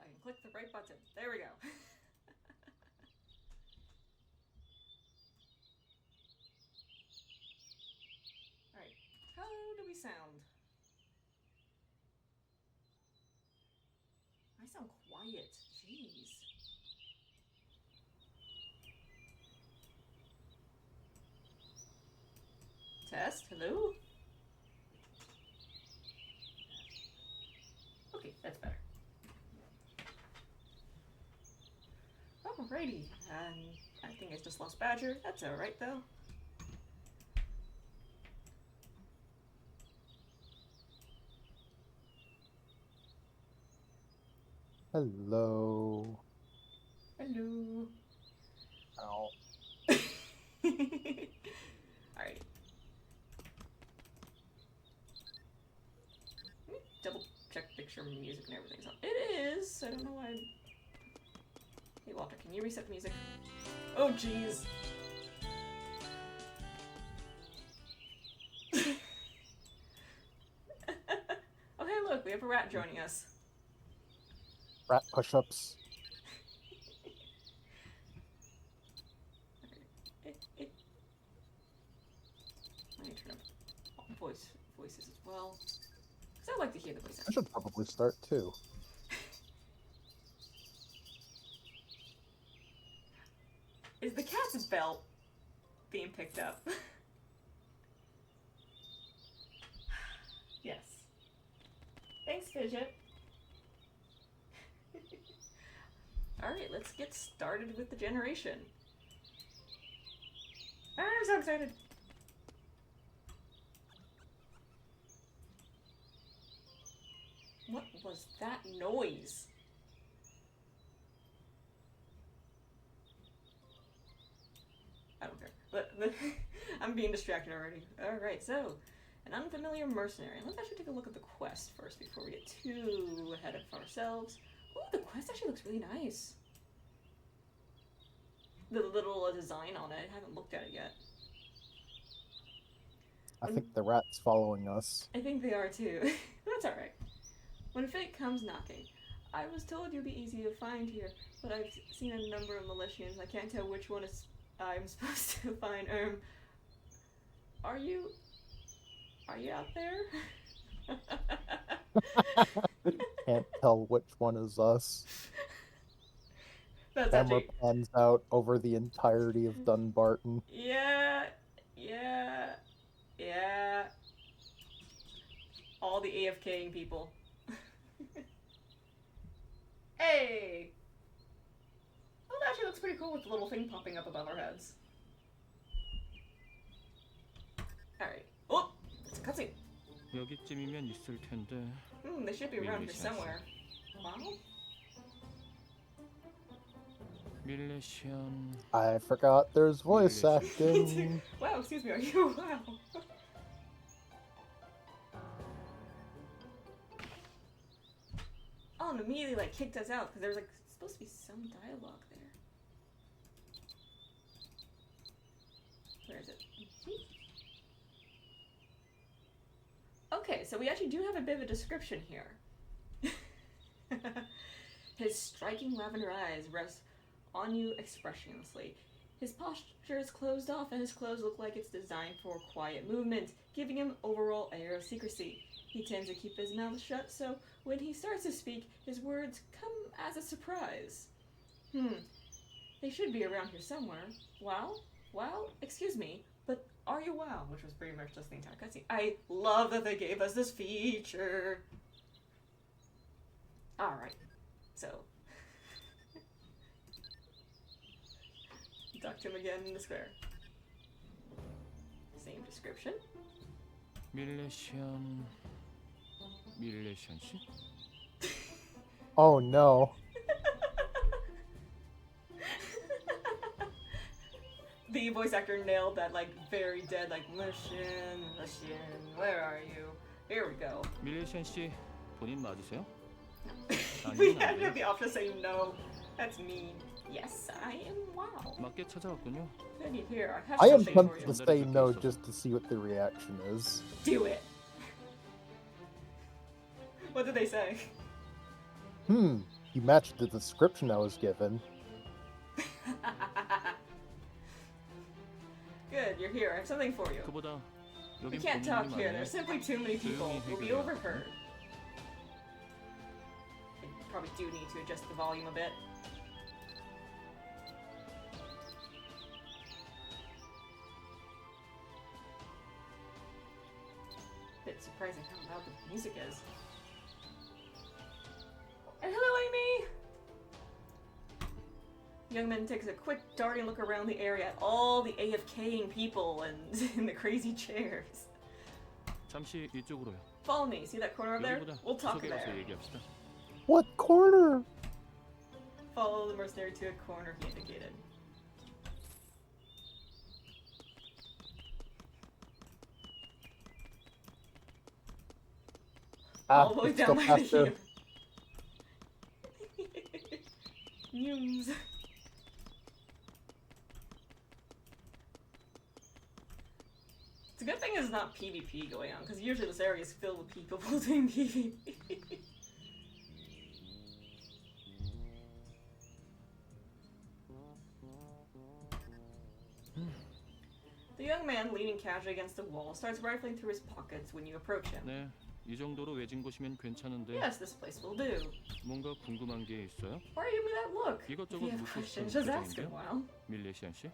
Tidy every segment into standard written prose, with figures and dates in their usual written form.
I can click the right button. There we go. Alright, how do we sound? I sound quiet. Jeez. Test, hello? Okay, that's better. Alrighty, I think I just lost Badger. That's alright though. Hello. Hello. Ow. Alright. Double check, make sure music and everything's on. It is! I don't know why. Hey Walter, can you reset the music? Oh jeez. Oh hey look, we have a rat joining us. Rat push-ups. Let me turn up voices as well. Because I like to hear the voice. I should probably start too. Is the cat's belt being picked up? Yes. Thanks, fidget. Alright, let's get started with the generation. I'm so excited. What was that noise? I don't care. But I'm being distracted already. Alright, so an unfamiliar mercenary. Let's actually take a look at the quest first before we get too ahead of ourselves. Oh, the quest actually looks really nice. The little design on it, I haven't looked at it yet. I think the rat's following us. I think they are too. That's alright. When fate comes knocking, I was told you'd be easy to find here, but I've seen a number of militians. I can't tell which one is I'm supposed to find. Are you out there? Can't tell which one is us. That's Camera actually... pans out over the entirety of Dunbarton. Yeah. All the AFKing people. Hey! Oh, that actually looks pretty cool with the little thing popping up above our heads. Alright. Oh! It's a cutscene. 여기쯤이면 있을 텐데. They should be around here somewhere. Wow. 밀레시안. I forgot there's voice acting. Wow, excuse me, are you? Wow. Oh, and immediately like kicked us out because there was like supposed to be some dialogue there. Where is it? Okay, so we actually do have a bit of a description here. His striking lavender eyes rest on you expressionlessly. His posture is closed off and his clothes look like it's designed for quiet movement, giving him overall air of secrecy. He tends to keep his mouth shut, so when he starts to speak, his words come as a surprise. They should be around here somewhere. Wow? Excuse me, but are you wow? Which was pretty much just the entire cutscene. I love that they gave us this feature. Alright, so. Talk to him again in the square. Same description. 밀레시안 씨? Oh no. The voice actor nailed that, like, very dead, like, Mission, where are you? Here we go. 밀레시안 씨 본인 맞으세요? We have the option to say no. That's mean. Yes, I am wow. 맞게 찾아왔군요. Good to hear. I have I am something for tempted you. to say no just to see what the reaction is. Do it. What did they say? You matched the description I was given. Good, you're here. I have something for you. 그보다 We 여긴 can't 본인이 talk here. 많네. There's simply too many people. We'll be overheard. I probably do need to adjust the volume a bit. Bit surprising how loud the music is. And hello, Amy! Young man takes a quick darting look around the area at all the AFKing people and in the crazy chairs. 잠시 이쪽으로요. Follow me. See that corner over there? 여기보다 We'll talk 구석에 가서 there. 얘기합시다. What corner? Follow the mercenary to a corner he indicated. All the way It's down still by past the there. News. It's a good thing it's not PvP going on, because usually this area is filled with people doing PvP. The young man, leaning casually against the wall, starts rifling through his pockets when you approach him. 네, 이 정도로 외진 곳이면 괜찮은데. Yes, this place will do. 뭔가 궁금한 게 있어요? Why are you giving me that look? If 이것저것 you have 묻고 questions, 싶은 just ask him, 표정인데요? wow. 밀레시안 씨?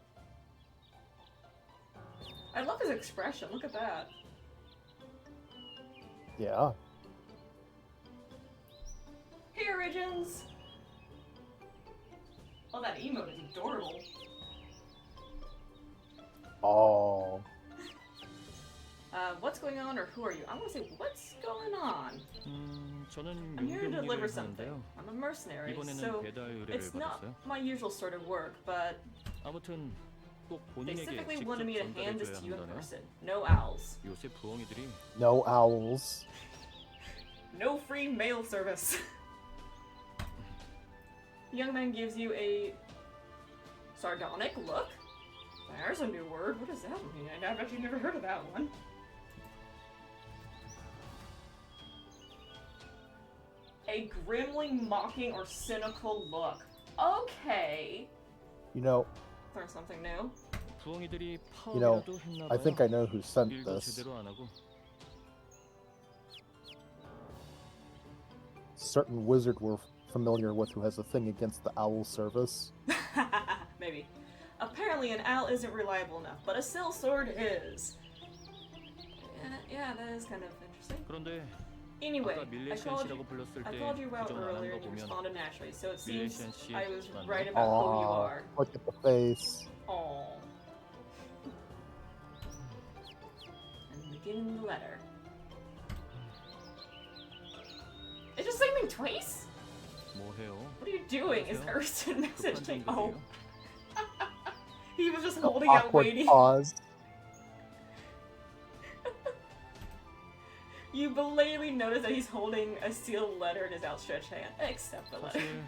I love his expression, look at that. Yeah. Hey, Origins! Oh, that emote is adorable. Oh. What's going on, or who are you? I want to say, what's going on? 저는 I'm here to 용병 deliver 일을 something. 하는데요. I'm a mercenary, 이번에는 so 배달 의뢰를 it's not 받았어요. my usual sort of work, but 아무튼 꼭 they 본인에게 specifically 직접 wanted me to hand this 전달해줘야 to you in 한다네요. person. No owls. 요새 부엉이들이 No owls. No free mail service. The young man gives you a sardonic look. There's a new word. What does that mean? I've actually never heard of that one. A grimly mocking or cynical look. Okay. You know, Learn something new. 부엉이들이 You know, 파업이라도 했나 I think I 봐요. know who sent 일도 this. 제대로 안 하고. Certain wizard we're familiar with who has a thing against the owl service. Maybe. Apparently an owl isn't reliable enough, but a sellsword is. Yeah, that is kind of interesting. 그런데 Anyway, 아까 밀레시안 씨라고 불렀을 I 때 called you out 부정 안 한 earlier 거 and you 보면 responded naturally, so it seems 밀레시안 씨 I was 맞나요? right about who you Aw, are. look at the face. Aww. And begin the letter. It's just saying me twice? 뭐해요? What are you doing? Is 안녕하세요. urgent message 급한 thing? 점 Oh, 있으세요? he was just holding out Awkward waiting. pause. You belatedly notice that he's holding a sealed letter in his outstretched hand. Accept the letter. 사실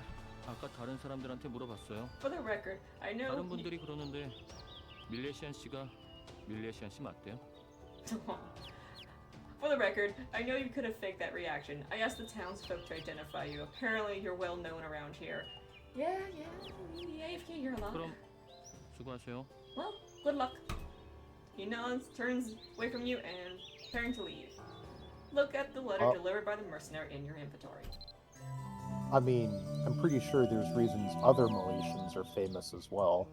아까 다른 사람들한테 물어봤어요. For the record, I know. 다른 분들이 그러는데 밀레시안 씨가 밀레시안 씨 맞대요? For the record, I know you could have faked that reaction. I asked the townsfolk to identify you. Apparently, you're well known around here. Yeah, you AFK here a lot. 그럼 수고하세요. Well, good luck. He nods, turns away from you, and preparing to leave. Look at the letter delivered by the mercenary in your inventory. I mean, I'm pretty sure there's reasons other Malaysians are famous as well.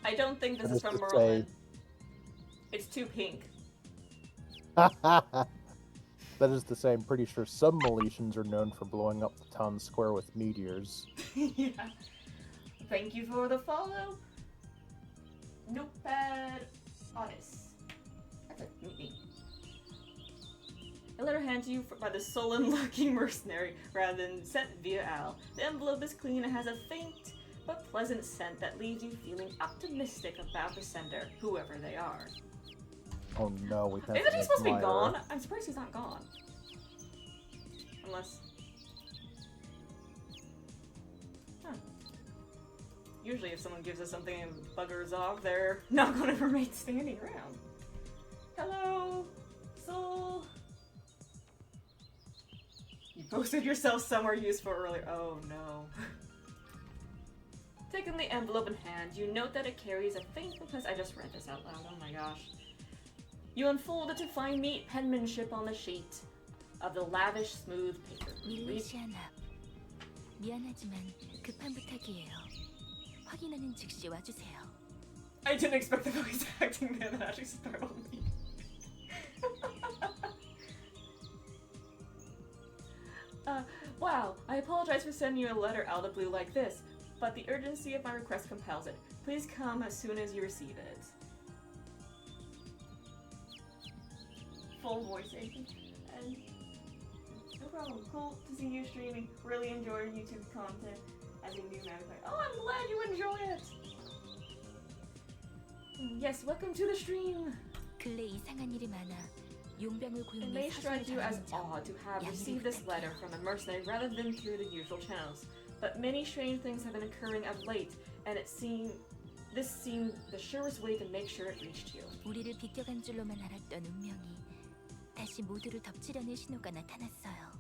I don't think this That is is from to Merlin. say- It's too pink. That is to say, I'm pretty sure some Malaysians are known for blowing up the town square with meteors. Yeah. Thank you for the follow. Notepad honest. That's a neat name. A letter handed to you by the sullen-looking mercenary rather than sent via Al. The envelope is clean and has a faint but pleasant scent that leaves you feeling optimistic about the sender, whoever they are. Oh no, we have Isn't to he supposed to be admire. gone? I'm surprised he's not gone. Unless... Huh. Usually if someone gives us something and buggers off, they're not going to remain standing around. Hello, Soul. You posted yourself somewhere useful earlier. Oh no. Taking the envelope in hand, you note that it carries a faint because I just read this out loud. Oh my gosh. You unfold it to find neat penmanship on the sheet of the lavish, smooth paper. 밀레시아나, 미안하지만 급한 부탁이에요. 확인하는 즉시 와주세요. I didn't expect the voice acting there. That actually startled me. Wow, I apologize for sending you a letter out of the blue like this, but the urgency of my request compels it. Please come as soon as you receive it. Full voice acting. And no problem. Cool to see you streaming. Really enjoy your YouTube content as a new magpie. Oh, I'm glad you enjoy it! Yes, welcome to the stream! 근래 이상한 일이 많아. 용병을 It may 고용해 strike 사설을 you as 전하는 점. odd to have 양해를 received this 부탁해요. letter from a mercenary rather than through the usual channels, but many strange things have been occurring of late, and this seemed the surest way to make sure it reached you. 우리를 비껴간 줄로만 알았던 운명이 다시 모두를 덮치려는 신호가 나타났어요.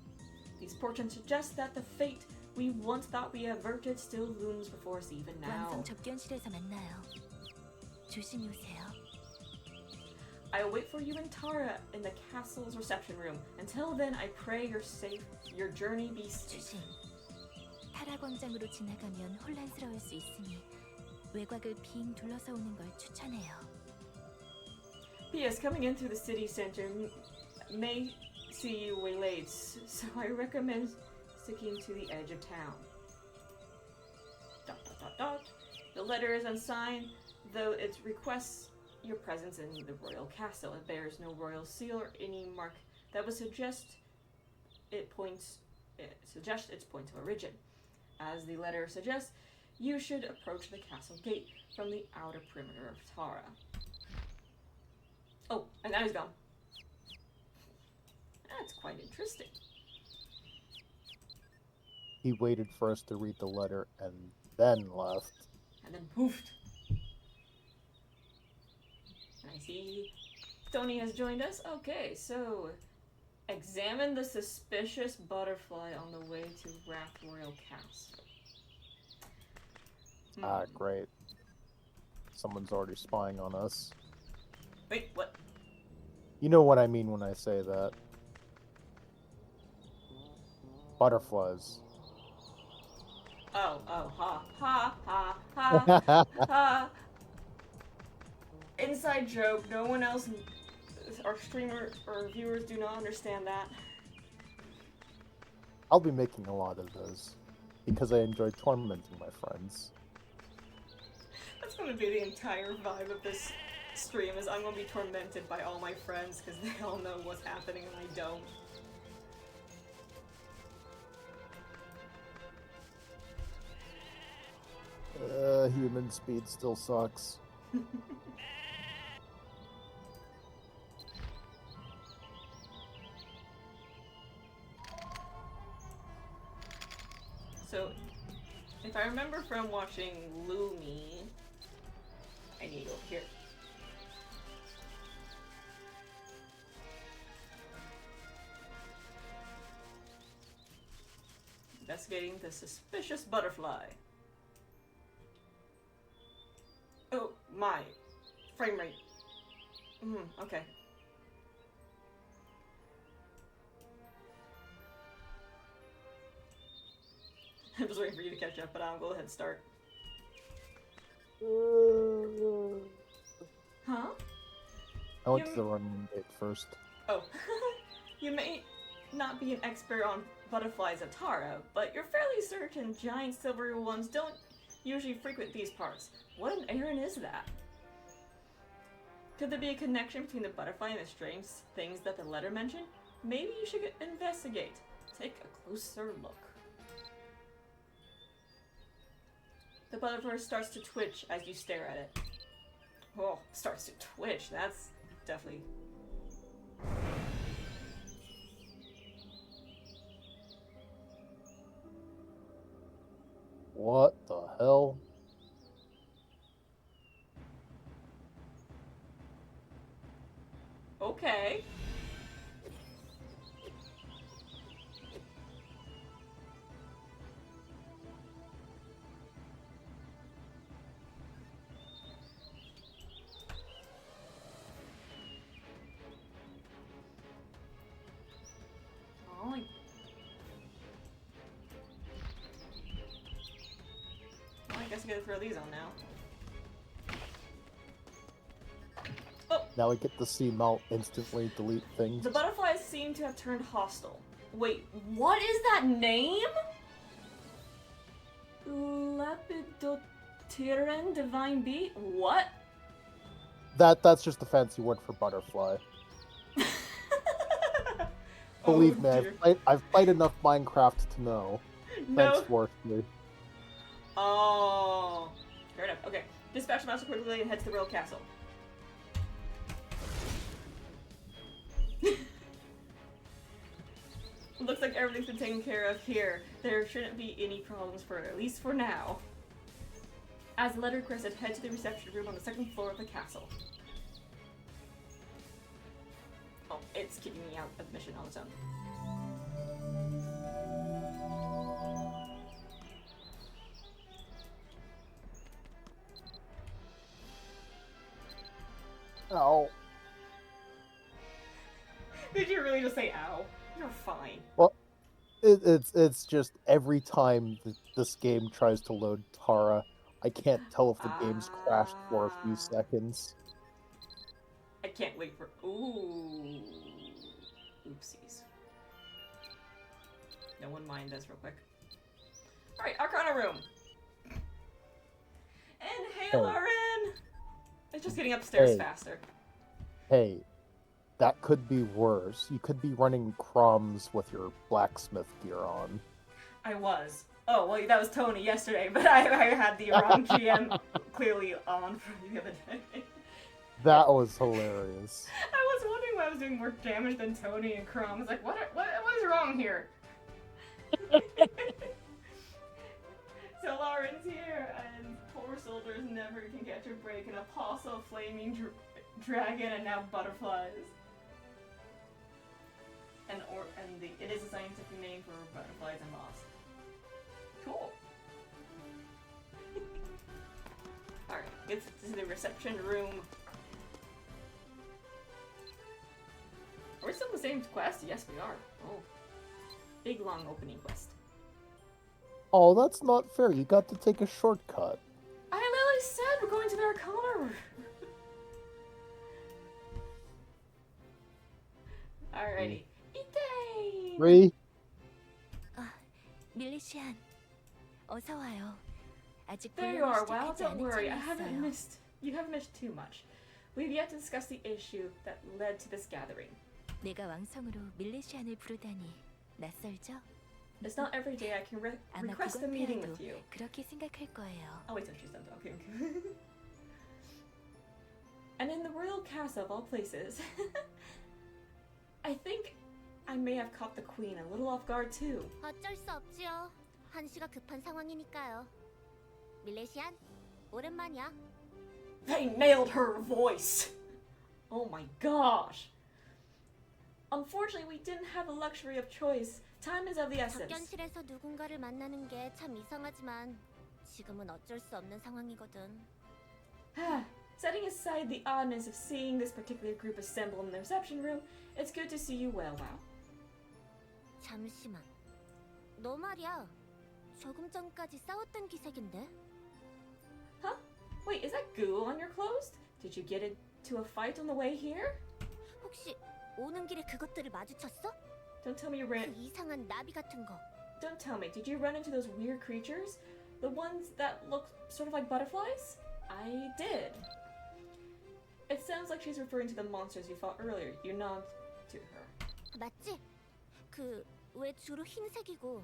These portents suggest that the fate we once thought we averted still looms before us even now. 왕성 접견실에서 만나요. 조심히 오세요. I will wait for you in Tara in the castle's reception room. Until then, I pray you're safe, your journey be safe. 조심. 타라 광장으로 지나가면 혼란스러울 수 있으니 외곽을 빙 둘러서 오는 걸 추천해요. P.S. Coming in through the city center may see you waylaid, so I recommend sticking to the edge of town. ... The letter is unsigned, though it requests your presence in the royal castle. It bears no royal seal or any mark that would suggest its point of origin. As the letter suggests, you should approach the castle gate from the outer perimeter of Tara. Oh, and now he's gone. That's quite interesting. He waited for us to read the letter and then left. And then poofed. And I see Tony has joined us. Okay, so examine the suspicious butterfly on the way to Wrath Royal Castle. Ah, great. Someone's already spying on us. Wait, what? You know what I mean when I say that. Butterflies. Oh, ha, ha, ha, ha, ha. Inside joke, no one else, our streamer or viewers do not understand that. I'll be making a lot of those, because I enjoy tormenting my friends. That's gonna be the entire vibe of this stream, is I'm gonna be tormented by all my friends because they all know what's happening and I don't. Human speed still sucks. So, if I remember from watching Lumi, I need to go over here. Investigating the suspicious butterfly. Oh my, frame rate. Okay. I'm just waiting for you to catch up, but I'll go ahead and start. Huh? I went to the running gate first. Oh. You may not be an expert on butterflies at Tara, but you're fairly certain giant silvery ones don't usually frequent these parts. What an errand is that? Could there be a connection between the butterfly and the strange things that the letter mentioned? Maybe you should investigate. Take a closer look. The butterfly starts to twitch as you stare at it. Oh, starts to twitch. That's definitely... What the hell? Okay. Oh, I guess I gotta throw these on now. Oh! Now we get to see Mhaol instantly delete things. The butterflies seem to have turned hostile. Wait, what is that name? Lepidopteran Divine Bee? What? That's just the fancy word for butterfly. Believe me, I've played enough Minecraft to know. No. Thanks, Worsley. Oh. Fair enough. Okay. Dispatch the master quickly and head to the royal castle. Looks like everything's been taken care of here. There shouldn't be any problems at least for now. As the letter requested, head to the reception room on the second floor of the castle. Oh, it's kicking me out of the mission on its own. Ow. Did you really just say ow? You're fine. Well, it's just every time this game tries to load Tara, I can't tell if the game's crashed for a few seconds. I can't wait for... Ooh. Oopsies. No one mind this real quick. Alright, Arcana room. Inhale, Hey. Lauren! It's just getting upstairs Hey. faster. Hey, that could be worse. You could be running crumbs with your blacksmith gear on. I was. Oh, well, that was Tony yesterday, but I had the wrong GM clearly on for the other day. That was hilarious. I was wondering why I was doing more damage than Tony and Chrome. I was like, what is wrong here? So Lauren's here, and poor soldiers never can catch a break. An apostle, flaming dragon, and now butterflies. It is a scientific name for butterflies and moths. Cool. Alright, this is the reception room. Are we still in the same quest? Yes, we are. Oh. Big, long opening quest. Oh, that's not fair. You got to take a shortcut. I literally said we're going to the Arcana room. Alrighty. Ite! 3. 밀리시안, 어서 와요. 아직 There you 분량을 are. Wow, 시작하지 don't 않은 worry. 점이 있어요. You haven't missed too much. We've yet to discuss the issue that led to this gathering. 내가 왕성으로 밀리시안을 부르다니 낯설죠? It's not every day I can 아마 request a 그건 meeting 페아도 with you. 그렇게 생각할 거예요. I'll wait till she's done talking. And in the royal castle of all places, I think I may have caught the queen a little off guard too. 어쩔 수 없지요. 한시가 급한 상황이니까요. 밀레시안, 오랜만이야. They nailed her voice! Oh my gosh! Unfortunately, we didn't have the luxury of choice. Time is of the essence. 접견실에서 누군가를 만나는 게 참 이상하지만 지금은 어쩔 수 없는 상황이거든. Setting aside the oddness of seeing this particular group assemble in the reception room, it's good to see you well, Wow. 잠시만. 너 말이야. 조금 전까지 싸웠던 기색인데? Huh? Wait, is that goo on your clothes? Did you get into a fight on the way here? 혹시 오는 길에 그것들을 마주쳤어? Don't tell me you 그 ran. 이상한 나비 같은 거. Don't tell me. Did you run into those weird creatures? The ones that look sort of like butterflies? I did. It sounds like she's referring to the monsters you fought earlier. You nod to her. 맞지? 그 왜 주로 흰색이고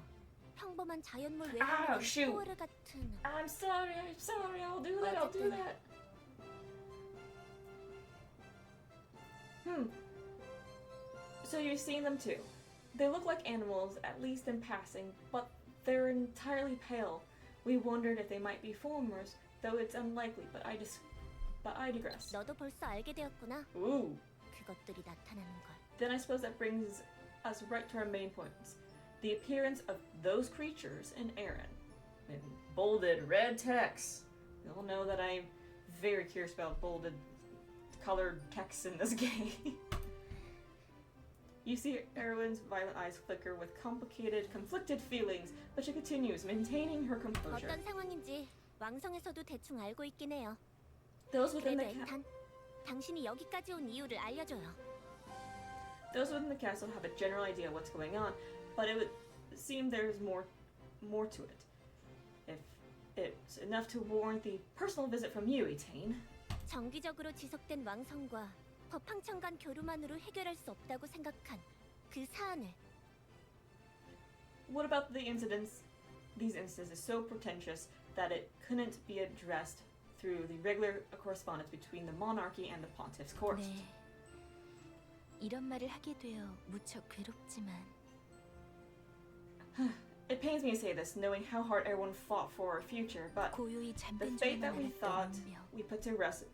평범한 자연물 Ow, 외에는 shoot. 포르 같은. I'm sorry. I'll do that. So you've seen them too. They look like animals, at least in passing, but they're entirely pale. We wondered if they might be formers, though it's unlikely, but I digress. 너도 벌써 알게 되었구나. Ooh. 그것들이 나타나는 걸. Then I suppose that brings us right to our main points. The appearance of those creatures in Aaron. In bolded red text. You all know that I'm very curious about bolded colored text in this game. You see Erwin's violent eyes flicker with complicated, conflicted feelings, but she continues, maintaining her composure. 어떤 상황인지 왕성에서도 대충 알고 있긴 해요. Those within 그래도 the 일단 당신이 여기까지 온 이유를 알려줘요. Those within the castle have a general idea of what's going on, but it would seem there's more to it. If it's enough to warrant the personal visit from you, Etain. 정기적으로 지속된 왕성과 법황청 간 교류만으로 해결할 수 없다고 생각한 그 사안을. What about the incidents? These instances so pretentious that it couldn't be addressed through the regular correspondence between the monarchy and the pontiff's court. 네. 이런 말을 하게 되어 무척 괴롭지만 It pains me to say this, knowing how hard everyone fought for our future, but 고요히 the 잠든 fate 줄만 that we 알았던 thought 운명. we put to rest.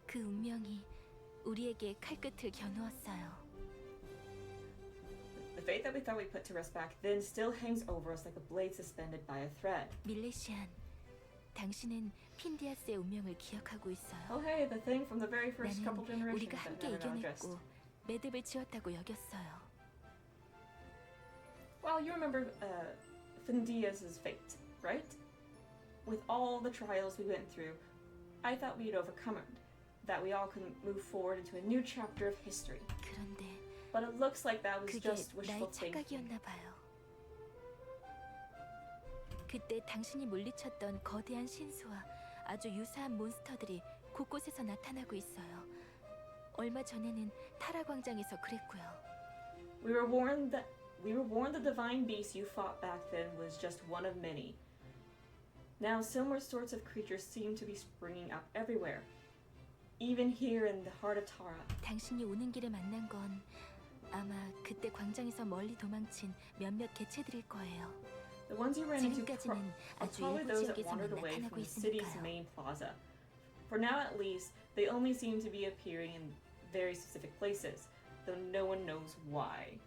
그 운명이 우리에게 칼끝을 겨누었어요. The fate that we thought we put to rest back then still hangs over us like a blade suspended by a thread. 밀레시안, 당신은 핀디아스의 운명을 기억하고 있어요. Oh hey, the thing from the very first couple 나는 generations 우리가 that 함께 never got addressed. 이겨냈고 매듭을 지었다고 여겼어요. Well, you remember Findias's fate, right? With all the trials we went through, I thought we'd overcome it, that we all could move forward into a new chapter of history. 그런데 But it looks like that was 그게 just 나의 wishful thinking. 착각이었나 봐요. 그때 당신이 물리쳤던 거대한 신수와 아주 유사한 몬스터들이 곳곳에서 나타나고 있어요. 얼마 전에는 타라 광장에서 그랬고요. We were warned the divine beast you fought back then was just one of many. Now similar sorts of creatures seem to be springing up everywhere, even here in the heart of Tara. 당신이 오는 길에 만난 건 아마 그때 광장에서 멀리 도망친 몇몇 개체들일 거예요. The ones you ran into 지금까지는 are 아주 probably 일부 those that 지역에서만 wandered away 나타나고 from the city's 있으니까요. main plaza. For now at least, they only seem to be appearing in very specific places, though no one knows why.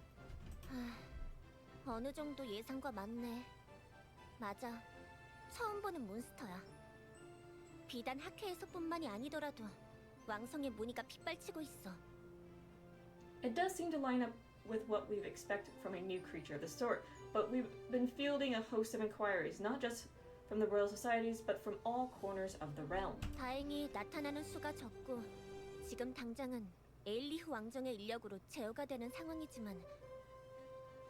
어느 정도 예상과 맞네. 맞아. 처음 보는 몬스터야. 비단 학회에서뿐만이 아니더라도 왕성의 무늬가 빗발치고 있어. It does seem to line up with what we've expected from a new creature of the sort, but we've been fielding a host of inquiries, not just from the royal societies, but from all corners of the realm. 다행히 나타나는 수가 적고 지금 당장은 에일리흐 왕정의 인력으로 제어가 되는 상황이지만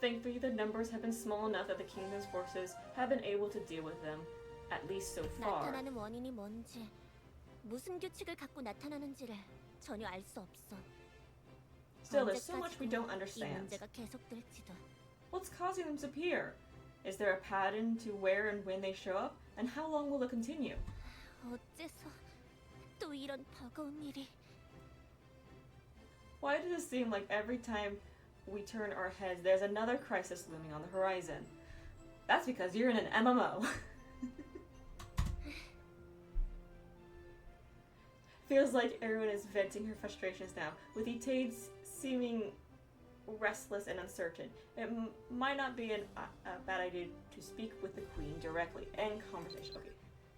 Thankfully, the numbers have been small enough that the kingdom's forces have been able to deal with them, at least so far. 나타나는 원인이 뭔지 무슨 규칙을 갖고 나타나는지를 전혀 알 수 없어. Still, there's so much we don't 이 understand. 문제가 계속될지도. What's causing them to appear? Is there a pattern to where and when they show up? And how long will it continue? 어째서 또 이런 버거운 일이. Why does it seem like every time we turn our heads, there's another crisis looming on the horizon? That's because you're in an MMO. Feels like everyone is venting her frustrations now, with Itaid seeming restless and uncertain. It might not be a bad idea to speak with the queen directly. End conversation. Okay,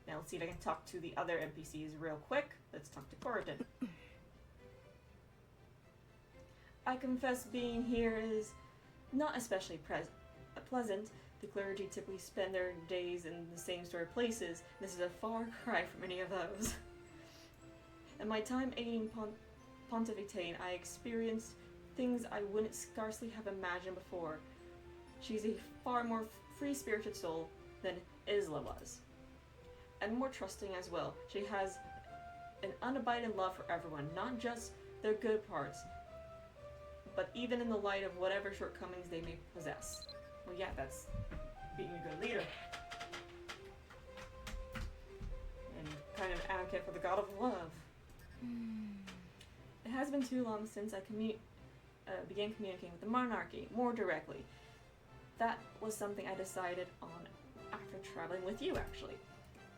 now let's see if I can talk to the other NPCs real quick. Let's talk to Corridon. I confess being here is not especially pleasant. The clergy typically spend their days in the same sort of places. This is a far cry from any of those. In my time aiding Pontificate, I experienced things I wouldn't scarcely have imagined before. She's a far more free-spirited soul than Isla was, and more trusting as well. She has an unabated love for everyone, not just their good parts, but even in the light of whatever shortcomings they may possess. Well, yeah, that's being a good leader. And kind of an advocate for the god of love. It has been too long since I began communicating with the monarchy more directly. That was something I decided on after traveling with you, actually.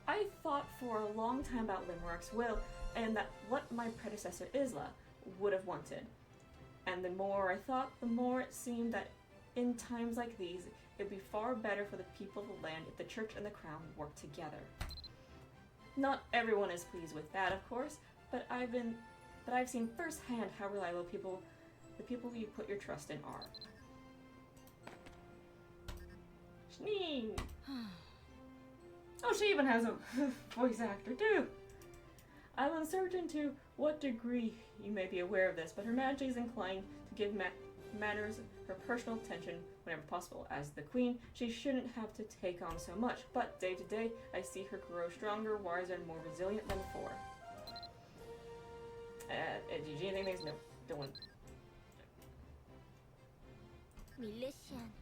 I thought for a long time about Limerick's will and that what my predecessor Isla would have wanted. And the more I thought, the more it seemed that in times like these, it'd be far better for the people of the land if the church and the crown worked together. Not everyone is pleased with that, of course, but I've seen firsthand how reliable the people you put your trust in are. Sneak! Oh, she even has a voice actor too! I'm uncertain to what degree you may be aware of this, but Her Majesty is inclined to give matters her personal attention whenever possible. As the Queen, she shouldn't have to take on so much, but day to day, I see her grow stronger, wiser, and more resilient than before. Did you anything? No, don't want. 밀레시안,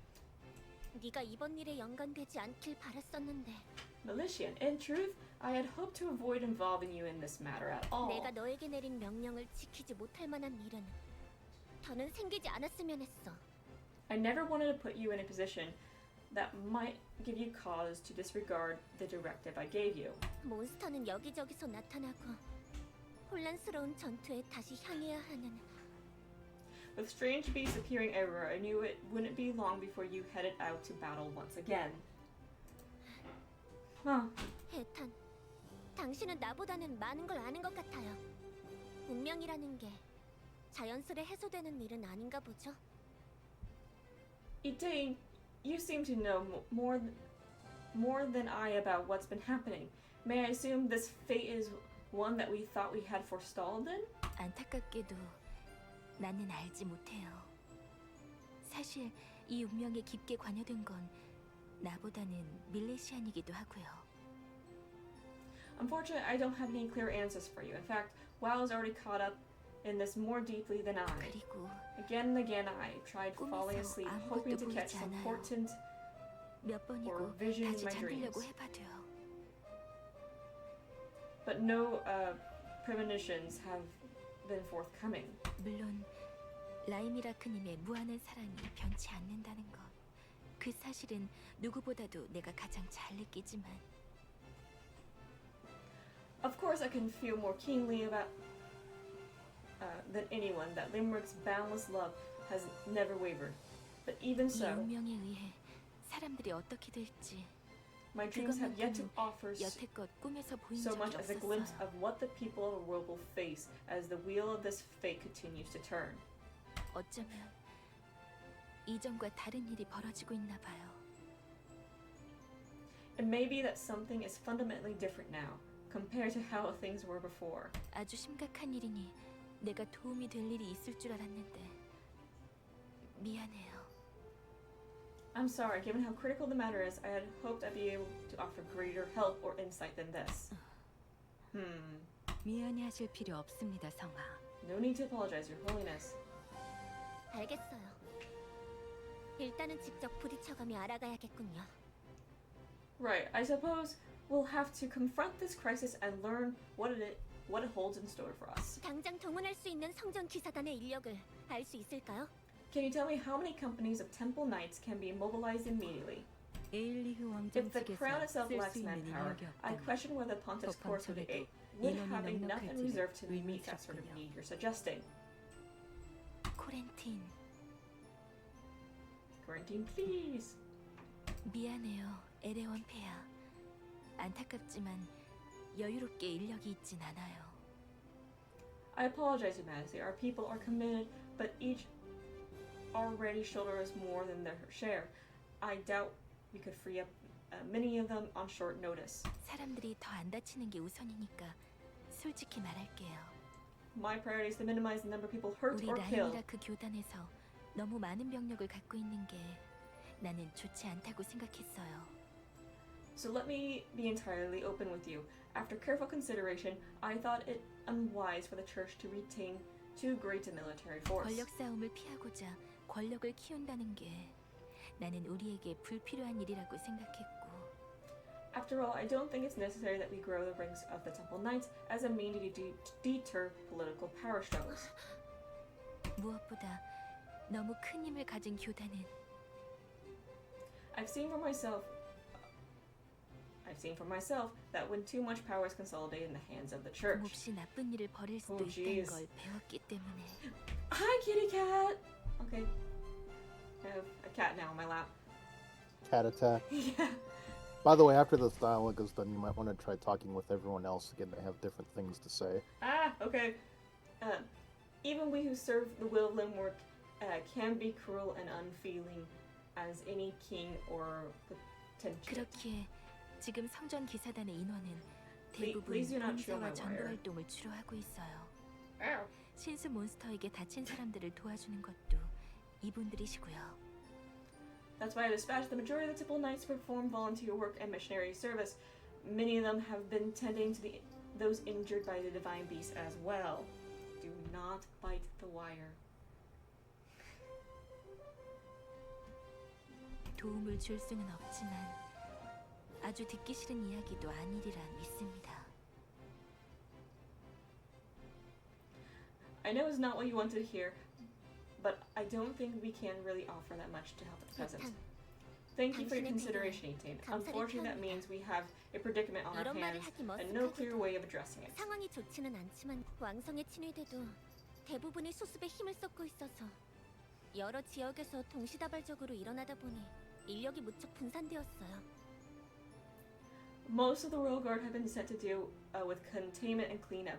네가 이번 일에 연관되지 않길 바랐었는데. Militian, in truth, I had hoped to avoid involving you in this matter at all. 내가 너에게 내린 명령을 지키지 못할 만한 일은 더는 생기지 않았으면 했어. I never wanted to put you in a position that might give you cause to disregard the directive I gave you. 몬스터는 여기저기서 나타나고 혼란스러운 전투에 다시 향해야 하는. With strange beasts appearing everywhere, I knew it wouldn't be long before you headed out to battle once again. 해탄, 당신은 나보다는 많은 걸 아는 것 같아요. 운명이라는 게 자연스레 해소되는 일은 아닌가 보죠? Itaid, you seem to know more than I about what's been happening. May I assume this fate is one that we thought we had forestalled then? 안타깝게도 나는 알지 못해요. 사실 이 운명에 깊게 관여된 건 나보다는 밀레시안이기도 하고요. Unfortunately, I don't have any clear answers for you. In fact, WoW is already caught up in this more deeply than I. 그리고 Again and again, I tried falling asleep, hoping to catch some portent 몇 or 번이고 vision in 다시 my dreams. 잠들려고 해봐도요. But no premonitions have been forthcoming. 물론 라이미라크님의 무한한 사랑이 변치 않는다는 것. 그 사실은 누구보다도 내가 가장 잘 느끼지만 Of course, I can feel more keenly about than anyone that Limerick's boundless love has never wavered. But even 이 so, 운명에 의해 사람들이 어떻게 될지 my dreams have yet to offer 여태껏 꿈에서 보인 so 적이 much as a glimpse 없었어요. of what the people of the world will face as the wheel of this fate continues to turn. 어쩌면 이전과 다른 일이 벌어지고 있나 봐요. It may be that something is fundamentally different now compared to how things were before. 아주 심각한 일이니 내가 도움이 될 일이 있을 줄 알았는데 미안해요. I'm sorry, given how critical the matter is, I had hoped I'd be able to offer greater help or insight than this. 미안해하실 필요 없습니다, 성아. No need to apologize, Your Holiness. 알겠어요. 일단은 직접 부딪혀가며 알아가야겠군요. Right, I suppose we'll have to confront this crisis and learn what it holds in store for us. 당장 동원할 수 있는 성전 기사단의 인력을 알 수 있을까요? Can you tell me how many companies of Temple Knights can be mobilized immediately? 에일리흐 왕정 If the crown 측에서 itself 쓸 lacks 수 있는 manpower, 인력이 I 없다면 question whether Pontiff's course of the 법헌청에도 would 인원이 have enough in 넉넉할지는 reserve to meet that sort of 의문스럽군요. need you're suggesting. 코렌틴, Quarantine, please. 미안해요. 에레원 폐하. 안타깝지만 여유롭게 인력이 있진 않아요. I apologize, Your Majesty. Our people are committed, but each already shoulders more than their share. I doubt we could free up many of them on short notice. 사람들이 더 안 다치는 게 우선이니까 솔직히 말할게요. My priority is to minimize the number of people hurt 우리 or killed. 라이미라크 교단에서 너무 많은 병력을 갖고 있는 게 나는 좋지 않다고 생각했어요. So let me be entirely open with you. After careful consideration, I thought it unwise for the church to retain too great a military force. 권력 싸움을 피하고자 권력을 키운다는 게 나는 우리에게 불필요한 일이라고 생각했고 After all, I don't think it's necessary that we grow the ranks of the Temple Knights as a means to deter political power struggles. 무엇보다 너무 큰 힘을 가진 교단은 I've seen for myself that when too much power is consolidated in the hands of the church. 몹시 나쁜 일을 벌일 수도 Oh, 있다는 jeez. 걸 배웠기 때문에 Hi, kitty cat. Okay, I have a cat now on my lap. Cat attack. Yeah. By the way, after this dialogue is done, you might want to try talking with everyone else again. They have different things to say. Okay. Even we who serve the will of Limwork can be cruel and unfeeling as any king or potential. 그렇기에 지금 성전 기사단의 인원은 대부분 Please do not chew 봉사와 my 전도 wire. 활동을 주로 하고 있어요. Ow. 신수 몬스터에게 다친 사람들을 도와주는 것도 이분들이시고요. That's why I dispatched the majority of the Temple Knights to perform volunteer work and missionary service. Many of them have been tending to those injured by the divine beast as well. Do not bite the wire. 도움을 줄 수는 없지만 아주 듣기 싫은 이야기도 아니리라 믿습니다. I know it's not what you wanted to hear, but I don't think we can really offer that much to help at present. 일단 Thank you for your 당신의 consideration, Etain. 감사를 Unfortunately, that 표합니다. means we have a predicament on our 이런 말을 hands 하기 and no clear 머쓱하게도 way of addressing it. 상황이 좋지는 않지만 왕성에 친위돼도 대부분이 수습에 힘을 쏟고 있어서 여러 지역에서 동시다발적으로 일어나다 보니 인력이 무척 분산되었어요. Most of the Royal Guard have been sent to deal with containment and cleanup.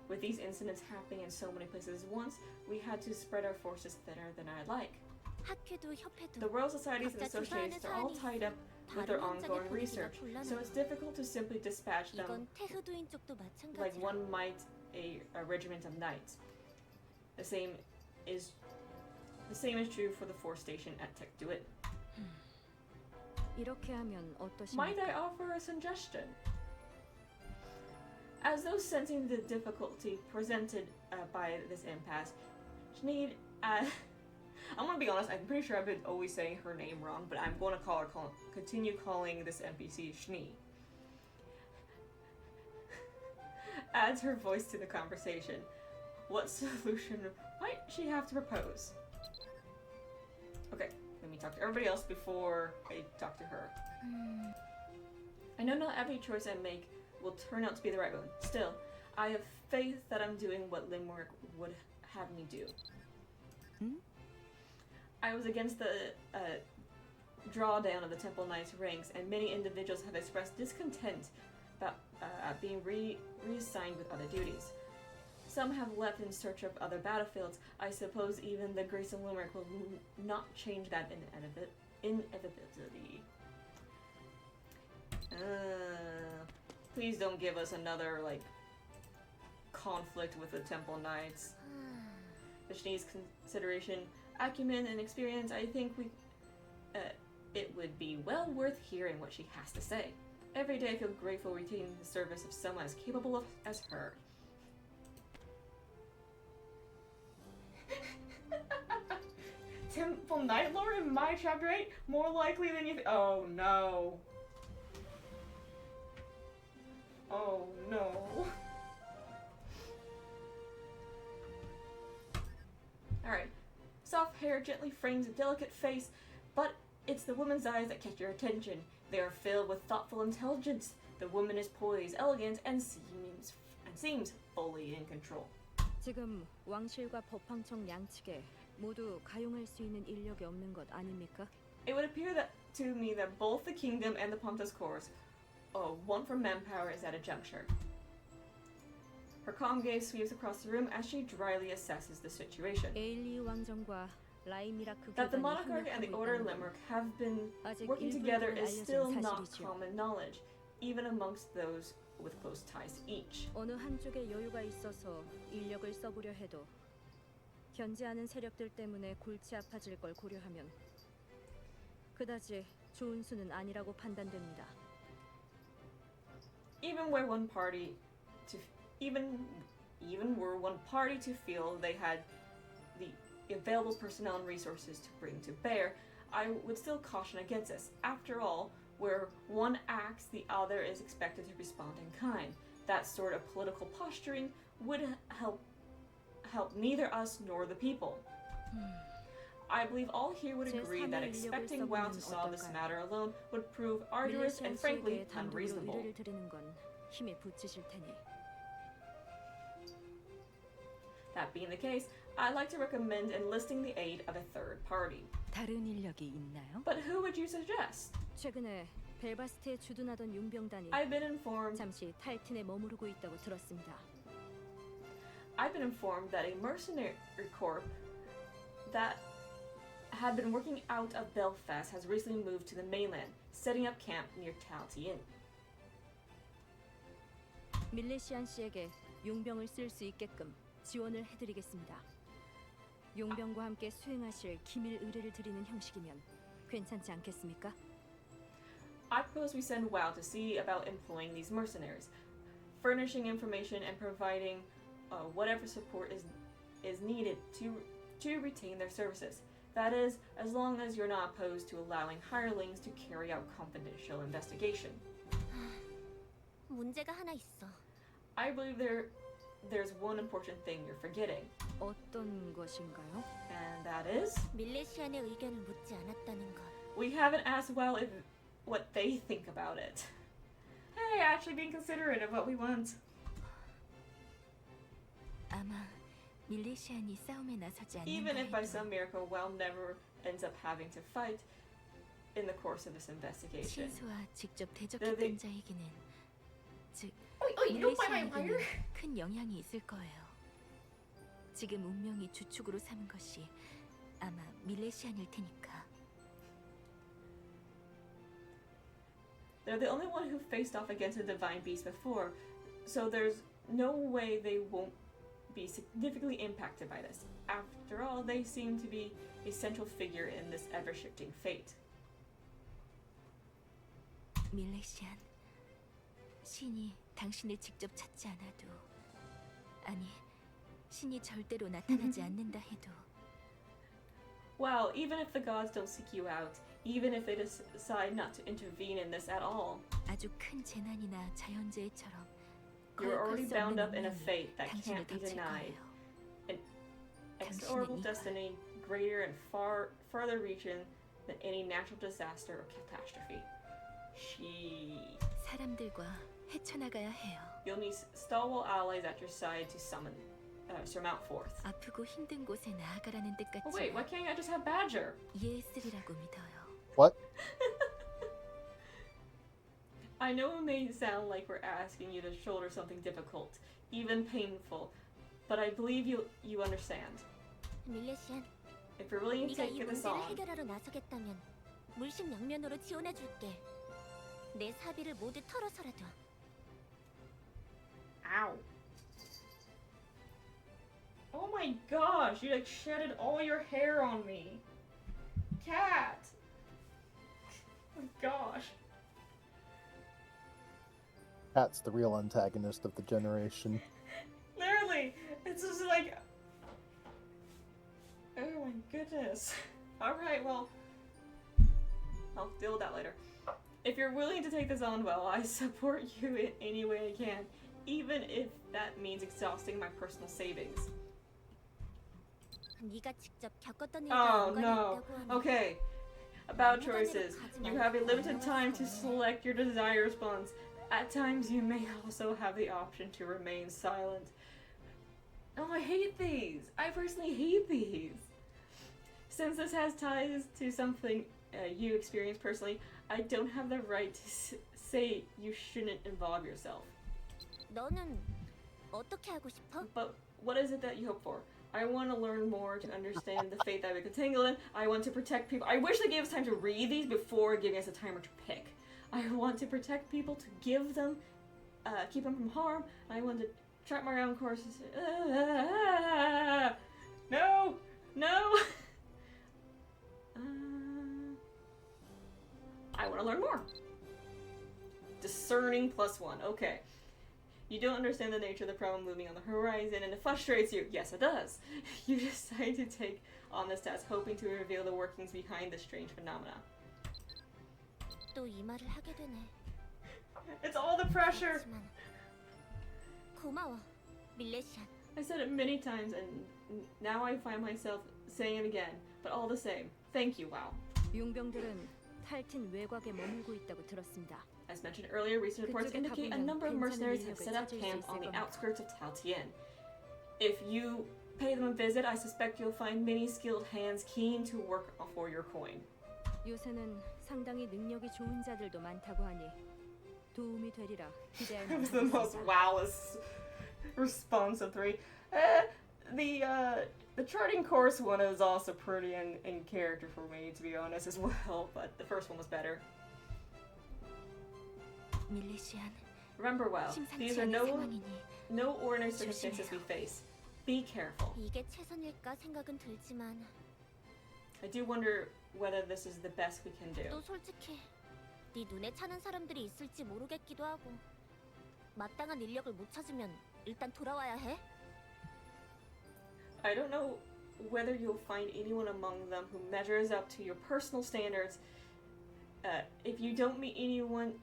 With these incidents happening in so many places at once, we had to spread our forces thinner than I'd like. 학회도 협회도 The Royal Societies and 각자 Associations 주도하는 are all 사안이 tied up with 다른 their 현장에 ongoing 보내기가 research, so it's 곤란해요. difficult to simply dispatch them 이건 태흐두인 쪽도 like 마찬가지라. one might a regiment of knights. The same is true for the force station at Tekduit. 이렇게 하면 Might I 어떠십니까? offer a suggestion? As though sensing the difficulty presented by this impasse, Sinead, I'm gonna be honest, I'm pretty sure I've been always saying her name wrong, but I'm going to continue calling this NPC Sinead. Adds her voice to the conversation. What solution might she have to propose? Okay, let me talk to everybody else before I talk to her. I know not every choice I make will turn out to be the right one. Still, I have faith that I'm doing what Limerick would have me do. I was against the drawdown of the Temple Knight's ranks, and many individuals have expressed discontent about being reassigned with other duties. Some have left in search of other battlefields. I suppose even the Grace of Limerick will not change that inevitability. Please don't give us another, like, conflict with the Temple Knights. Vishni's consideration, acumen, and experience, I think it would be well worth hearing what she has to say. Every day I feel grateful retaining the service of someone as capable as her. Temple Knight Lord in my chapter 8? More likely than you oh no. Oh no. Alright. Soft hair gently frames a delicate face, but it's the woman's eyes that catch your attention. They are filled with thoughtful intelligence. The woman is poised, elegant, and seems fully in control. 지금 왕실과 법황청 양측에 모두 가용할 수 있는 인력이 없는 것 아닙니까? It would appear that to me that both the kingdom and the Pontus Corps, one from manpower, is at a juncture. Her calm gaze sweeps across the room as she dryly assesses the situation. 에일리 왕정과 라이미라크 That the 교단이 monarch and the 협력하고 Order 있다는 건 Limerick have been 아직 working together 일부에는 is still 알려진 not 사실이죠. common knowledge, even amongst those with close ties to each. 어느 한쪽에 여유가 있어서 인력을 써보려 해도 견제하는 세력들 때문에 골치 아파질 걸 고려하면 그다지 좋은 수는 아니라고 판단됩니다. Even were one party to feel they had the available personnel and resources to bring to bear, I would still caution against this. After all, where one acts, the other is expected to respond in kind. That sort of political posturing would help neither us nor the people. I believe all here would agree that expecting WoW to solve this matter alone would prove arduous and frankly 밀레시안 씨에게 단독으로 unreasonable. 의뢰를 드리는 건 힘에 부치실 테니. That being the case, I'd like to recommend enlisting the aid of a third party. 다른 인력이 있나요? But who would you suggest? 최근에 벨바스트에 주둔하던 용병단이 I've been informed 탈튼에 머무르고 있다고 들었습니다. that a mercenary corps that had been working out of Belfast has recently moved to the mainland, setting up camp near Talty Inn. 밀레시안 씨에게 용병을 쓸 수 있게끔 지원을 해드리겠습니다. 용병과 함께 수행하실 기밀 의뢰를 드리는 형식이면 괜찮지 않겠습니까? I propose we send WoW to see about employing these mercenaries, furnishing information and providing whatever support is needed to retain their services. That is, as long as you're not opposed to allowing hirelings to carry out confidential investigation. 문제가 하나 있어. I believe there's one important thing you're forgetting, 어떤 것인가요? and that is 밀레시안의 의견을 묻지 않았다는 것. we haven't asked WoW what they think about it. Hey, actually being considerate of what we want. 아마 밀레시안이 싸움에 나서지 Even 않는다 if by 해도 some miracle WoW never ends up having to fight in the course of this investigation. 신수와 직접 네, 대적했던 자에게는 즉 you don't buy my wire? 밀레시안에게는 큰 영향이 있을 거예요. 지금 운명이 주축으로 삼은 것이 아마 밀레시안일 테니까. They're the only one who faced off against a divine beast before, so there's no way they won't be significantly impacted by this. After all, they seem to be a central figure in this ever-shifting fate. 밀레시안, 신이 당신을 직접 찾지 않아도, 아니, 신이 절대로 나타나지 않는다 해도 Wow, even if the gods don't seek you out, even if they decide not to intervene in this at all, 아주 큰 재난이나 자연재해처럼 you're already 거역할 수 bound 없는 up in a 운명이 fate that 당신을 can't be 덮칠 denied. 거예요. Exorable 당신은 destiny greater and farther reaching than any natural disaster or catastrophe. 사람들과 헤쳐나가야 해요. You'll need stalwart allies at your side to surmount forth. 아프고 힘든 곳에 나아가라는 뜻 Oh wait, why 같지만 can't I just have Badger? 이해했으리라고 믿어요. What? I know it may sound like we're asking you to shoulder something difficult, even painful, but I believe you understand. 밀레시안, If you're willing to 네가 이 take this 문제를 on, 해결하러 나서겠다면 물심양면으로 지원해줄게. 내 사비를 모두 털어서라도. ow. Oh my gosh, you like shedded all your hair on me. Cat. Oh my gosh. Pat's the real antagonist of the generation. Literally, it's just like, oh my goodness. Alright, well, I'll deal with that later. If you're willing to take this on, well, I support you in any way I can, even if that means exhausting my personal savings. 네가 직접 겪었던 일과 Oh 연관이 no. 있다고 하니 Okay. About choices. You have a limited time to select your desired response. At times, you may also have the option to remain silent. Oh, I hate these. I personally hate these. Since this has ties to something you experienced personally, I don't have the right to say you shouldn't involve yourself. 너는 어떻게 하고 싶어? But what is it that you hope for? I want to learn more to understand the fate that we could tangle in. I want to protect people. I wish they gave us time to read these before giving us a timer to pick. I want to protect people, to give them, keep them from harm. I want to chart my own courses. No! No! I want to learn more. Discerning +1. Okay. You don't understand the nature of the problem looming on the horizon, and it frustrates you. Yes, it does. You decide to take on this task, hoping to reveal the workings behind this strange phenomena. 또 이 말을 하게 되네. It's all the pressure! 그렇지만 고마워, 밀레시안. I said it many times, and now I find myself saying it again. But all the same, thank you, WoW. 용병들은 탈튼 외곽에 머물고 있다고 들었습니다. As mentioned earlier, recent reports indicate a number of mercenaries have set up camp on the outskirts of Taltien. If you pay them a visit, I suspect you'll find many skilled hands keen to work for your coin. 요새는 상당히 능력이 좋은 자들도 많다고 하니 도움이 되리라 기대할 That was the most 만하겠습니다. wowest response of three. The charting course one is also pretty in character for me, to be honest, as well, but the first one was better. 밀레시안, Remember well, these 심상치 are 않은 no 상황이니 ordinary circumstances we face. Be careful. 이게 최선일까 생각은 들지만 I do wonder whether this is the best we can do. 또 솔직히 네 눈에 차는 사람들이 있을지 모르겠기도 하고 마땅한 인력을 못 찾으면 일단 돌아와야 해. I don't know whether you'll find anyone among them who measures up to your personal standards. If you don't meet anyone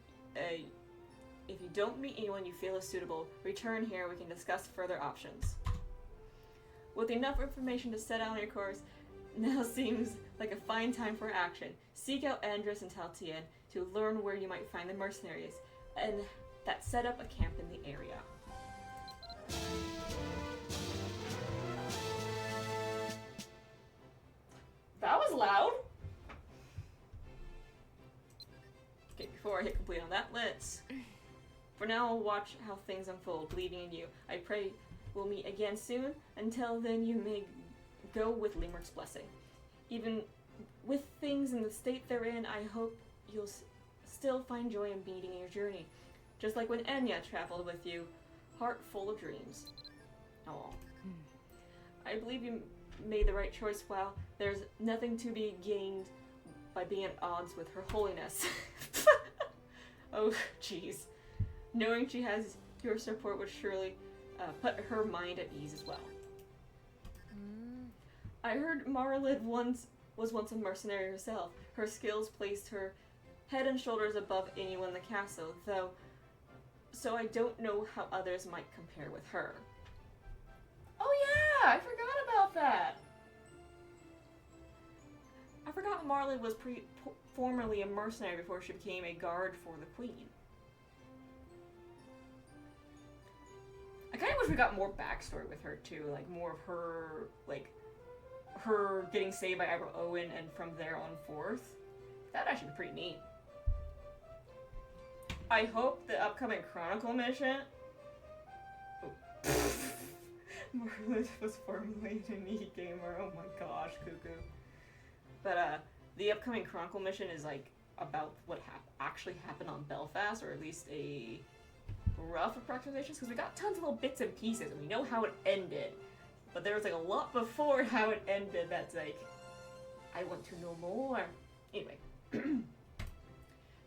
you feel is suitable, return here. We can discuss further options. With enough information to set out on your course, now seems like a fine time for action. Seek out Andres and Taltien to learn where you might find the mercenaries, and that set up a camp in the area. That was loud! Okay, before I hit complete on that, let's... For now, I'll watch how things unfold, believing in you. I pray we'll meet again soon. Until then, you may go with Limerick's blessing. Even with things in the state they're in, I hope you'll still find joy in meeting in your journey. Just like when Enya traveled with you, heart full of dreams. Oh. I believe you made the right choice. While there's nothing to be gained by being at odds with Her Holiness. Oh, jeez. Knowing she has your support would surely put her mind at ease as well. I heard Marlid was once a mercenary herself. Her skills placed her head and shoulders above anyone in the castle, though, so I don't know how others might compare with her. Oh yeah, I forgot about that! I forgot Marlid was formerly a mercenary before she became a guard for the queen. I kind of wish we got more backstory with her too, like more of her, like, her getting saved by Admiral Owen and from there on forth. That'd actually be pretty neat. I hope the upcoming Chronicle mission... Oh. Marlid was formerly an indie gamer, oh my gosh, cuckoo. But the upcoming Chronicle mission is like about what actually happened on Belfast, or at least a rough approximation, because we got tons of little bits and pieces and we know how it ended. But there was like a lot before how it ended that's like, I want to know more. Anyway.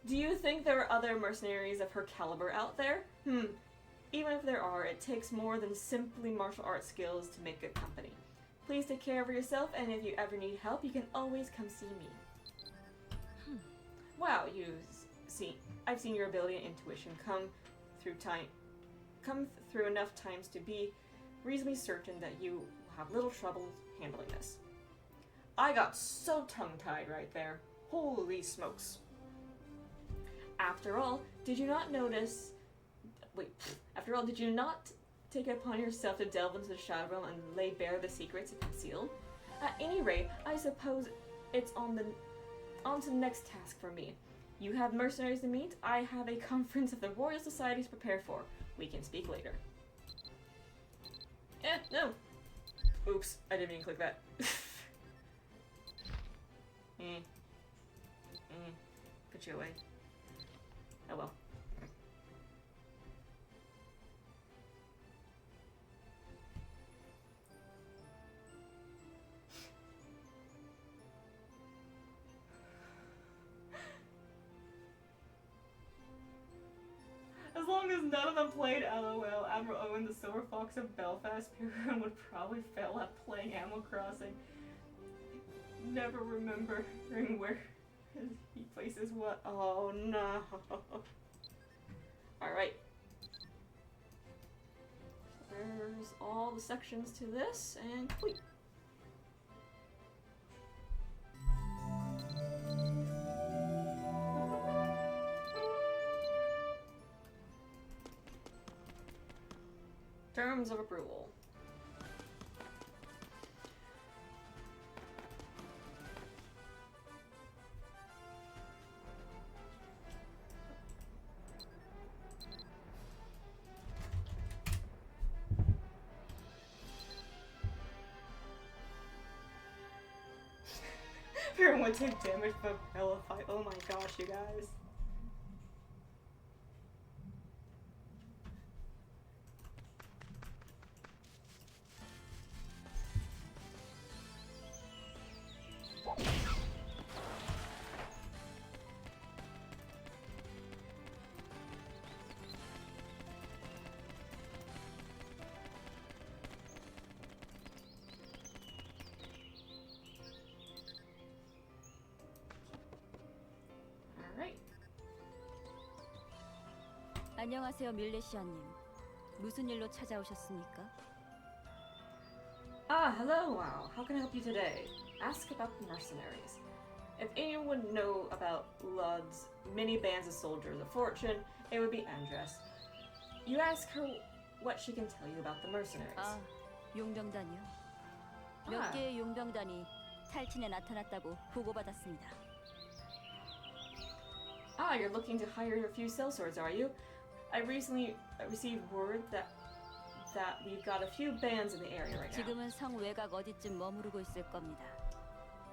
Do you think there are other mercenaries of her caliber out there? Even if there are, it takes more than simply martial arts skills to make good company. Please take care of yourself, and if you ever need help, you can always come see me. Wow, I've seen your ability and intuition come through enough times to be reasonably certain that you will have little trouble handling this. I got so tongue-tied right there. Holy smokes. After all, did you not take it upon yourself to delve into the Shadow Realm and lay bare the secrets it concealed? At any rate, I suppose it's on to the next task for me. You have mercenaries to meet, I have a conference of the Royal Society to prepare for. We can speak later. No! Oops, I didn't even click that. Put you away. Oh well. As long as none of them played LOL, Admiral Owen, the Silver Fox of Belfast, everyone would probably fail at playing Animal Crossing. Never remembering where he places what. Oh no. Alright. There's all the sections to this, and complete. Terms of approval. Everyone would take damage from a Mhaol fight. Oh my gosh, you guys. 안녕하세요, 밀레시아님. 무슨 일로 찾아오셨습니까? Ah, hello, Mhaol. How can I help you today? Ask about the mercenaries. If anyone would know about Lud's many bands of soldiers of fortune, it would be Andress. You ask her what she can tell you about the mercenaries. 아, 용병단이요. 몇 개의 용병단이 탈진에 나타났다고 보고받았습니다. Ah, you're looking to hire a few sellswords, are you? I recently received word that we've got a few bands in the area right now. 지금은 성 외곽 어디쯤 머무르고 있을 겁니다.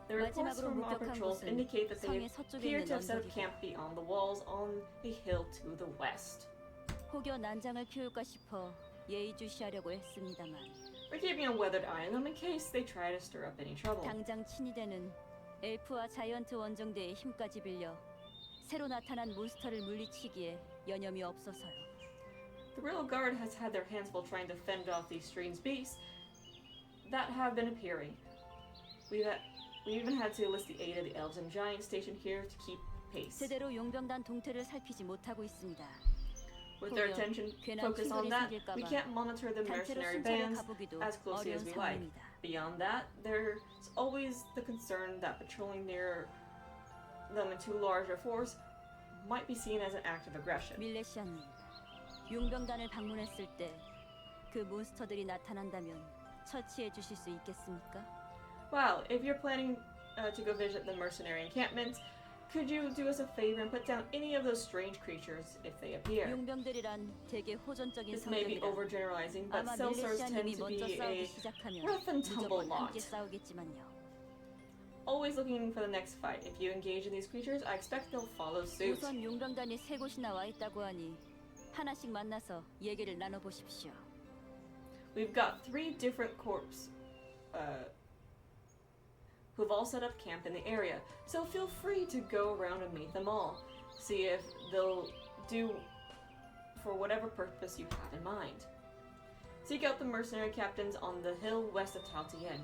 The reports 마지막으로 from our 목격한 patrols 곳은 indicate that they 성의 서쪽에 appear 있는 to have set up 언덕이고 camp beyond the walls on the hill to the west. 혹여 난장을 피울까 싶어 예의주시하려고 했습니다만 We're keeping a weathered eye on them in case they try to stir up any trouble. 당장 친위대는 엘프와 자이언트 원정대의 힘까지 빌려 새로 나타난 몬스터를 물리치기에 여념이 없어서요. The Royal Guard has had their hands full trying to fend off these strange beasts that have been appearing. We even had to enlist the aid of the elves and giants stationed here to keep pace. 제대로 용병단 동태를 살피지 못하고 있습니다. With their attention focused on that, we can't monitor the 단체로 mercenary 순찰을 bands 가보기도 as closely 어려운 as we like. 상황입니다. Beyond that, there's always the concern that patrolling near them in too large a force might be seen as an act of aggression. 밀레시아님, 용병단을 방문했을 때 그 몬스터들이 나타난다면 처치해 주실 수 있겠습니까? Wow, if you're planning to go visit the mercenary encampment, could you do us a favor and put down any of those strange creatures if they appear? 용병들이란 되게 호전적인 This may be 성격이라 overgeneralizing, but 아마 sellswords tend 밀레시아님이 to 먼저 be 싸우기 a 시작하면 rough and tumble 무조건 함께 lot. 싸우겠지만요. Always looking for the next fight. If you engage in these creatures, I expect they'll follow suit. 우선 용병단이 3곳이나 와 있다고 하니 하나씩 만나서 얘기를 나눠보십시오. We've got 3 different corps who've all set up camp in the area, so feel free to go around and meet them all. See if they'll do for whatever purpose you have in mind. Seek out the mercenary captains on the hill west of Taltien.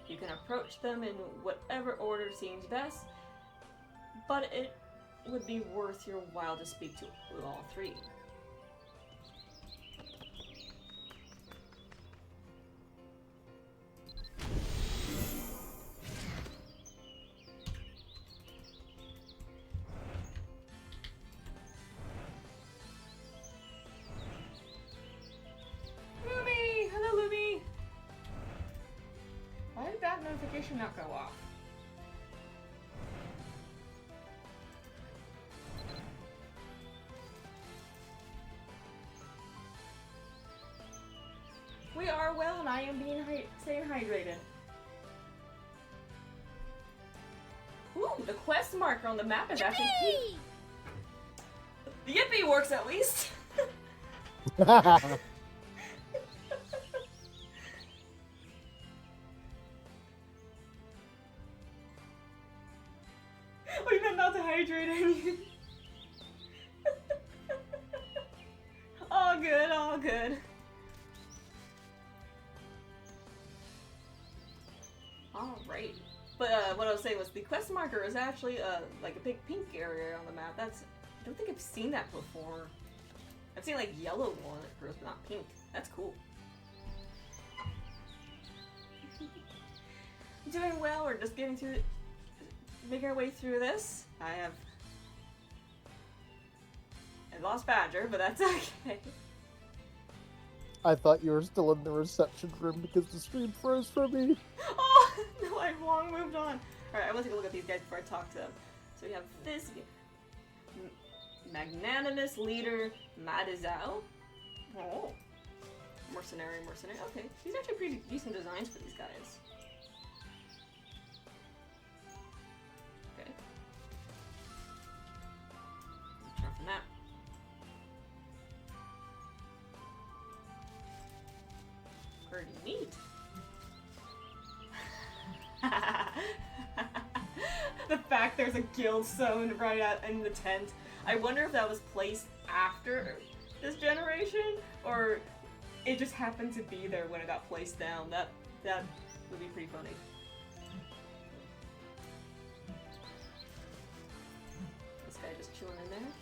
You can approach them in whatever order seems best, but it would be worth your while to speak to all 3. Lumi! Hello, Lumi! Why did that notification not go off? We are well, and I am staying hydrated. Ooh, the quest marker on the map is actually pink. The Yippee works at least. We've been not hydrating. All good, all good. Alright. But what I was saying was the quest marker is actually like a big pink area on the map. I don't think I've seen that before. I've seen like yellow markers, but not pink. That's cool. Doing well. We're just making our way through this. I lost Badger, but that's okay. I thought you were still in the reception room because the stream froze for me. Oh, no, I've long moved on. Alright, I want to take a look at these guys before I talk to them. So we have this magnanimous leader, Madizao. Oh. Mercenary. Okay, these are actually pretty decent designs for these guys. Okay. Turn from that. Pretty neat. The fact there's a guild sewn right out in the tent. I wonder if that was placed after this generation, or it just happened to be there when it got placed down. That would be pretty funny. This guy just chilling in there.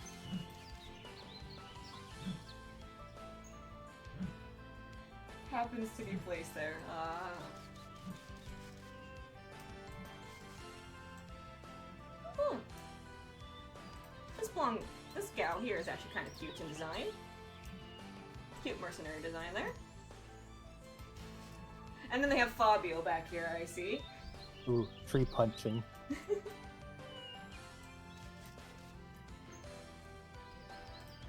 Happens to be placed there. Hmm. This gal here is actually kind of cute in design. Cute mercenary design there. And then they have Fabio back here, I see. Ooh, tree punching.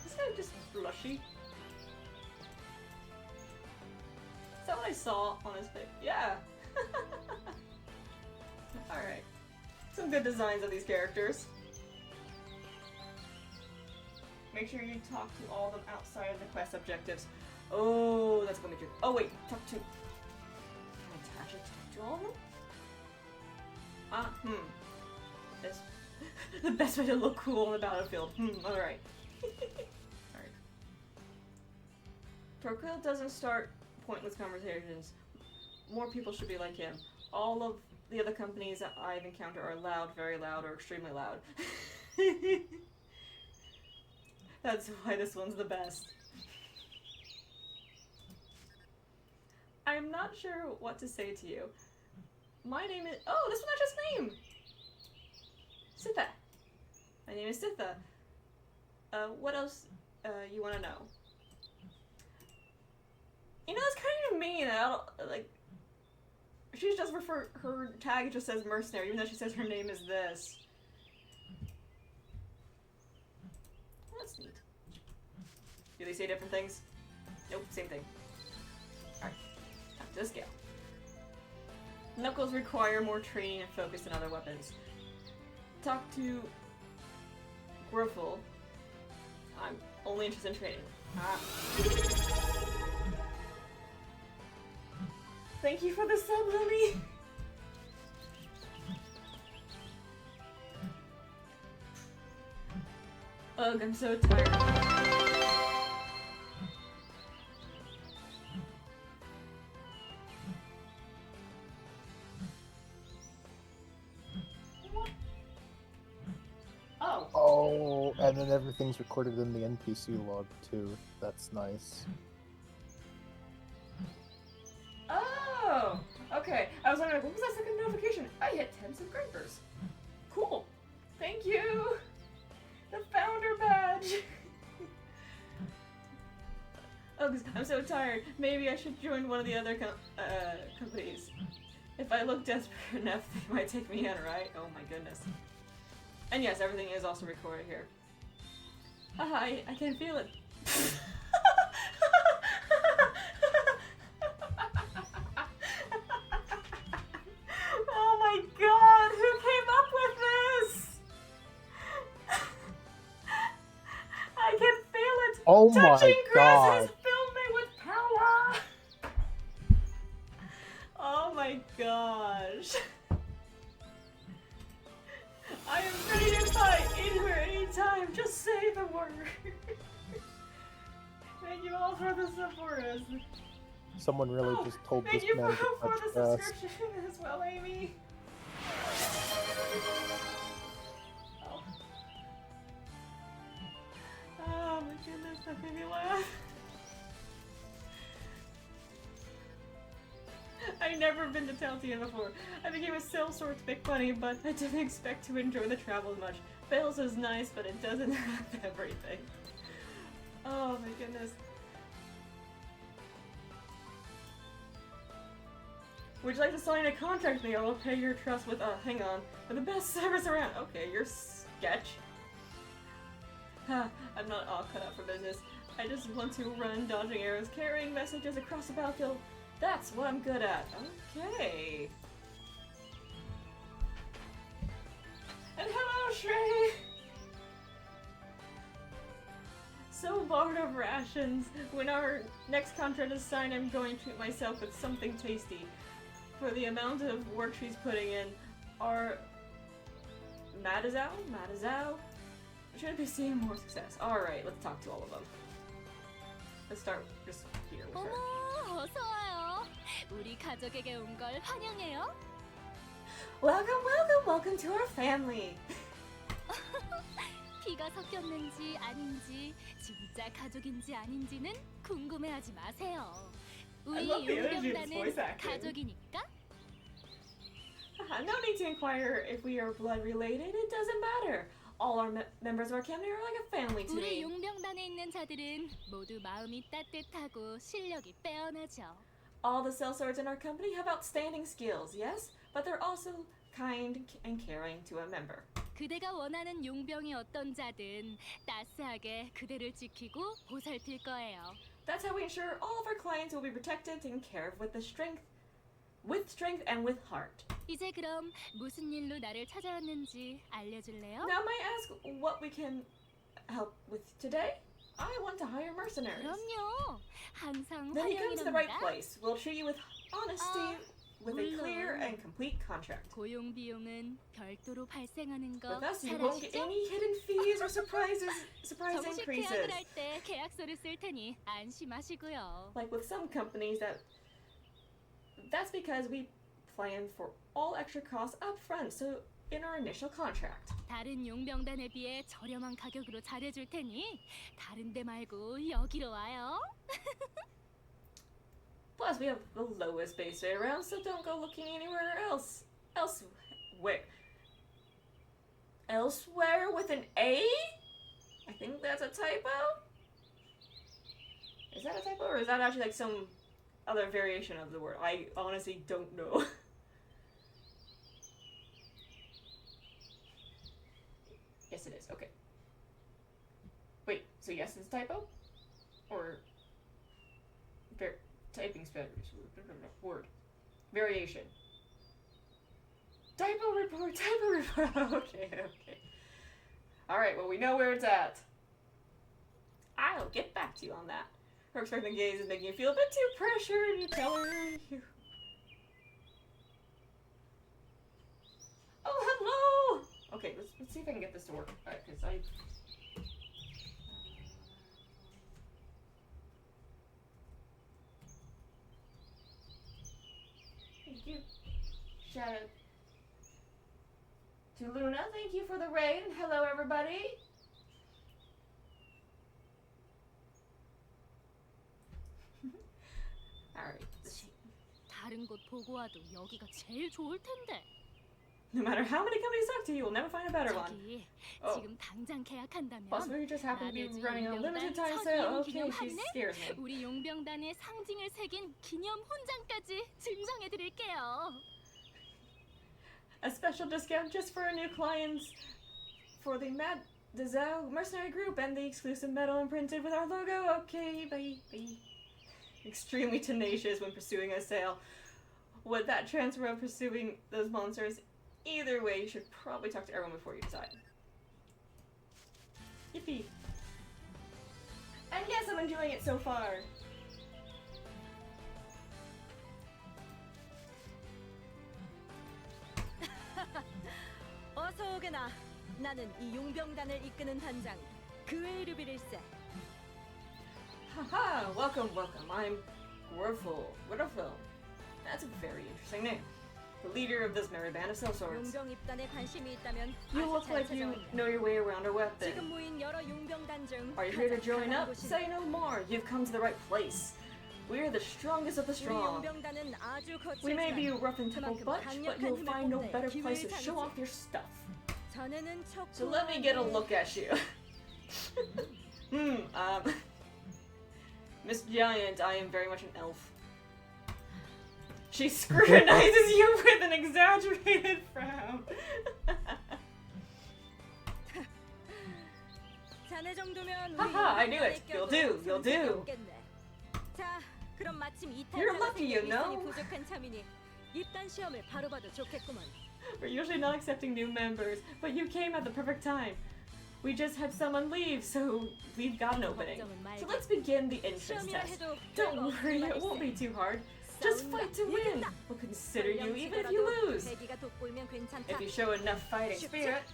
This guy just blushy. Is that what I saw on his face? Yeah! Alright. Some good designs of these characters. Make sure you talk to all of them outside of the quest objectives. Oh, that's gonna be tricky. Oh wait, talk to... Can I attach it to all of them? This... The best way to look cool on the battlefield. Alright. Alright. Torquil doesn't start pointless conversations. More people should be like him. All of the other companies that I've encountered are loud, very loud, or extremely loud. That's why this one's the best. I'm not sure what to say to you. My name is— oh, this one I just named! Sitha. My name is Sitha. What else you want to know? You know, it's kind of mean. I don't, like, she just her tag just says mercenary, even though she says her name is this. That's neat. Do they say different things? Nope, same thing. Alright, time to scale. Knuckles require more training and focus than other weapons. Talk to Grofel. I'm only interested in training. Thank you for the sub, Lemmy! Ugh, I'm so tired. What? Oh. Oh, and then everything's recorded in the NPC log too. That's nice. Oh! Okay, I was wondering, what was that second notification? I hit 10 subscribers. Cool. Thank you! The founder badge! Oh, 'cause I'm so tired. Maybe I should join one of the other companies. If I look desperate enough, they might take me in, right? Oh my goodness. And yes, everything is also recorded here. Haha, I can feel it. Oh my god, who came up with this? I can feel it. Oh my Touching grass god. has filled me with power. Oh my gosh. I am ready to fight anywhere, anytime. Just say the word. Thank you all for the support. Someone really just told Thank this you man to for touch the grass. subscription as well, Amy. Oh my goodness, that made me laugh. I've never been to Taltia before. I became a sellsword to make money, but I didn't expect to enjoy the travel as much. Bales is nice, but it doesn't have everything. Oh my goodness. Would you like to sign a contract with me? I will pay your trust with, hang on, with the best service around. Okay, you're sketch. I'm not all cut out for business. I just want to run dodging arrows, carrying messages across the battlefield. That's what I'm good at. Okay. And hello, Shrey! So bored of rations. When our next contract is signed, I'm going to treat myself with something tasty. For the amount of work she's putting in, our Madazao should be seeing more success. Alright, let's talk to all of them. Let's start just here with her. 어머, 어서 와요. 우리 가족에게 온 걸 환영해요. Welcome to our family. 피가 섞였는지 아닌지 진짜 가족인지 아닌지는 궁금해하지 마세요. I 우리 love the energy of his 용병단은 voice acting. 가족이니까. No need to inquire if we are blood related. It doesn't matter. All our members of our family are like a family to 우리 me. 용병단에 있는 자들은 모두 마음이 따뜻하고 실력이 빼어나죠. All the sellswords in our company have outstanding skills, yes, but they're also kind and caring to a member. 그대가 원하는 용병이 어떤 자든 따스하게 그대를 지키고 보살필 거예요. That's how we ensure all of our clients will be protected, taken care of with strength and with heart. 이제 그럼 무슨 일로 나를 찾아왔는지 알려줄래요? Now, may I ask what we can help with today? I want to hire mercenaries. 그럼요. 항상 Then you come to the right 환영이랍니다. place. We'll treat you with honesty, with a clear sign complete contract. 고용 비용은 별도로 발생하는 거 With us, you 잘 won't get 아시죠? any hidden fees or surprise 정식 increases. 계약을 할 때 계약서를 쓸 테니 안심하시고요. Like with some companies, that's because we plan for all extra costs up front, so in our initial contract. 다른 용병단에 비해 저렴한 가격으로 잘해줄 테니 다른 데 말고 여기로 와요. Plus, we have the lowest base rate around, so don't go looking anywhere else. Elsewhere with an A? I think that's a typo? Is that a typo, or is that actually like some other variation of the word? I honestly don't know. Yes, it is. Okay. Wait, so yes, it's a typo? Or... typing spellers. Word. Variation. Typo report, okay. Alright, well, we know where it's at. I'll get back to you on that. Her expectant gaze is making you feel a bit too pressured. You tell her you... Oh, hello! Okay, let's see if I can get this to work. Alright, because I... Thank you. Shout out to Luna. Thank you for the raid. And hello, everybody. Alright. 다른 곳 보고 와도 여기가 제일 좋을 텐데. No matter how many companies talk to you, you'll never find a better one. 저기 Oh. 지금 당장 계약한다면 Plus, we just happen to be 라데즈 running a 용병단 limited time 첫 sale. 이용 Okay, she 기념 scares me. 우리 용병단의 상징을 새긴 기념 훈장까지 증정해 드릴게요. A special discount just for our new clients for the Mhaol mercenary group and the exclusive medal imprinted with our logo. Okay, bye. Extremely tenacious when pursuing a sale. Would that transfer of pursuing those monsters? Either way, you should probably talk to everyone before you decide. Yippee. And yes, I'm enjoying it so far. 어서 오게나. 나는 이 용병단을 이끄는 단장 그웨이르빌일세. Haha, welcome. I'm Gwurfil. That's a very interesting name. The leader of this merry band of sellswords. 용병 입단에 관심이 있다면 You 아주 look 잘 like you 찾아왔네. know your way around our weapon. 지금 모인 여러 용병단 중 Are you here to 가장 join 강한 up? 곳이네. Say no more. You've come to the right place. We're the strongest of the 우리 strong. 용병단은 아주 We may be a 거칠지만 rough and tumble 그만큼 bunch, but you'll 강력한 find no 힘을 better 뽐낼 place to 기회를 show 가지지. off your stuff. 전에는 척 So let me get a 좋아하는데 look at you. Miss Giant, I am very much an elf. She scrutinizes you with an exaggerated frown. 자네 정도면 Haha, I 우리 knew it. 용병단에 You'll 껴도 do, you'll 손색이 do. 없겠네. 자, 그럼 마침 You're 이탈자가 lucky, you 생겨 know. 미션이 부족한 참이니 입단 시험을 바로 봐도 좋겠구먼. We're usually not accepting new members, but you came at the perfect time. We just had someone leave, so we've got an opening. So let's begin the entrance 시험이라 test. 해도 Don't 별거 worry, 없을 it won't be 말일세. too hard. Just 싸운다. fight to win. 이긴다. We'll consider you even if you 설령 lose. 지더라도 대기가 돋보이면 괜찮다. If you show enough fighting 쉽지? spirit.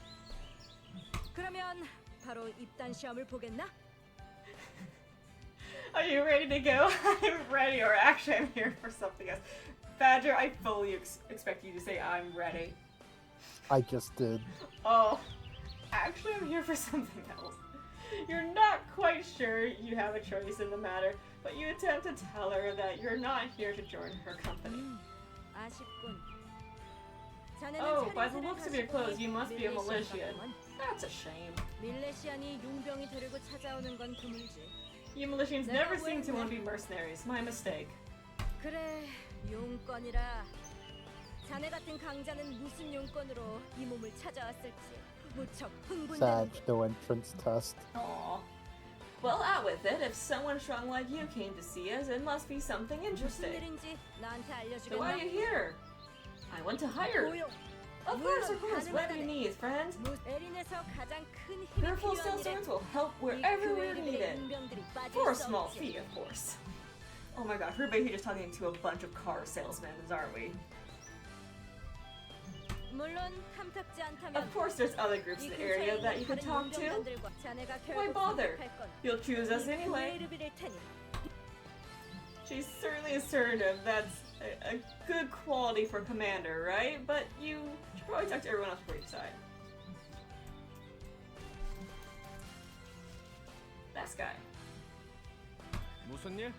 그러면 바로 입단 시험을 보겠나? Are you ready to go? I'm ready, or actually I'm here for something else. Badger, I fully expect you to say I'm ready. I just did. Oh, actually I'm here for something else. You're not quite sure you have a choice in the matter, but you attempt to tell her that you're not here to join her company. 아쉽군. 자네는 Oh, by the 차림새를 looks of your 가지고 clothes, you must be a 밀레시안 Militian. 같구먼. That's a shame. 밀레시안이 용병이 데리고 찾아오는 건 드물지. You Militians never seem to want to be mercenaries. My mistake. 그래, 용건이라. 자네 같은 강자는 무슨 용건으로 이 몸을 찾아왔을지 무척 흥분되는 Sag, no entrance test. Aww. Well, out with it. If someone strong like you came to see us, it must be something 무슨 interesting. 일인지 나한테 So why are 알려주겠나? you here? I want to hire. 고용. Of course. Whatever you need, friend. 에린에서 가장 큰 힘이 Fearful 필요한 일에 sellswords will help 이 wherever we're 교회들의 needed. 용병들이 빠질 For a 수 small 없지. fee, of course. Oh my god, we're basically just talking to a bunch of car salesmen, aren't we? 물론 탐탁지 않다면 Of course there's other groups in the area that you can talk to. 자네가 Why 결국 bother? 선택할 건 You'll choose us anyway. 브레이르빌일 테니. She's certainly assertive. That's a good quality for Commander, right? But you should probably talk to everyone else before you decide. That guy. 무슨 일?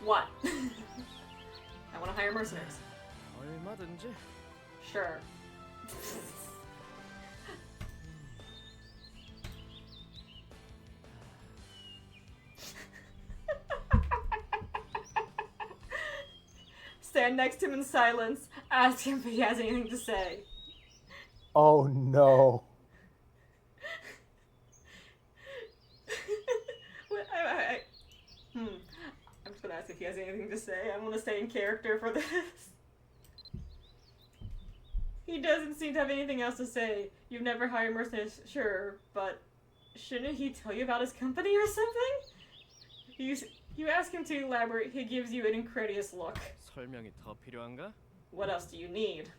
What? I want to hire mercenaries. 얼마든지. Sure. Stand next to him in silence. Ask him if he has anything to say. Oh no. I'm just gonna ask if he has anything to say. I want to stay in character for this. He doesn't seem to have anything else to say. You've never hired mercenaries, sure, but shouldn't he tell you about his company or something? You ask him to elaborate, he gives you an incredulous look. 설명이 더 필요한가? What else do you need?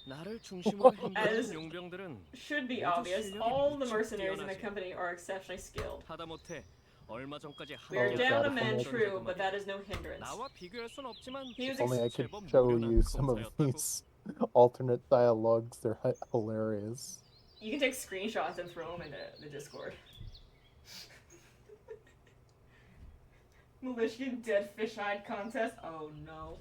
나를 중심으로 As 행동하는 용병들은 should be 모두 obvious, 실력이 all the 무척 mercenaries in the 뛰어나지. company are exceptionally skilled. 하다못해 얼마 전까지 We're Oh, down a God. man, Oh, true, but that is no hindrance. 나와 비교할 순 없지만 He was Only I could 제법 show 노련한 you some of 검사였다고. these alternate dialogues. They're hilarious. You can take screenshots and throw them into the Discord. Militian dead fish-eyed contest? Oh no.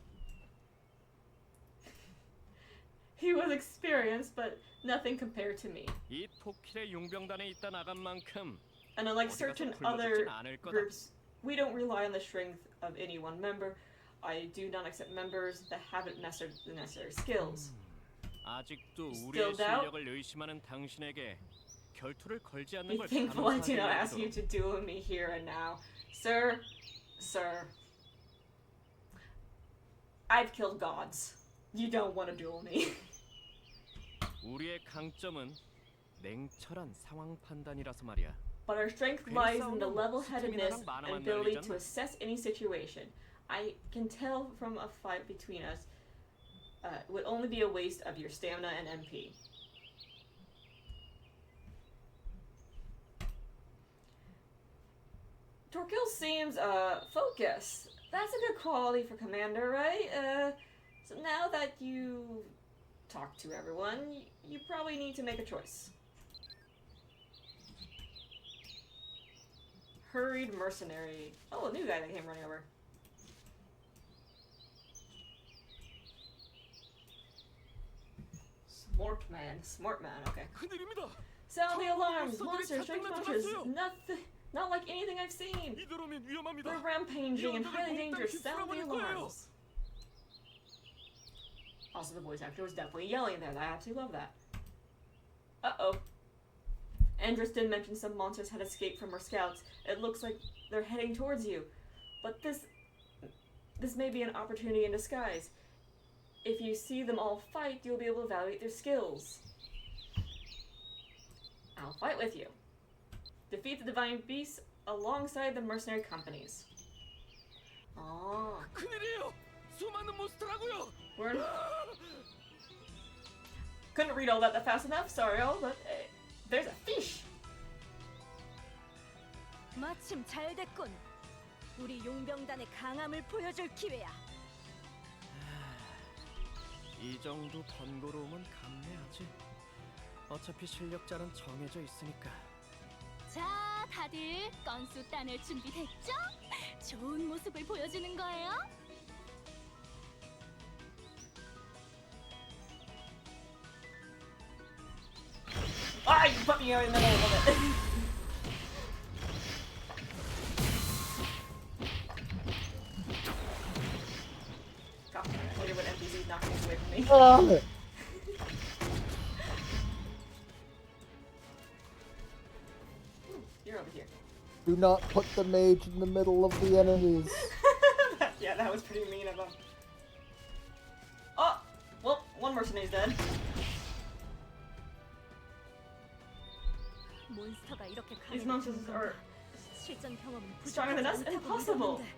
He was experienced, but nothing compared to me. 이 토킬의 용병단에 있다 나간 만큼 And unlike 어디 가서 certain 굶어 other 죽진 않을 거다. groups, we don't rely on the strength of any one member. I do not accept members that haven't mastered the necessary skills. 아직도 Still 우리의 doubt? 실력을 의심하는 당신에게 결투를 걸지 않는 Be 걸 thankful I do not ask you 감사하게 to duel me here and now. Sir, I've killed gods. You don't want to duel me. 우리의 강점은 냉철한 상황 판단이라서 말이야. But our strength lies in the level-headedness and ability to assess any situation. I can tell from a fight between us, it would only be a waste of your stamina and MP. Torquil seems, focused. That's a good quality for Commander, right? So now that you talk to everyone, you probably need to make a choice. Hurried mercenary. Oh, a new guy that came running over. Smart man, okay. 큰일입니다. Sound the alarms! Monsters, strange monsters! Not like anything I've seen! 이대로면 위험합니다. They're rampaging and highly dangerous. Sound the alarms! Also, the voice actor was definitely yelling there. I absolutely love that. Uh-oh. Andrus did mention some monsters had escaped from our scouts. It looks like they're heading towards you. But this may be an opportunity in disguise. If you see them all fight, you'll be able to evaluate their skills. I'll fight with you. Defeat the divine beasts alongside the mercenary companies. Oh. 큰일이에요. 수많은 몬스터라고요. We're... Couldn't read all that fast enough, sorry all, but there's a fish! 마침 잘 됐군. 우리 용병단의 강함을 보여줄 기회야. 이 정도 번거로움은 감내하지. 어차피 실력자는 정해져 있으니까. 자, 다들 건수 따낼 준비됐죠? 좋은 모습을 보여주는 거예요. Ah, you put me in the middle of it! God, I hate it when NPCs knock things away from me. Ah! You're over here. Do not put the mage in the middle of the enemies. Yeah, that was pretty mean of him. Oh! Well, one mercenary's dead. 몬스터가 이렇게 These 강해 monsters are 실전 경험은 stronger than us? 부족하지 않다고 Impossible! 믿었는데.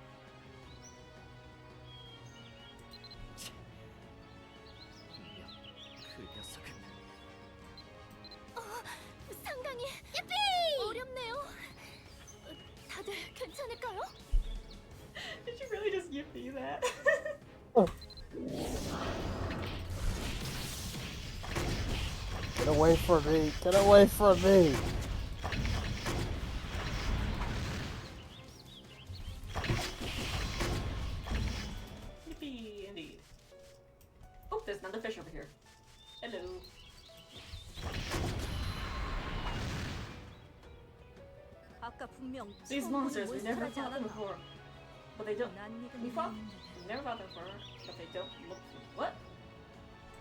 away from me! Get away from me! Yippee, indeed. Oh, there's another fish over here. Hello. 아까 분명 These 처음 보는 monsters, we never 몬스터라지 fought them 않았나? before. But they don't. 난 믿은 We fought. 놈인데 We never fought them before, but they don't look. What?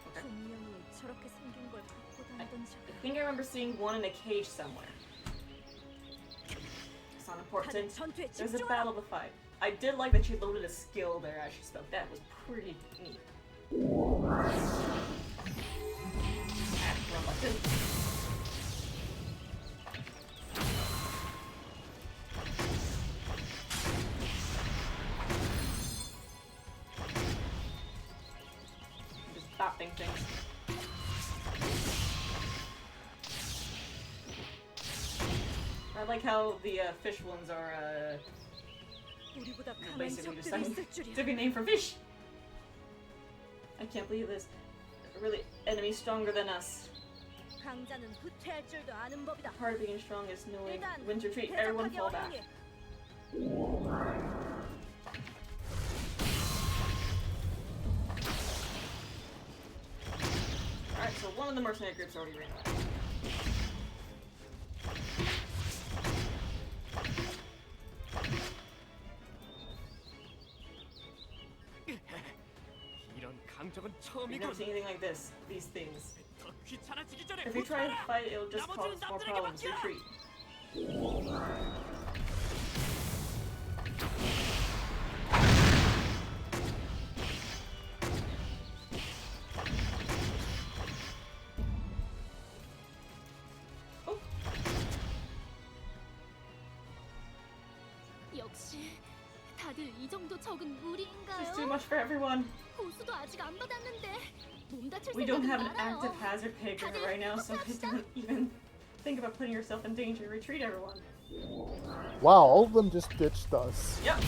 Okay. 분명히 저렇게 생긴 걸 갖고 다니던 적. I think I remember seeing one in a cage somewhere. It's not important. 다들 전투에 There's a 집중하라. battle to fight. I did like that she loaded a skill there as she spoke. That was pretty neat. Ah, wrong button. Just bopping things. I like how the fish ones are 우리보다 강한 basically just 적들이 like 있을 줄이야. took a name for fish. I can't believe this. Really, enemies stronger than us. 강자는 후퇴할 줄도 아는 법이다. Part of being strong is knowing 일단 when to retreat. Everyone 대적하기 fall back. 어려우니 Alright, so one of the mercenary groups already ran away. 이런 강적은 You've 처음이군. never seen anything like this. These things. 더 귀찮아지기 전에 If you try to 후퇴하라! fight, it'll just cause 나머지는 more 남들에게 problems. 맡겨라! Retreat. Oh, 역시 다들 이 정도 적은 무리인가요? this is too much for everyone. 보수도 아직 안 받았는데 몸 다칠 We don't have 생각은 an active 말아요. hazard pig right now, so please don't even think about putting yourself in danger. Retreat, everyone. Wow, all of them just ditched us. Yep.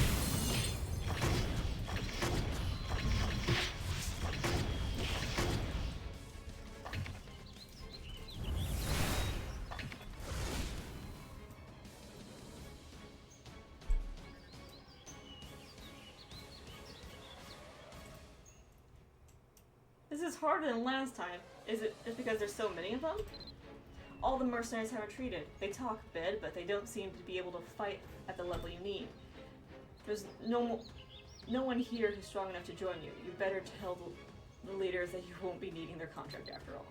This is harder than last time. Is it just because there's so many of them? All the mercenaries have retreated. They talk big, but they don't seem to be able to fight at the level you need. There's no one here who's strong enough to join you. You better tell the leaders that you won't be needing their contract after all.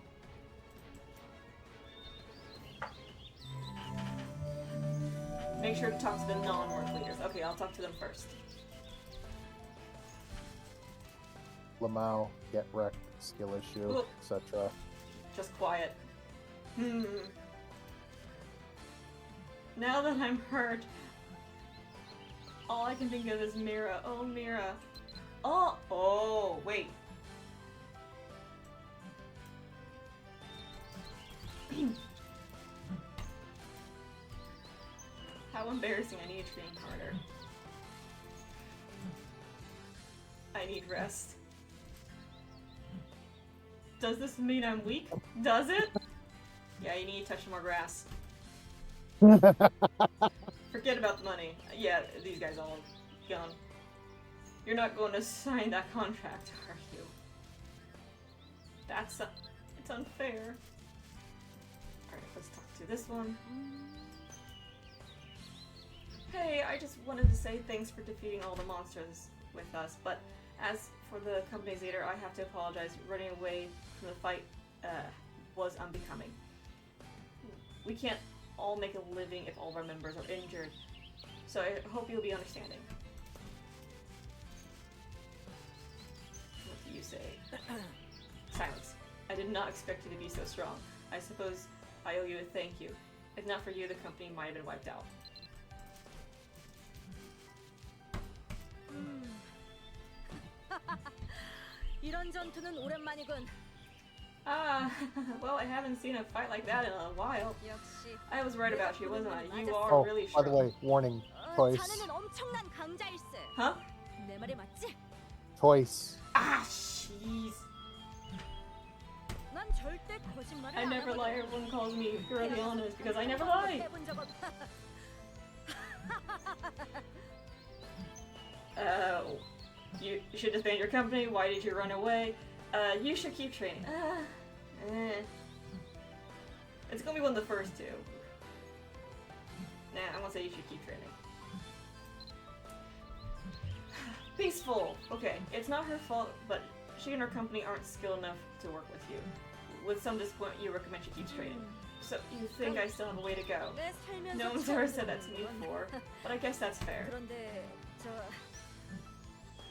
Make sure to talk to the non-work leaders. Okay, I'll talk to them first. Mhaol, get wrecked, skill issue, Oop. etc. Just quiet. Now that I'm hurt, all I can think of is Mira. Oh, Mira. Oh, wait. How embarrassing. I need to train harder. I need rest. Does this mean I'm weak? Does it? Yeah, you need to touch more grass. Forget about the money. Yeah, these guys all gone. You're not going to sign that contract, are you? That's it's unfair. Alright, let's talk to this one. Hey, I just wanted to say thanks for defeating all the monsters with us, but as for the company's leader, I have to apologize. Running away from the fight was unbecoming. We can't all make a living if all of our members are injured, so I hope you'll be understanding. What do you say? Silence. I did not expect you to be so strong. I suppose I owe you a thank you. If not for you, the company might have been wiped out. 이런 전투는 오랜만이군. Ah, well, I haven't seen a fight like that in a while. 역시. I was right about you, wasn't I? You are Oh, really by the strong. way, warning, Toys. 자네는 엄청난 강자일세. Huh? 내 말이 맞지? Toys. Ah, jeez. 난 절대 거짓말을 I 안 never lie. 하거든. Everyone calls me girly honest because I never lie. 해본 적 없- You should disband your company. Why did you run away? You should keep training. It's gonna be one of the first two. Nah, I'm gonna say you should keep training. Peaceful. Okay, it's not her fault, but she and her company aren't skilled enough to work with you. With some disappointment, you recommend she keeps training. So you think I still have a way to go? 내 살면서 No one's ever said that to me before, but I guess that's fair. 그런데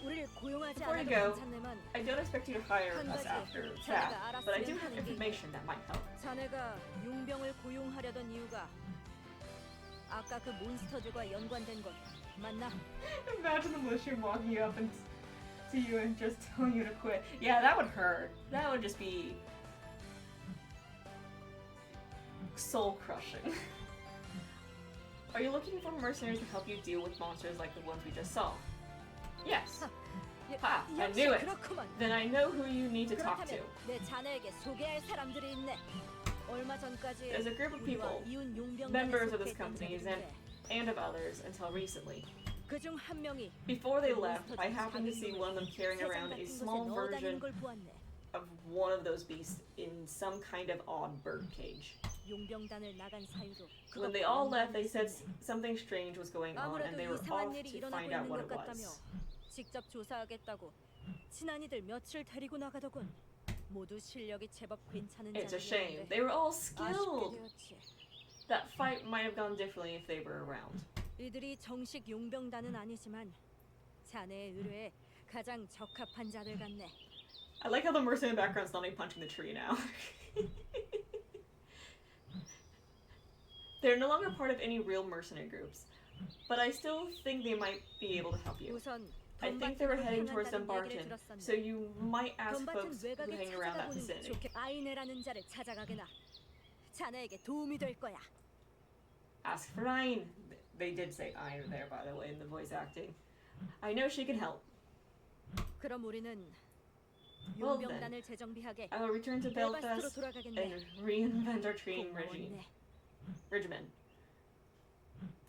우리를 고용하지 Before you 않아도 go, 괜찮네만 I don't expect you to hire us after that, but I do have information that might help. 자네가 용병을 고용하려던 이유가 아까 그 몬스터들과 연관된 것 맞나? Imagine the militia walking you up and to you and just telling you to quit. Yeah, that would hurt. That would just be soul crushing. Are you looking for mercenaries to help you deal with monsters like the ones we just saw? Yes. Ha! I 역시 knew it. 그렇구만. Then I know who you need to talk to. 그렇다면 내 자네에게 소개할 사람들이 있네. 얼마 전까지 There's a group of 우리와 people, 이웃 용병단에 members of this 속해 있던 company 자들인데 and of others until recently. 그중 한 명이 Before they 그 left, I 몬스터들 happened to see 자기 one of them carrying 세상 around a 같은 곳에 small 넣어 version 다니는 걸 보았네. of one of those beasts in some kind of odd bird cage. 용병단을 나간 사유로 When they all left, they said something strange was going on and 아무래도 they were off 이상한 일이 to 일어나고 find out 있는 what it 것 같다며 was. 직접 조사하겠다고 친한이들 며칠 데리고 나가더군. 모두 실력이 제법 괜찮은 It's a shame. 자들이었는데 They were all 아쉽게 skilled. 되었지. That fight might have gone differently if they were around. 이들이 정식 용병단은 아니지만 자네의 의뢰에 가장 적합한 자들 같네. I like how the mercenary background's not even punching the tree now. They're no longer part of any real mercenary groups, but I still think they might be able to help you. 우선 I think they were 덤바튼으로 heading towards 향한다는 얘기를 Dumbarton, 들었었네. so you might ask 덤바튼 folks who 외곽에 hang around that 찾아가보는 게 vicinity. 좋겠. 아이네라는 자를 찾아가게나. 자네에게 도움이 될 거야. Ask for Ayn. They did say Ayn there, by the way, in the voice acting. I know she can help. 그럼 우리는 Well 용병단을 재정비하게 I will return to 벨바스트로 Belfast 돌아가겠네. and reinvent our training 고마웠네. regimen.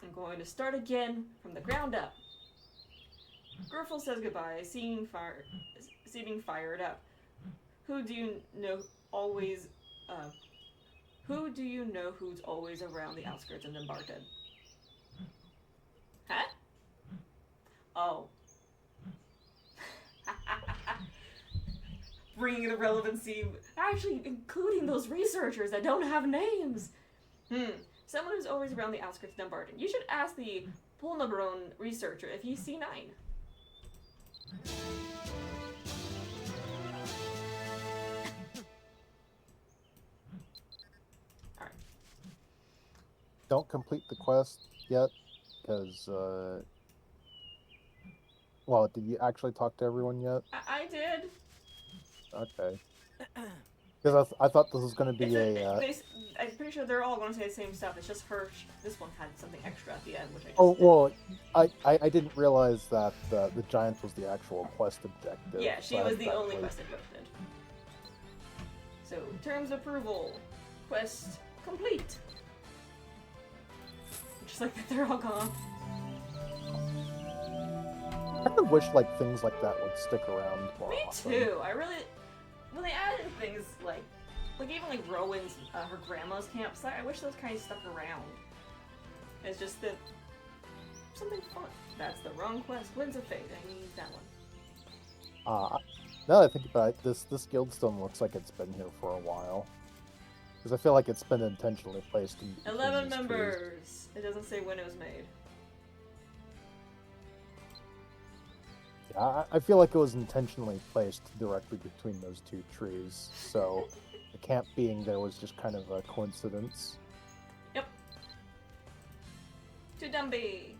I'm going to start again from the ground up. Griffel says goodbye, seeming fired up. Who do you know always? Who do you know who's always around the outskirts of Dumbarton? Huh? Oh. Bringing the relevancy, actually including those researchers that don't have names. Someone who's always around the outskirts of Dumbarton. You should ask the Polnabron researcher if he's C9. Alright. Don't complete the quest yet, because, well, did you actually talk to everyone yet? I did. Okay. Because I thought this was going to be I'm pretty sure they're all going to say the same stuff. It's just her. This one had something extra at the end, which I just Oh, did. well, I didn't realize that the giant was the actual quest objective. Yeah, she so was the that only was- quest objective. So, terms of approval. Quest complete. Just like that, they're all gone. I kind of wish like things like that would stick around more Me often. too. I really. When they added things like even like Rowan's, her grandma's campsite, I wish those kind of stuck around. It's just that something fun. That's the wrong quest. Winds of Fate. I need that one. Now that I think about it, this guildstone looks like it's been here for a while. Because I feel like it's been intentionally placed in between 11 these trees. members. It doesn't say when it was made. Yeah, I feel like it was intentionally placed directly between those two trees, so the camp being there was just kind of a coincidence. Yep. To Dumby.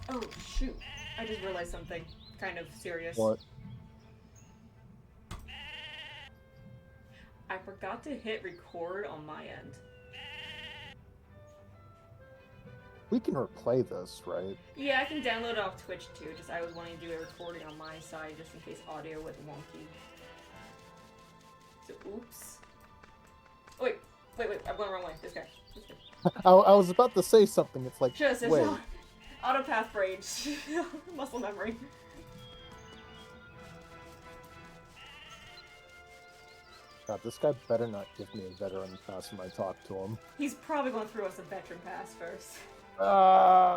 Oh shoot! I just realized something kind of serious. What? I forgot to hit record on my end. We can replay this, right? Yeah, I can download it off Twitch too. Just I was wanting to do a recording on my side just in case audio went wonky. So oops. Oh, wait, I'm going the wrong way. This guy. I was about to say something. It's like, Just wait. Autopath brain. Muscle memory. God, this guy better not give me a veteran pass when I talk to him. He's probably going to throw us a veteran pass first. Alright.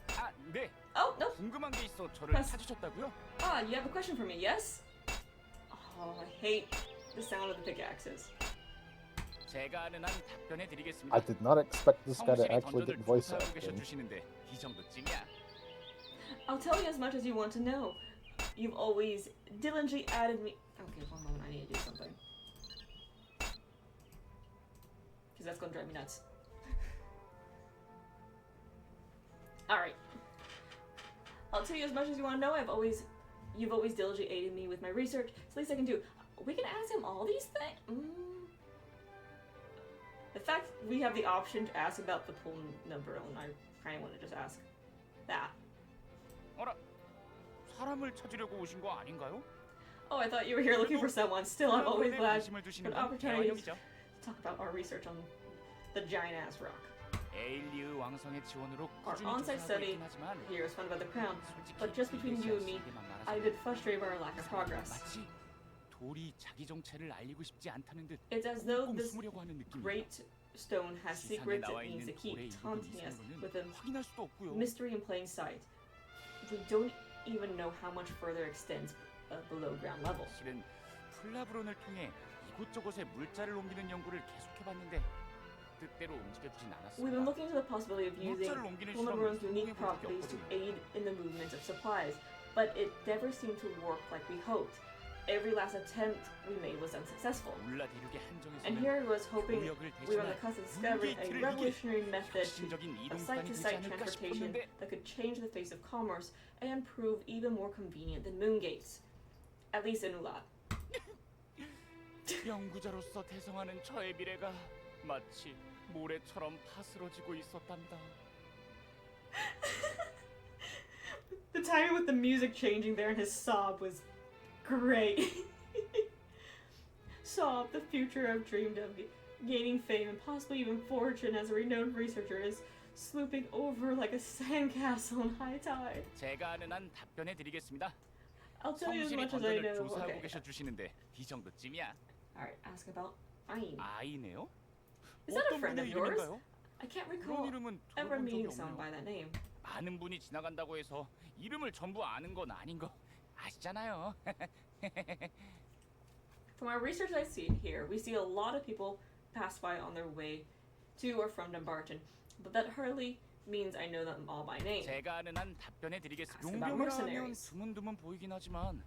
아, 네. Oh, no. 궁금한 게 있어 저를 Press. 찾으셨다고요? Ah, you have a question for me, yes? Oh, I hate the sound of the pickaxes. 제가 아는 한 답변해 드리겠습니다. I did not expect this guy to 성실히 actually 던전을 get voice 조사하고 계셔 acting. 주시는데 이 정도쯤이야. I'll tell you as much as you want to know. You've always diligently added me. Okay, one moment, I need to do something. Because that's going to drive me nuts. Alright. I'll tell you as much as you want to know. You've always diligently aided me with my research. It's the least I can do. We can ask him all these things? The fact we have the option to ask about the pool number, and I kind of want to just ask that. 어라, 사람을 찾으려고 오신 거 아닌가요? Oh, I thought you were here looking for someone. Still, I'm always glad 관심을 for 두시는 the 건 opportunity to 대환영이죠. talk about our research on the giant-ass rock. 에일리의 왕성의 지원으로 Our 꾸준히 on-site 조사하고 study 있긴 하지만 here is funded by the Crown, 솔직히 but just between you and me, 말해서 I've been frustrated by our lack of progress. 마치 돌이 자기 정체를 알리고 싶지 않다는 듯 It's as though 꽁꽁 this 숨으려고 하는 느낌이야. great stone has 지상에 secrets 나와 it needs 있는 to keep 돌의 이름이 taunting us 이상한 with a 거는 확인할 수도 없고요. mystery in plain sight. We don't even know how much further extends below ground level. 실은 플라브론을 통해 이곳저곳에 물자를 옮기는 연구를 계속해봤는데 뜻대로 움직여주진 We've been 않았습니다. looking into the possibility of using 물자를 옮기는 Polymeron's 실험을 unique 성공해본 적이 properties to 없거든요. aid in the movement of supplies, but it never seemed to work like we hoped. Every last attempt we made was unsuccessful. 울라 대륙의 And 한정에서는 here I was hoping 무역을 we were on 대신한 the cusp of discovering a 물게이트를 revolutionary method 혁신적인 of 이동 수단이 되지 site-to-site 않을까 transportation 싶었는데 that could change the face of commerce and prove even more convenient than moon gates. At least in Ulat. 연구자로서 대성하는 저의 미래가 마치 모래처럼 파스러지고 있었답니다. The timing with the music changing there and his sob was great. Sob, the future I've dreamed of, gaining fame and possibly even fortune as a renowned researcher, is swooping over like a sandcastle in high tide. 제가 아는 한 답변해 드리겠습니다. I'll tell you as 성실히 much as I 던전을 know. 조사하고 Okay. 계셔 주시는데 이 정도쯤이야. Alright, ask about Ayn. 아이네요? Is that a 어떤 friend of 분의 yours? 이름인가요? I can't 그런 recall 이름은 ever 들어본 meeting 적이 someone by 없네요. that name. 많은 분이 지나간다고 해서 이름을 전부 아는 건 아닌 거 아시잖아요. From our research I see here, we see a lot of people pass by on their way to or from Dumbarton, but that hardly means I know them all by name. 제가 아는 한 답변해 드리겠습니다. Ask about 용병이라 하면 mercenaries. 드문드문 보이긴 하지만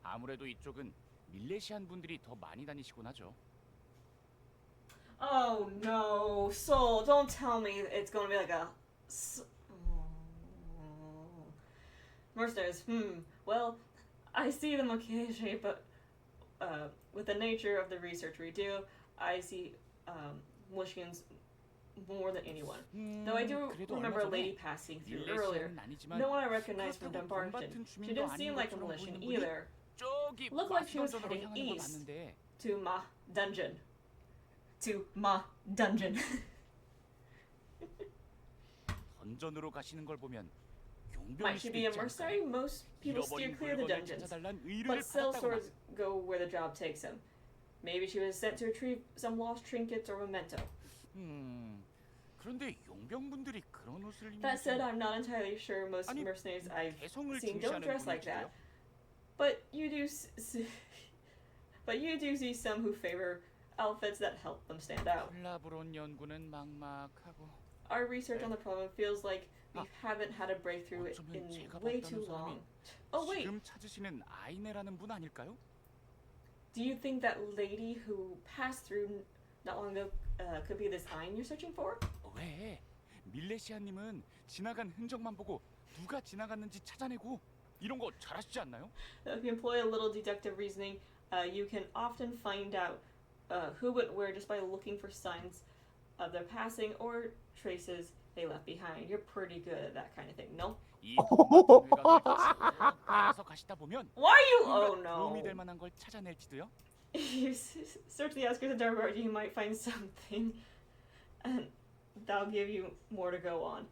아무래도 이쪽은 밀레시안 분들이 더 많이 다니시곤 하죠. Oh no, Soul, don't tell me it's gonna be like a... Mercenaries, well, I see them occasionally, but with the nature of the research we do, I see Mushkins more than anyone. Though I do 그래도 remember a 얼마 lady 전에 passing through earlier. 밀레시안은 아니지만 No one I recognized from 그렇다고 Dumbarton. 돈바튼 She 주민도 didn't seem 아닌 like a 것처럼 militia 보이는 분이 either. 저기 Looked like she was 마스터전으로 heading 향하는 걸 east. 봤는데 To Ma Dungeon. To Ma Dungeon. 던전으로 가시는 걸 보면 Might 용병일 she 수도 be a 있지 mercenary? 않을까요? Most people steer 잃어버린 clear of the 물건을 dungeons, 찾아달란 의뢰를 but sell 받았다거나 swords go where the job takes them. Maybe she was sent to retrieve some lost trinkets or memento. 그런데 용병분들이 그런 옷을 입는 That said, 게 I'm not entirely sure most 아니, mercenaries I've 개성을 seen don't 중시하는 dress like that. 분일지도요? But you do see some who favor outfits that help them stand out. 플라브론 연구는 막막하고 Our research on the problem feels like we haven't had a breakthrough 어쩌면 in 제가 way 봤다는 too 사람이 long. Oh wait, 지금 찾으시는 아이네라는 분 아닐까요? do you think that lady who passed through not long ago could be this Ayn you're searching for? 왜? 밀레시아님은 지나간 흔적만 보고 누가 지나갔는지 찾아내고 이런 거 잘하시지 않나요? If you employ a little deductive reasoning, you can often find out who went where just by looking for signs of their passing or traces they left behind. You're pretty good at that kind of thing, no? 이 돈 같은 외곽을 쭉 따라서 가시다 보면 Why are you? Oh 뭔가 도움이 될 no. 만한 걸 찾아낼지도요. If you search the outskirts of Dark Road, you might find something, and that'll give you more to go on.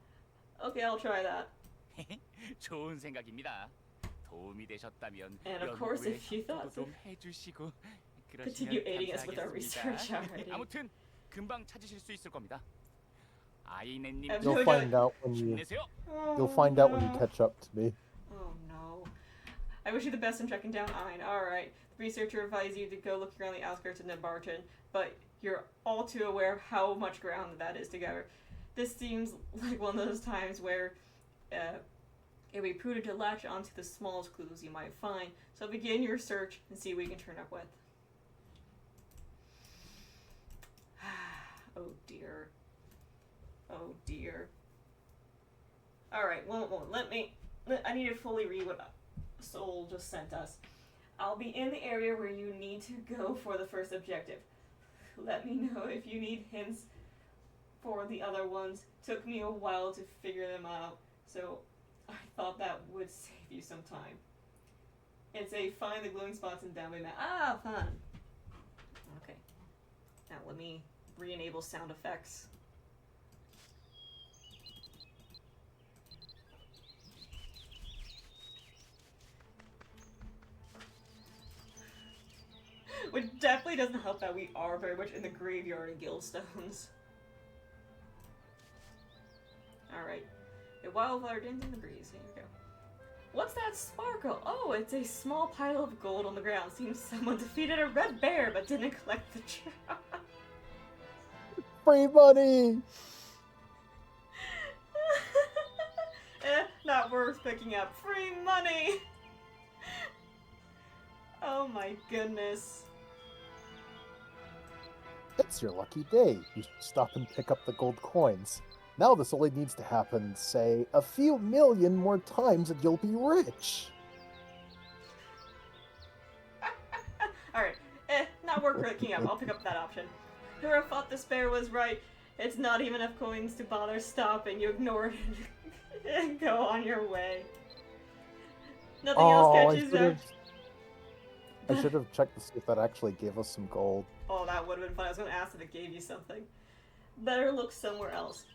Okay, I'll try that. 좋은 생각입니다. 도움이 되셨다면 And of course, 연구에 if you thought 협조도 좀 해주시고 continue 그러시면 aiding us with our research 감사하겠습니다. already. 아무튼 금방 찾으실 수 있을 겁니다. 아이네님 I'm You'll doing find it. out when you 힘내세요. you'll find out when you no. catch up to me. Oh no. I wish you the best in tracking down Ein. Alright. The researcher advised you to go looking around the outskirts of Nebarton, but you're all too aware of how much ground that is to cover. This seems like one of those times where it would be prudent to latch onto the smallest clues you might find. So begin your search and see what you can turn up with. Oh dear. Oh dear. Alright, one. I need to fully read what Soul just sent us. I'll be in the area where you need to go for the first objective. Let me know if you need hints for the other ones. Took me a while to figure them out, so I thought that would save you some time. It's a find the glowing spots and downway map. Ah, fun. Okay. Now let me re-enable sound effects. Which definitely doesn't help that we are very much in the graveyard in Guildstones. Alright. A wildfire dance in the breeze. Here we go. What's that sparkle? Oh, it's a small pile of gold on the ground. Seems someone defeated a red bear but didn't collect the trap. Free money! Not worth picking up. Free money! Oh my goodness. It's your lucky day. You should stop and pick up the gold coins. Now this only needs to happen, say, a few million more times and you'll be rich. Alright, not worth picking up. I'll pick up that option. Whoever thought this bear was right, it's not even enough coins to bother stopping. You ignore it and go on your way. Nothing else catches you. I should have checked to see if that actually gave us some gold. Oh, that would have been fun. I was going to ask if it gave you something. Better look somewhere else.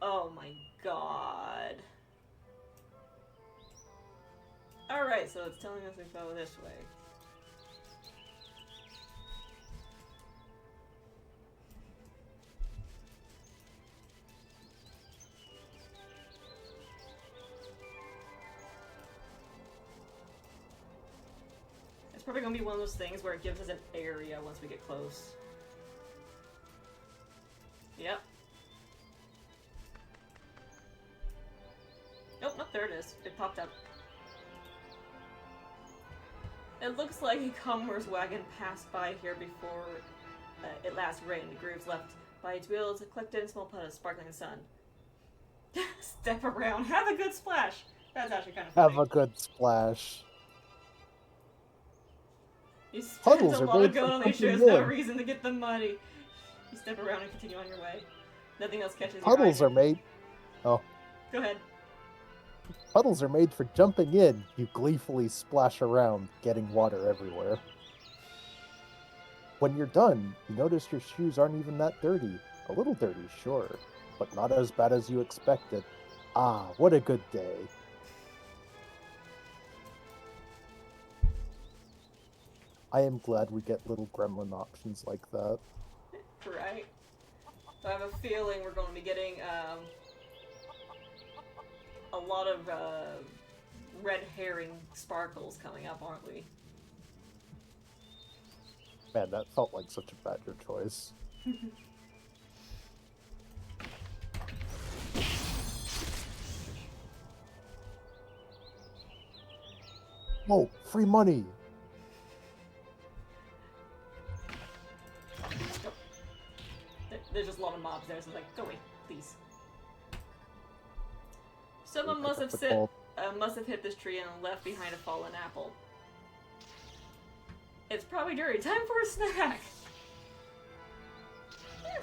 Oh my god. Alright, so it's telling us to go this way. It's probably going to be one of those things where it gives us an area once we get close. Yep. Nope, there it is. It popped up. It looks like a commoner's wagon passed by here before it last rained. The grooves left by its wheels collected in small puddles sparkling in the sun. Step around. Have a good splash. That's actually kind of funny. Have a good splash. You spent Puddles a are lot made of gold for on these shoes. jumping No in. reason to get them muddy. You step around and continue on your way. Nothing else catches your Puddles eye. are made. Oh. Go ahead. Puddles are made for jumping in. You gleefully splash around, getting water everywhere. When you're done, you notice your shoes aren't even that dirty. A little dirty, sure, but not as bad as you expected. Ah, what a good day. I am glad we get little gremlin options like that. Right? So I have a feeling we're going to be getting a lot of red herring sparkles coming up, aren't we? Man, that felt like such a badger choice. Whoa, free money! There's just a lot of mobs there, so it's like, go away, please. Someone must have hit this tree and left behind a fallen apple. It's probably dirty. Time for a snack!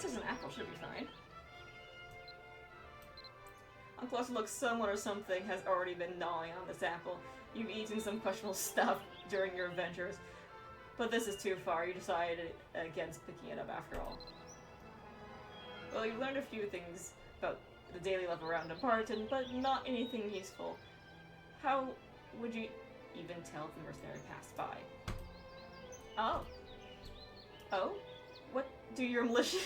That says an apple should be fine. On closer look, someone or something has already been gnawing on this apple. You've eaten some questionable stuff during your adventures. But this is too far. You decided against picking it up after all. Well, you've learned a few things about the daily life around Barton, but not anything useful. How would you even tell if the mercenary passed by? Oh. Oh? What do your militia...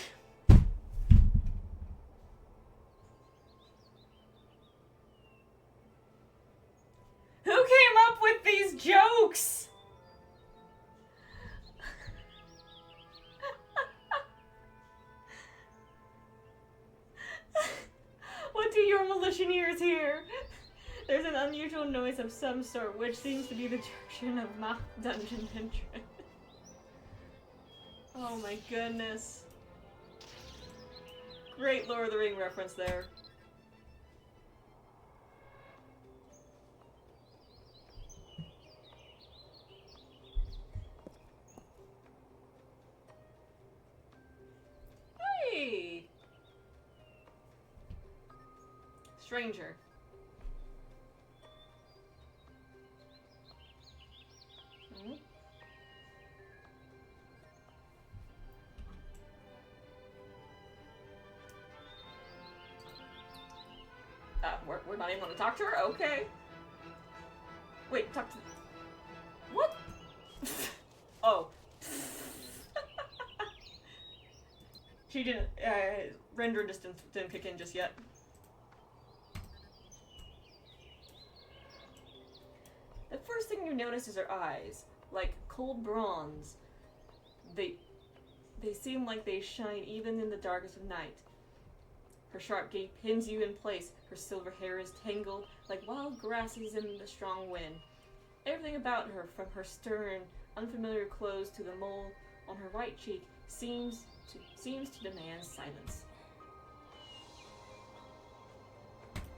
Who came up with these jokes? What do your militianeers hear? There's an unusual noise of some sort, which seems to be the direction of my dungeon entrance. Oh my goodness. Great Lord of the Ring reference there. Hey! Stranger. Hmm? We're not even gonna talk to her? Okay. Wait, talk to... What? Oh. She didn't, render distance didn't kick in just yet. The first thing you notice is her eyes, like cold bronze. They seem like they shine even in the darkest of night. Her sharp gaze pins you in place. Her silver hair is tangled like wild grasses in the strong wind. Everything about her, from her stern, unfamiliar clothes to the mole on her right cheek, seems to demand silence.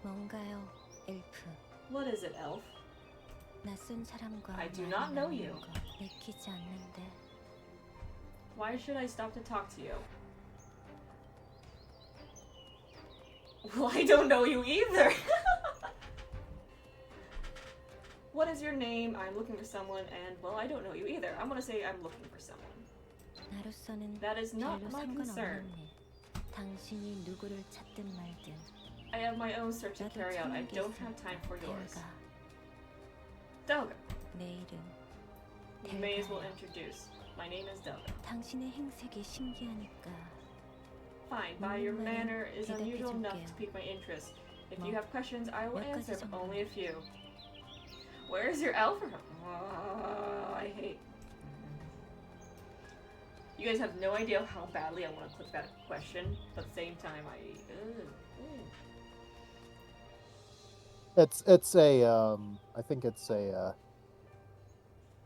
뭔가요, 엘프? What is it, elf? 낯선 사람과 I do not know you. 내키지 않는데. Why should I stop to talk to you? Well, I don't know you either. What is your name? I'm looking for someone, and well, I don't know you either. I'm gonna say I'm looking for someone. 나로서는 That is not 별로 my concern. 상관없는 일. 당신이 누구를 찾든 말든. I have my own search to 나도 carry out. I 찾는 게 don't 있어. have time for yours. 델가. Delga. 내 이름. You may as well 델가야. introduce. My name is Delga. 당신의 행색이 신기하니까. Fine, by your 음, manner is 대답해 unusual enough to 줄게요. pique my interest. If you 뭐, have questions, I will 몇 가지 answer, but 정도는. only a few. Where's your elf? Oh, I hate. You guys have no idea how badly I want to click that question, but at the same time, It's a I think it's a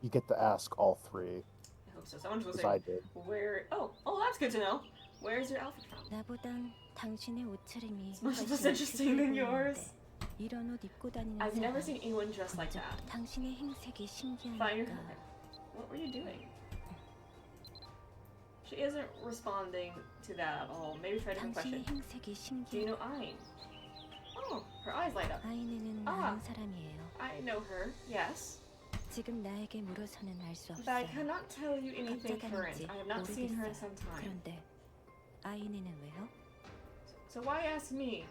you get to ask all three, I hope so. Someone's gonna as say, I did. where? Oh, that's good to know. Where's your outfit from? 나보단 당신의 옷차림이 It's much 훨씬 less interesting than 특이해 yours. 보이는데. 이런 옷 입고 다니는 I've never 사람. seen anyone dressed like that. 당신의 행색이 Fine, you're 신기하니까. what were you doing? She isn't responding to that at all. Maybe try a different 당신의 question. 행색이 Do you 신기해. know Ayn? Oh, her eyes light up. 아이네는 아. 아는 사람이에요. I know her, yes. 지금 나에게 물어서는 알 수 But I 없어요. cannot tell you anything 각자 current. 다른지 I have not seen her in 모르겠어요. some time. 그런데 아이네는 왜요? So why ask me?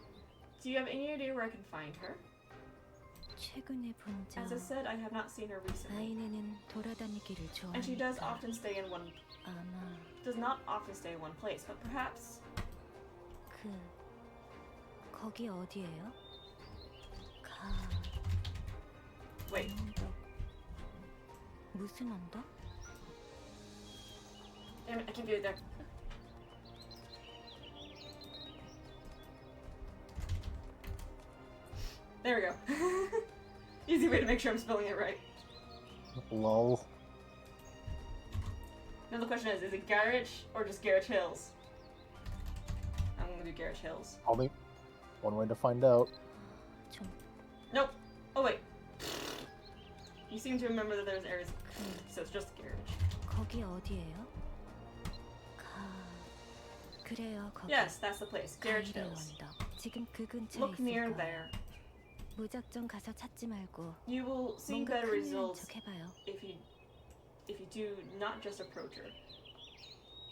Do you have any idea where I can find her? 최근에 본 적. As I said, I have not seen her recently. 아이네는 돌아다니기를 And she does 좋아하니까 often stay in one 아마 does not often stay in one place, but perhaps 거기 어디예요? wait. 언덕. 무슨 언덕? Damn it, I can't get it there. There we go. Easy way to make sure I'm spelling it right. Lol. Now the question is it Garage or just Garage Hills? I'm gonna do Garage Hills. Only one way to find out. 좀 Nope. Oh wait. You seem to remember that there's areas, so it's just Garage. 거기 어디예요? 그래요, 거기. Yes, that's the place. Garage 가일의 Hills. 언덕. 지금 그 근처에 Look 있을 near 거예요. there. 무작정 가서 찾지 말고 You will see 뭔가 better 큰일 난 results 척 해봐요. if you do not just approach her.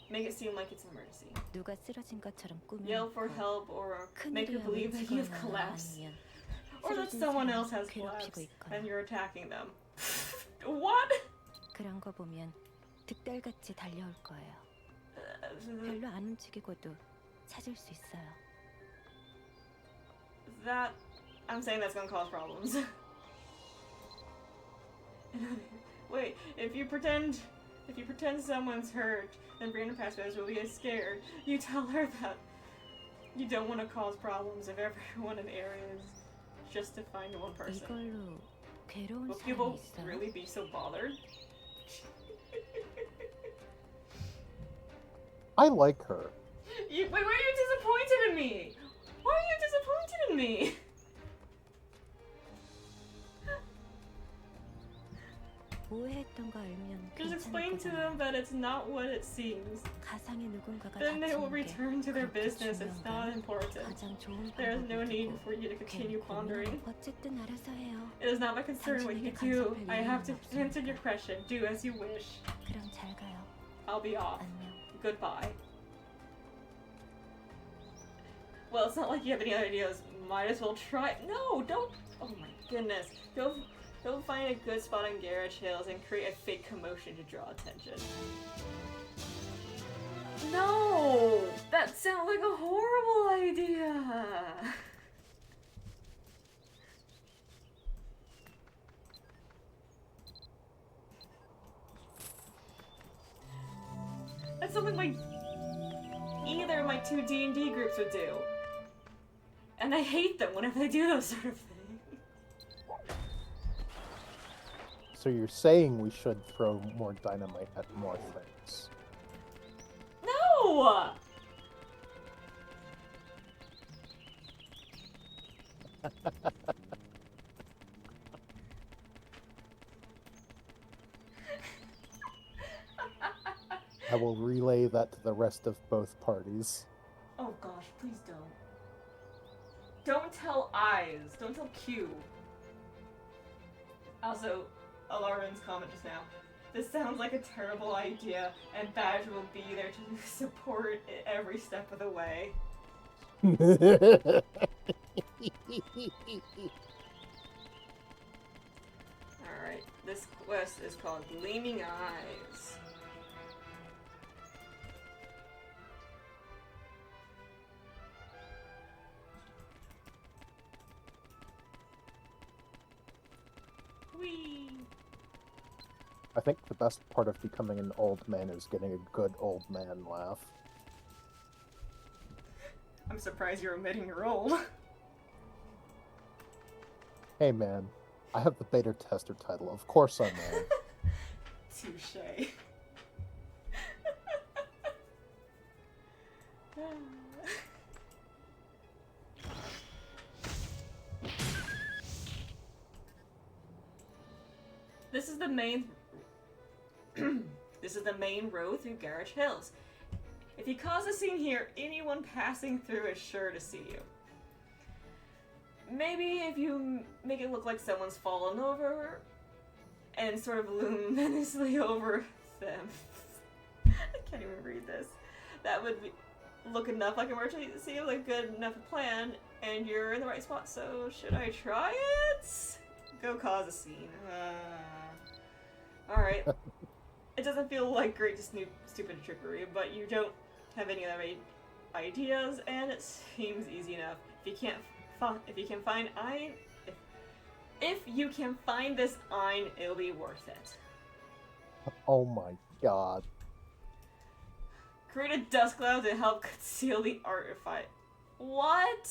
Make it seem like it's an emergency. 누가 쓰러진 것처럼 Yell for 꾸며놓고 help or make her 큰일이야 believe that you've 외치거나 collapsed. 아니면 Or that 쓰러진 someone 사람 else has 괴롭히고 collapsed 있거나. and you're attacking them. What? 그런 거 보면 득달같이 달려올 거예요. 별로 안 움직이고도 찾을 수 있어요. That I'm saying that's gonna cause problems. Wait, if you pretend someone's hurt, then random passengers will get scared. You tell her that you don't want to cause problems if everyone in the area is just to find one person. 이걸로 괴로운 Will 사람이 people 있어요? really be so bothered? I like her. Wait, why are you disappointed in me? Why are you disappointed in me? 오해했던 거 알면 Just 괜찮을 explain to 거잖아요. them that it's not what it seems. 가상의 누군가가 Then they will 다치는 게 return to their 그렇게 business. It's not 중요한가요? important. 가장 좋은 There's no 방법을 need 두고 for you to continue 괜히 pondering. 고민하고 어쨌든 알아서 해요. It is not my concern what you 당신에게 do. 간섭할 I have to 이유는 answer your 없으니까. question. Do as you wish. 그럼 잘 가요. I'll be off. 안녕. Goodbye. Well, it's not like you have any other ideas. Might as well try. No, don't. Oh my goodness. Go find a good spot on Garage Hills and create a fake commotion to draw attention. No! That sounds like a horrible idea! That's something like either of my two D&D groups would do. And I hate them whenever they do those sort of things. So you're saying we should throw more dynamite at more things? No! I will relay that to the rest of both parties. Oh gosh, please don't. Don't tell Eyes. Don't tell Q. Also, Alarin's comment just now. This sounds like a terrible idea, and Badger will be there to support it every step of the way. Alright, this quest is called Gleaming Eyes. Whee! I think the best part of becoming an old man is getting a good old man laugh. I'm surprised you're omitting your role. Hey man, I have the beta tester title. Of course I'm there. Touche. This is the main this is the main road through Garage Hills. If you cause a scene here, anyone passing through is sure to see you. Maybe if you make it look like someone's fallen over and sort of loom menacingly over them. I can't even read this. That would look enough like emergency, seem like good enough a plan, and you're in the right spot, so should I try it? Go cause a scene. Alright. It doesn't feel like great to stupid trickery, but you don't have any other ideas, and it seems easy enough. If you can find Ein, if you can find this Ein, it'll be worth it. Oh my god. Create a dust cloud to help conceal the artifact. What?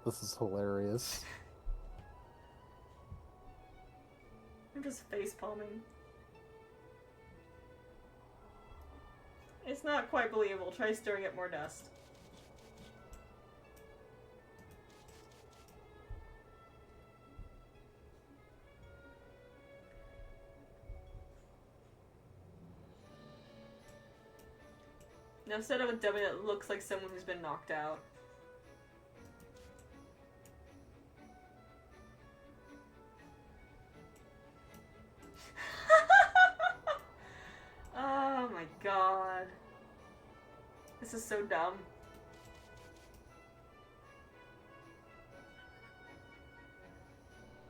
This is hilarious. I'm just facepalming. It's not quite believable. Try stirring up more dust. Now set up a dummy that looks like someone who's been knocked out. Oh my god. This is so dumb.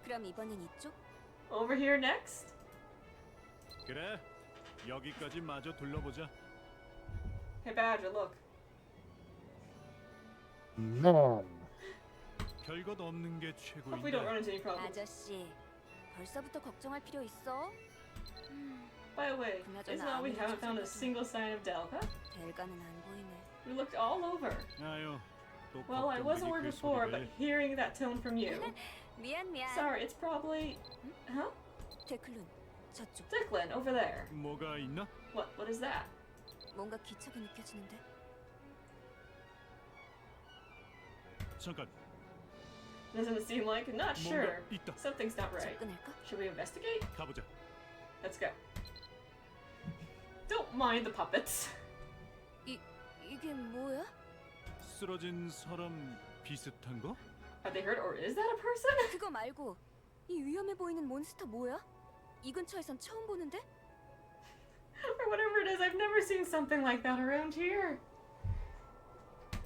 그럼 이번엔 이쪽? Over here next? 그래. 여기까지 마저 둘러보자. Hey Badger, look. Man. 별것 없는 게 Hope we don't run 최고인데. into any problems. 아저씨, 벌써부터 걱정할 필요 있어? By the way, 그나저나 isn't that we 아무리 haven't found a 찾아봐도 single sign of Delta? 별가는 안 보이네. We looked all over. 아유. 또 Well, I wasn't worried 걱정들이 그 before, but 소리를. hearing that tone from you. 미안. Sorry, it's probably... Huh? 데클룬, 저쪽. Declan, over there. 뭐가 있나? What is that? 뭔가 기척이 느껴지는데? 잠깐. Doesn't it seem like? Not sure. 뭔가 있다. Something's not right. 접근할까? Should we investigate? 가보자. Let's go. Don't mind the puppets. 이게 뭐야? 쓰러진 사람 비슷한 거? Are they hurt or is that a person? 그거 말고 이 위험해 보이는 몬스터 뭐야? 이 근처에선 처음 보는데? Or whatever it is, I've never seen something like that around here.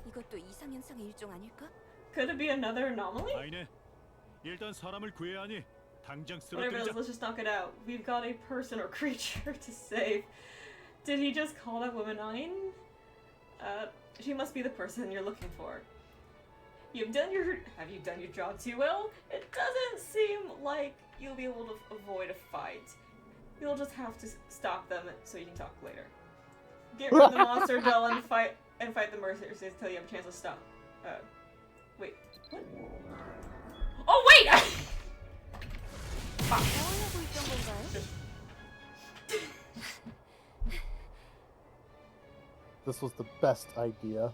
이것도 이상현상의 일종 아닐까? Could it be another anomaly? 아니네. 일단 사람을 구해야 하니 당장 Whatever it is, 쓰러뜨리자. let's just knock it out. We've got a person or creature to save. Did he just call that woman Ein? She must be the person you're looking for. Have you done your job too well? It doesn't seem like you'll be able to avoid a fight. You'll just have to stop them so you can talk later. Get rid of the monster dull and fight the mercenaries until you have a chance to stop. Wait. What? Oh wait! 뭐 하고 있던 건가요? This was the best idea.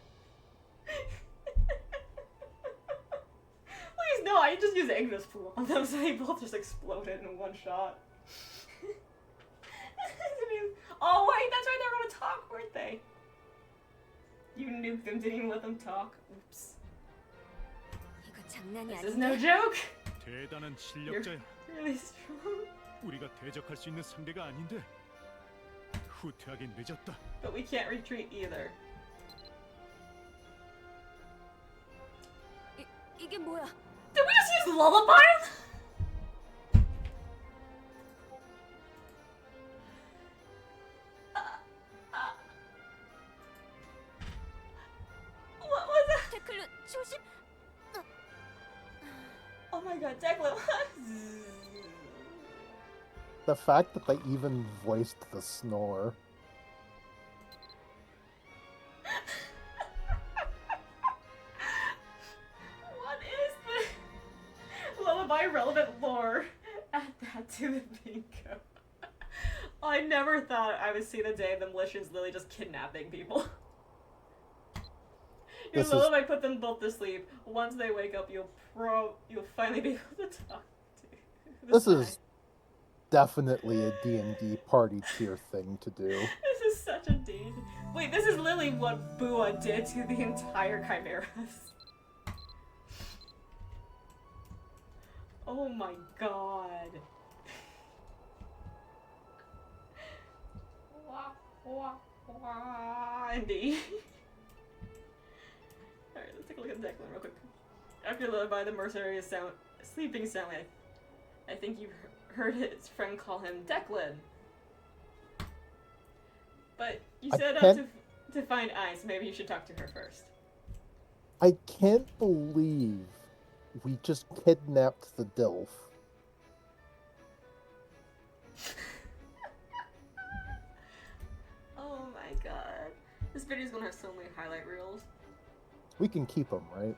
Please no, I just used Ignis Pool on them so they both just exploded in one shot. Oh wait, that's right, they were gonna talk, weren't they? You nuked them, didn't even let them talk. Oops. 이거 장난이 This is 아니야. no joke. 대단한 실력자야. Really strong. 우리가 대적할 수 있는 상대가 아닌데. 후퇴하긴 늦었다. But we can't retreat either. 이게 뭐야? Did we just use lullaby? What was that? 데클룬, 조심! Oh my god, Declan. The fact that they even voiced the snore. What is the lullaby relevant lore? Add that to the bingo. I never thought I would see the day the militia's literally just kidnapping people. Your This is- lullaby put them both to sleep. Once they wake up, you'll finally be able to talk to. This is definitely a D&D party tier thing to do. This is such a deed. Wait, this is literally what Bua did to the entire Chimeras. Oh my god. Wah, wah, wah. Indeed. Alright, let's take a look at Declan real quick. After lullaby, the mercenary is sleeping soundly. I think you heard his friend call him Declan. But you I set out can't- to find Ice, so maybe you should talk to her first. I can't believe we just kidnapped the DILF. Oh my god. This video's gonna have so many highlight reels. We can keep him, right?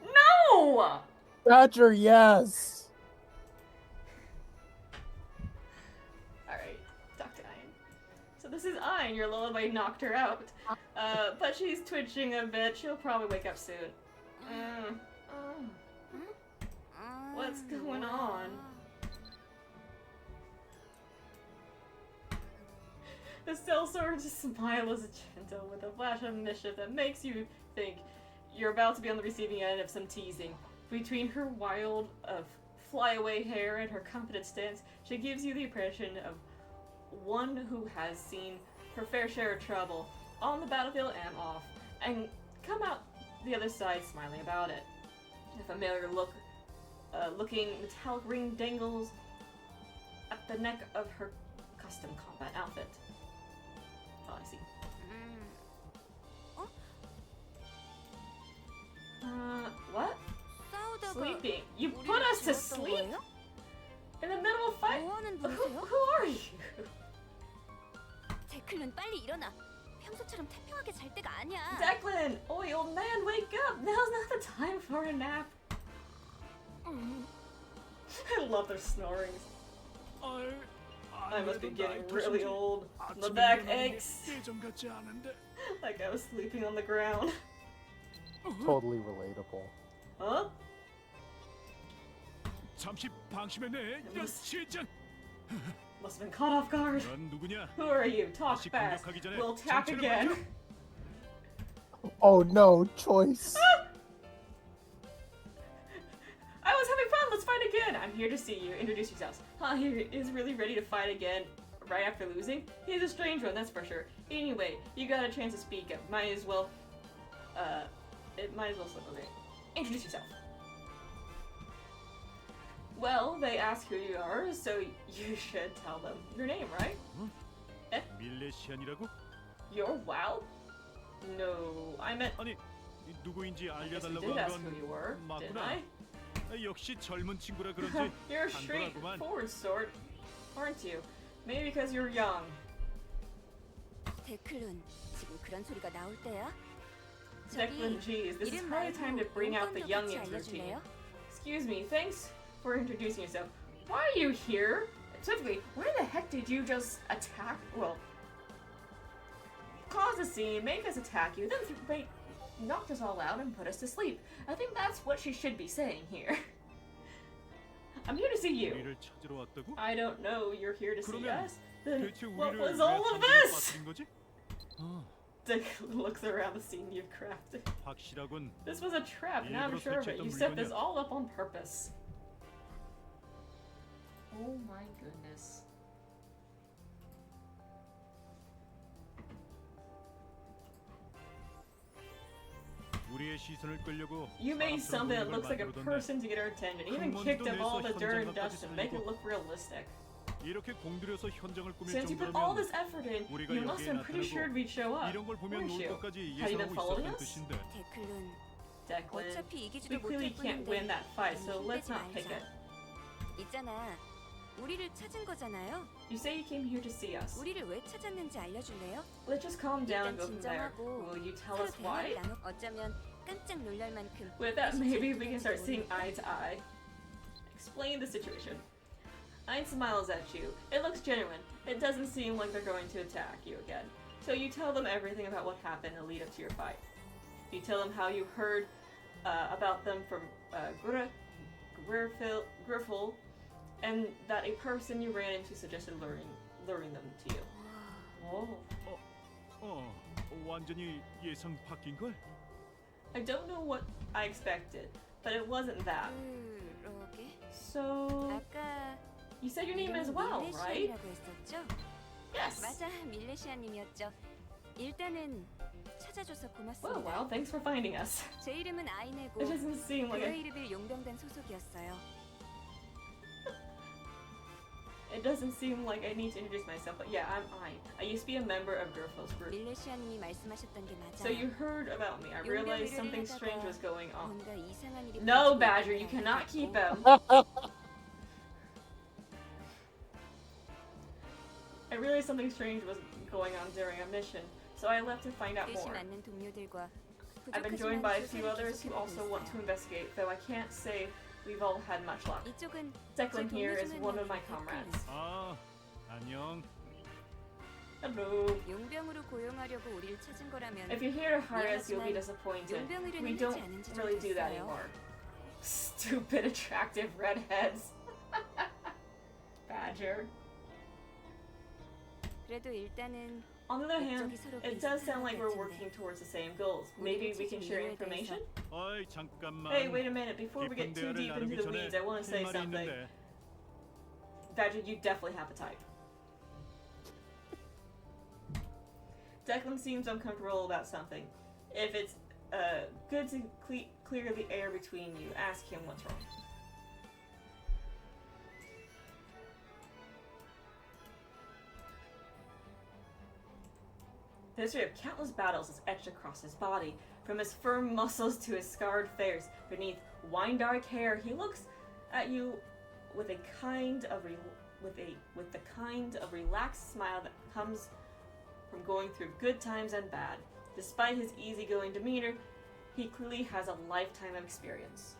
No! Badger, yes! Alright, talk to Ein. So this is Ein, your lullaby knocked her out. But she's twitching a bit. She'll probably wake up soon. What's going on? The sellsword smiles gentle with a flash of mischief that makes you think you're about to be on the receiving end of some teasing. Between her wild flyaway hair and her confident stance, she gives you the impression of one who has seen her fair share of trouble on the battlefield and off, and come out the other side smiling about it. A familiar looking metallic ring dangles at the neck of her custom combat outfit. Oh, I see. What? 싸우다가 Sleeping. You 우리를 put us to 지웠던 sleep? 거예요? In the middle of fight? 뭐 하는 Who 분이세요? are you? 데클룬 빨리 일어나. 평소처럼 태평하게 잘 때가 아니야. Declan! Oi, old man, wake up! Now's not the time for a nap. I love their snorings. I must be getting really old. My back aches. 예전 같지 않은데. Like I was sleeping on the ground. Totally relatable. Huh? 잠시 방심했네. 야, 진짜. Must have been caught off guard. 넌 누구냐? Who are you? Talk 다시 fast. 공격하기 전에 We'll attack 정체를 again. 밝혀. Oh no, choice. I was having fun. Let's fight again. I'm here to see you. Introduce yourselves. Huh, he is really ready to fight again right after losing? He's a strange one, that's for sure. Anyway, you got a chance to speak up. Might as well slip away. Introduce yourself. Well, they ask who you are, so you should tell them your name, right? 밀레시안이라고? You're WoW? No, I meant... 아니, 누구인지 I guess I 알려달라고 did 한 ask who you were, 건 didn't 맞구나. I? 역시 젊은 친구라 그런지 You're a straight 단단하구만. forward sort, aren't you? Maybe because you're young. 데클룬, 지금 그런 소리가 나올 때야? Declan, geez, this is 이름 probably time to 말고 bring out the 용건도 같이 youngins routine. 알려줄래요? Excuse me, thanks for introducing yourself. Why are you here? Specifically, why the heck did you just attack? Well, cause a scene, make us attack you, then wait, knocked us all out and put us to sleep. I think that's what she should be saying here. I'm here to see you. 우리를 찾으러 왔다고? I don't know you're here to see 그러면 us. Then 대체 what 우리를 was 왜 all of 잠들어 this? 빠뜨린 거지? Declan looks around the scene you've crafted. 확실하군. This was a trap, now I'm 일부러 sure of it. 설치했던 You set this 물건이야. all up on purpose. Oh my goodness. 우리의 시선을 끌려고 You made 사람처럼 something that 보이는 걸 looks like a 만들어뒀네. person to get our attention. Even 큰 kicked up 먼지도 all the 내서 dirt and 현장까지 dust to make it 살리고. look realistic. 이렇게 공들여서 현장을 꾸밀 Since you put all 정도면 this effort in, 우리가 you must 여기에 have been pretty sure 나타나고 we'd show up. 이런 걸 보면 weren't 올 you? 것까지 Have you been 예상하고 following 있었던 us? 뜻인데. 데클룬, Declan, 어차피 이기지도 we clearly 못할 can't win 뿐인데 that fight, so let's 힘내지 not pick 말자. it. 있잖아, 우리를 찾은 거잖아요. You say you came here to see us. 우리를 왜 찾았는지 알려줄래요? Let's just calm down and 일단 go from there. 진정하고 Will you tell 서로 us why? 대화를 나눠. 어쩌면 깜짝 놀랄 만큼 With that, 뜻이 maybe 잘 we can start 통할지도 seeing 모르니까. eye to eye. Explain the situation. Ein smiles at you. It looks genuine. It doesn't seem like they're going to attack you again. So you tell them everything about what happened in the lead up to your fight. You tell them how you heard about them from Griffel, and that a person you ran into suggested luring them to you. Oh. 완전히 예상 바뀐 걸? I don't know what I expected, but it wasn't that. 그러게. So, 아까 you said your name as 이름은 well, right? 밀레시안이라고 했었죠? Yes. 맞아, 밀레시안님이었죠. 일단은 찾아줘서 Well, 고맙습니다. wow, thanks for finding us. 제 이름은 아이네고 It doesn't seem like 그레이르빌 용병단 소속이었어요. it doesn't seem like I need to introduce myself, but yeah, I'm Ein. I used to be a member of Griffith's group. 밀레시안님이 말씀하셨던 게 맞아. So you heard about me. I realized something strange was going on. 뭔가 이상한 일이 No, 벌어지고 Badger, 있다는 you cannot keep 알고. him. I realized something strange was going on during a mission, so I left to find out 뜻이 more. 맞는 동료들과 I've been joined by a few others who also want to investigate, though I can't say we've all had much luck. 이쪽은 Declan here is one of my comrades. 안녕. Hello. 용병으로 고용하려고 우리를 찾은 거라면 If you're here to hire us, you'll be disappointed. 용병을 We 하지 don't 않은지 really do that 좋겠어요. anymore. Stupid, attractive redheads. Badger. 그래도 일단은 On the other hand, 목적이 서로 it does sound like we're 비슷한 것 working 같은데. towards the same goals. Maybe we can share information? 어이 잠깐만. Hey, wait a minute. Before we 깊은 get too 대화를 deep into 나누기 the 전에 weeds, I want to say 할 말이 something. 있는데. Badger, you definitely have a type. Declan seems uncomfortable about something. If it's good to clear the air between you, ask him what's wrong. The history of countless battles is etched across his body, from his firm muscles to his scarred face. Beneath wine-dark hair, he looks at you with a kind of with the kind of relaxed smile that comes from going through good times and bad. Despite his easygoing demeanor, he clearly has a lifetime of experience.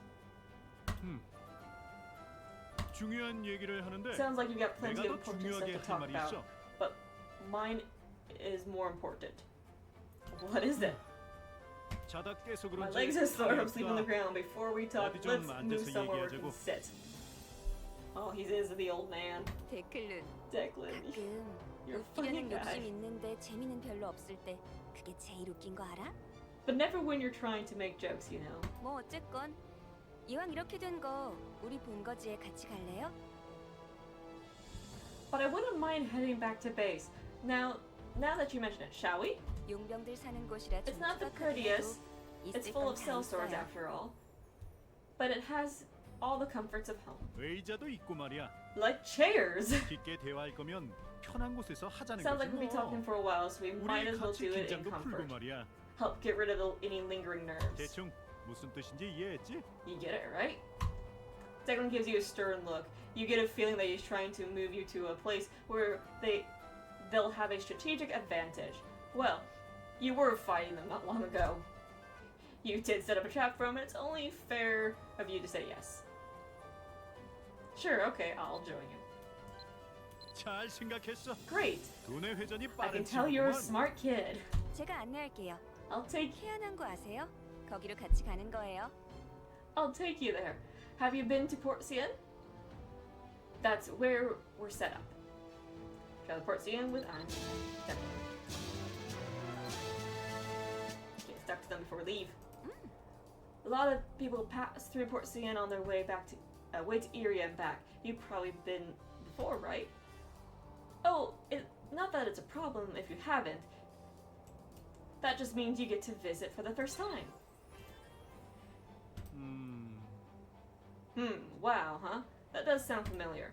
중요한 얘기를 하는데 Sounds like you've got plenty 내가 of 더 important stuff 중요하게 to 할 talk 말이 about, 있어. but mine is more important. What is it? 자다 깨서 My 그런지 legs are sore from 가볍다. sleeping on the ground. Before we talk, 어디 좀 let's move 앉아서 somewhere where we can 얘기하자고. sit. Oh, he is the old man. 데클룬, Declan, 가끔 you're a funny 웃기려는 욕심 guy. 있는데 재미는 별로 없을 때 그게 제일 웃긴 거 알아? But never when you're trying to make jokes, you know. 뭐 어쨌건 이왕 이렇게 된 거 우리 본거지에 같이 갈래요? But I wouldn't mind heading back to base. Now that you mention it, shall we? 용병들 사는 곳이라 It's 좀 not the 투박하긴 prettiest. 해도 It's 있을 full 건 of 다 sellswords 있어요. after all. But it has all the comforts of home. 의자도 있고 말이야. Like chairs! 깊게 대화할 거면 편한 곳에서 하자는 Sounds 거지 like we'll be 뭐. talking for a while, so we might 우리 as well 같이 do it in 긴장도 풀고 comfort. 말이야. Help get rid of any lingering nerves. 대충 무슨 뜻인지 이해했지? You get it, right? Declan gives you a stern look. You get a feeling that he's trying to move you to a place where they'll have a strategic advantage. Well, you were fighting them not long ago. You did set up a trap for him, and it's only fair of you to say yes. Sure, okay, I'll join you. 잘 생각했어. Great! 두뇌 회전이 I can 빠른 tell you're a 친구구만. smart kid. 제가 안내할게요. I'll take 희한한 거 아세요? 거기로 같이 가는 거예요. you there. Have you been to Port Cian? That's where we're set up. Travel to Port Cian with I'm Declan. Get stuck to them before we leave. A lot of people pass through Port Cian on their way back to way to Erie and back. You've probably been before, right? Oh, not that it's a problem if you haven't. That just means you get to visit for the first time. Wow, huh? That does sound familiar.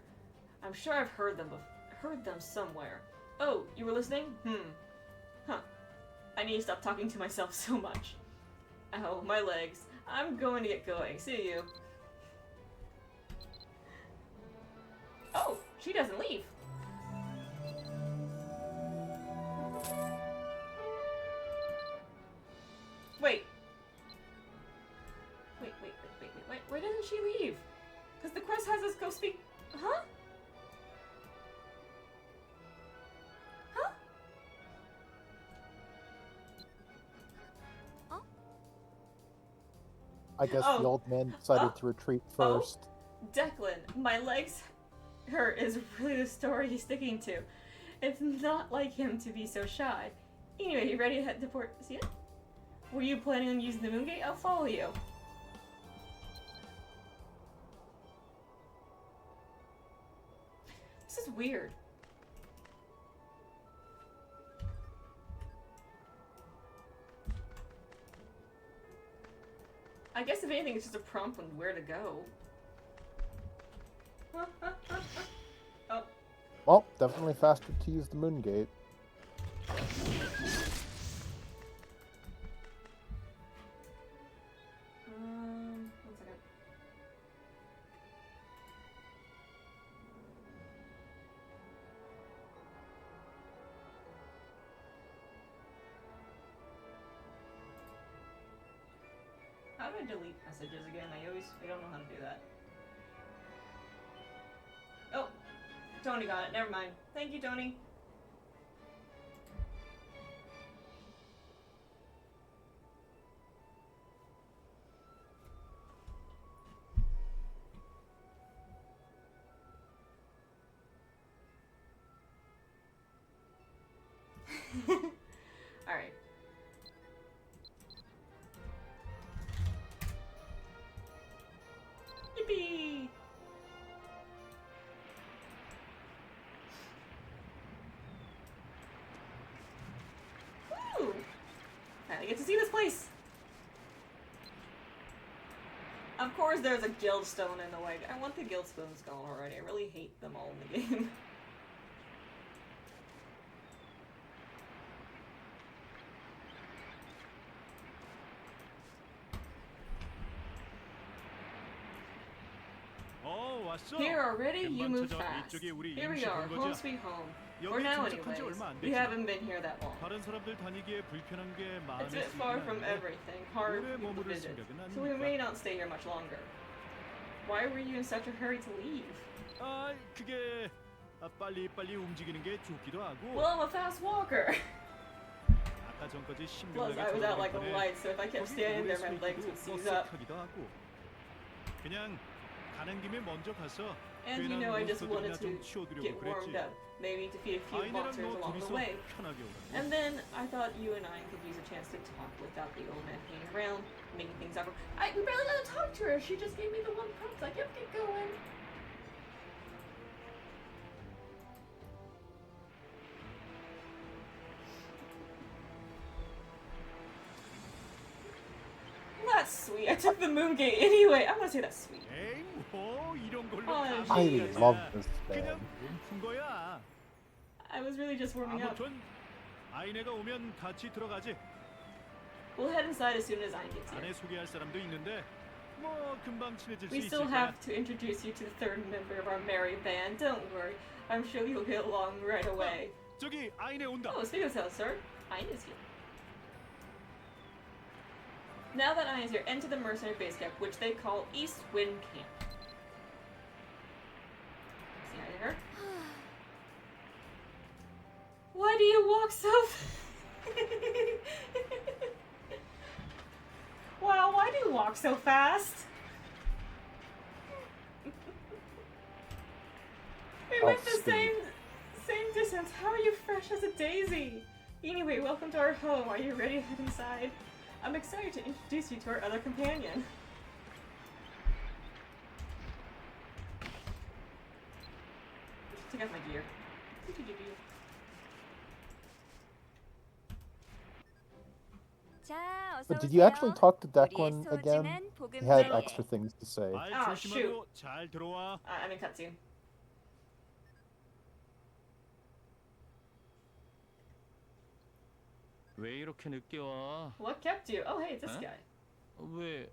I'm sure I've heard them somewhere. Oh, you were listening? Huh. I need to stop talking to myself so much. Ow, my legs. I'm going to get going. See you. Oh, she doesn't leave. Wait. Wait. Where doesn't she leave? Because the quest has us go speak. Huh? Huh? I guess Oh. the old man decided Oh. to retreat Oh. first. Declan, my legs hurt is really the story he's sticking to. It's not like him to be so shy. Anyway, you ready to head to Port Cian? Were you planning on using the Moongate? I'll follow you. This is weird. I guess if anything, it's just a prompt on where to go. Oh. Well, definitely faster to use the moon gate. One second. How do I delete messages again? I don't know how to do that. Oh, Tony got it. Never mind. Thank you, Tony. Alright. Yippee! Woo! I get to see this place! Of course there's a guildstone in the way. I want the guildstones gone already. I really hate them all in the game. 왔어. Here already? You 금방 move 찾아와. fast. 이쪽이 우리 Here we 임시 are, home 본거지야. sweet home. 여기 For now 정착한 지 anyways. 얼마 안 We 됐지만 haven't been here that long. 다른 사람들 다니기에 불편한 게 It's 마음에 a bit far 쓰이긴 from 한데 everything, hard 오래 to 머무를 visit, 생각은 so we may 아니니까. not stay here much longer. Why were you in such a hurry to leave? 아, 그게 빨리 움직이는 게 좋기도 하고 Well, I'm a fast walker. 아까 전까지 Plus, I was 신명나게 out like a 전에 light, so if I kept standing there, my legs would seize up. 하기도 하고 그냥 가는 김에 먼저 가서 And you know, I just wanted to 좀 치워두려고 get warmed 그랬지. up, maybe defeat a few 아이네랑 monsters 너 along the 둘이서 way. 편하게 오라고. And then I thought you and I could use a chance to talk without the old man hanging around, making things awkward. We barely got to talk to her. She just gave me the one prompt. Like, yep, get going. That's sweet. I took the moon gate anyway. I'm gonna say that's sweet. 에이 뭐 이런 걸로 I 다 I 얘기하지. love this 그냥 band. 몸푼 거야. I was really just warming up. 아무튼 아이네가 오면 같이 들어가지. We'll head inside as soon as I get here. 안에 소개할 사람도 있는데 뭐 금방 친해질 수 We still 있을 거야. have to introduce you to the third member of our merry band. Don't worry. I'm sure you'll get along right away. 저기 아이네 온다. Oh, speak of yourself, sir. Ayn is here. Now that Ayn is here, enter the mercenary base camp, which they call East Wind Camp. See how you heard? Why do you walk so Wow, why do you walk so fast? We went the speed. same distance. How are you fresh as a daisy? Anyway, welcome to our home. Are you ready to head inside? I'm excited to introduce you to our other companion. Take off my gear. 자, 어서 But did you actually 오세요. talk to 우리의 Declan again? 소중한 He had 보금자리. extra things to say. 말 Ah, 조심하고 잘 들어와. I'm in cutscene. 왜 이렇게 늦게 와? What kept you? Oh, hey, it's this Huh? guy. 왜?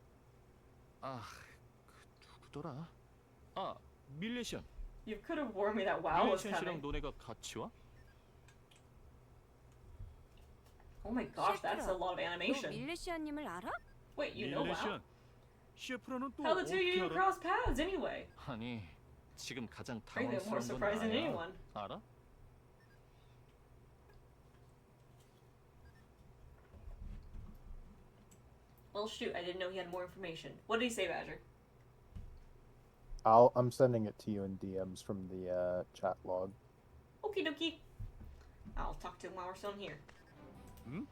아, 누구더라? 아, 밀레션. You could have warned me that WoW was 밀레션 씨랑 coming. 너네가 같이 와? Oh my gosh, that's a lot of 너 animation. 밀레시아님을 알아? Wait, you know WoW? 밀레션. 셰프로는 또 How the two of 어떻게 you 알아? cross paths anyway? 아니, 지금 가장 Are you more 당황스러운 건 surprised than 나야. anyone? 알아? Well, shoot, I didn't know he had more information. What did he say, Badger? I'm sending it to you in DMs from the chat log. Okie dokie. I'll talk to him while we're still in here. 응?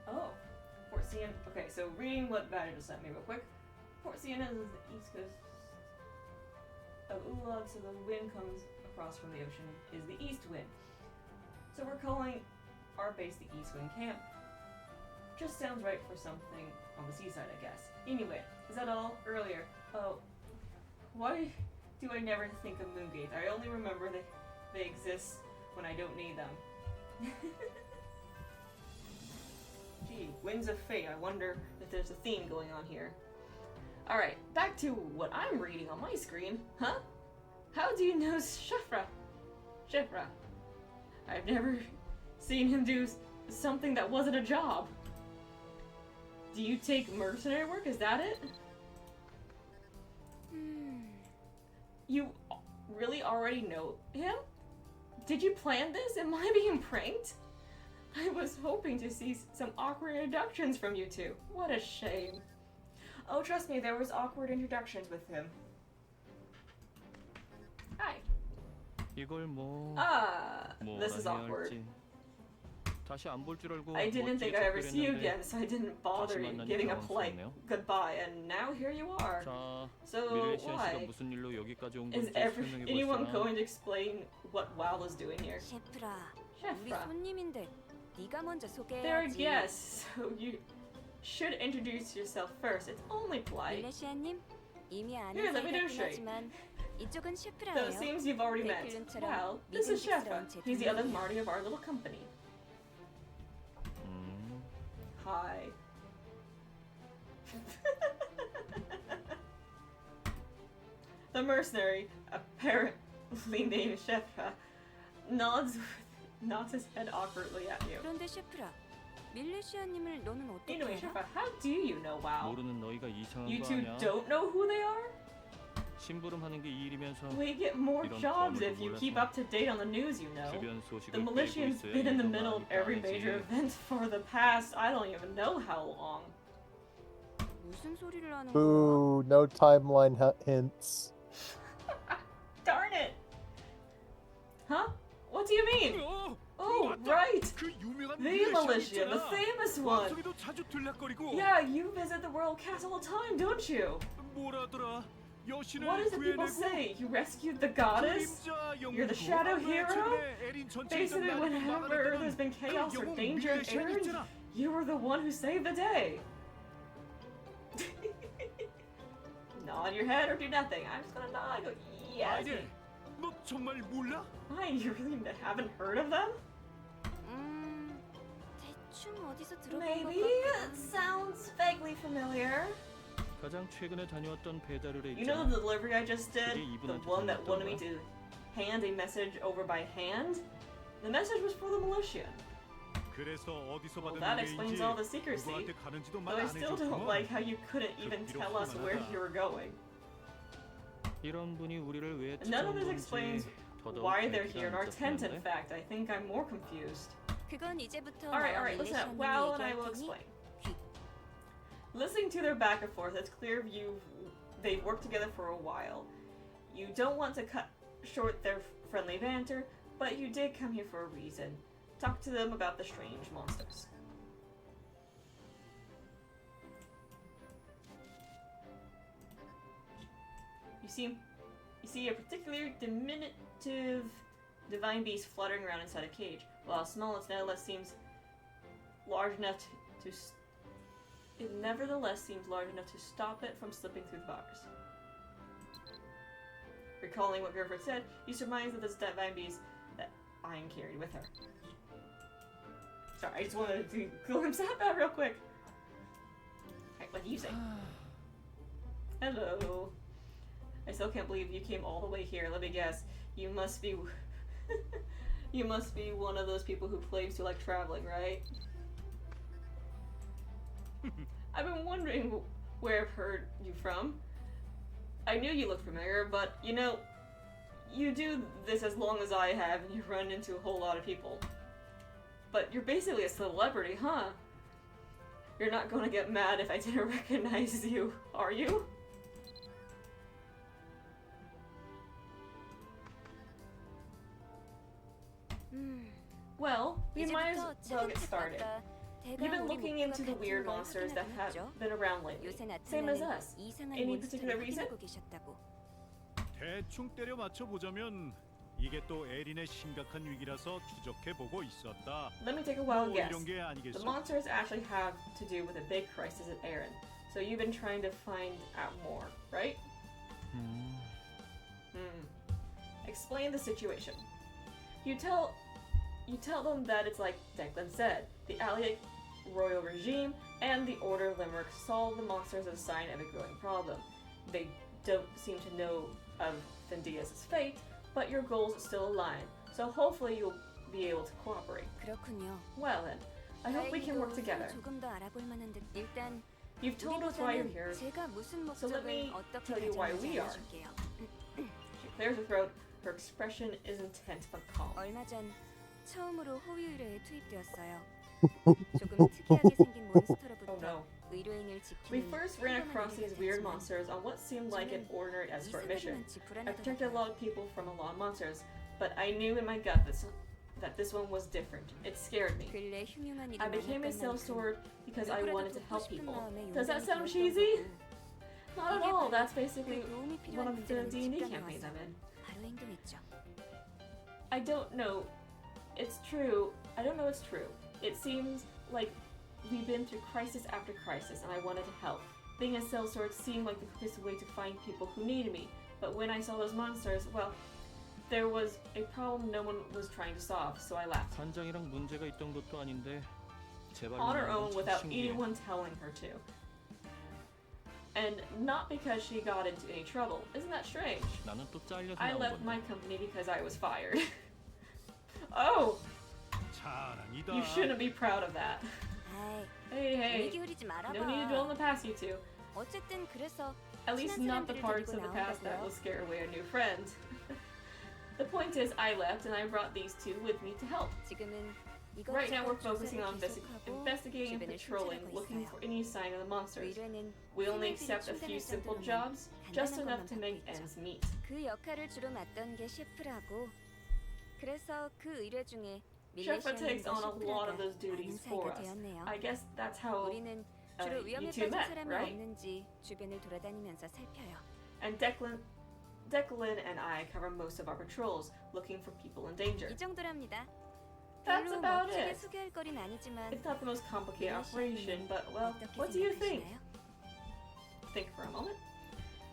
Oh, Fort Sienna. Okay, so reading what Badger just sent me real quick. Fort Sienna is the east coast of Ulog, so the wind comes across from the ocean is the east wind. So we're calling our base the East Wind Camp. Just sounds right for something on the seaside, I guess. Anyway, is that all? Earlier. Oh, why do I never think of moongates? I only remember they exist when I don't need them. Gee, winds of fate. I wonder if there's a theme going on here. Alright, back to what I'm reading on my screen. Huh? How do you know Shefra? Shefra. I've never seen him do something that wasn't a job. Do you take mercenary work? Is that it? You really already know him? Did you plan this? Am I being pranked? I was hoping to see some awkward introductions from you two. What a shame. Oh, trust me, there was awkward introductions with him. Hi. 이걸 뭐 This is 뭐라 해야 awkward. 할지. 다시 안 볼 줄 알고 I didn't think 멋지게 I'd ever see you 접근했는데 again, so I didn't bother 다시 만나니 giving a polite 당황스럽네요. goodbye, and now here you are. 자, So 밀레시안 씨가 why? 무슨 일로 여기까지 온 Is 건지 anyone 설명해 going 보시나? to explain what Mhaol is doing here? 셰프라, 우리 Shefra, 손님인데 네가 먼저 they're 소개해야지. guests, so you should introduce yourself first. It's only polite. 밀레시아님, 이미 아는 Here, let me 사이 같긴 demonstrate. 하지만 이쪽은 Though 셰프라예요. it seems you've already met. 백필룬처럼 Well, this is Shefra. 믿음직스러운 He's the other 제품이에요. Marty of our little company. Hi. The mercenary, apparently named Shefra, nods his head awkwardly at you. 그런데 셰프라, 밀레시아님을 너는 어떻게 Anyway, 알아? Shefra, how do you know Mhaol? 모르는 너희가 이상한 You 거 two 아냐? don't know who they are? 심부름하는 게 이 일이면서 We get more 이런 jobs 거울도 if you 몰라서 keep up to date on the news, you know. 주변 The 소식을 빼고 militia's 있어야 been in the 일도 middle of 많이 every major 따내지. event for the past, I don't even know how long. 무슨 소리를 하는 거야? Boo, no timeline hints. Darn it! Huh? What do you mean? Oh, right! 그 유명한 The 밀레시안 militia, the 있잖아. famous one! 왕성이도 자주 들락거리고. Yeah, you visit the royal castle all the time, don't you? 뭐라더라? 여신을 What is it people 구해내고 say? You rescued the goddess? 그림자 영웅. You're the shadow hero? 최근에 에린 전쟁이 Basically, 난 whenever 막아냈던 there's been chaos 그 or 영웅 danger in 밀레시안 Erin, 있잖아. you were the one who saved the day. Nod your head or do nothing. I'm just gonna nod. I go, yes. 아니, 너 정말 몰라? Fine, you really haven't heard of them? 대충 어디서 들어본 것 Maybe. 같기도. It sounds vaguely familiar. 가장 최근에 다녀왔던 배달을 You know 했잖아. the delivery I just did? 그게 The 이분한테 one that 전했던 wanted me 거야? to hand a message over by hand? The message was for the militia. 그래서 어디서 Well, 받은 that explains 일인지 all the secrecy. 누구한테 가는지도 Though 말 I 안 still don't 해줬구먼. like how you couldn't even 비록 tell us where 할만하다. you were going. 이런 분이 우리를 왜 None of 찾아온 this explains 건지 더더욱 why they're 밝히지 here in our tent, in 않았었는데. fact. I think I'm more confused. 그건 이제부터 Alright, listen up. Well, and I will explain. Listening to their back and forth, it's clear they've worked together for a while. You don't want to cut short their friendly banter, but you did come here for a reason. Talk to them about the strange monsters. You see a particularly diminutive divine beast fluttering around inside a cage. While small, it nevertheless seems large enough to stop it from slipping through the bars. Recalling what Gerford said, you surmise that this divine beast that Ian carried with her. Sorry, I just wanted to glimpse at that real quick. Alright, what do you say? Hello. I still can't believe you came all the way here. Let me guess. You must be... you must be one of those people who claims to like traveling, right? I've been wondering where I've heard you from. I knew you looked familiar, but you know, you do this as long as I have and you run into a whole lot of people. But you're basically a celebrity, huh? You're not gonna get mad if I didn't recognize you, are you? Well, we might as well get started. You've been looking into the weird monsters that have been around lately. Same as us. Any particular reason? 대충 때려 맞춰 보자면 이게 또 에린의 심각한 위기라서 추적해 보고 있었다. Let me take a wild 뭐 guess. 이런 게 The 아니겠어? monsters actually have to do with a big crisis at Erin. So you've been trying to find out more, right? Explain the situation. You tell them that it's like Declan said. The Allied royal regime and the Order of Limerick saw the monsters as a sign of a growing problem. They don't seem to know of Fendias' fate, but your goals still align. So hopefully you'll be able to cooperate. 그렇군요. Well then, I hope we can work together. 조금 더 알아볼 만한데 일단 You've told us why you're 우리보다는 here. 제가 무슨 So let me 목적을 어떻게 tell you why 가졌는지 we are. 알려줄게요. She clears her throat. Her expression is intense but calm. 얼마 전 처음으로 호위 의뢰에 투입되었어요. 조금 특이하게 생긴 Oh 몬스터로부터 no. 의뢰인을 We 지키는 first ran 평범한 across these weird 일이었지만 monsters on what seemed like an ordinary escort mission. 이상하지만 I protected a 불안하더라고요. lot of people from a lot of monsters, but I knew in my gut that this one was different. It scared me. 근래 흉흉한 일이 I became a 많았던 sellsword because I 누구라도 wanted to 돕고 help 싶은 people. 마음에 Does that 용기를 sound 들였던 cheesy? 거고, Not at 이게 all. 바로 That's 그 basically 도움이 one 필요한 of the 분들에게 D&D 직접 campaigns 나와서 I'm in. 바로 행동했죠. I don't know. It's true. I don't know it's true. It seems like we've been through crisis after crisis, and I wanted to help. Being a sellsword seemed like the quickest way to find people who needed me. But when I saw those monsters, well, there was a problem no one was trying to solve, so I left. 관장이랑 문제가 있던 것도 아닌데 제발 On her own without 신기해. anyone telling her to. And not because she got into any trouble. Isn't that strange? 나는 또 잘려서 I 나온 left 건데. my company because I was fired. Oh! 자랑이다. You shouldn't be proud of that. 아이, Hey, 분위기 흐리지 no need to dwell in 말아봐. the past, you two. 어쨌든 그래서 At least 친한 not the 사람들을 parts 데리고 of the past that 나온 will 거고요. scare away a new friend. The point is, I left and I brought these two with me to help. 지금은 Right now we're 이것저것 focusing on 조사를 계속하고 investigating and 주변을 patrolling, 순찰하고 looking 있어요. for any sign of the monsters. 의뢰는 We only 생활비를 accept a few 충당할 simple 정도로만 jobs, just 간단한 enough 것만 to 받고 make 있죠. ends meet. 그 역할을 주로 맡던 게 셰프라고. 그래서 그 의뢰 중에 Sheffa takes 밀레시아님과 on a lot of 셰프라가 those 많은 duties for 사이가 us. 되었네요. I guess that's how 우리는 주로 위험에 you two 빠진 met, 사람이 right? 없는지 주변을 돌아다니면서 살펴요. And Declan and I cover most of our patrols, looking for people in danger. 이 정도랍니다. That's 별로 about 멋지게 it. 소개할 거린 아니지만 It's not the most complicated operation, 밀레시아님은 but well, 어떻게 what do you think? 생각하시나요? Think for a moment.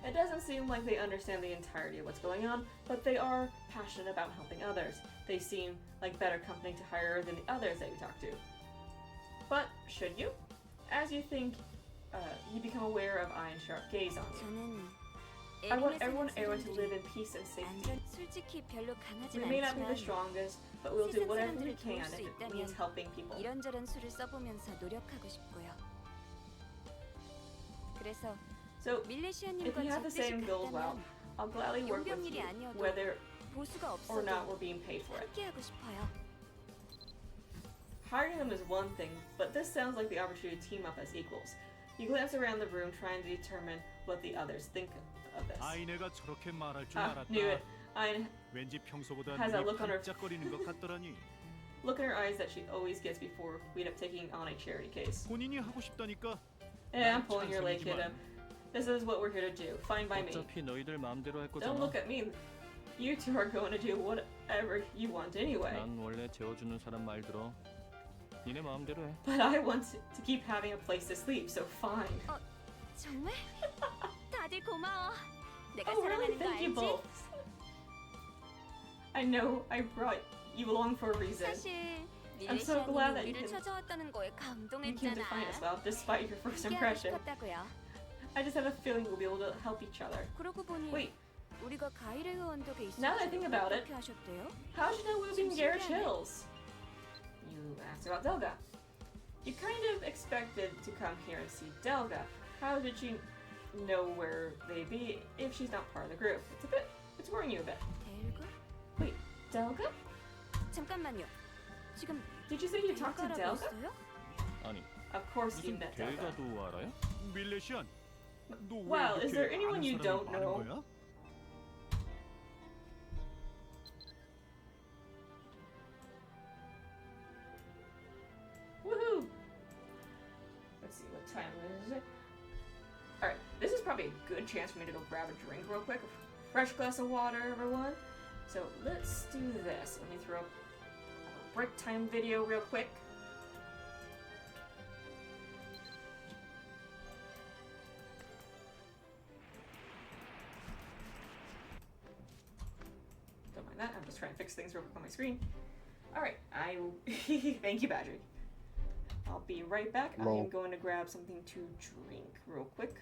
It doesn't seem like they understand the entirety of what's going on, but they are passionate about helping others. They seem like better company to hire than the others that we talk to. But should you? As you think, you become aware of Iron's sharp gaze on you. 저는 I want 에린에 everyone 사는 everyone to live 사람들이 in peace and safety. 완전 솔직히 별로 강하진 We may not be the 않지만 strongest, but we'll do 세상 whatever we 사람들을 can 도울 수 if it 있다면 means helping people. 이런저런 수를 써보면서 노력하고 싶고요. 그래서 So, if 밀레시아님과 you have the 제 same 뜻이 goals, well, 같다면 I'll gladly work with 용병 일이 you, 아니어도 whether 보수가 or not 없어도 we're being paid for it. 함께하고 싶어요. Hiring them is one thing, but this sounds like the opportunity to team up as equals. You glance around the room trying to determine what the others think of this. 아이네가 저렇게 말할 줄 Ah, 알았다. knew it. Ayn 왠지 평소보다 has that 눈이 look on her- 반짝거리는 것 같더라니. look in her eyes that she always gets before we end up taking on a charity case. 본인이 하고 싶다니까. Yeah, I'm pulling your leg, kid. 찬성이지만 This is what we're here to do. Fine by me. 어차피 너희들 마음대로 할 Don't 거잖아. look at me. You two are going to do whatever you want anyway. 난 원래 재워주는 사람 말 들어. 니네 마음대로 해. But I want to keep having a place to sleep, so fine. 정말? 다들 고마워. 내가 Oh, really? 사랑하는 거 Thank you 알지? both. I know I brought you along for a reason. 사실 I'm so glad that 밀레시아님이 you 우리를 can- 찾아왔다는 거에 You came to find 감동했잖아. us well, despite your first 함께하고 impression. 싶었다고요. I just had a feeling we'll be able to help each other. 그러고 보니 Wait, 우리가 가이레그 언덕에 있었지. Now that I think about it- 어떻게 하셨대요? how'd you know we would be in Some Garage 신기하네. Hills? You asked about Delga. You kind of expected to come here and see Delga. How did you know where they'd be if she's not part of the group? It's worrying you a bit. 델가? Delga? 잠깐만요. 지금 Did you say you talked to 델가라고 Delga? 했어요? 아니 Of course you 무슨 met Delga. 델가도 알아요? 밀레시안. 너왜 Wow, is there 이렇게 anyone 아는 you 사람이 don't 많은 know? 거야? Woohoo! Let's see, what time is it? Alright, this is probably a good chance for me to go grab a drink real quick. A fresh glass of water, everyone. So let's do this. Let me throw up a break time video real quick. Don't mind that, I'm just trying to fix things real quick on my screen. Alright, thank you, Badger. I'll be right back. I Lol. am going to grab something to drink real quick.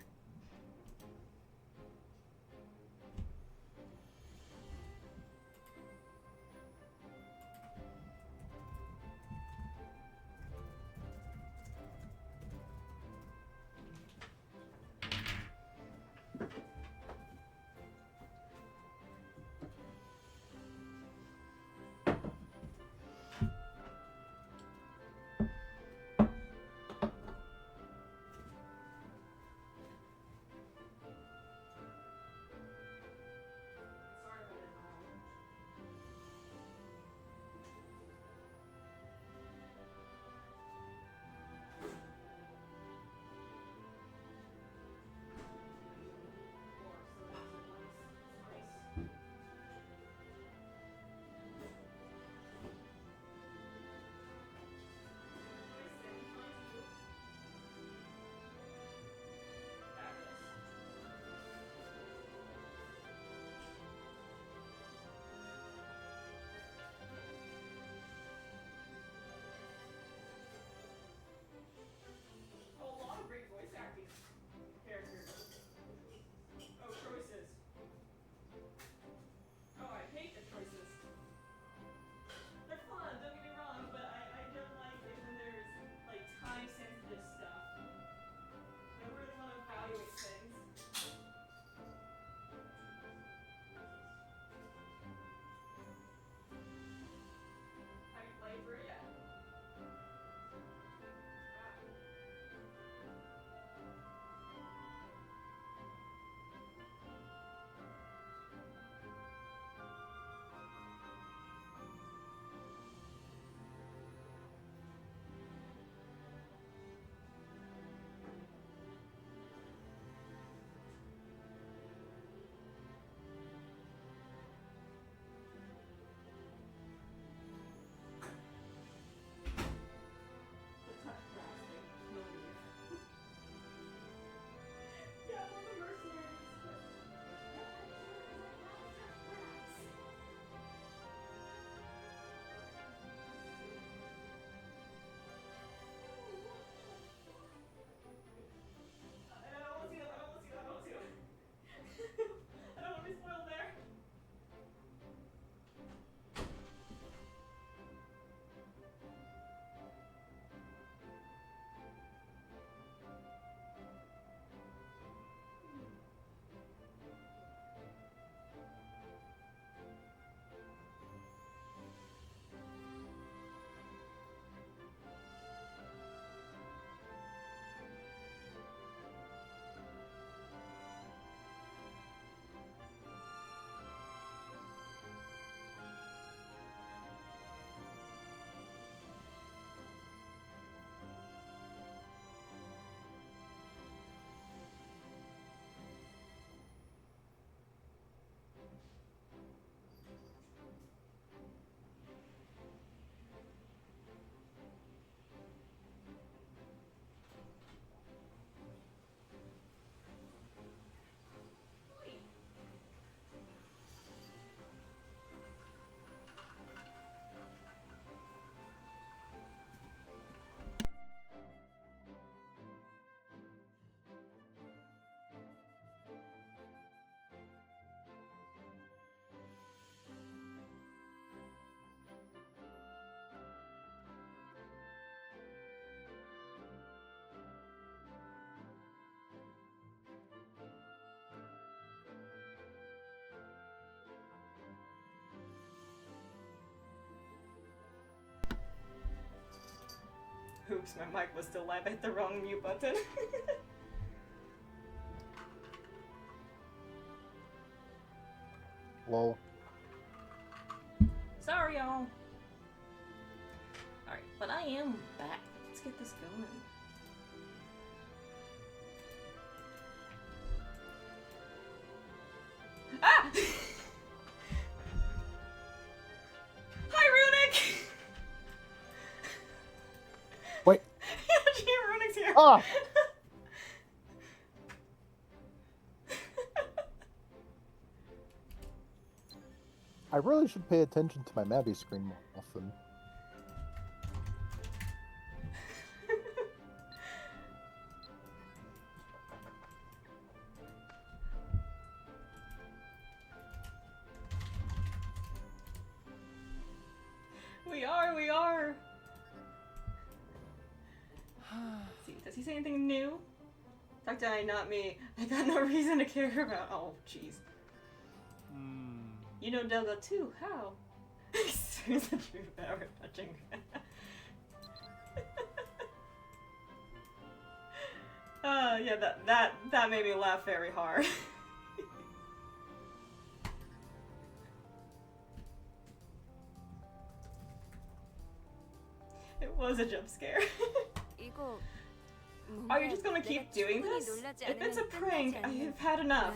Oops, my mic was still live. I hit the wrong mute button. Lol. Sorry, y'all. Alright, but I am back. Let's get this going. Ah! Hi, Runic! Wait. Gee, Runic's here. Ah! I really should pay attention to my Maddie screen more often. We are. See, does he say anything new? Talk to I, not me. I got no reason to care about. Oh, jeez. You know Delga too. How? Here's the truth about her touching. Yeah, that made me laugh very hard. It was a jump scare. Are you just gonna keep doing this? If it's a prank, I have had enough.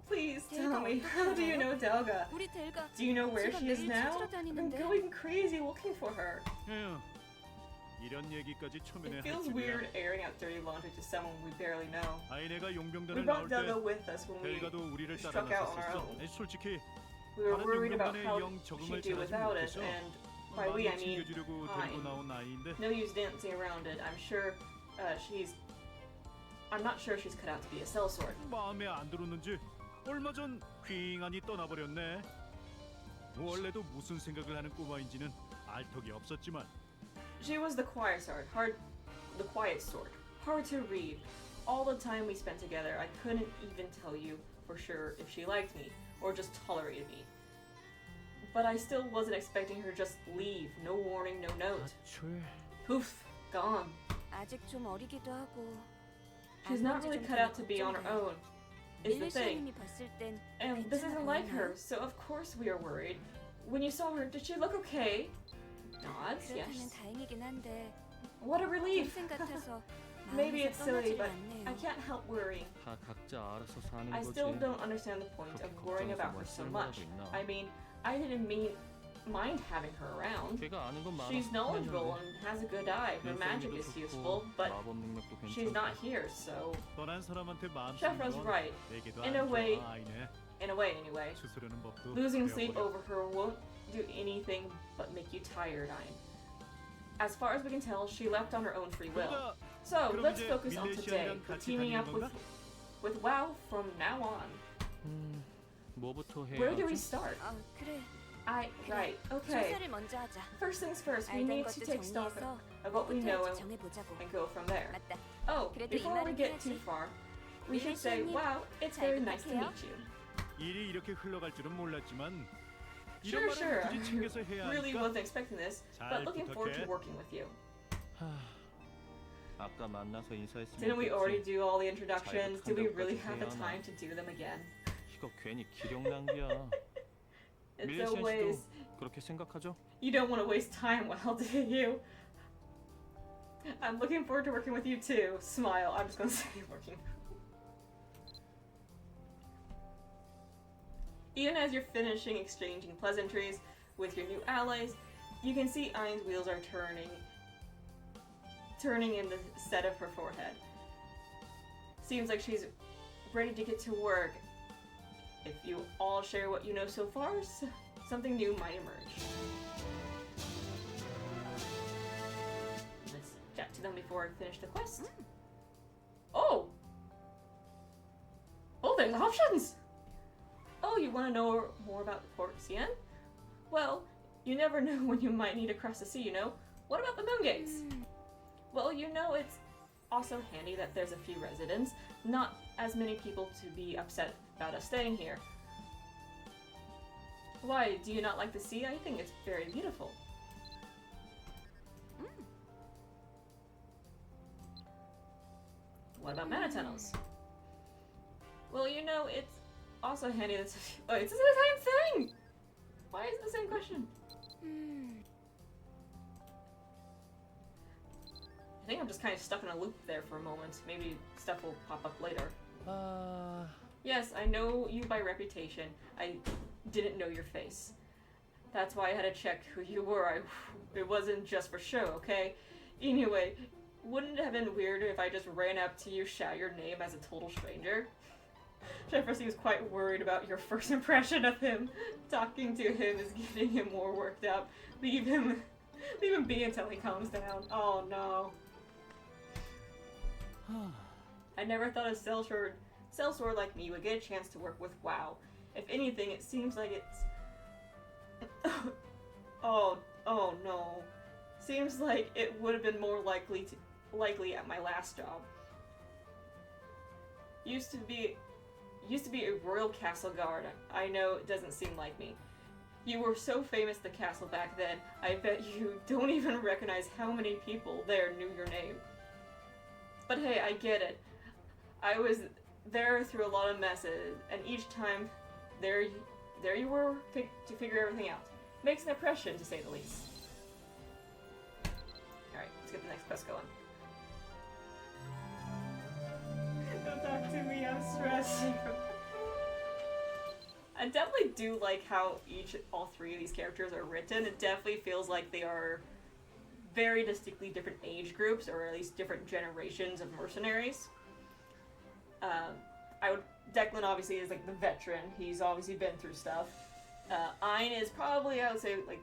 Please tell me, how do you know Delga? Do you know where she is now? I'm going crazy looking for her. It feels weird airing out dirty laundry to someone we barely know. We brought Delga with us when we struck out on our own. We were worried about how she'd do without us, and by we I mean I. No use dancing around it. I'm not sure she's cut out to be a sellsword. 마음에 안 들었는지 얼마 전 휑하니 떠나버렸네. 원래도 무슨 생각을 하는 꼬마인지는 알 턱이 없었지만. She was the quiet sword. Hard to read. All the time we spent together, I couldn't even tell you for sure if she liked me or just tolerated me. But I still wasn't expecting her to just leave. No warning, no note. Poof, gone. She's not really cut out to be on her own, is the thing. And this isn't like her, so of course we are worried. When you saw her, did she look okay? Nods, yes. What a relief! Maybe it's silly, but I can't help worrying. I still don't understand the point of worrying about her so much. I mean, I didn't mind having her around. She's knowledgeable and has a good eye. Her magic is useful, but she's not here, so... Shefra's right. In a way anyway. Losing sleep over her won't do anything but make you tired, Ein. As far as we can tell, she left on her own free will. So, let's focus on today. We're teaming up with WoW from now on. Where do we start? Right, okay. First things first, we need to take stock of what we know and go from there. Oh, before we get too far, we should say, wow, it's very nice to meet you. 일이 이렇게 흘러갈 줄은 몰랐지만 Sure, I really wasn't expecting this, but looking forward to working with you. Didn't we already do all the introductions? Do we really have the time to do them again? It's always... You don't want to waste time, well, do you? I'm looking forward to working with you too. Smile, I'm just gonna say working. Even as you're finishing exchanging pleasantries with your new allies, you can see Ein's wheels are turning in the set of her forehead. Seems like she's ready to get to work. If you all share what you know so far, something new might emerge. Let's chat to them before I finish the quest. Oh, there's options! Oh, you want to know more about Port Cien? Well, you never know when you might need to cross the sea, you know? What about the moon gates? Well, you know, it's also handy that there's a few residents, not as many people to be upset about us staying here. Why, do you not like the sea? I think it's very beautiful. also handy that oh, it's the same thing! Why is it the same question? I think I'm just kind of stuck in a loop there for a moment. Maybe stuff will pop up later. Yes, I know you by reputation. I didn't know your face. That's why I had to check who you were. It wasn't just for show, okay? Anyway, wouldn't it have been weirder if I just ran up to you, shout your name as a total stranger? Jennifer seems quite worried about your first impression of him. Talking to him is getting him more worked up. Leave him be until he calms down. Oh no. I never thought a sellsword like me would get a chance to work with WoW. If anything, it seems like it's... oh no. Seems like it would have been more likely at my last job. Used to be a royal castle guard. I know it doesn't seem like me. You were so famous at the castle back then, I bet you don't even recognize how many people there knew your name. But hey, I get it. I was there through a lot of messes, and each time, there you were to figure everything out. Makes an impression, to say the least. Alright, let's get the next quest going. Don't talk to me, I'm stressed. I definitely do like how all three of these characters are written. It definitely feels like they are very distinctly different age groups, or at least different generations of mercenaries. Declan obviously is like the veteran. He's obviously been through stuff. Ayn is probably, I would say, like,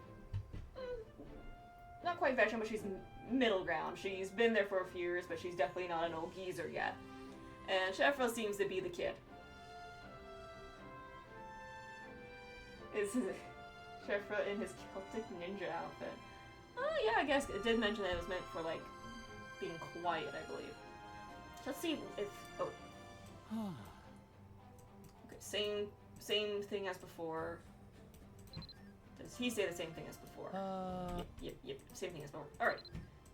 not quite veteran, but she's middle ground. She's been there for a few years, but she's definitely not an old geezer yet. And Shefra seems to be the kid. Is Shefra in his Celtic ninja outfit? Oh yeah, I guess it did mention that it was meant for, like, being quiet, I believe. Let's see if... oh. Okay, same thing as before. Does he say the same thing as before? Yep, same thing as before. Alright,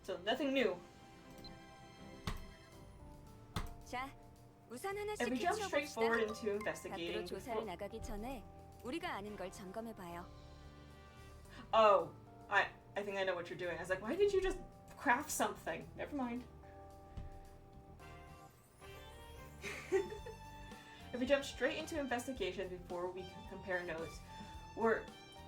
so nothing new. 자, 우선 하나씩 If we jump straight 해치워봅시다. forward into 밖으로 investigating 조사를 나가기 전에 우리가 아는 걸 점검해봐요. Oh, I think I know what you're doing. I was like, why did you just craft something? Never mind. If we jump straight into investigation before we compare notes, we're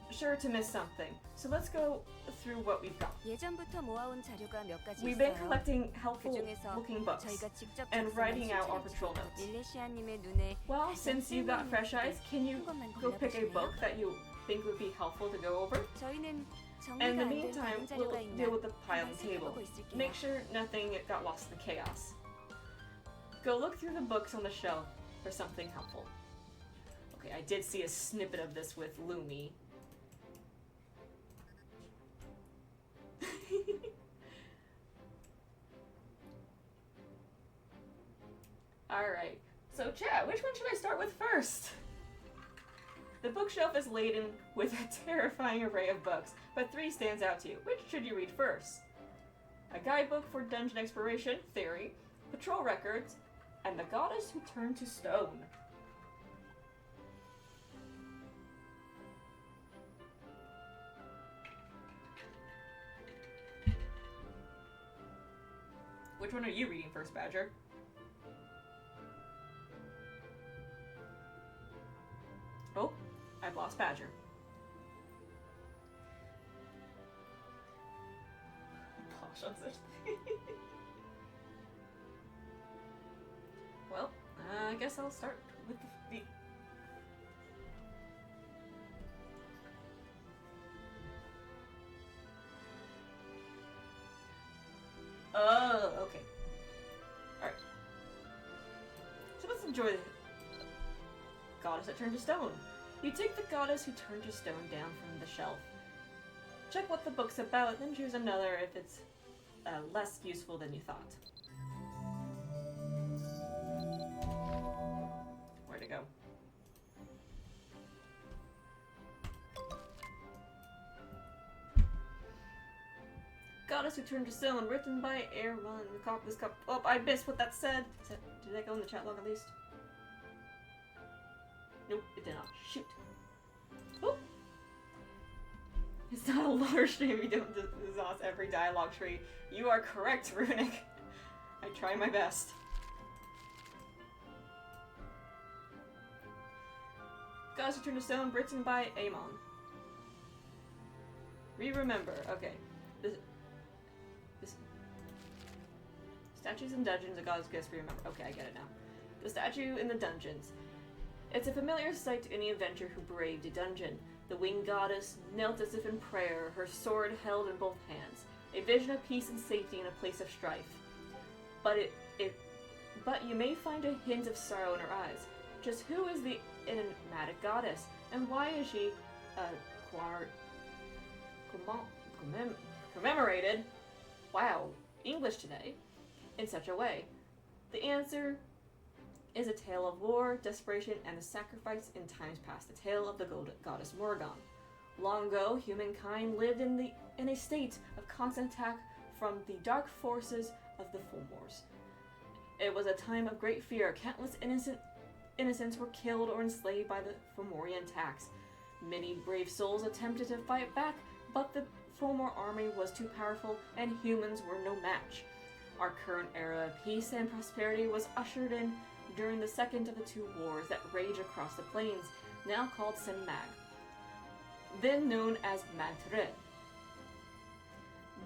sure to miss something. So let's go through what we've got. 예전부터 모아온 자료가 몇 가지 We've been 있어요. collecting helpful 그중에서 looking books 저희가 직접 and 작성한 writing out our 수첩을 patrol notes. 밀레시아님의 눈에 Well, 가장 since you got 쓸모있는 fresh eyes, can you 한 것만 go pick a 골라보실래요? book that you think would be helpful to go over? 저희는 And in the 정리가 안 된 meantime, 다른 we'll 자료가 있나 deal with the pile 한번 and table. 살펴보고 있을게요. Make sure nothing got lost in the chaos. Go look through the books on the shelf for something helpful. Okay, I did see a snippet of this with Lumi. Alright, so chat, which one should I start with first? The bookshelf is laden with a terrifying array of books, but three stands out to you. Which should you read first? A guidebook for dungeon exploration, theory, patrol records, and the goddess who turned to stone. Which one are you reading first, Badger? Oh, I've lost Badger. Posh on such thing. Well, I guess I'll start with the... Oh, okay. Alright. So let's enjoy the goddess that turned to stone. You take the goddess who turned to stone down from the shelf. Check what the book's about, then choose another if it's less useful than you thought. Where to go? Goddess who turned to stone, written by Aaron. This cup. Oh, I missed what that said. Did that go in the chat log at least? Nope, it did not. Shoot. Oh! It's not a large stream, you don't exhaust every dialogue tree. You are correct, Runic. I try my best. Goddess Returned to Stone, written by Amon. Remember. Okay. This statues in dungeons, a goddess gets remember. Okay, I get it now. The statue in the dungeons. It's a familiar sight to any adventurer who braved a dungeon. The winged goddess knelt as if in prayer, her sword held in both hands. A vision of peace and safety in a place of strife. But you may find a hint of sorrow in her eyes. Just who is the enigmatic goddess, and why is she commemorated? Wow, English today. In such a way. The answer is a tale of war, desperation, and the sacrifice in times past. The tale of the goddess Morrigan. Long ago, humankind lived in a state of constant attack from the dark forces of the Fomors. It was a time of great fear. Countless innocents were killed or enslaved by the Fomorian attacks. Many brave souls attempted to fight back, but the Fomor army was too powerful and humans were no match. Our current era of peace and prosperity was ushered in during the second of the two wars that rage across the plains, now called Sen-Mag, then known as Mag-Tred.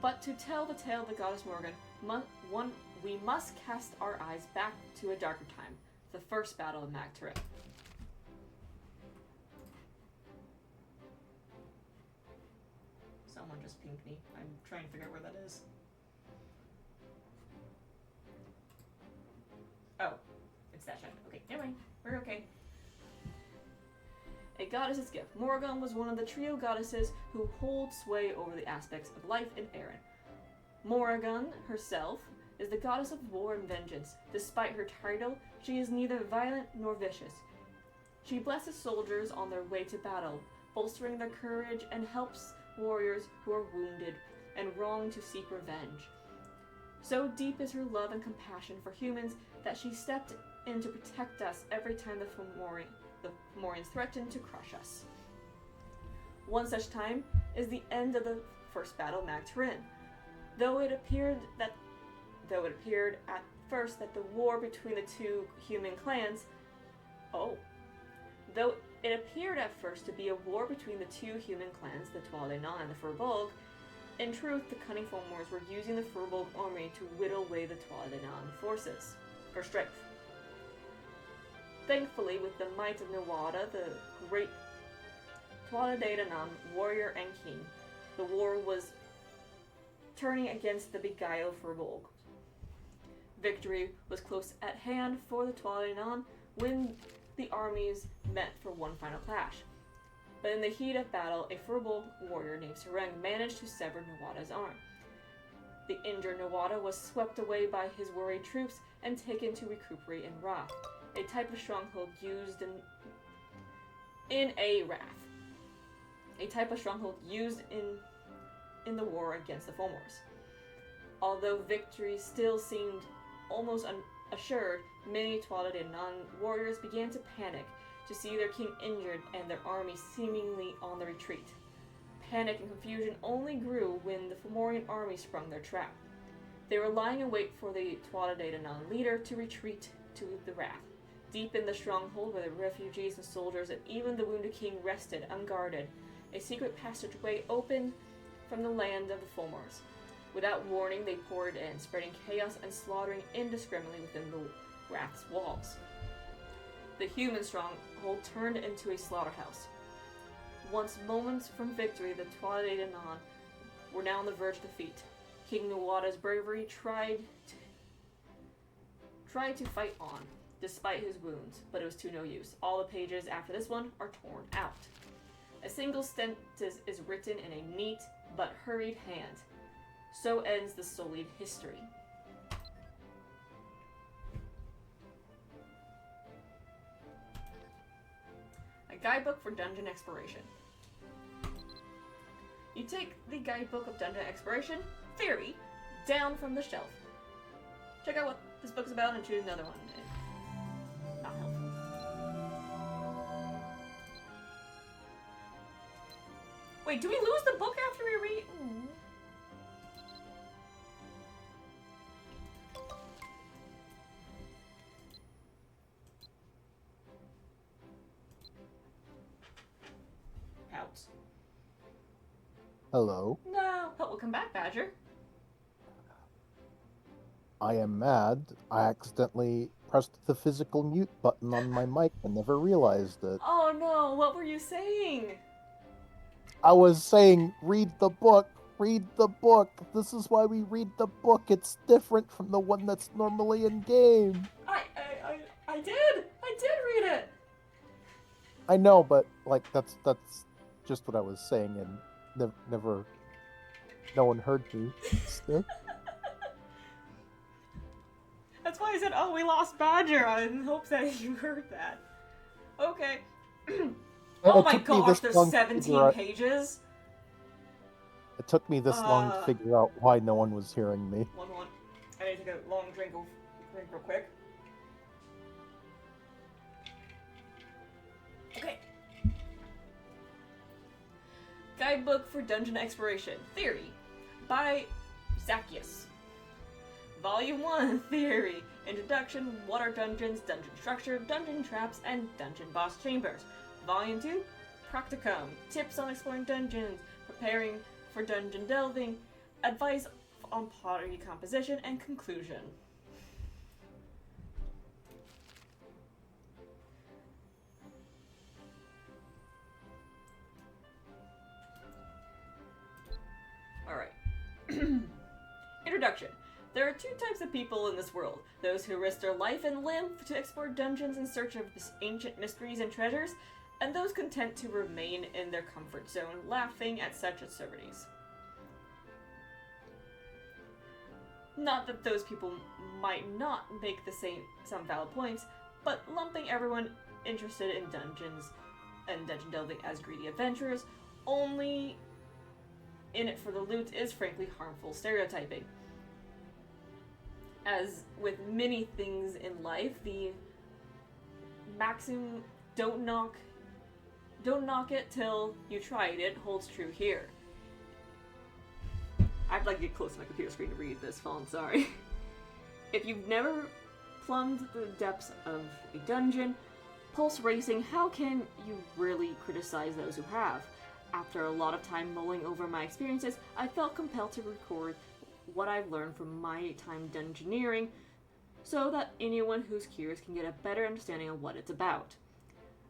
But to tell the tale of the goddess Morrigan, we must cast our eyes back to a darker time, the first battle of Mag-Tred. Someone just pinged me. I'm trying to figure out where that is. Oh, it's that shot. Okay, never mind. We're okay. A goddess's gift. Morrigan was one of the trio goddesses who hold sway over the aspects of life in Erin. Morrigan herself is the goddess of war and vengeance. Despite her title, she is neither violent nor vicious. She blesses soldiers on their way to battle, bolstering their courage, and helps warriors who are wounded and wronged to seek revenge. So deep is her love and compassion for humans that she stepped in to protect us every time the Fomorians threatened to crush us. One such time is the end of the first battle of Mag-Tred. Though it appeared at first that the war between the two human clans Though it appeared at first to be a war between the two human clans, the Tualanan and the Furbolg, in truth, the cunning Fomors were using the Furbolg army to whittle away the Tualanan forces, for strength. Thankfully, with the might of Nawada, the great Tualanan warrior and king, the war was turning against the beguiled Furbolg. Victory was close at hand for the Tualanan when the armies met for one final clash. But in the heat of battle, a Furbolg warrior named Sereng managed to sever Nawada's arm. The injured Nawada was swept away by his worried troops and taken to recuperate in Wrath, a type of stronghold used in the war against the Fomors. Although victory still seemed almost assured, many Tualanan warriors began to panic to see their king injured and their army seemingly on the retreat. Panic and confusion only grew when the Fomorian army sprung their trap. They were lying in wait for the Tualanan leader to retreat to the Wrath. Deep in the stronghold where the refugees and soldiers and even the wounded king rested unguarded, a secret passageway opened from the land of the Fomors. Without warning, they poured in, spreading chaos and slaughtering indiscriminately within the Wrath's walls. The human stronghold turned into a slaughterhouse. Once moments from victory, the Tualanan were now on the verge of defeat. King Nawada's bravery tried to fight on, despite his wounds, but it was to no use. All the pages after this one are torn out. A single sentence is written in a neat but hurried hand. So ends the sullied history. A guidebook for dungeon exploration. You take the guidebook of dungeon exploration, theory, down from the shelf. Check out what this book's about and choose another one. Not helpful. Wait, do we lose the book after we read? Ooh. Pouts. Hello. No. Oh, welcome back, Badger. I am mad. I accidentally pressed the physical mute button on my mic and never realized it. Oh no, what were you saying? I was saying, read the book, read the book. This is why we read the book. It's different from the one that's normally in game. I did read it. I know, but like that's just what I was saying, and never, no one heard me. That's why I said, oh, we lost Badger. I hope that you heard that. Okay. Oh my gosh, there's 17 pages. It took me this long to figure out why no one was hearing me. One. I need to take a long drink real quick. Okay. Guidebook for Dungeon Exploration. Theory. By Zacchaeus. Volume 1, Theory. Introduction, What are Dungeons, Dungeon Structure, Dungeon Traps, and Dungeon Boss Chambers. Volume 2, Practicum. Tips on exploring dungeons, preparing for dungeon delving, advice on pottery composition, and conclusion. Alright. Introduction. There are two types of people in this world. Those who risk their life and limb to explore dungeons in search of ancient mysteries and treasures, and those content to remain in their comfort zone, laughing at such absurdities. Not that those people might not make some valid points, but lumping everyone interested in dungeons and dungeon delving as greedy adventurers, only in it for the loot, is frankly harmful stereotyping. As with many things in life, the maxim don't knock it till you tried it holds true here. I'd like to get close to my computer screen to read this font, sorry. If you've never plumbed the depths of a dungeon, pulse racing, how can you really criticize those who have? After a lot of time mulling over my experiences, I felt compelled to record what I've learned from my time dungeoneering, so that anyone who's curious can get a better understanding of what it's about.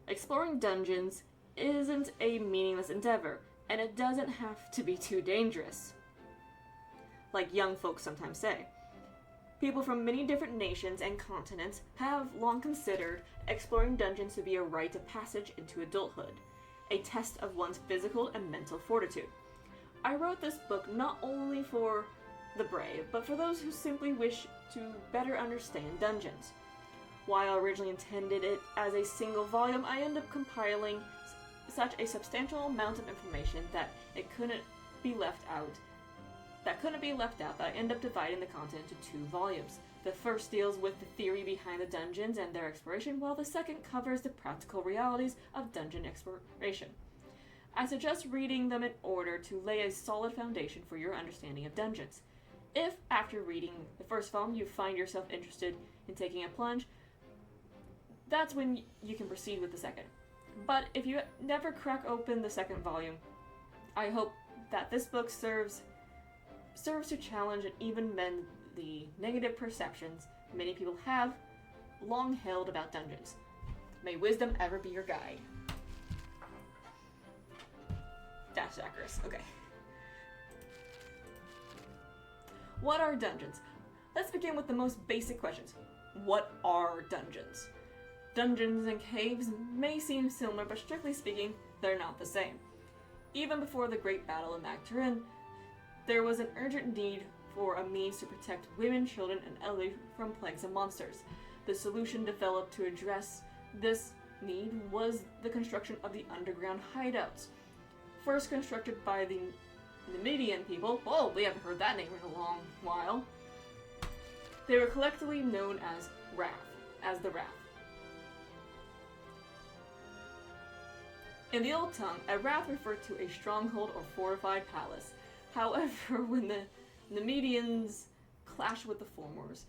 Exploring dungeons isn't a meaningless endeavor, and it doesn't have to be too dangerous, like young folks sometimes say. People from many different nations and continents have long considered exploring dungeons to be a rite of passage into adulthood, a test of one's physical and mental fortitude. I wrote this book not only for the brave, but for those who simply wish to better understand dungeons. While I originally intended it as a single volume, I ended up compiling such a substantial amount of information that it couldn't be left out. That I ended up dividing the content into 2 volumes. The first deals with the theory behind the dungeons and their exploration, while the second covers the practical realities of dungeon exploration. I suggest reading them in order to lay a solid foundation for your understanding of dungeons. If, after reading the first volume, you find yourself interested in taking a plunge, that's when you can proceed with the second. But if you never crack open the second volume, I hope that this book serves to challenge and even mend the negative perceptions many people have long held about dungeons. May wisdom ever be your guide. That's Zacchaeus. Okay. What are dungeons? Let's begin with the most basic questions. What are dungeons? Dungeons and caves may seem similar, but strictly speaking, they're not the same. Even before the Great Battle of Magdarin, there was an urgent need for a means to protect women, children, and elderly from plagues and monsters. The solution developed to address this need was the construction of the underground hideouts. First constructed by the Numidian people, whoa, we haven't heard that name in a long while. They were collectively known as the Wrath. In the Old Tongue, a wrath referred to a stronghold or fortified palace. However, when the Nemedians clashed with the Formors,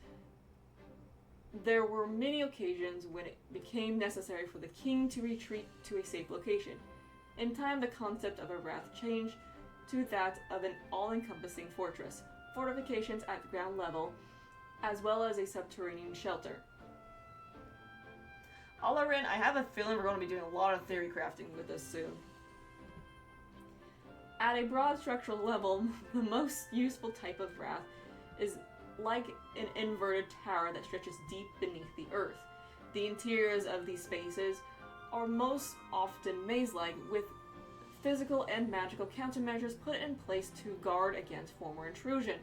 there were many occasions when it became necessary for the king to retreat to a safe location. In time, the concept of a wrath changed to that of an all-encompassing fortress, fortifications at the ground level, as well as a subterranean shelter. Alarin, I have a feeling we're going to be doing a lot of theory crafting with this soon. At a broad structural level, the most useful type of wrath is like an inverted tower that stretches deep beneath the earth. The interiors of these spaces are most often maze-like, with physical and magical countermeasures put in place to guard against former intrusion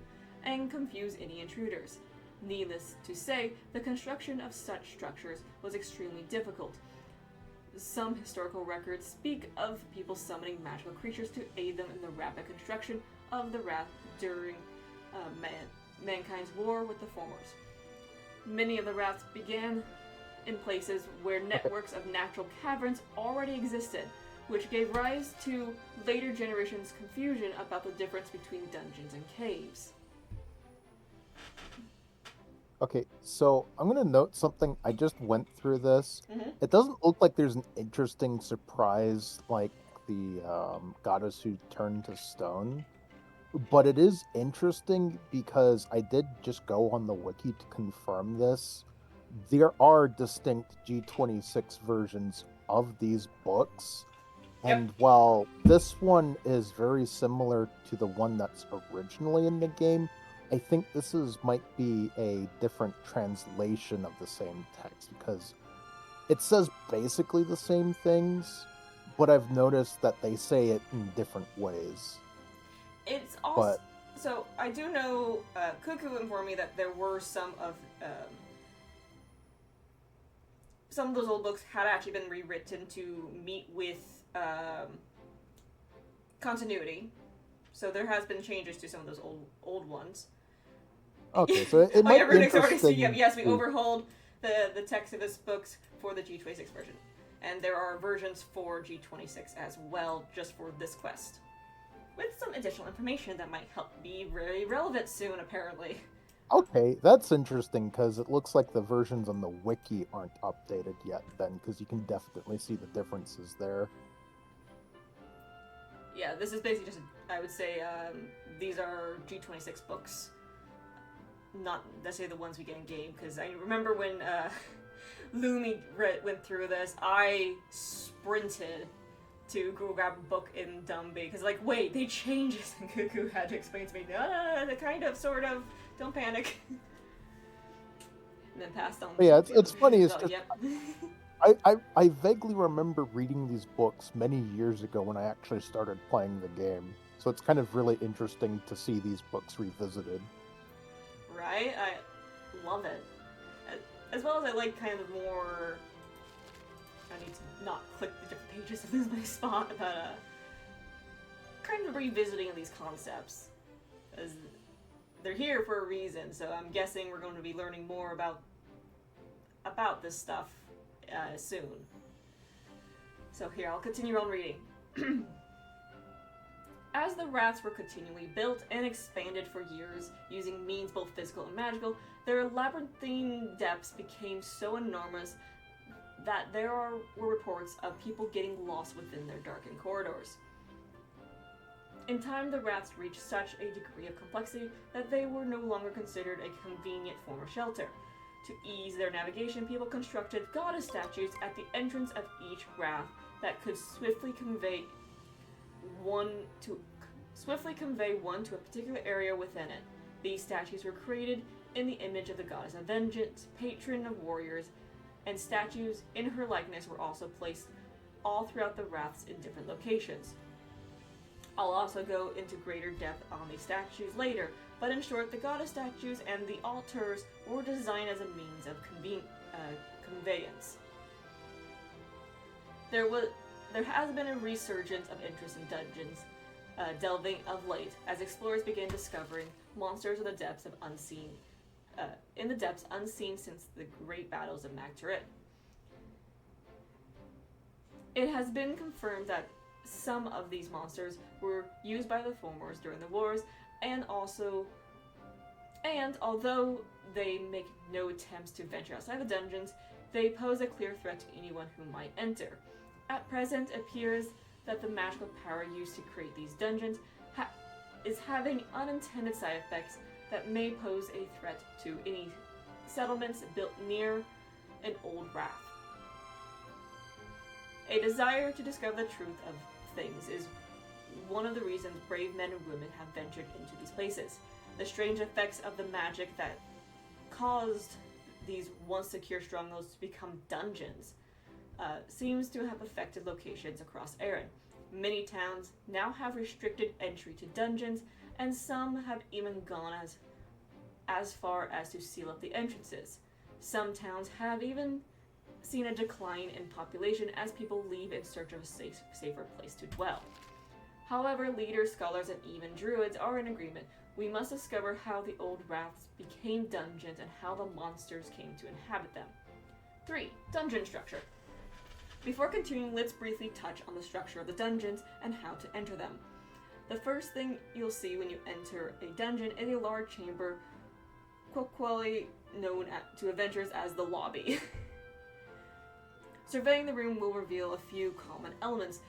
and confuse any intruders. Needless to say, the construction of such structures was extremely difficult. Some historical records speak of people summoning magical creatures to aid them in the rapid construction of the Wrath during mankind's war with the Formers. Many of the Wraths began in places where networks of natural caverns already existed, which gave rise to later generations' confusion about the difference between dungeons and caves. Okay, so I'm gonna note something. I just went through this. Mm-hmm. It doesn't look like there's an interesting surprise like the goddess who turned to stone, but it is interesting because I did just go on the wiki to confirm this. There are distinct G26 versions of these books, and while this one is very similar to the one that's originally in the game, I think this might be a different translation of the same text, because it says basically the same things, but I've noticed that they say it in different ways. It's also... So, I do know, Cuckoo informed me that there were some of those old books had actually been rewritten to meet with continuity. So there has been changes to some of those old ones. Okay, so it might be interesting. Yes, we overhauled the text of this books for the G26 version. And there are versions for G26 as well, just for this quest. With some additional information that might help be very relevant soon, apparently. Okay, that's interesting, because it looks like the versions on the wiki aren't updated yet then, because you can definitely see the differences there. Yeah, this is basically just, I would say, these are G26 books. Not necessarily the ones we get in game, because I remember when Lumi went through this, I sprinted to go grab a book in Dumby, because like, wait, they changed this, and Cuckoo had to explain to me, no, the kind of, sort of, don't panic. And then passed on. But yeah, it's funny, it's just, yep. I vaguely remember reading these books many years ago when I actually started playing the game, so it's kind of really interesting to see these books revisited. Right? I love it. As well as I like kind of the more... I need to not click the different pages to lose my spot, but kind of revisiting these concepts. As they're here for a reason, so I'm guessing we're going to be learning more about this stuff soon. So here, I'll continue on reading. As the Wraths were continually built and expanded for years, using means both physical and magical, their labyrinthine depths became so enormous that there were reports of people getting lost within their darkened corridors. In time, the Wraths reached such a degree of complexity that they were no longer considered a convenient form of shelter. To ease their navigation, people constructed goddess statues at the entrance of each Wrath that could swiftly convey one to a particular area within it. These statues were created in the image of the goddess of vengeance, patron of warriors, and statues in her likeness were also placed all throughout the Wraths in different locations. I'll also go into greater depth on these statues later, but in short, the goddess statues and the altars were designed as a means of conveyance. There has been a resurgence of interest in dungeons delving of late, as explorers began discovering monsters in the depths unseen since the great battles of Magtarit. It has been confirmed that some of these monsters were used by the Fomors during the wars, and although they make no attempts to venture outside the dungeons, they pose a clear threat to anyone who might enter. At present, it appears that the magical power used to create these dungeons is having unintended side effects that may pose a threat to any settlements built near an old rath. A desire to discover the truth of things is one of the reasons brave men and women have ventured into these places. The strange effects of the magic that caused these once secure strongholds to become dungeons seems to have affected locations across Erin. Many towns now have restricted entry to dungeons, and some have even gone as far as to seal up the entrances. Some towns have even seen a decline in population as people leave in search of a safer place to dwell. However, leaders, scholars, and even druids are in agreement. We must discover how the old raths became dungeons and how the monsters came to inhabit them. 3. Dungeon structure. Before continuing, let's briefly touch on the structure of the dungeons and how to enter them. The first thing you'll see when you enter a dungeon is a large chamber, colloquially known to adventurers as the lobby. Surveying the room will reveal a few common elements,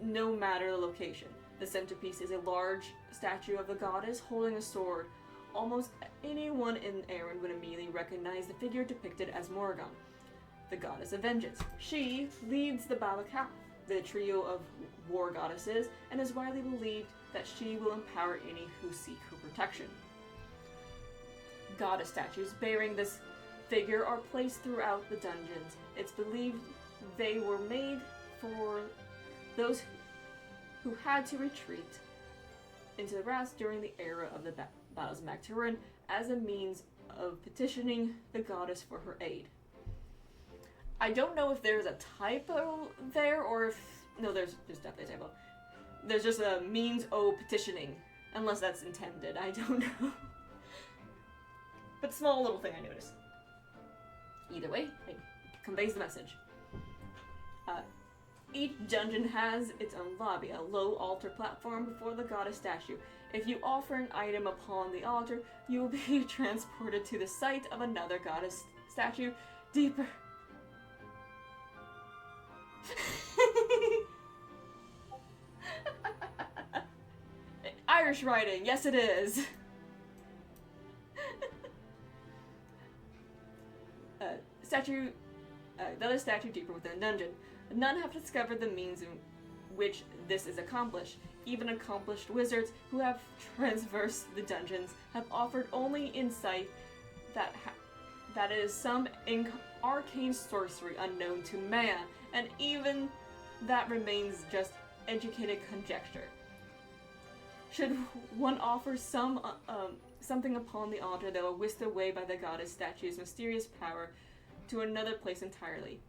no matter the location. The centerpiece is a large statue of the goddess holding a sword. Almost anyone in Erin would immediately recognize the figure depicted as Morrigan, the goddess of vengeance. She leads the Balakath, the trio of war goddesses, and is widely believed that she will empower any who seek her protection. Goddess statues bearing this figure are placed throughout the dungeons. It's believed they were made for those who had to retreat into the Raths during the era of the battles of Magturin as a means of petitioning the goddess for her aid. I don't know if there's a typo there or if... No, there's definitely a typo. There's just a means of petitioning, unless that's intended. I don't know. But small little thing I noticed. Either way, it conveys the message. Each dungeon has its own lobby, a low altar platform before the goddess statue. If you offer an item upon the altar, you will be transported to the site of another goddess statue deeper. Irish writing, yes it is. Another statue deeper within the dungeon. None have discovered the means in which this is accomplished. Even accomplished wizards who have traversed the dungeons have offered only insight that is some arcane sorcery unknown to man, and even that remains just educated conjecture. Should one offer something upon the altar, they will whisked away by the goddess statue's mysterious power to another place entirely.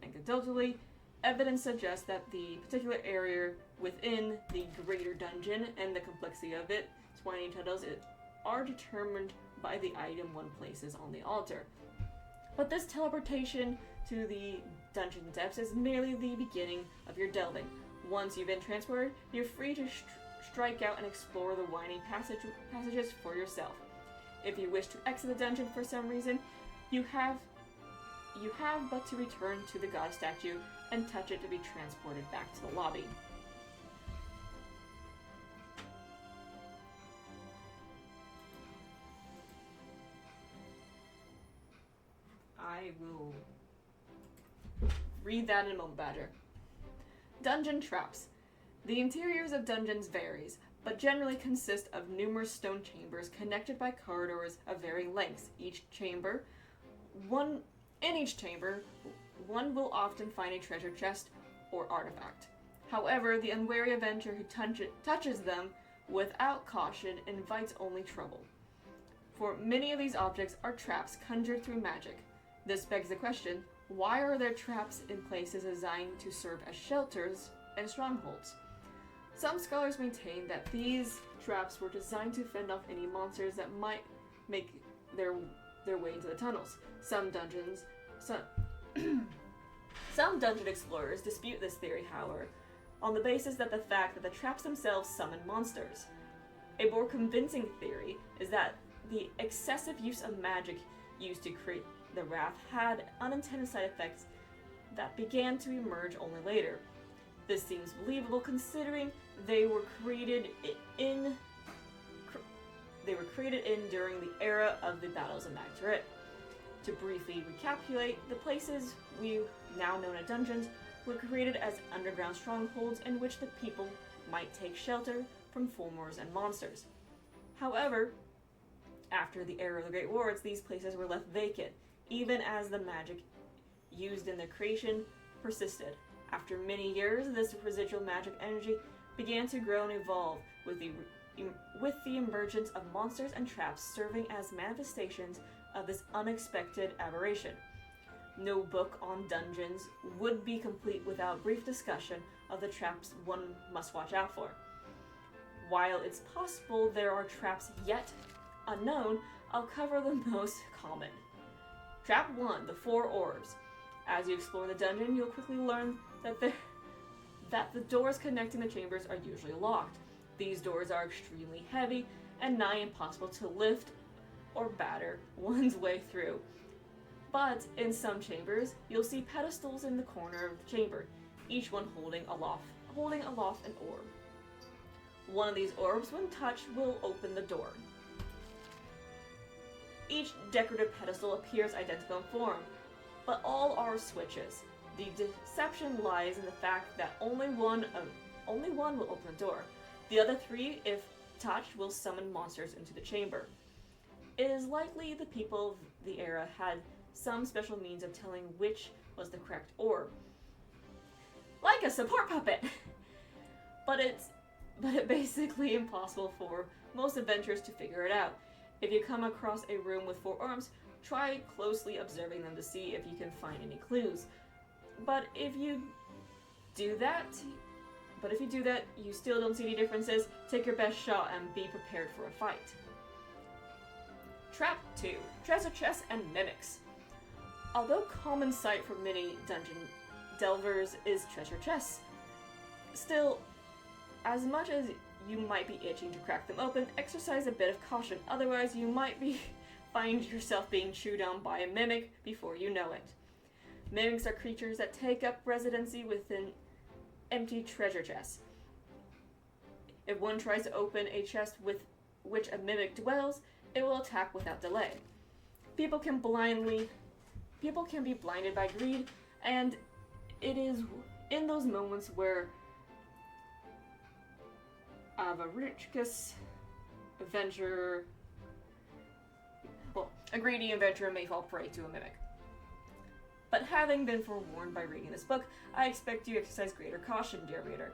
Anecdotally, evidence suggests that the particular area within the greater dungeon and the complexity of its winding tunnels are determined by the item one places on the altar. But this teleportation to the dungeon depths is merely the beginning of your delving. Once you've been transported, you're free to strike out and explore the winding passages for yourself. If you wish to exit the dungeon for some reason, you have but to return to the god statue and touch it to be transported back to the lobby. I will read that in a moment, Badger. Dungeon traps. The interiors of dungeons varies, but generally consist of numerous stone chambers connected by corridors of varying lengths. In each chamber, one will often find a treasure chest or artifact. However, the unwary adventurer who touches them without caution invites only trouble. For many of these objects are traps conjured through magic. This begs the question, why are there traps in places designed to serve as shelters and strongholds? Some scholars maintain that these traps were designed to fend off any monsters that might make their way into the tunnels. Some dungeons Some dungeon explorers dispute this theory, however, on the basis that the fact that the traps themselves summon monsters. A more convincing theory is that the excessive use of magic used to create the wrath had unintended side effects that began to emerge only later. This seems believable considering they were created in during the era of the battles of Magdarit. To briefly recapitulate, the places we now know as dungeons were created as underground strongholds in which the people might take shelter from fulmars and monsters. However, after the era of the Great Wards, these places were left vacant, even as the magic used in their creation persisted. After many years, this residual magic energy began to grow and evolve with the emergence of monsters and traps serving as manifestations of this unexpected aberration. No book on dungeons would be complete without brief discussion of the traps one must watch out for. While it's possible there are traps yet unknown, I'll cover the most common. Trap 1, the 4 orbs. As you explore the dungeon, you'll quickly learn that the doors connecting the chambers are usually locked. These doors are extremely heavy and nigh impossible to lift or batter one's way through. But in some chambers, you'll see pedestals in the corner of the chamber, each one holding aloft an orb. One of these orbs, when touched, will open the door. Each decorative pedestal appears identical in form, but all are switches. The deception lies in the fact that only one will open the door. The other 3, if touched, will summon monsters into the chamber. It is likely the people of the era had some special means of telling which was the correct orb. Like a support puppet! But it's basically impossible for most adventurers to figure it out. If you come across a room with 4 arms, try closely observing them to see if you can find any clues. But if you do that, you still don't see any differences, take your best shot and be prepared for a fight. Trap 2, treasure chests and mimics. Although common sight for many dungeon delvers is treasure chests, still, as much as you might be itching to crack them open, exercise a bit of caution, otherwise you might find yourself being chewed on by a mimic before you know it. Mimics are creatures that take up residency within empty treasure chests. If one tries to open a chest with which a mimic dwells, it will attack without delay. People can be blinded by greed, and it is in those moments where a greedy adventurer may fall prey to a mimic. But having been forewarned by reading this book, I expect you to exercise greater caution, dear reader.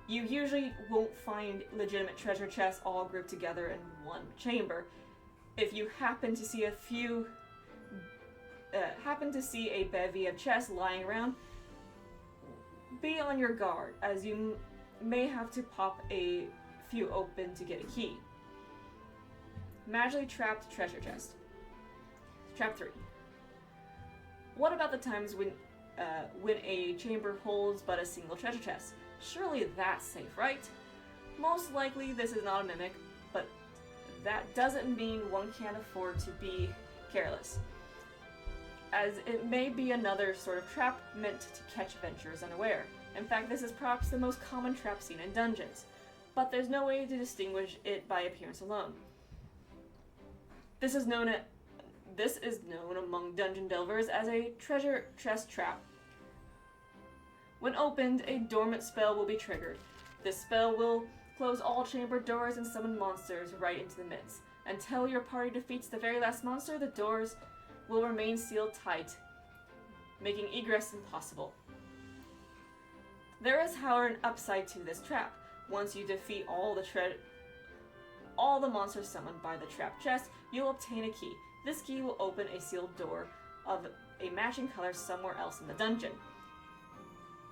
You usually won't find legitimate treasure chests all grouped together in one chamber. If you happen to see a bevy of chests lying around, be on your guard, as you may have to pop a few open to get a key. Magically trapped treasure chest. Trap 3. What about the times when a chamber holds but a single treasure chest? Surely that's safe, right? Most likely this is not a mimic, but that doesn't mean one can't afford to be careless, as it may be another sort of trap meant to catch adventurers unaware. In fact, this is perhaps the most common trap seen in dungeons, but there's no way to distinguish it by appearance alone. This is known among dungeon delvers as a treasure chest trap. When opened, a dormant spell will be triggered. This spell will close all chamber doors and summon monsters right into the midst. Until your party defeats the very last monster, the doors will remain sealed tight, making egress impossible. There is, however, an upside to this trap. Once you defeat all the monsters summoned by the trap chest, you'll obtain a key. This key will open a sealed door of a matching color somewhere else in the dungeon.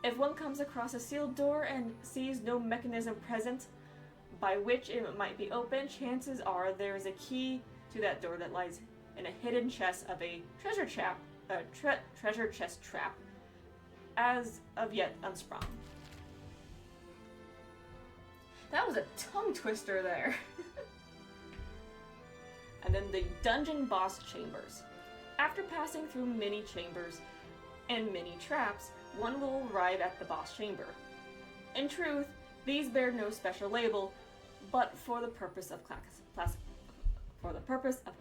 If one comes across a sealed door and sees no mechanism present by which it might be opened, chances are there is a key to that door that lies in a hidden chest of a treasure chest trap. as of yet unsprung. That was a tongue twister there. And then the dungeon boss chambers. After passing through many chambers and many traps, one will arrive at the boss chamber. In truth, these bear no special label, but for the purpose of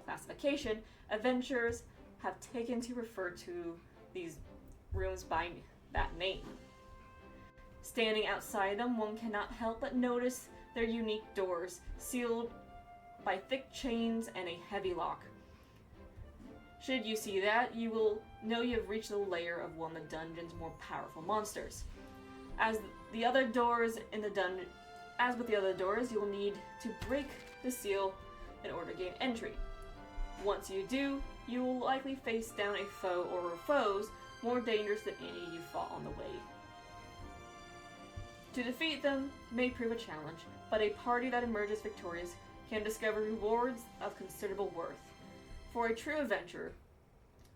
classification, adventurers have taken to refer to these rooms by that name. Standing outside them, one cannot help but notice their unique doors, sealed by thick chains and a heavy lock. Should you see that, you will know you have reached the lair of one of the dungeon's more powerful monsters. As with the other doors, you'll need to break the seal in order to gain entry. Once you do, you will likely face down a foe or foes more dangerous than any you fought on the way. To defeat them may prove a challenge, but a party that emerges victorious can discover rewards of considerable worth. For a true adventurer,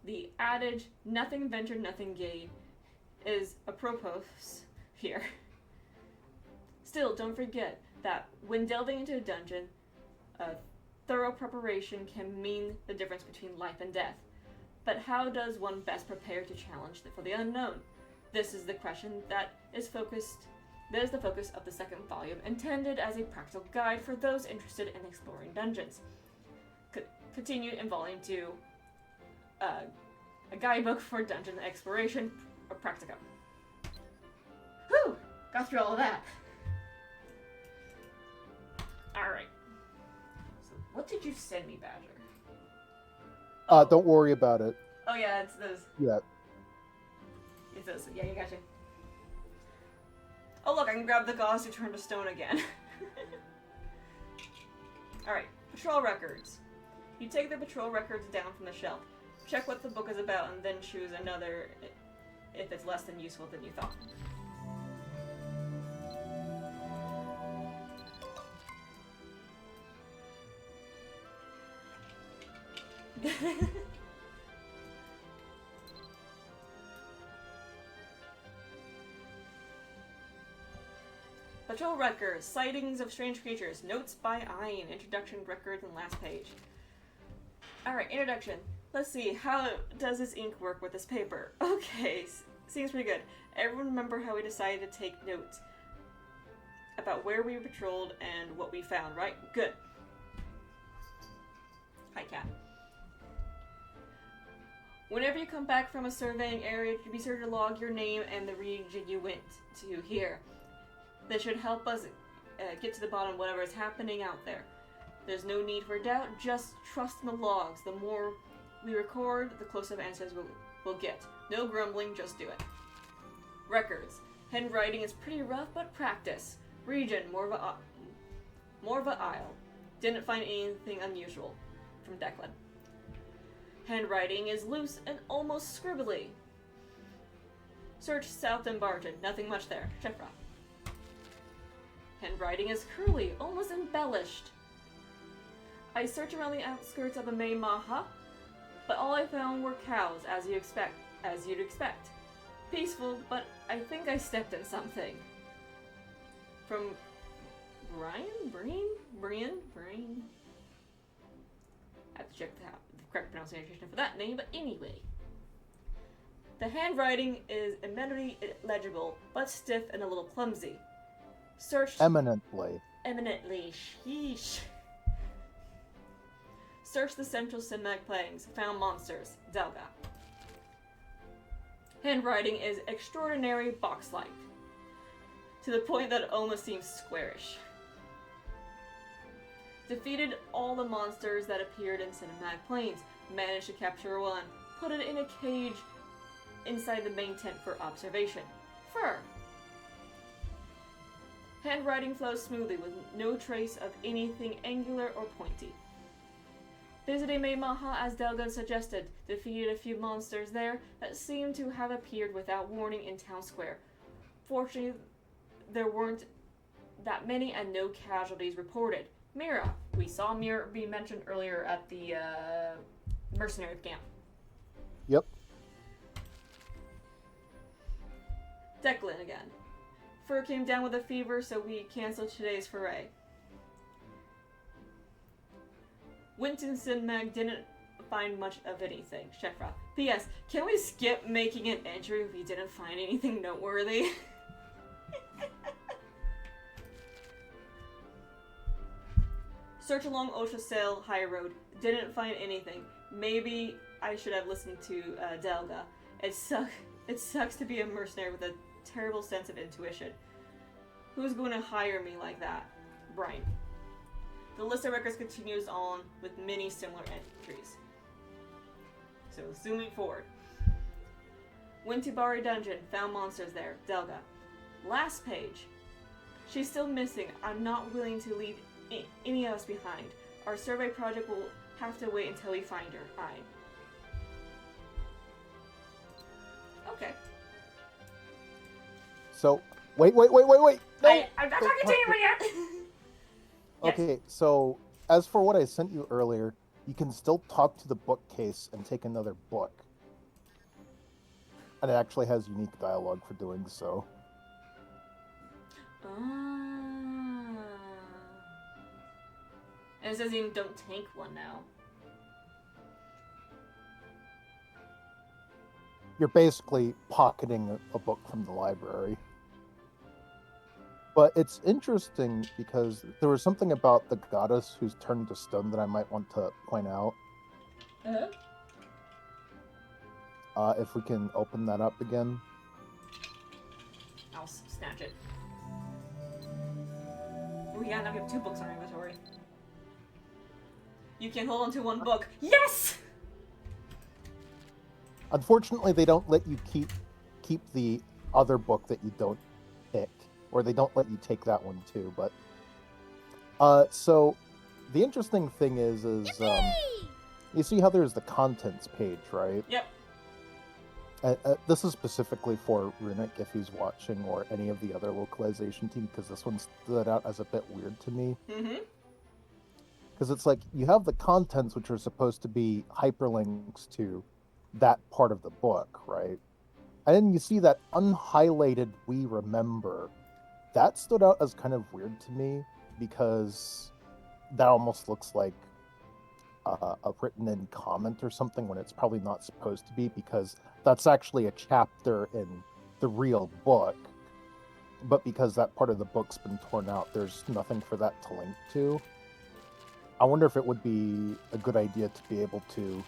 the adage, nothing ventured, nothing gained, is apropos here. Still, don't forget that when delving into a dungeon, thorough preparation can mean the difference between life and death. But how does one best prepare to challenge for the unknown? This is the question that is the focus of the second volume, intended as a practical guide for those interested in exploring dungeons. Continued in Volume 2, a guidebook for dungeon exploration, or practicum. Whew! Got through all of that. Alright. So, what did you send me, Badger? Don't worry about it. Oh yeah, it's those. Yeah. It's those. Yeah, you gotcha. Oh look, I can grab the gauze to turn to stone again. Alright, patrol records. You take the patrol records down from the shelf, check what the book is about, and then choose another if it's less than useful than you thought. Patrol records, sightings of strange creatures, notes by Ian, introduction records, and last page. Alright, introduction. Let's see, how does this ink work with this paper? Okay, seems pretty good. Everyone remember how we decided to take notes about where we patrolled and what we found, right? Good. Hi, Cat. Whenever you come back from a surveying area, be sure to log your name and the region you went to here. This should help us get to the bottom of whatever is happening out there. There's no need for doubt, just trust in the logs. The more we record, the closer answers we'll get. No grumbling, just do it. Records. Handwriting is pretty rough, but practice. Region, more of a aisle. Didn't find anything unusual. From Declan. Handwriting is loose and almost scribbly. Search South and Barton. Nothing much there. Chefra. Handwriting is curly, almost embellished. I searched around the outskirts of Mhaol, but all I found were cows, as you'd expect. Peaceful, but I think I stepped in something. From Brian? I have to check the correct pronunciation for that name, but anyway. The handwriting is eminently legible, but stiff and a little clumsy. Searched eminently, sheesh. Searched the central Simac plains, found monsters, Delga. Handwriting is extraordinary box-like, to the point that it almost seems squarish. Defeated all the monsters that appeared in Cinematic Plains, managed to capture one, put it in a cage inside the main tent for observation. Fur. Handwriting flows smoothly with no trace of anything angular or pointy. Visiting Mhaol, as Delgun suggested, defeated a few monsters there that seemed to have appeared without warning in town square. Fortunately, there weren't that many and no casualties reported. Mira. We saw Mira be mentioned earlier at the mercenary camp. Yep. Declan again. Fur came down with a fever, so we canceled today's foray. Winton Meg didn't find much of anything. Shefra. P.S. Can we skip making an entry if we didn't find anything noteworthy? Search along Osha Sail High Road. Didn't find anything. Maybe I should have listened to Delga. It sucks to be a mercenary with a terrible sense of intuition. Who's going to hire me like that? Brian. The list of records continues on with many similar entries. So, zooming forward. Went to Bari Dungeon, found monsters there. Delga. Last page. She's still missing. I'm not willing to leave any of us behind. Our survey project will have to wait until we find her. Fine. Okay. So, wait. No, I'm not talking to anyone yet! Yes. Okay, so as for what I sent you earlier, you can still talk to the bookcase and take another book. And it actually has unique dialogue for doing so. And it says even don't take one now. You're basically pocketing a book from the library. But it's interesting because there was something about the goddess who's turned to stone that I might want to point out. If we can open that up again. I'll snatch it. Oh yeah, now we have 2 books in our inventory. You can hold on to 1 book. Yes! Unfortunately, they don't let you keep the other book that you don't pick. Or they don't let you take that one too, but... so, the interesting thing is you see how there's the contents page, right? Yep. This is specifically for Runic if he's watching, or any of the other localization team, because this one stood out as a bit weird to me. Mm-hmm. Because it's like, you have the contents, which are supposed to be hyperlinks to that part of the book, right? And then you see that unhighlighted "We Remember." That stood out as kind of weird to me, because that almost looks like a written-in comment or something when it's probably not supposed to be, because that's actually a chapter in the real book. But because that part of the book's been torn out, there's nothing for that to link to. I wonder if it would be a good idea to be able to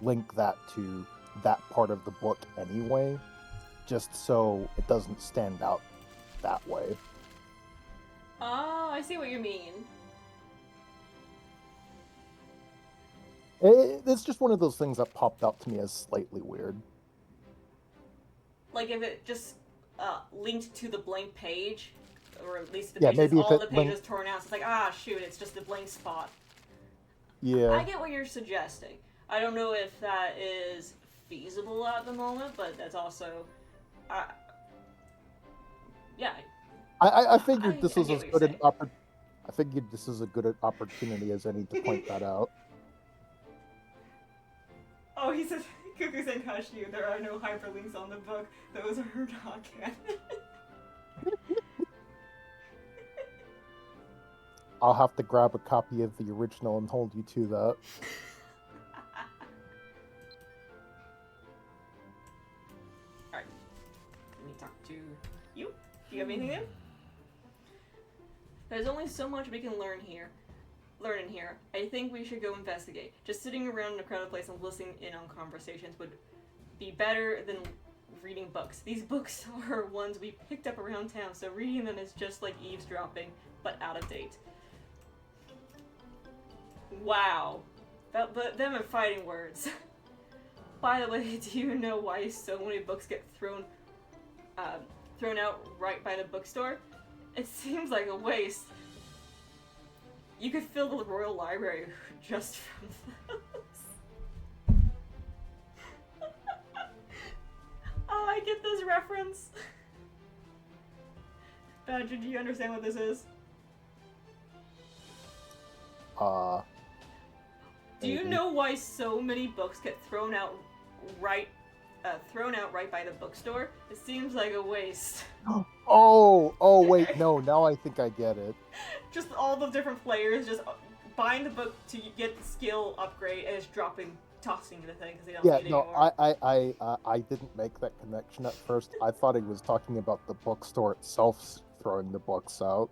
link that to that part of the book anyway, just so it doesn't stand out that way. Oh, I see what you mean. It's just one of those things that popped out to me as slightly weird. Like if it just linked to the blank page, or at least the Yeah, page maybe that's if all it the pages torn out. So it's like, ah, shoot, it's just a blank spot. Yeah. I get what you're suggesting. I don't know if that is feasible at the moment, but that's also, yeah. I figured this was I as good an I figured this is a good opportunity as any to point that out. Oh, he says, Cuckoo saying, hush you, there are no hyperlinks on the book. Those are not canon. I'll have to grab a copy of the original and hold you to that. Alright. Let me talk to you. Do you have anything new? There's only so much we can learn in here. I think we should go investigate. Just sitting around in a crowded place and listening in on conversations would be better than reading books. These books are ones we picked up around town, so reading them is just like eavesdropping, but out of date. Wow. But them are fighting words. By the way, do you know why so many books get thrown out right by the bookstore? It seems like a waste. You could fill the Royal Library just from those. Oh, I get this reference. Badger, do you understand what this is? Do you know why so many books get thrown out right thrown out right by the bookstore. It seems like a waste. Oh, wait, no, now I think I get it. Just all the different players just buying the book to get the skill upgrade and just tossing the thing because they don't Yeah, need it no, anymore. I didn't make that connection at first. I thought he was talking about the bookstore itself throwing the books out.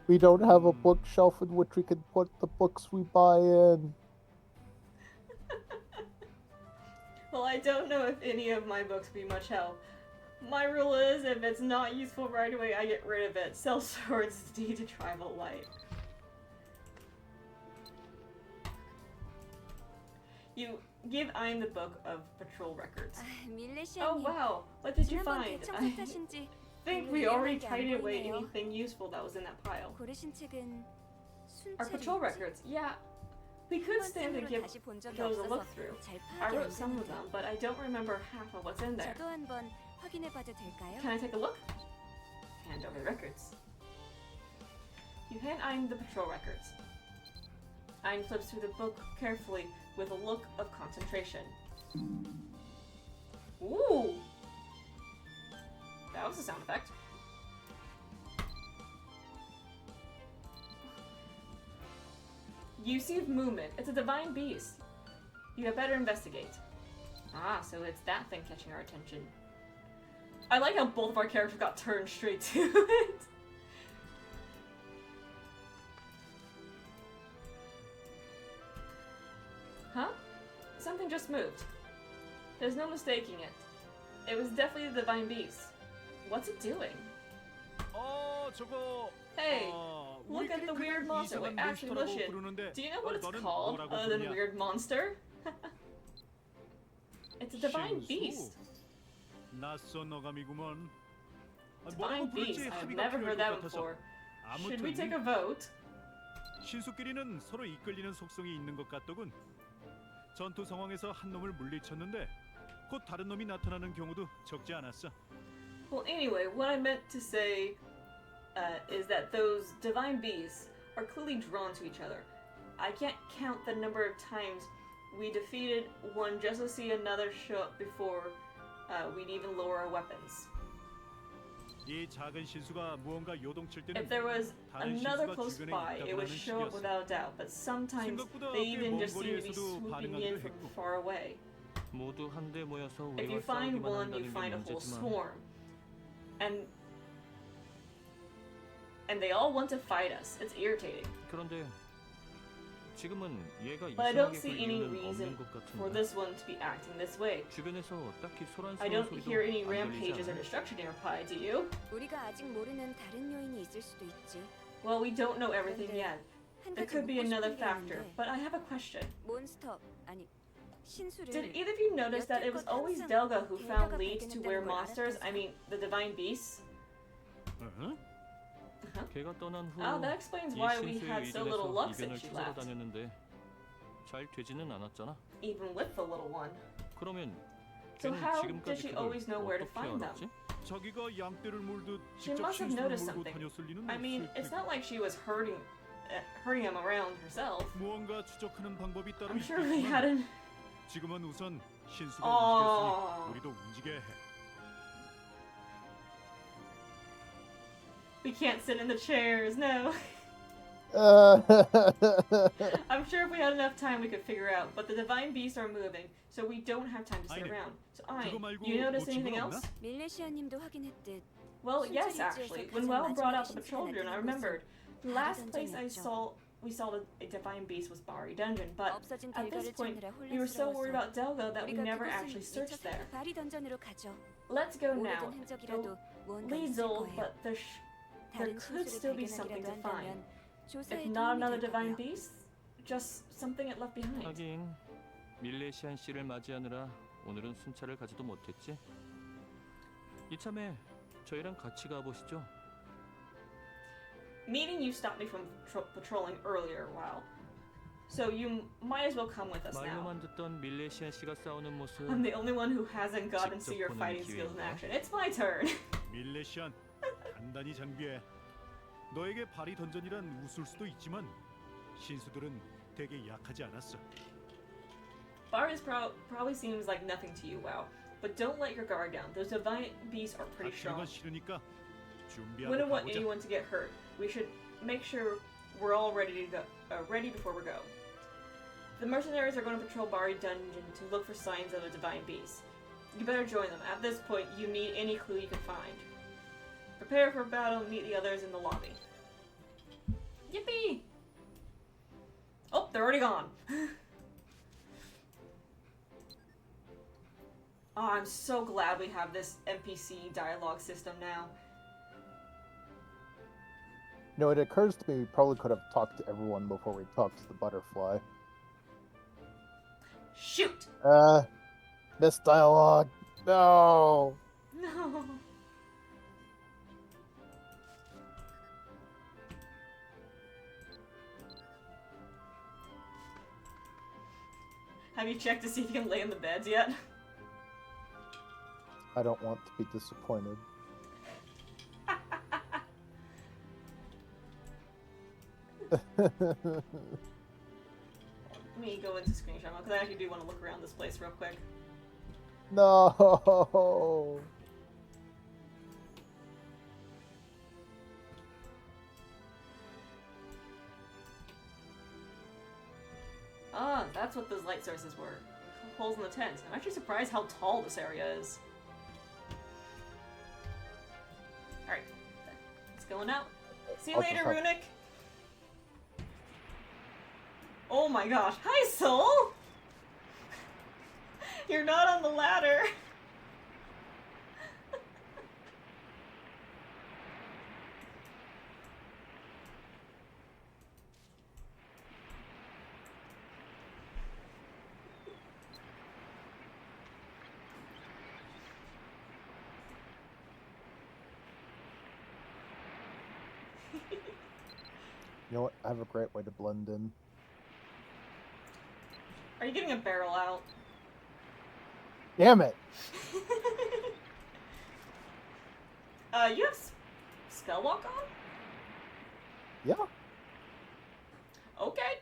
We don't have a bookshelf in which we can put the books we buy in. Well, I don't know if any of my books be much help. My rule is, if it's not useful right away, I get rid of it. Sell swords D to tribal light. You give Ein the book of patrol records. Oh wow, what did you find? I think we already tidied away anything useful that was in that pile. Our patrol records, yeah. We could stand and give those a look through. I wrote some of them, but I don't remember half of what's in there. Can I take a look? Hand over the records. You hand Ein the patrol records. Ein flips through the book carefully with a look of concentration. Ooh! That was a sound effect. You see movement. It's a divine beast. You had better investigate. Ah, so it's that thing catching our attention. I like how both of our characters got turned straight to it. Huh? Something just moved. There's no mistaking it. It was definitely the divine beast. What's it doing? Hey, look at the weird monster. Wait, actually, bullshit. Do you know what it's called other than weird monster? It's a divine beast. Divine beast. I've never heard that before. Should we take a vote? 신수끼리는 서로 이끌리는 속성이 있는 것 같더군. 전투 상황에서 한 놈을 물리쳤는데 곧 다른 놈이 나타나는 경우도 적지 않았어. Well, anyway, what I meant to say is that those divine beasts are clearly drawn to each other. I can't count the number of times we defeated one just to see another show up before we'd even lower our weapons. 이 작은 신수가 무언가 요동칠 때는 If there was 다른 another 신수가 close 주변에 by, it would 있다고 하는 show up 식이었어. without a doubt, but sometimes they even just seem to be swooping in from far away. 모두 한데 모여서 If you 우리와 find 싸우기만 one, you 한다는 게 find a whole 문제지만 swarm. And they all want to fight us. It's irritating. 그런데 지금은 얘가 But I don't 이상하게 굴 see any 이유는 reason 없는 것 for 같은데 this one to be acting this way. 주변에서 딱히 I 소란스러운 don't 소리도 hear any 안 rampages or 들리지 않아? destruction nearby, do you? 우리가 아직 모르는 다른 요인이 있을 수도 있지. Well, we don't know everything yet. 한 There 가지 could be 묻고 another 싶은 게 factor, 있는데 but I have a question. 몬스터 아니 신수를 Did either of you notice that it was always Delga who found leads to where monsters, I mean, the divine beasts? 걔가 떠난 후 Oh, that explains 이 why we 신수에 had so little 의존해서 luck 이변을 since she 찾아러 left. 다녔는데 잘 되지는 않았잖아. Even with the little one. 그러면 So 걔는 how did 지금까지 she 그걸 always know where to 어떻게 find them? 알았지? 자기가 양떼를 물듯 She 직접 must have 신수를 noticed 물고 something. 다녔을 리는 I mean, 없을 it's 테고. not like she was hurting him around herself. 무언가 추적하는 방법이 따로 I'm sure we 있겠지만 hadn't. 지금은 우선 신수가 Oh. 움직였으니 우리도 움직여야 해. We can't sit in the chairs, no. I'm sure if we had enough time we could figure out, but the divine beasts are moving, so we don't have time to sit 아니네. around. So I, 그거 말고 do you notice 놓친 anything 건 else? 없나? 밀레시아님도 확인했듯 Well, yes, 순찰 actually. 일지에서 When 가장 Mhaol brought 마지막에 out the 신수가 patrol drone, I 나타난 remembered. The 곳은 last 바위 place 던전이었죠. we saw a divine beast was Bari Dungeon, but 없어진 at this 결과를 point, 찾느라 we were so worried 혼란스러워서 about Delga that we 우리가 never 그곳을 actually searched there. 미처 바리 던전으로 가죠. Let's go now. 오래된 흔적이라도 무언가 Leads 있을 old, 거예요. but there 다른 could 신수를 still be something to 발견하기라도 find. 한다면 조사에 If not 도움이 another 될 divine 거고요. beast, just something it left behind. 하긴 밀레시안 씨를 맞이하느라 오늘은 순찰을 가지도 못했지. 이참에 저희랑 같이 가보시죠. Meaning you stopped me from patrolling earlier a while. So you might as well come with us now. 말로만 듣던 밀레시안 씨가 싸우는 모습 I'm the only one who hasn't gotten to see your fighting skills in action. It's my turn. 밀레시안, 단단히 장비해. 너에게 발이 던전이란 웃을 수도 있지만 신수들은 되게 약하지 않았어. Bari's probably seems like nothing to you, wow. But don't let your guard down. Those divine beasts are pretty 다치는 strong. 건 싫으니까 We 준비하고 don't want 가보자. anyone to get hurt. We should make sure we're all ready to go. Ready before we go. The mercenaries are going to patrol Bari Dungeon to look for signs of a divine beast. You better join them. At this point, you need any clue you can find. Prepare for battle and meet the others in the lobby. Yippee! Oh, they're already gone. Oh, I'm so glad we have this NPC dialogue system now. You know, it occurs to me we probably could have talked to everyone before we talked to the butterfly. Shoot! This dialogue. No! No. Have you checked to see if you can lay in the beds yet? I don't want to be disappointed. Let me go into screenshot mode, because I actually do want to look around this place real quick. No! Ah, that's what those light sources were. Holes in the tent. I'm actually surprised how tall this area is. Alright. It's going out. See you I'll later, just have- Runic! Oh my gosh. Hi, Soul! You're not on the ladder! You know what? I have a great way to blend in. Are you getting a barrel out? Damn it! You have Spellwalk on? Yeah. Okay.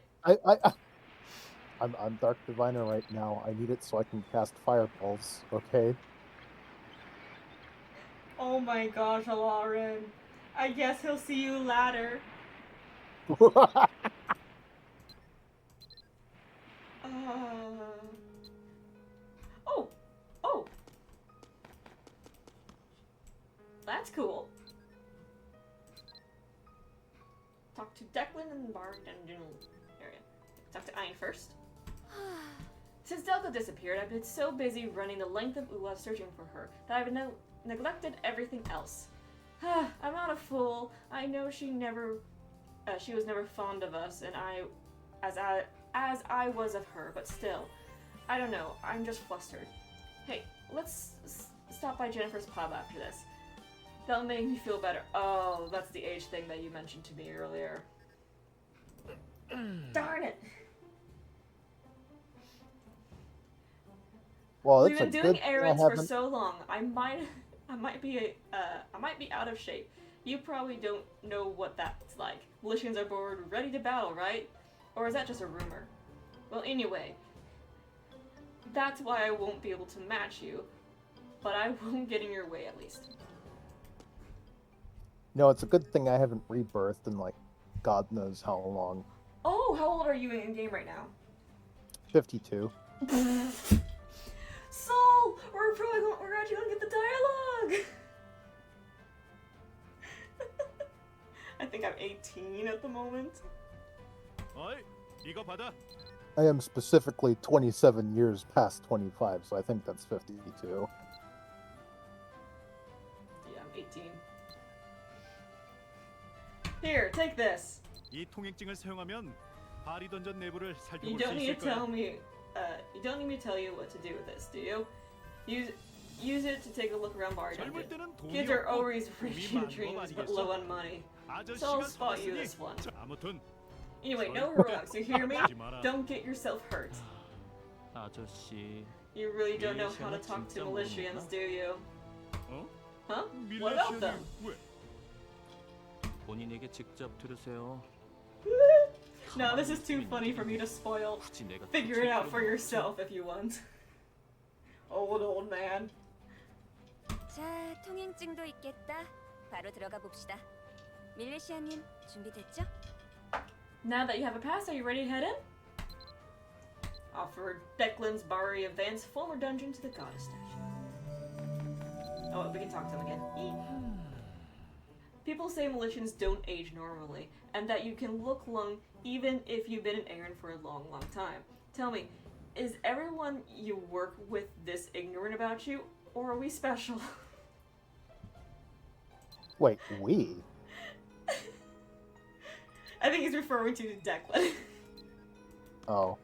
I'm Dark Diviner right now. I need it so I can cast Fireballs, okay? Oh my gosh, Alarin. I guess he'll see you ladder. Oh! Oh! That's cool. Talk to Declan in the bar dungeon area. Talk to Ayn first. Since Delta disappeared, I've been so busy running the length of Uwa searching for her that I've neglected everything else. I'm not a fool. I know she was never fond of us, and as I was of her, but still, I don't know, I'm just flustered. Hey, let's stop by Jennifer's pub after this. That'll make me feel better. Oh, that's the age thing that you mentioned to me earlier. Darn it! Well, We've it's been a doing good thing errands I for haven't. so long. I might be out of shape. You probably don't know what that's like. Militians are bored, ready to battle, right? Or is that just a rumor? Well, anyway, that's why I won't be able to match you, but I won't get in your way at least. No, it's a good thing I haven't rebirthed in like God knows how long. Oh, how old are you in game right now? 52. Soul, we're actually gonna get the dialogue. I think I'm 18 at the moment. 어이, 이거 받아. I am specifically 27 years past 25, so I think that's 52. Yeah, I'm 18. Here, take this. 이 통행증을 사용하면 바리 던전 내부를 You 살펴볼 수 don't need 있을 to tell 거야. me. You don't need me to tell you what to do with this, do you? Use it to take a look around Bari Dungeon. 젊을 때는 돈이 Kids are 없고 always 꿈이 rich in 많은 법 dreams but low 아니겠어? on money. So I'll 아저씨가 spot you 속았으니 this one. 아무튼 Anyway, no heroics. You hear me? 하지 마라. Don't get yourself hurt. 아저씨, You really don't know how to Militia는 talk to 진짜 militians, 모르는구나. do you? 어? Huh? What about 밀레시아니 them? 왜? 본인에게 직접 들으세요. No, this is too funny for me to spoil. Figure it out for yourself if you want. Old man. 자, 통행증도 있겠다. 바로 들어가 봅시다. 밀레시아님, 준비됐죠? Now that you have a pass, are you ready to head in? Offer Declan's Bari advance former dungeon to the goddess statue. Oh, we can talk to them again. People say Militians don't age normally, and that you can look young even if you've been an Aaron for a long, long time. Tell me, is everyone you work with this ignorant about you, or are we special? Wait, we? I think he's referring to Declan. Oh.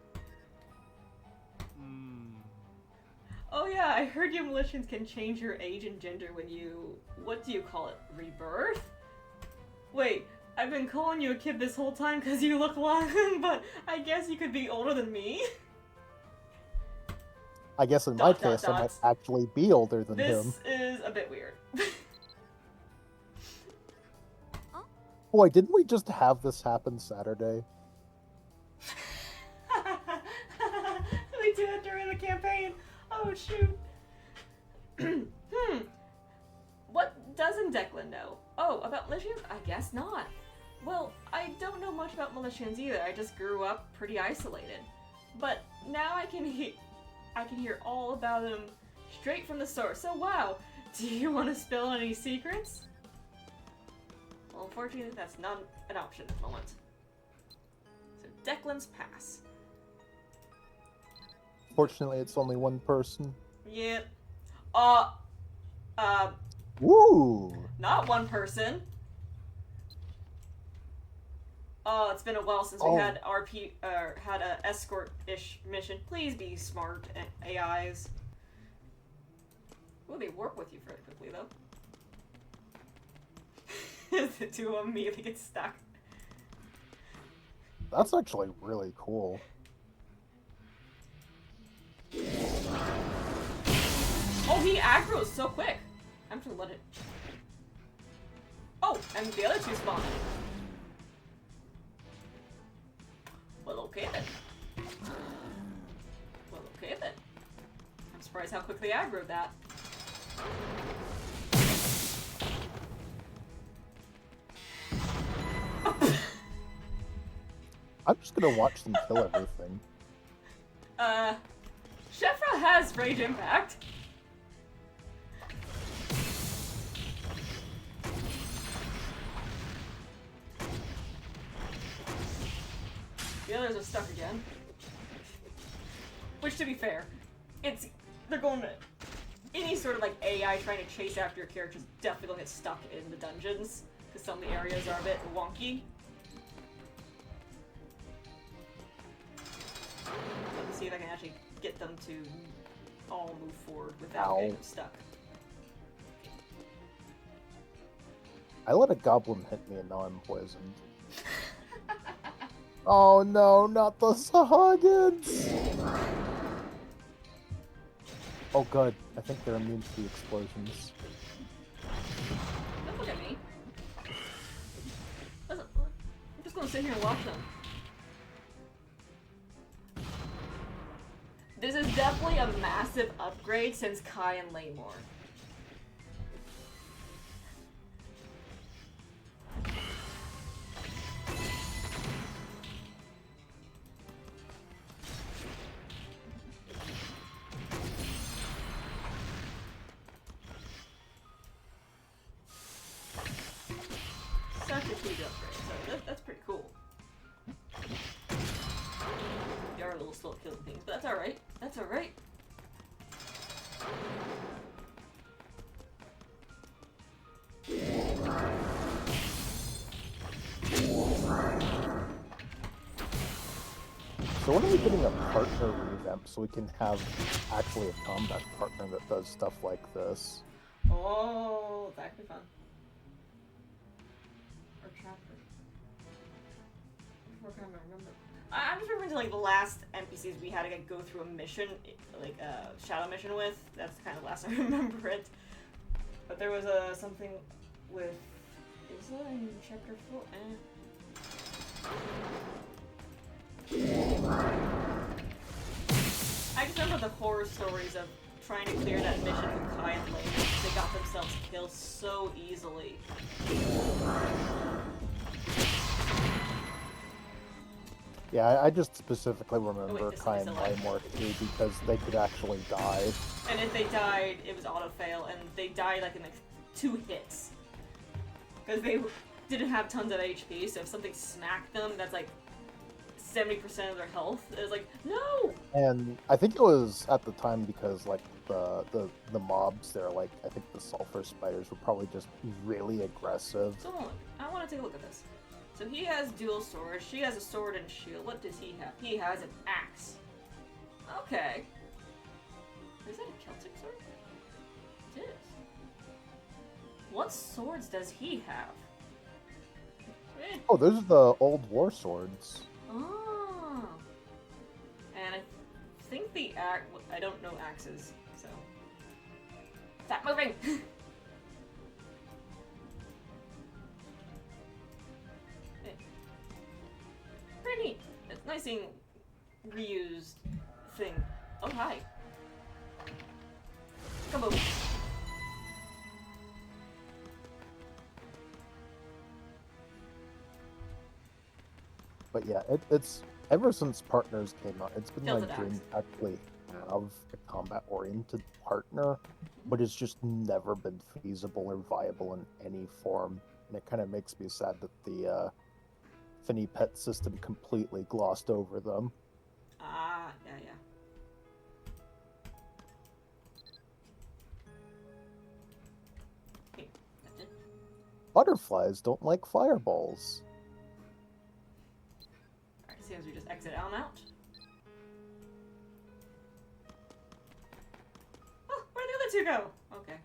Oh yeah, I heard you Militians can change your age and gender when you... what do you call it? Rebirth? Wait, I've been calling you a kid this whole time because you look long, but I guess you could be older than me? I guess in my case, I might actually be older than him. This is a bit weird. Boy, didn't we just have this happen Saturday? We did it during the campaign. Oh shoot. What doesn't Declan know? Oh, about Militians? I guess not. Well, I don't know much about Militians either. I just grew up pretty isolated. But now I can hear all about them straight from the source. So wow, do you want to spill any secrets? Well, unfortunately, that's not an option at the moment. So Declan's pass. Fortunately, it's only one person. Yep. Woo! Not one person. Oh, it's been a while since we had had a escort-ish mission. Please be smart, AIs. Well, they work with you very quickly, though. The two of them immediately get stuck. That's actually really cool. Oh, he aggroes so quick. I'm just gonna let it. Oh, and the other two spawn. Well, okay then. Well, okay then. I'm surprised how quickly aggroed that. I'm just gonna watch them kill everything. Shefra has Rage Impact. The others are stuck again. Which, to be fair, they're going to... Any sort of, like, AI trying to chase after your character is definitely going to get stuck in the dungeons, because some of the areas are a bit wonky. Let me see if I can actually get them to all move forward without getting stuck. I let a goblin hit me and now I'm poisoned. Oh no, not the Sahagins! Oh good, I think they're immune to the explosions. Don't look at me. I'm just gonna sit here and watch them. This is definitely a massive upgrade since Kai and Laymore. Such a huge upgrade, so that's pretty cool. They are a little slow at killing things, but that's alright. That's alright. So when are we getting a partner revamp so we can have actually a combat partner that does stuff like this? Oh, that could be fun. Or chapter. We're gonna remember. I'm just remembering like the last NPCs we had to go through a mission, like a shadow mission with. That's kind of the last I remember it. But there was something with. Is that in chapter 4? I just remember the horror stories of trying to clear that mission with Kai and Lane. They got themselves killed so easily. Yeah, I just specifically remember Oh, wait, Kai and Lymore too because they could actually die. And if they died, it was auto-fail, and they died like in like 2 hits. Because they didn't have tons of HP, so if something smacked them, that's like 70% of their health. It was like, no! And I think it was at the time because like the mobs there, like I think the sulfur spiders were probably just really aggressive. So hold on, I want to take a look at this. So he has dual swords, she has a sword and shield. What does he have? He has an axe. Okay. Is that a Celtic sword? It is. What swords does he have? Eh. Oh, those are the old war swords. Oh. And I think the axe... I don't know axes, so... Stop moving! Pretty neat. It's nice seeing reused thing. Oh, hi. Kaboom. But yeah, it's ever since Partners came out, it's been Tilted my dream axe. to actually have a combat-oriented partner, but it's just never been feasible or viable in any form. And it kind of makes me sad that the Finny Pet system completely glossed over them. Ah, yeah, yeah. Hey, that's it. Butterflies don't like fireballs. Alright, seems we just exit on out. Oh, where'd the other 2 go? Okay.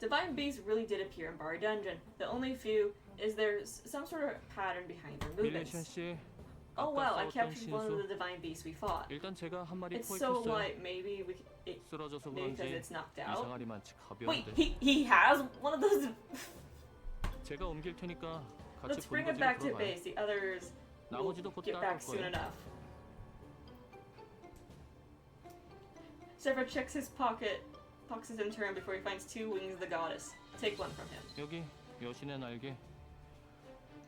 Divine beasts really did appear in Bari Dungeon. The only few is there's some sort of pattern behind their movements. 밀레시아 씨, Oh 아까 wow, I 싸웠던 captured one of 신수. the divine beasts we fought. 일단 제가 한 마리 It's so 포획했어요. light, maybe we 쓰러져서 maybe because 그런지 it's knocked out. 이상하리 많지 Wait, 가벼운데. he has one of those. 제가 옮길 테니까 같이 Let's bring it 본거지로 back to 들어가요. base. The others will 나머지도 곧 get 따라올 back soon 거예요. enough. Sever checks his pockets in turn before he finds 2 wings of the goddess. Take one from him. 여기 여신의 날개.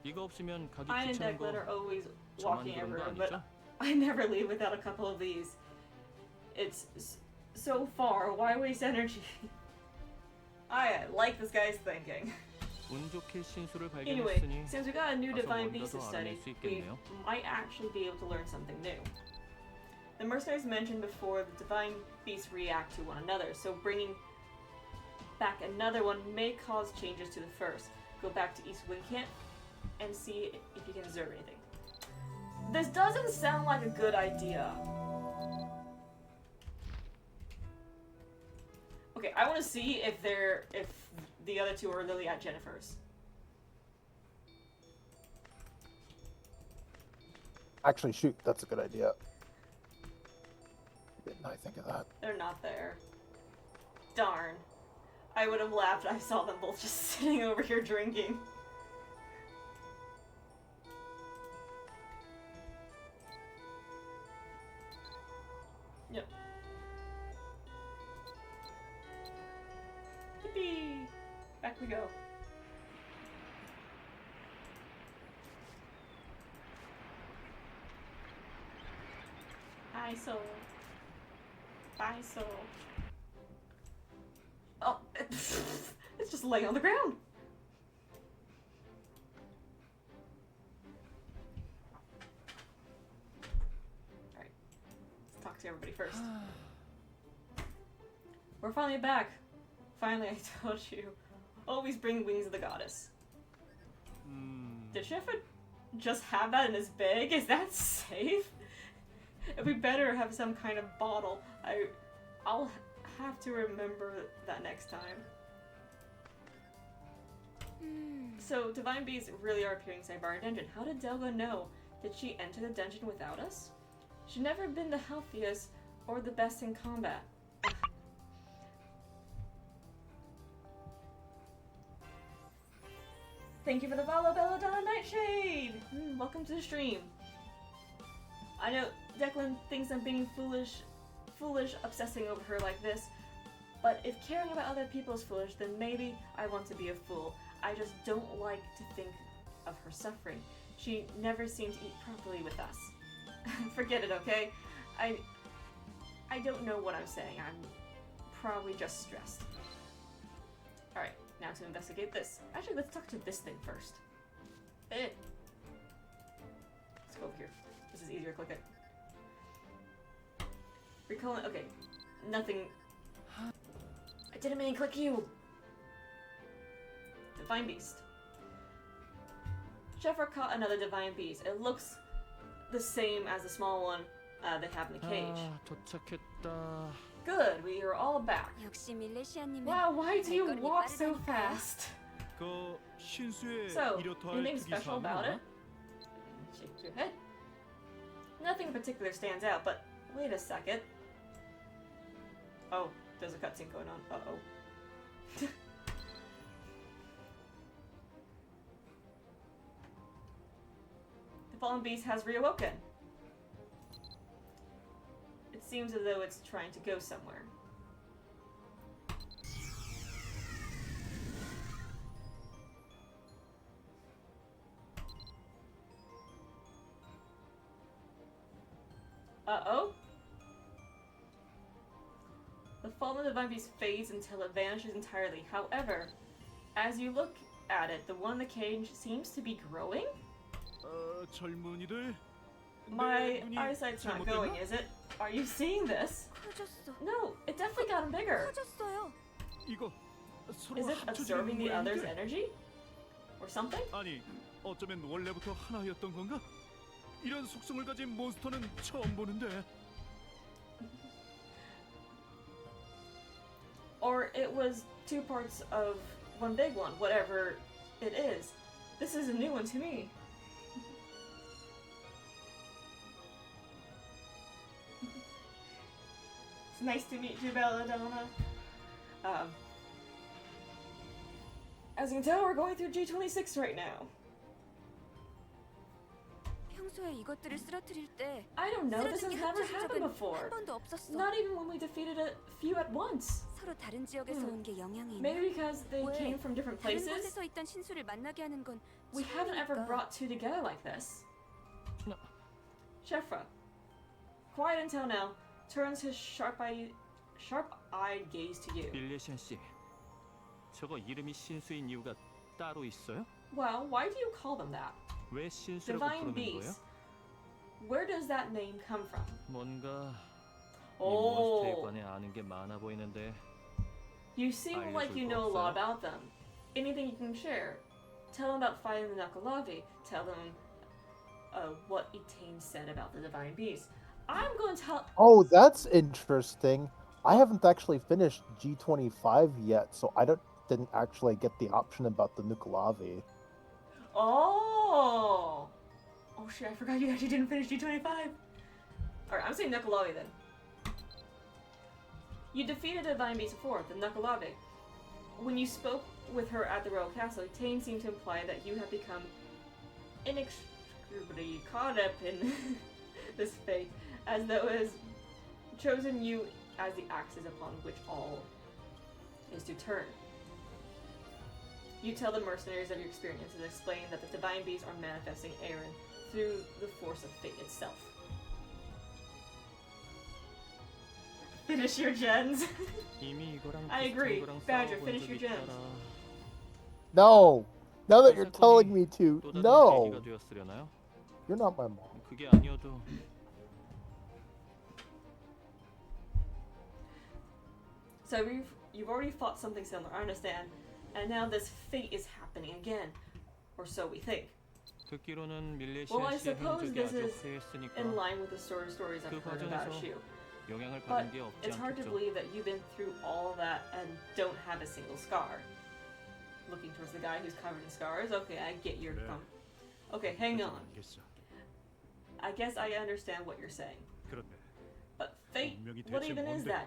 이거 없으면 가기 I and 귀찮은 Declan 거 are always 저만 walking 그런 거 everywhere, 아니죠? but I never leave without a couple of these. It's so far. Why waste energy? I like this guy's thinking. 운 좋게 신수를 Anyway, 발견했으니 since we got a new 가서 divine 뭔가 beast to 더 study, 알아낼 수 we 있겠네요. might actually be able to learn something new. The mercenaries mentioned before the divine beasts react to one another, so bringing back another one may cause changes to the first. Go back to East Wind Camp and see if you can observe anything. This doesn't sound like a good idea. Okay, I want to see if the other 2 are really at Jennifer's. Actually, shoot, that's a good idea. Didn't I think of that? They're not there. Darn. I would have laughed if I saw them both just sitting over here drinking. Yep. Yippee! Back we go. Hi, soul. Bye, soul. Oh, it's just laying on the ground. Alright, let's talk to everybody first. We're finally back. Finally, I told you. Always bring wings of the goddess. Did Shepard just have that in his bag? Is that safe? We better have some kind of bottle. I'll have to remember that next time. So, divine beasts really are appearing inside Bar Dungeon. How did Delga know? Did she enter the dungeon without us? She's never been the healthiest or the best in combat. Thank you for the follow, Belladonna Nightshade! Welcome to the stream. I know Declan thinks I'm being foolish, obsessing over her like this, but if caring about other people is foolish, then maybe I want to be a fool. I just don't like to think of her suffering. She never seemed to eat properly with us. Forget it, okay? I don't know what I'm saying. I'm probably just stressed. Alright, now to investigate this. Actually, let's talk to this thing first. Let's go over here. This is easier, click it. Recalling, okay. Nothing. I didn't mean to click you! Divine Beast. Sheffer caught another Divine Beast. It looks the same as the small one they have in the cage. 도착했다. Good, we are all back. 역시 밀레시아님은 Wow, why do you 발걸음이 walk so 빠르다니까요. fast? 그 신수에 So, 이렇다 할 anything special about 특이사항은 it? Shake your head. Nothing in particular stands out, but wait a second. Oh, there's a cutscene going on. Uh-oh. The fallen beast has reawoken. It seems as though it's trying to go somewhere. Uh-oh. The fallen divine beast fades until it vanishes entirely. However, as you look at it, the one in the cage seems to be growing? 젊은이들. My 내 눈이 eyesight's not 잘못됐나? going, is it? Are you seeing this? 커졌어. No, it definitely got bigger. 커졌어요. 이거 서로 Is it 합쳐지는 absorbing the other's 모양인데? energy? Or something? 아니, 어쩌면 원래부터 하나였던 건가? 이런 속성을 가진 몬스터는 처음 보는데. Or it was two parts of one big one, whatever it is. This is a new one to me. It's nice to meet you, Belladonna. As you can tell, we're going through G26 right now. 평소에 이것들을 쓰러뜨릴 때 I don't know, this has 쓰러진 게 never 합쳐진 happened 적은 before. 한 번도 없었어. Not even when we defeated a few at once. 서로 다른 지역에서 온 게 영향이 있나? Maybe because they 왜? came from different 다른 places. 곳에서 있던 신수를 만나게 하는 건 We haven't ever 처음이니까. brought two together like this. No. Shefra, quiet until now, turns his sharp-eyed gaze to you. 밀레시안 씨, 저거 이름이 신수인 이유가 따로 있어요? Well, why do you call them that? 왜 신수라고 Divine 부르는 거예요? Beast. Where does that name come from? 뭔가 이 Oh. 몬스터에 관해 아는 게 많아 보이는데. You seem like you know a lot about them. Anything you can share? Tell them about fighting the Nakalavi. Tell them what Etain said about the Divine Beast. I'm going to tell. Oh, that's interesting. I haven't actually finished G25 yet, so I didn't actually get the option about the Nukalavi. Oh! Oh shit, I forgot you actually didn't finish G25. Alright, I'm saying Nakalavi then. You defeated a Divine Beast before, the Nakalavi. When you spoke with her at the Royal Castle, Tane seemed to imply that you have become inextricably caught up in this fate, as though it has chosen you as the axis upon which all is to turn. You tell the mercenaries of your experience and explain that the Divine Beasts are manifesting Aaron through the force of fate itself. Finish your gens. 이미 이거랑 I 비슷한 agree. 거랑 Badger, 싸워본 finish 적이 your gens. 있더라. No! Now that 이 you're 사건이 telling me to, 또 다른 no! 계기가 되었으려나요? You're not my mom. 그게 아니어도 So you've already fought something similar, I understand. And now this fate is happening again. Or so we think. 듣기로는 Well, I 밀레시안 씨의 suppose 행적이 this 아주 is 화려했으니까 in line with the stories I've 그 heard about 과정에서 you. 영향을 But 받은 게 없지 it's hard to 않겠죠. believe that you've been through all that and don't have a single scar. Looking towards the guy who's covered in scars. Okay, I get your 그래. Okay, hang on. 알겠어. I guess I understand what you're saying. 그런데 But fate, 운명이 what 대체 even is 뭔데? that?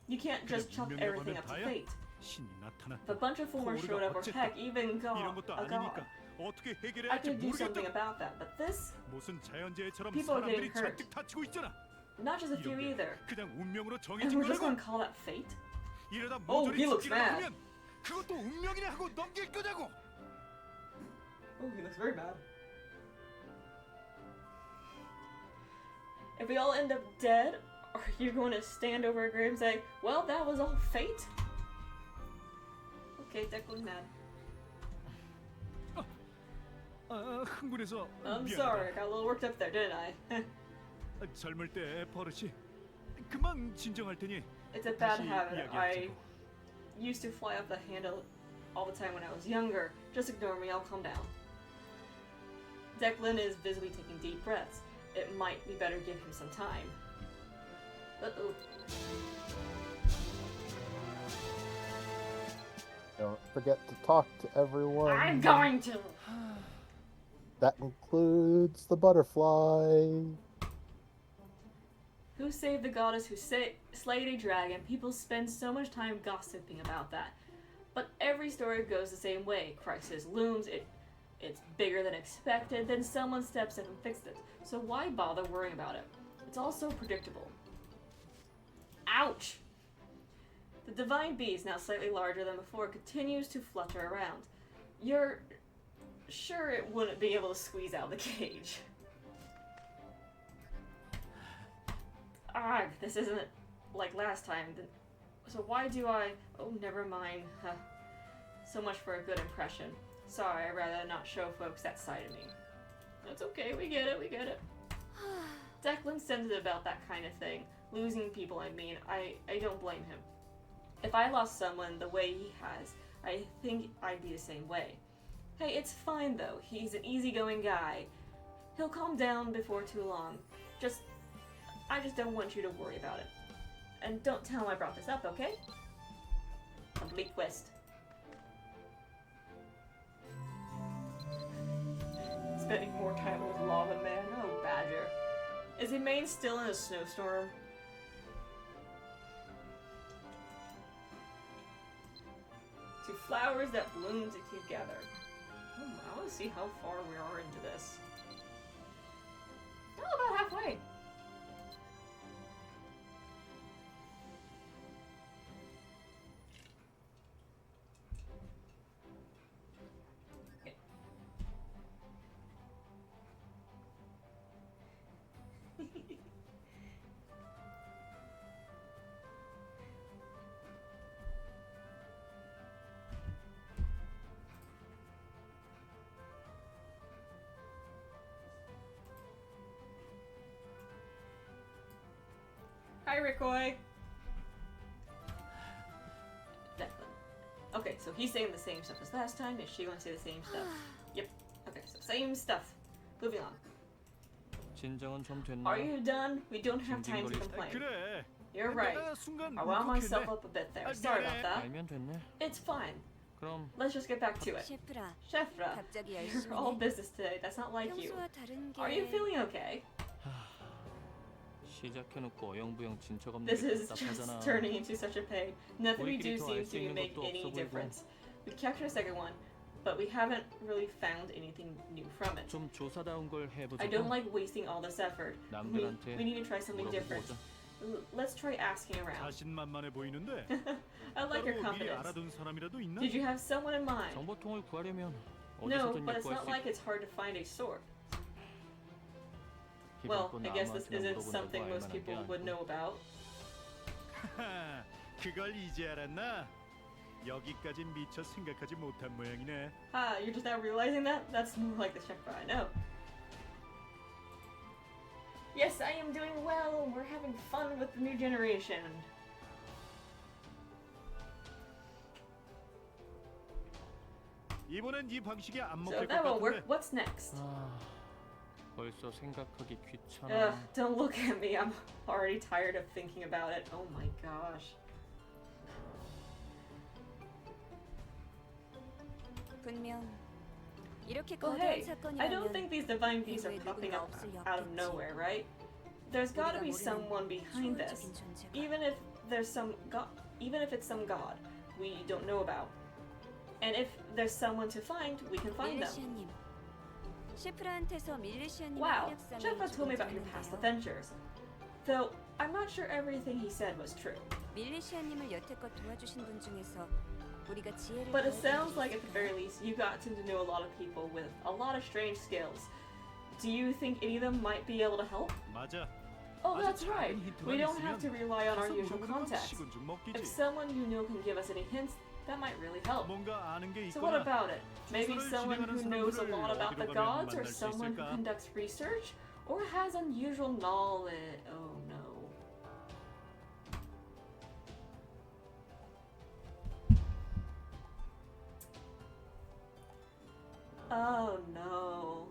You can't just 그게 chalk 운명이라고 everything 하면 up to 다야? fate. 신이 나타났다. If a bunch of Fulmer showed up, or heck, even 이런 것도 a god. 아니니까 어떻게 해결해야 I 할지 could do something 모르겠다고. about that, but this, 무슨 자연재해처럼 People are 사람들이 getting hurt. 잔뜩 다치고 있잖아. not just a few 이런 게 either. 그냥 운명으로 And 정해진 we're just 거라고. gonna call that fate? 이러다 Oh, 모조리 he looks 죽기라도 mad. 하면 그것도 운명이라 하고 넘길 거냐고. Oh, he looks very mad. If we all end up dead, are you going to stand over a grave and say, well, that was all fate? Okay, Declan's mad. 흥분해서 I'm 미안하다. sorry, I got a little worked up there, didn't I? 젊을 때 버릇이 금방 진정할 테니 It's a bad 다시 habit. I 이야기하자고. used to fly off the handle all the time when I was younger. Just ignore me, I'll calm down. Declan is visibly taking deep breaths. It might be better give him some time. Uh-oh. Don't forget to talk to everyone. I'm going to! That includes the butterfly. Who saved the goddess who slayed a dragon? People spend so much time gossiping about that. But every story goes the same way. Crisis looms, it's bigger than expected, then someone steps in and fixes it. So why bother worrying about it? It's all so predictable. Ouch! The divine beast, now slightly larger than before, continues to flutter around. You're sure it wouldn't be able to squeeze out the cage. Ah, this isn't like last time. So why do I... Oh, never mind. Huh. So much for a good impression. Sorry, I'd rather not show folks that side of me. That's okay, we get it, we get it. Declan's sensitive about that kind of thing. Losing people, I mean. I don't blame him. If I lost someone the way he has, I think I'd be the same way. Hey, it's fine though. He's an easygoing guy. He'll calm down before too long. I just don't want you to worry about it. And don't tell him I brought this up, okay? Complete twist. Spending more time with Lava Man. Oh, Badger. Is the main still in a snowstorm? To flowers that bloom together. Oh, I want to see how far we are into this. Oh, about halfway. Hi, Rickoy. Declan. Okay, so he's saying the same stuff as last time. Is she going to say the same stuff? Yep. Okay, so same stuff. Moving on. 진정은 좀 됐나? Are you done? We don't have time to complain. 그래. You're right. 내가 순간 I wound myself 울컥했네. up a bit there. Sorry about that. 알면 됐네. It's fine. 그럼 Let's just get back to it. 셰프라, Shefra, 갑자기 you're all 열심히 business today. That's not like you. 평소와 다른 게 Are you feeling okay? 시작해놓고 어영부영 진척 없는 This 게 is 답답하잖아. just turning into such a pain. Nothing we do 우리끼리 더 알 seems 수 to 있는 make 것도 any 없어 보이고. difference. We captured a second one, but we haven't really found anything new from it. 좀 조사다운 걸 해보자고. I don't like wasting all this effort. 남들한테 We need to try something different. 물어보자. Let's try asking around. 자신만만해 보이는데 I like your 따로 미리 confidence. 알아둔 사람이라도 있나? Did you have someone in mind? 정보통을 구하려면 No, 어디서든 but it's 구할 not 수 like 있고. it's hard to find a sword. 이번 Well, 건 I guess this 아무한테나 isn't 물어본다고 something 알 most 만한 게 people would 아니고. know about. 하하, 그걸 이제 알았나? 여기까진 미처 생각하지 못한 모양이네. Ah, you're just now realizing that? That's more like the chef I know. Yes, I am doing well. We're having fun with the new generation. 이번엔 이 방식이 안 So 먹힐 것 that won't work. 같은데. What's next? 아, 벌써 생각하기 Ugh, 귀찮아. don't look at me. I'm already tired of thinking about it. Oh my gosh. 분명 이렇게 Well, 거대한 hey, I don't 사건이라면 think these divine beasts are popping up out of nowhere, right? There's got to be someone behind this, 초월적인 존재가 even if there's some even if it's some god we don't know about. And if there's someone to find, we can find them. 밀레시아님, 셰프라한테서 밀레시아님의 Wow, 혈액상이 Shepard told me about your past adventures. Though, I'm not sure everything he said was true. 밀레시아님을 여태껏 도와주신 분 중에서 우리가 지혜를 But it 더해드릴 sounds 수 like at the very 있을까요? least you got to know a lot of people with a lot of strange skills. Do you think any of them might be able to help? 맞아. Oh, 아주 that's 작은 right. 힌트만 We don't have to 있으면 rely on our 가서 usual 먹으면 contacts. 식은 죽 먹기지. If someone you know can give us any hints, that might really help. 뭔가 아는 게 So what 있거나 about it? Maybe 조사를 someone who 진행하는 knows a 사람들을 lot about the 어디로 가면 gods, or 만날 수 someone who 있을까? conducts research, or has unusual knowledge. Oh no. Oh no.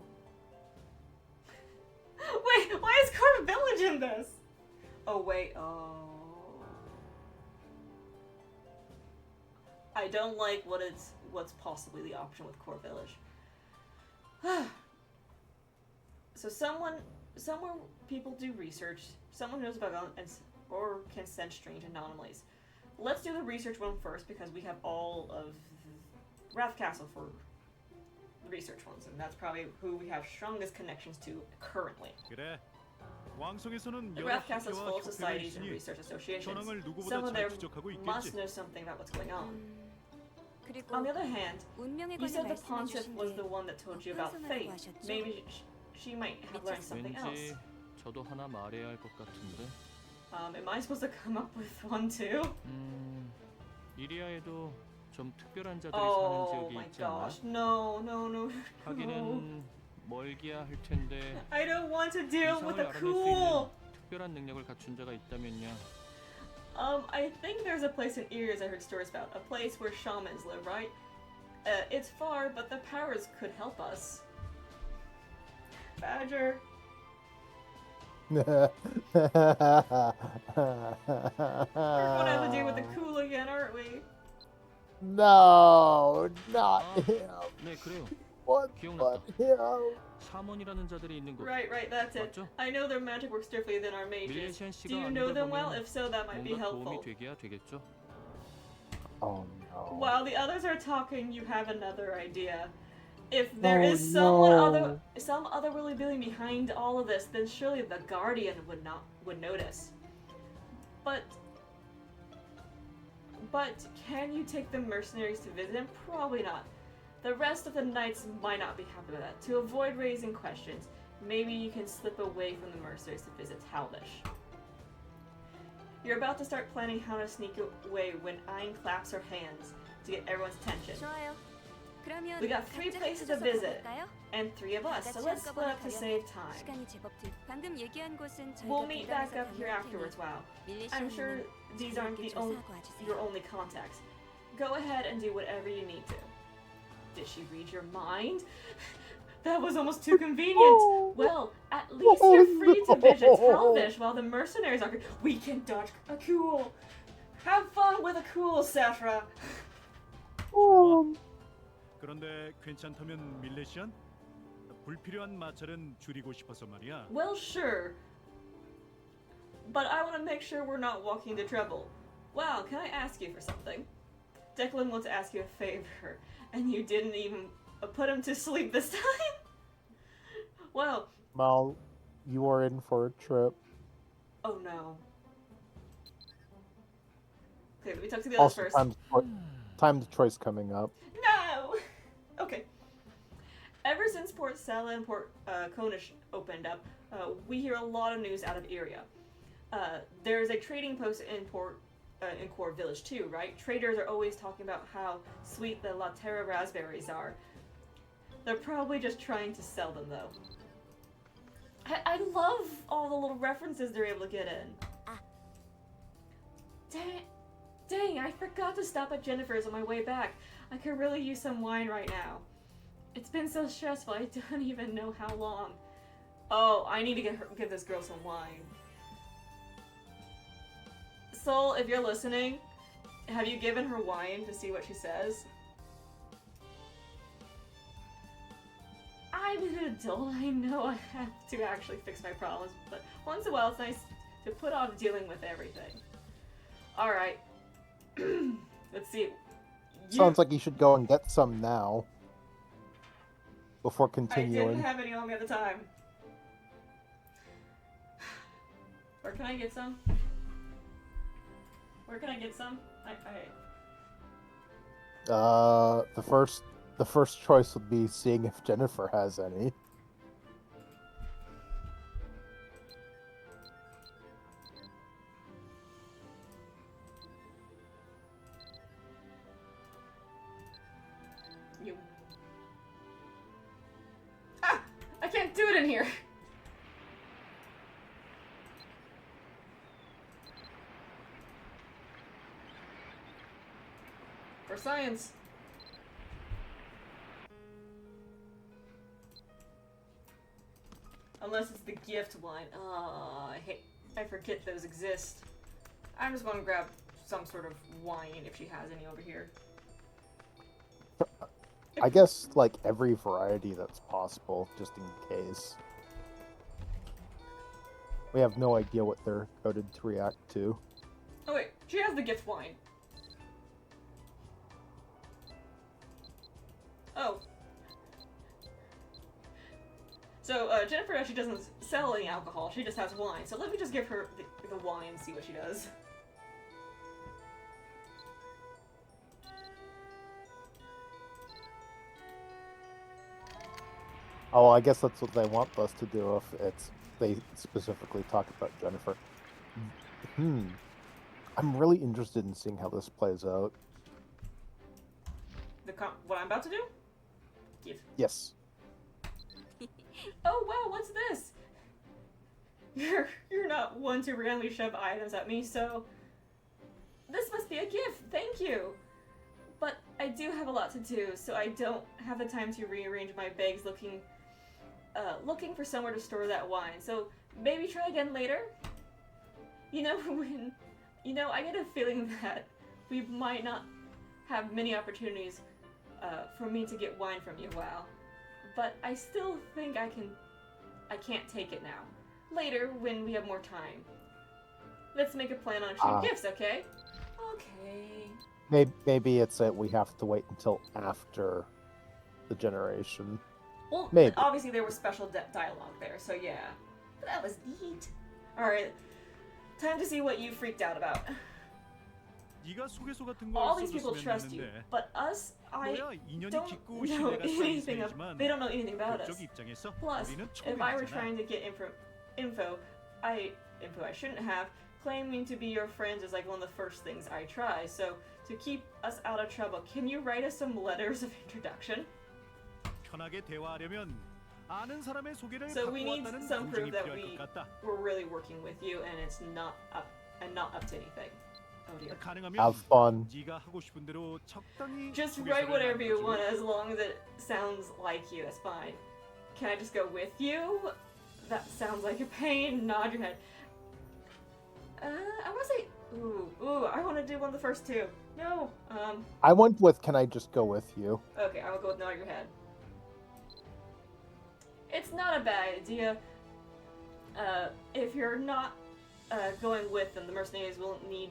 Wait, why is Core Village in this? Oh wait, oh. I don't like what's possibly the option with Core Village. So somewhere people do research, someone knows about guns or can sense strange anomalies. Let's do the research one first because we have all of Wrath Castle for the research ones, and that's probably who we have strongest connections to currently. 그래. 왕성에서는 The 여러 Wrath Castle is 학회와 full of 협회가 societies and 있으니 research associations. 전황을 Some 누구보다 of 잘 them 추적하고 must 있겠지. know something about what's going on. 그리고 On the other hand, 운명에 you 관해 said the 말씀해 pontiff 주신 was 게 the one that told you 어떤 about 소나라고 fate. 하셨죠? Maybe she might have learned something else. 왠지 저도 하나 말해야 할 것 같은데. Am I supposed to come up with one too? 이리아에도 좀 특별한 자들이 Oh 사는 지역이 my 있지 않나? gosh, no, no, no, no. 하기는 멀기야 할 텐데. I don't want to deal with 이상을 a 알아낼 수 cool. 있는 특별한 능력을 갖춘 자가 있다면야. I think there's a place in Ears I heard stories about. A place where shamans live, right? It's far, but the powers could help us. Badger. We're gonna have to deal with the cool again, aren't we? No, not him. 네, 그래요. What 기억났다. but him? 샤먼이라는 자들이 있는 곳. Right, that's it. 맞죠? I know their magic works differently than our mages. 밀레시안 Do 씨가 you 아는 know 걸 them well? 보면 If so, that might be 뭔가 helpful. 도움이 되기야 되겠죠. Oh no. While the others are talking, you have another idea. If there Oh, is no. some otherworldly being behind all of this, then surely the Guardian would notice. But can you take the mercenaries to visit him? Probably not. The rest of the knights might not be happy with that. To avoid raising questions, maybe you can slip away from the mercenaries to visit Talvish. You're about to start planning how to sneak away when Ayn claps her hands to get everyone's attention. 좋아요. 그러면 We got 3 각자 places to 흩어져서 visit, 가볼까요? and 3 of us, 다 so 같이 let's split 한꺼번에 up to 가려면 save time. 시간이 제법 들. 방금 얘기한 곳은 We'll 저희가 meet 분담해서 back up here 다녀올 afterwards, 테니 wow. I'm sure 밀레시아님은 these aren't 자유롭게 your 조사하고 와주세요. only contacts. Go ahead and do whatever you need to. Did she read your mind? That was almost too convenient. Well, at least you're free to visit Talvish while the mercenaries are. We can dodge a cool. Have fun with a cool, Saphra. 그런데 괜찮다면 밀레시안? 불필요한 마찰은 줄이고 싶어서 말이야. Well, sure. But I want to make sure we're not walking into trouble. Wow, can I ask you for something? Declan wants to ask you a favor, and you didn't even put him to sleep this time? Wow. Well, you are in for a trip. Oh no. Okay, let me talk to the others Also, first. timed choice coming up. No! Okay. Ever since Port Sala and Port Konish opened up, we hear a lot of news out of Iria. There's a trading post in Core Village too, right? Traders are always talking about how sweet the La Terra raspberries are. They're probably just trying to sell them though. I love all the little references they're able to get in. Dang, I forgot to stop at Jennifer's on my way back. I could really use some wine right now. It's been so stressful, I don't even know how long. Oh, I need to give this girl some wine. Soul, if you're listening, have you given her wine to see what she says? I'm an adult, I know I have to actually fix my problems, but once in a while it's nice to put off dealing with everything. Alright. Let's see. Sounds like you should go and get some now. Before I continuing. didn't have any on me at the time. Where can I get some? Where can I get some? The first choice would be seeing if Jennifer has any. You. Ah! I can't do it in here! For science. Unless it's the gift wine. Oh, I forget those exist. I'm just going to grab some sort of wine if she has any over here. I guess, like, every variety that's possible, just in case. We have no idea what they're coded to react to. Oh wait, she has the gift wine. Oh. So, Jennifer actually doesn't sell any alcohol, she just has wine. So let me just give her the wine and see what she does. Oh, I guess that's what they want us to do if they specifically talk about Jennifer. I'm really interested in seeing how this plays out. What I'm about to do? Give. Yes. Oh wow, what's this? You're not one to randomly shove items at me, so this must be a gift. Thank you. But I do have a lot to do, so I don't have the time to rearrange my bags looking for somewhere to store that wine. So maybe try again later. I get a feeling that we might not have many opportunities for me to get wine from you, wow. But I still think I can't take it now. Later, when we have more time. Let's make a plan on exchanging gifts, okay? Okay. Maybe it's that we have to wait until after the generation. Well, maybe. Obviously there was special dialogue there, so yeah. But that was neat. Alright, time to see what you freaked out about. All these people trust you, but us, I don't know anything they don't know anything about us. Plus, if I were trying to get info I shouldn't have, claiming to be your friends is like one of the first things I try. So, to keep us out of trouble, can you write us some letters of introduction? So we need some proof that we're really working with you and it's not up to anything. Oh dear. Have fun. Just write whatever you want as long as it sounds like you, that's fine. Can I just go with you? That sounds like a pain. Nod your head. I want to say, I want to do one of the first two. No, I went with, can I just go with you? Okay, I will go with nod your head. It's not a bad idea. If you're not going with them, the mercenaries will need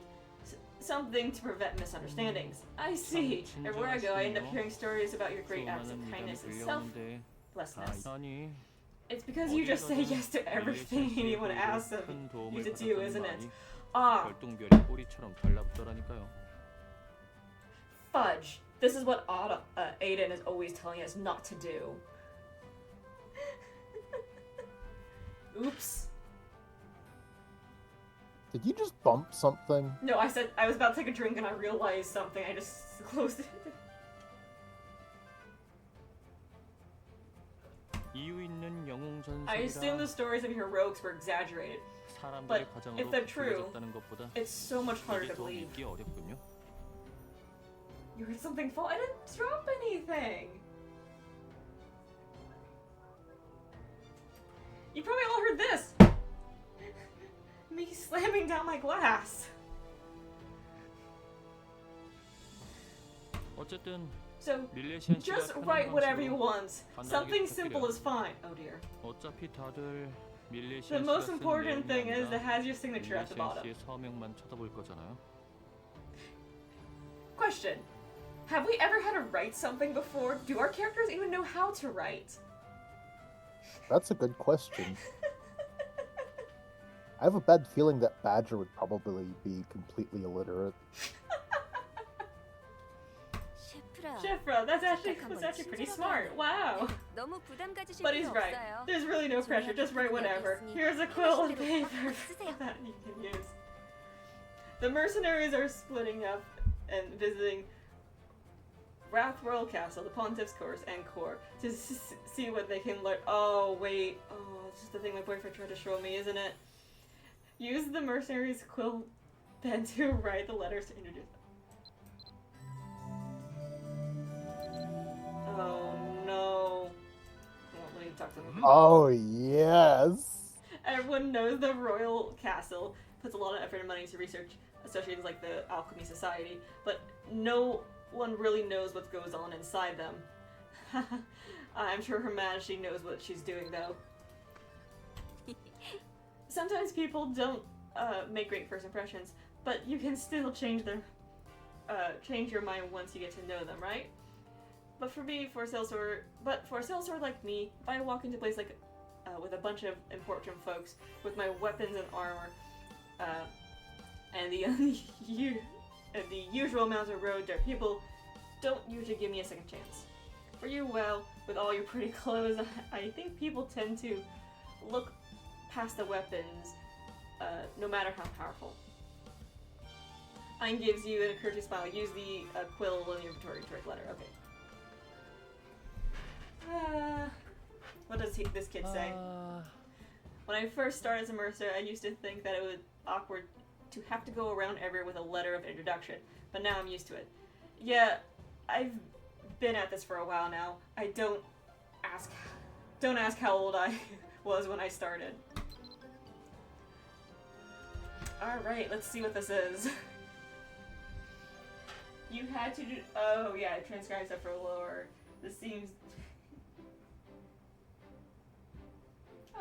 something to prevent misunderstandings. I see. Everywhere I go, I end up hearing stories about your great acts of kindness and selflessness. It's because you just say yes to everything anyone asks of you to do, isn't it? Ah. Fudge. This is what Aiden is always telling us not to do. Oops. Did you just bump something? No, I said I was about to take a drink and I realized something. I just closed it. I assume the stories of heroics were exaggerated, but if they're true, it's so much harder to believe. You heard something fall? I didn't drop anything! You probably all heard this! Me slamming down my glass. So, just write whatever you want. Something simple is fine. Oh dear. The most important thing is it has your signature at the bottom. Question. Have we ever had to write something before? Do our characters even know how to write? That's a good question. I have a bad feeling that Badger would probably be completely illiterate. Shifra, that's actually pretty smart. Wow. 너무 부담 가지실 But 필요 he's right. 없어요. There's really no pressure. Just write whatever. Here's a quill and paper that you can use. The mercenaries are splitting up and visiting Wrathroyal Castle, the Pontiff's Course, and Core to see what they can learn. Oh, wait. Oh, it's just the thing my boyfriend tried to show me, isn't it? Use the mercenaries' quill pen to write the letters to introduce them. Oh, no. Well, let me talk to them. Oh, yes! Everyone knows the royal castle puts a lot of effort and money to research, especially like the Alchemy Society, but no one really knows what goes on inside them. I'm sure Her Majesty knows what she's doing, though. Sometimes people don't make great first impressions, but you can still change your mind once you get to know them, right? But for a sellsword like me, if I walk into a place like with a bunch of important folks with my weapons and armor, and the usual amounts of road dirt, people don't usually give me a second chance. For you, well, with all your pretty clothes, I think people tend to look past the weapons, no matter how powerful. Ein gives you an encouraging smile. Use the quill in your inventory to write letter. Okay. What does this kid say? When I first started as a mercer, I used to think that it was awkward to have to go around everywhere with a letter of introduction, but now I'm used to it. Yeah, I've been at this for a while now. Don't ask how old I was when I started. Alright, let's see what this is. You had to do... Oh, yeah, it transcribes that for lore. This seems...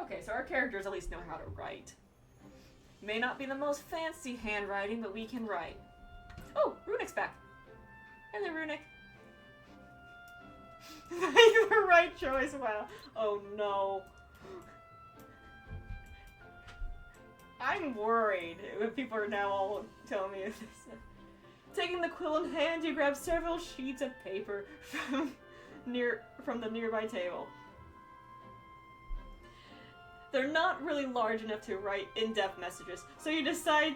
Okay, so our characters at least know how to write. May not be the most fancy handwriting, but we can write. Oh, Runik's back. Hello, Runik. Make the right choice, wow. Oh no. I'm worried if people are now all telling me this. Taking the quill in hand, you grab several sheets of paper from the nearby table. They're not really large enough to write in-depth messages, so you decide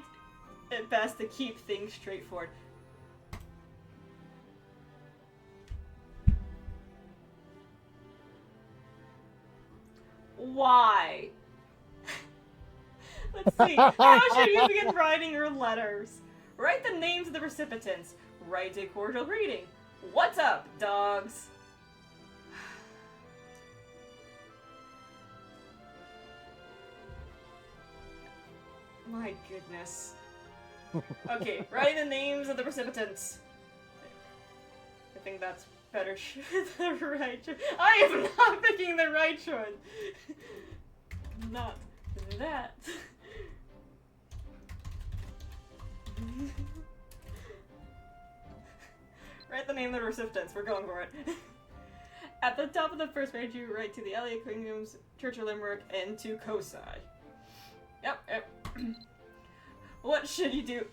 it best to keep things straightforward. Why? Let's see. How should you begin writing your letters? Write the names of the recipients. Write a cordial greeting. What's up, dogs? My goodness. Okay, write the names of the recipients. I think that's better. The right choice. I am not picking the right choice. Not that. Write the name of the recipients. We're going for it. At the top of the first page, you write to the Elliot Kingdom's Church of Limerick and to Kosai. Yep. What should you do?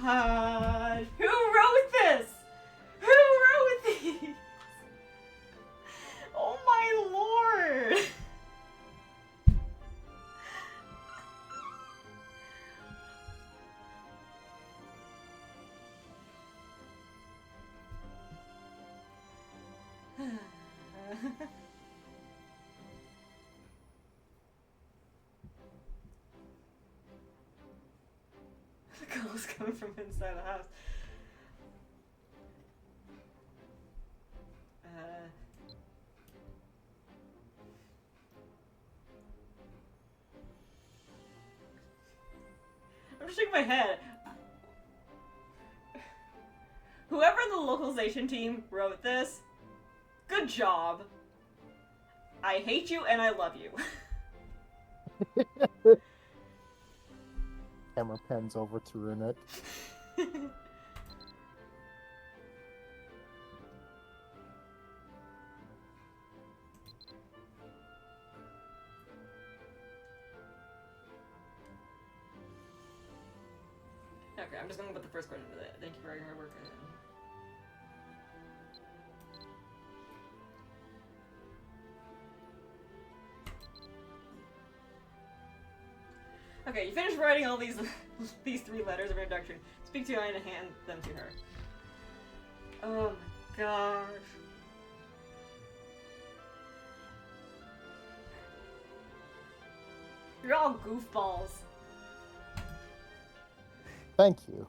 Fudge. Who wrote this? Who wrote these? Oh my lord! The calls coming from inside the house. I'm just shaking my head. Whoever in the localization team wrote this, good job. I hate you and I love you. Camera pans over to Runic. Okay, I'm just going with the first question. Thank you for your hard work. Okay, you finished writing all these these 3 letters of introduction. Speak to Aina and hand them to her. Oh my gosh. You're all goofballs. Thank you.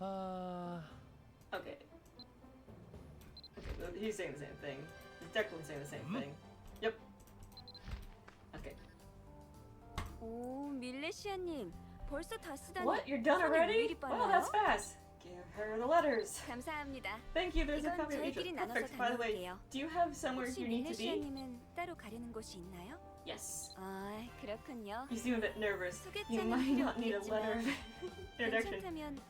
Okay. Okay, he's saying the same thing. Declan's saying the same thing. Yep. Okay. 오, 밀레시아님, 벌써 다 쓰다니. What? You're done 손이 왜 already? 이리 Wow, that's 빨라요? fast. Give her the letters. 감사합니다. Thank you, there's a 이건 copy of each. 저희끼리 나눠서 Perfect. By the way, 다녀올게요. do you have somewhere 혹시 you need to be? 밀레시아님은 따로 가려는 곳이 있나요? Yes. 아, 그렇군요. You seem a bit nervous. You 소개장은 might 필요 not need a letter of 없겠지만 introduction. 괜찮다면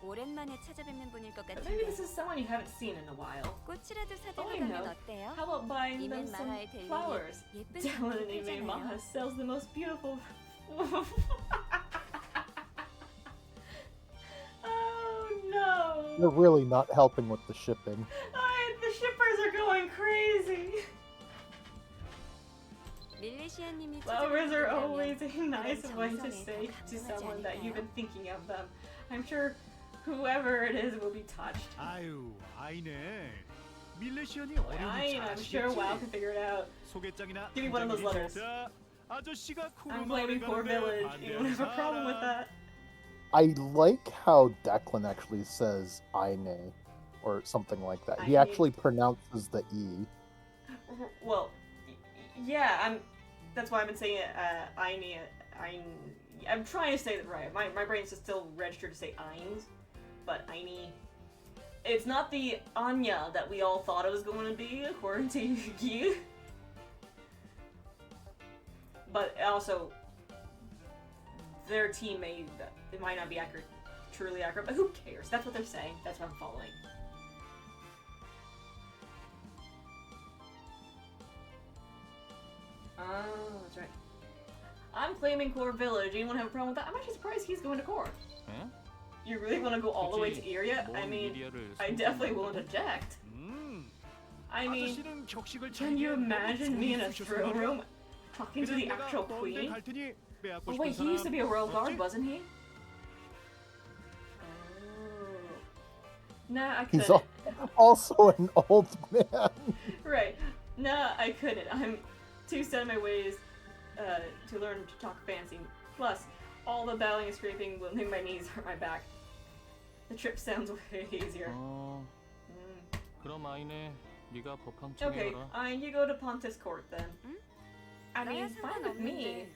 오랜만에 찾아뵙는 분일 것 But maybe 같은데 this is someone you haven't seen in a while. 꽃이라도 Oh, I 사들고 know. 가면 어때요? How about buying them 이men some 마하에 될 일이 flowers? 예쁜 Dylan and 장식을 Ime Maha 팔잖아요. sells the most beautiful. Oh no! You're really not helping with the shipping. The shippers are going crazy. 밀레시아님이 Flowers are 찾아뵙는다면 always a nice 그런 way to 정성에 say 더 to 감동하지 someone that you've 않을까요? been thinking of them. I'm sure whoever it is will be touched. 아유, 아이네. 밀레시안이 I'm sure WoW can figure it out. 소개장이나 Give me one of those letters. 자, 아저씨가 I'm blaming Core Village. You don't have a problem with that. I like how Declan actually says Aine or something like that. He Aine. actually pronounces the E. Well, yeah, that's why I've been saying it, I'm trying to say it right. My brain's just still registered to say Eins, but Aine. It's not the Anya that we all thought it was going to be, according to you. But also, their team it might not be accurate, truly accurate, but who cares? That's what they're saying. That's what I'm following. Oh, that's right. I'm claiming Core Village. Anyone have a problem with that? I'm actually surprised he's going to Core. 에? You really want to go all the way to Iria? I 뭔 mean, 미디어를 I definitely won't object. I mean, 아저씨는 격식을 can you 차리게 imagine me in a 좋은 throne 분이셨어요. room talking to the 그래서 actual 내가 queen? 갈 테니 빼앗고 Oh 싶은 wait, he used to be a royal 사람 guard, 없지? wasn't he? Oh. Nah, I He's couldn't. also an old man. Right. Nah, I couldn't. I'm too set in my ways to learn to talk fancy. Plus, all the bowing and scraping will make my knees hurt my back. The trip sounds way easier. 그럼 아이네, 네가 법황청에 Okay, 가라. you go to Pontiff's Court then. 응? I mean, 나야 fine with me. 상관없는데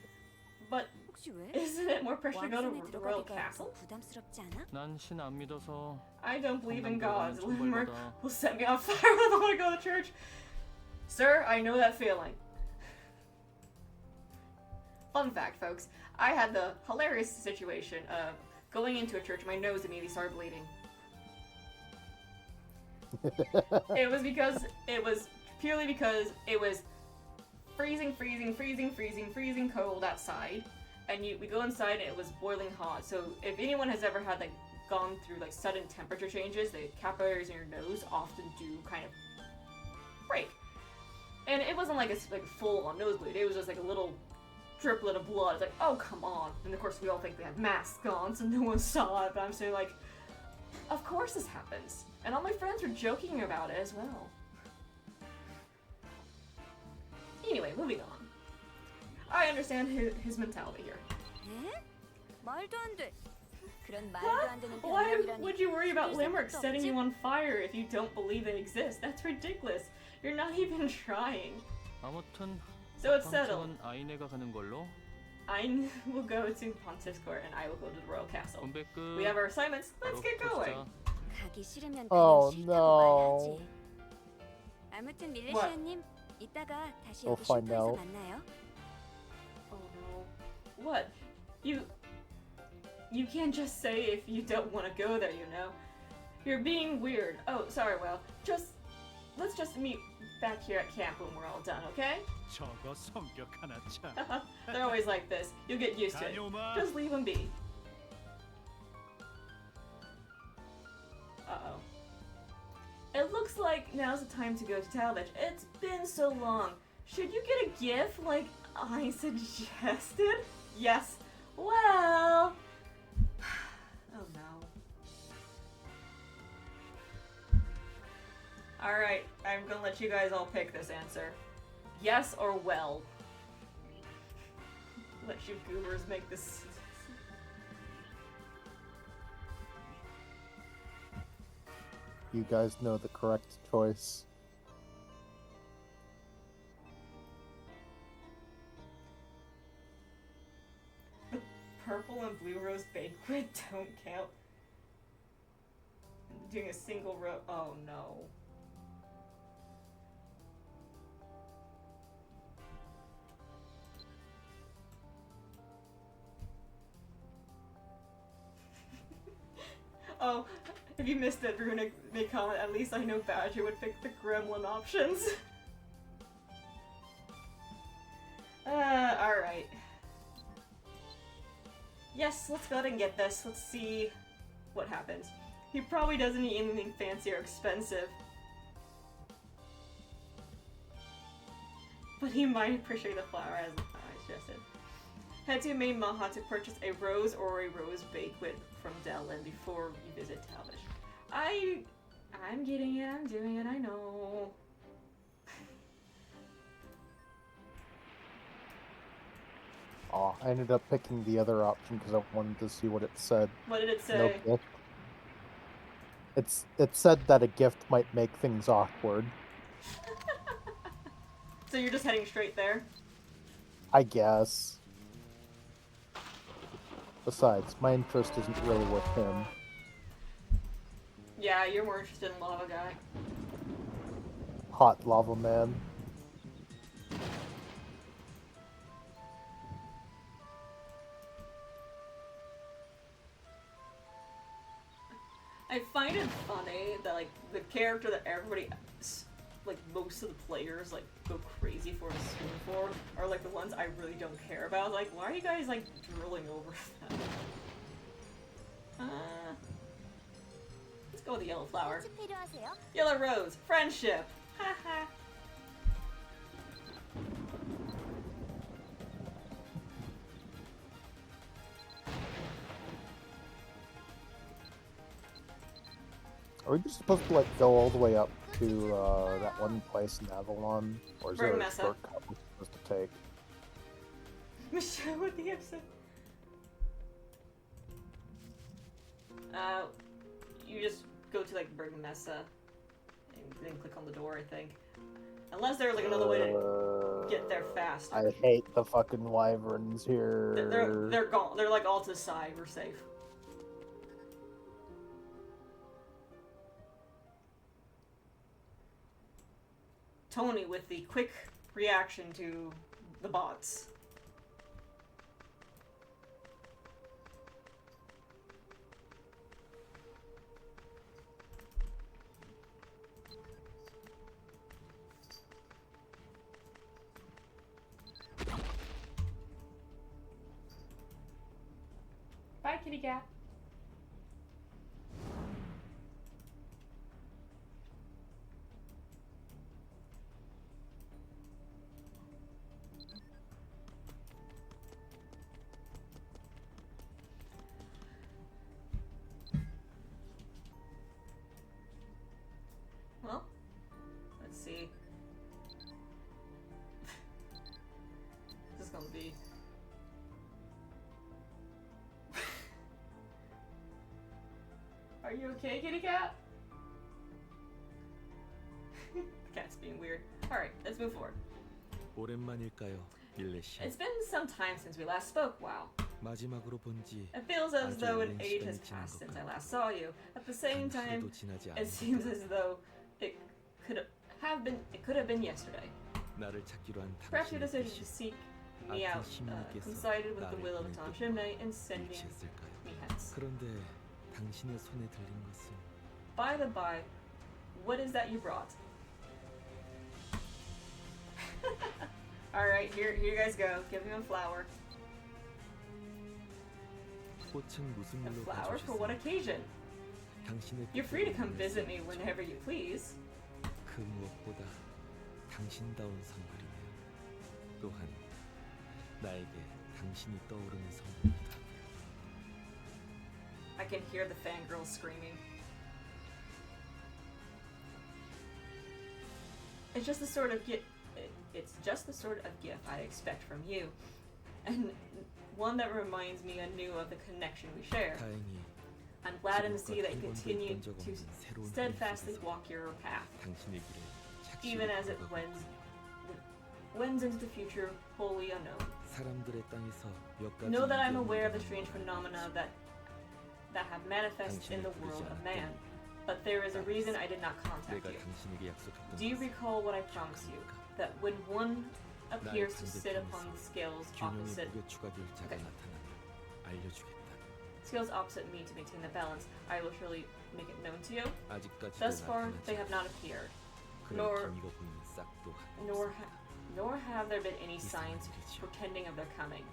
But 혹시 왜? isn't it more pressure to go 왕성에 to the royal 들어가기가 castle? 좀 부담스럽지 않아? 난 신 안 믿어서 I don't believe in 성당 gods. 들어가면 Limerick 천벌받아. will set me on fire if I want to go to church. Sir, I know that feeling. Fun fact, folks. I had the hilarious situation of going into a church, my nose immediately started bleeding. It was purely because it was freezing cold outside, and we go inside and it was boiling hot. So if anyone has ever had gone through sudden temperature changes, the capillaries in your nose often do kind of break. And it wasn't like a full on nosebleed. It was just a little driplet of blood. It's like, oh come on. And of course we all think they had masks on, so no one saw it. But I'm saying of course this happens. And all my friends were joking about it as well. Anyway, moving on. I understand his mentality here. 에? 말도 안 돼. 그런 말도 What? 안 되는 Why 변명이라니. would you worry about 믿을 Limerick 생각도 setting 없지? you on fire if you don't believe they exist? That's ridiculous. You're not even trying. 아무튼 So it's settled. 법황청은 아이네가 가는 걸로. I will go to Pontiff's Court and I will go to the royal castle. 분배 끝. We have our assignments. Let's 바로 get going. 보시자. 가기 싫으면 그냥 Oh, 싫다고 no. 말하지. 아무튼 밀레시아님, 이따가 다시 We'll 여기 find 쉼터에서 out. 만나요. Oh no. What? You can't just say if you don't want to go there, you know. You're being weird. Oh, sorry, well, just let's just meet back here at camp when we're all done, okay? 저거 성격 하나 참. They're always like this. You'll get used to it. 다녀오마. Just leave them be. Uh-oh. It looks like now's the time to go to TheBadger. It's been so long. Should you get a gift like I suggested? Yes. Well... Oh no. Alright, I'm gonna let you guys all pick this answer. Yes or well? Let you goobers make this. You guys know the correct choice. The purple and blue rose banquet don't count. Doing a single row. Oh no. Oh, if you missed it, Runa made comment, at least I know Badger would pick the gremlin options. Alright. Yes, let's go ahead and get this. Let's see what happens. He probably doesn't need anything fancy or expensive. But he might appreciate the flower as I suggested. Head to main Mhaol to purchase a rose or a rose banquet from Delin before you visit TheBadger. I'm getting it, I'm doing it, I know. Oh, I ended up picking the other option because I wanted to see what it said. What did it say? No gift. It said that a gift might make things awkward. So you're just heading straight there? I guess. Besides, my interest isn't really with him. Yeah, you're more interested in Lava Guy. Hot lava man. I find it funny that like the character that everybody, like most of the players like go crazy for and swoon for are like the ones I really don't care about. Like, why are you guys like drooling over them? Let's go with the yellow flower. Yellow rose, friendship. Haha. Are we just supposed to like go all the way up to that one place in Avalon, or is there a shortcut we're supposed to take? Michelle with the episode. You just go to like Berg Mesa and then click on the door, I think. Unless there's like another way to get there fast. I hate the fucking wyverns here. They're gone. They're like all to the side. We're safe. Tony with the quick reaction to the bots. Bye, kitty cat. Well, let's see. This is gonna be... Are you okay, kitty cat? The cat's being weird. Alright, let's move forward. 오랜만일까요, 밀레시? It's been some time since we last spoke, wow. 마지막으로 본지 It feels as though an 오랜 age has 시간이 지난 passed 것 since I 같아. last saw you. At the same time, 잠시도 지나지 it 않은 seems 것처럼 as though it could have been yesterday. 나를 찾기로 한 Perhaps your 당신의 decision to 뜻이 seek me out coincided with the will of Tom Shimney in sending 일치했을까요? me hence. 그런데 당신의 손에 들린 것은 By the by, what is that you brought? Alright, here you guys go. Give him a flower. 꽃은 무슨 A 일로 flower for what 가져오셨습니까? occasion? 당신의 You're free to come 뜻대로 visit me 말씀하시죠. whenever you please. 그 무엇보다 당신다운 선물이네요. 또한 나에게 당신이 떠오르는 선물이기도 하고요. I can hear the fangirls screaming. It's just the sort of gift. It's just the sort of gift I expect from you, and one that reminds me anew of the connection we share. 다행히 I'm glad to see 지금껏 that you 한 번도 continue 있던 적 to 없는 새로운 steadfastly 삶 속에서 walk your path, 당신의 길에 even 착실히 as it 걸어가고 wends into the future wholly unknown. 사람들의 땅에서 몇 가지 Know that I'm 이견이 aware of the 있다는 strange 걸 phenomena 알고 that have manifested in the world of man, but there is a reason I did not contact 내가 you. 당신에게 약속했던 Do you 것은 recall what I promised you? That when one appears to sit upon the scales 균형의 opposite 무게 추가 결자가 Okay. 나타나면 알려주겠다. scales opposite me to maintain the balance, I will surely make it known to you. 아직까지도 Thus far, 나타나지 they have not 않았다. appeared, 그런 nor- 기미가 보이는 싹도 nor 없습니다. nor have there been any signs portending of their coming.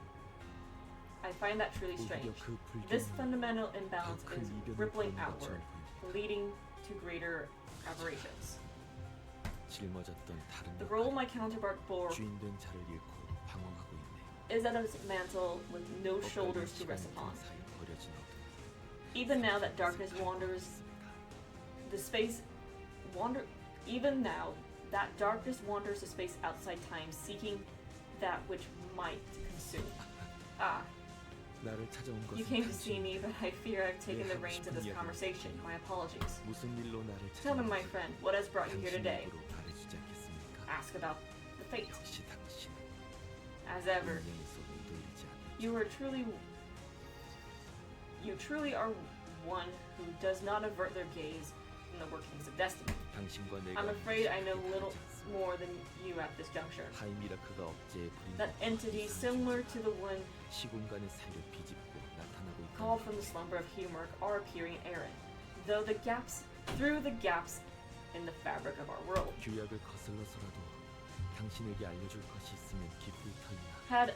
I find that truly 오히려 strange. 그 This 불균형이 fundamental imbalance 더 큰 is 이변을 rippling 부르는 것처럼 outward, 보입니다. leading to greater aberrations. 짊어졌던 다른 The role 역할이 my counterpart bore 주인된 자를 잃고 방황하고 있네. is that of a mantle with no shoulders to rest upon. 사이 버려진 어둠. Even now that darkness wanders the space wander even now that darkness wanders the space outside time, seeking that which might consume. Ah, 나를 찾아온 you 것은 came to see 당신. me, but I fear I've taken the reins of this conversation. My apologies. 무슨 일로 나를 Tell me, my 찾아왔는지 friend, what has brought you here 당신 today? 입으로 말해주지 않겠습니까? Ask about the fate. 역시 당신 As ever, 운명에서 흔들리지 않는 you truly are one who does not avert their gaze from the workings of destiny. 당신과 내가 I'm afraid I know 함께 little 다르지 않습니다. more than you at this juncture. 하이미라크가 억제에 부린 That entity similar to the one 시공간의 사이를 비집고 나타나고 called from 있다. the slumber of humor are appearing errant, through the gaps in the fabric of our world. 규약을 거슬러서라도 당신에게 알려줄 것이 있으면 기쁠 터이나 Had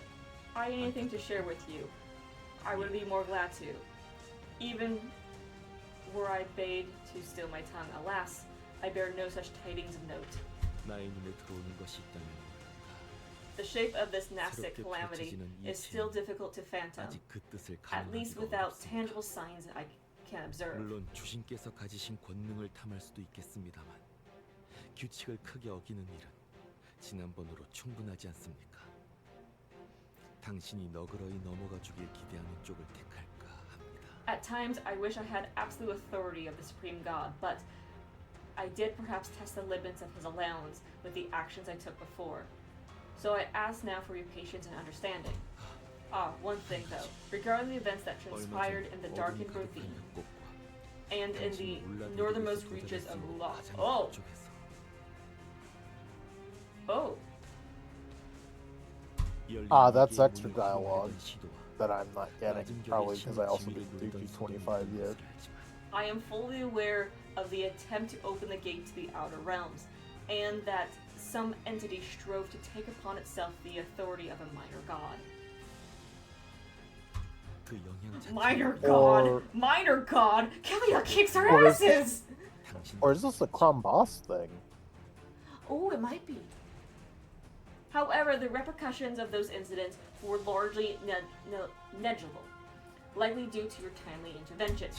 I anything to share with you, I would be more glad to. Even were I bade to still my tongue, alas, I bear no such tidings of note. 나의 눈에 들어오는 것이 있다면 The shape of this nastic 새롭게 calamity 펼쳐지는 이 is still 체험, difficult to fathom, 아직 그 뜻을 at least 가늠하기가 without 어렵습니다. tangible signs I can observe. 물론 주신께서 가지신 권능을 탐할 수도 있겠습니다만 규칙을 크게 어기는 일은 지난번으로 충분하지 않습니까? 당신이 너그러이 넘어가 주길 기대하는 쪽을 택할까 합니다. At times, I wish I had absolute authority of the Supreme God, but I did perhaps test the limits of his allowance with the actions I took before. So I ask now for your patience and understanding. Ah, one thing though, regarding the events that transpired in the darkened ravine and in the northernmost reaches of Mhaol. Oh, That's extra dialogue that I'm not getting, probably because I also didn't do G25 yet. I am fully aware of the attempt to open the gate to the outer realms, and that some entity strove to take upon itself the authority of a minor god. 그 영향 자체가 Minor Or- god! Minor god! Kelia kicks her Or is- asses! 당신 Or is this a Crumb Boss thing? Oh, it might be. However, the repercussions of those incidents were largely negligible, likely due to your timely intervention.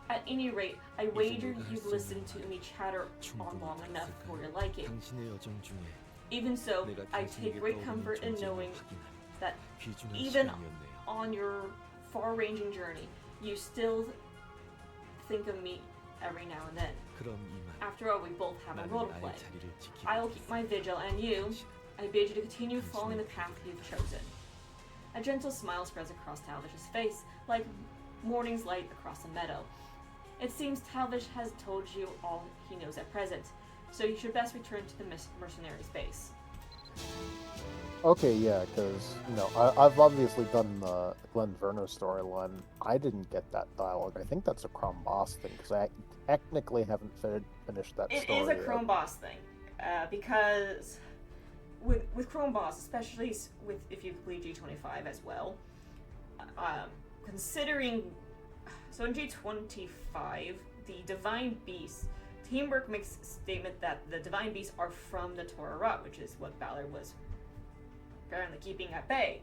At any rate, I wager you've listened to me chatter on long enough for your liking. 당신의 여정 중에 Even so, 내가 I take 당신에게 great 떠오른 comfort in 존재를 knowing 확인하는 that 귀중한 even 시간이었네요. on your far-ranging journey, you still think of me every now and then. 그럼 이만 After all, we both have a role 나는 to play. 나의 자리를 지키고 I will keep my vigil, and you, I bid you to continue following the path you've chosen. A gentle smile spreads across Talvish's face, like morning's light across a meadow. It seems Talvish has told you all he knows at present, so you should best return to the mercenary's base. Okay, yeah, because, I've obviously done the Glenn Verno storyline. I didn't get that dialogue. I think that's a Crumb Boss thing, because I technically haven't finished that It story is a yet. Chrome Boss thing, because with Chrome Boss, especially with if you play G25 as well, considering so in G25 the Divine Beasts, Teamwork makes a statement that the Divine Beasts are from the Torah Ra, which is what Balor was apparently keeping at bay,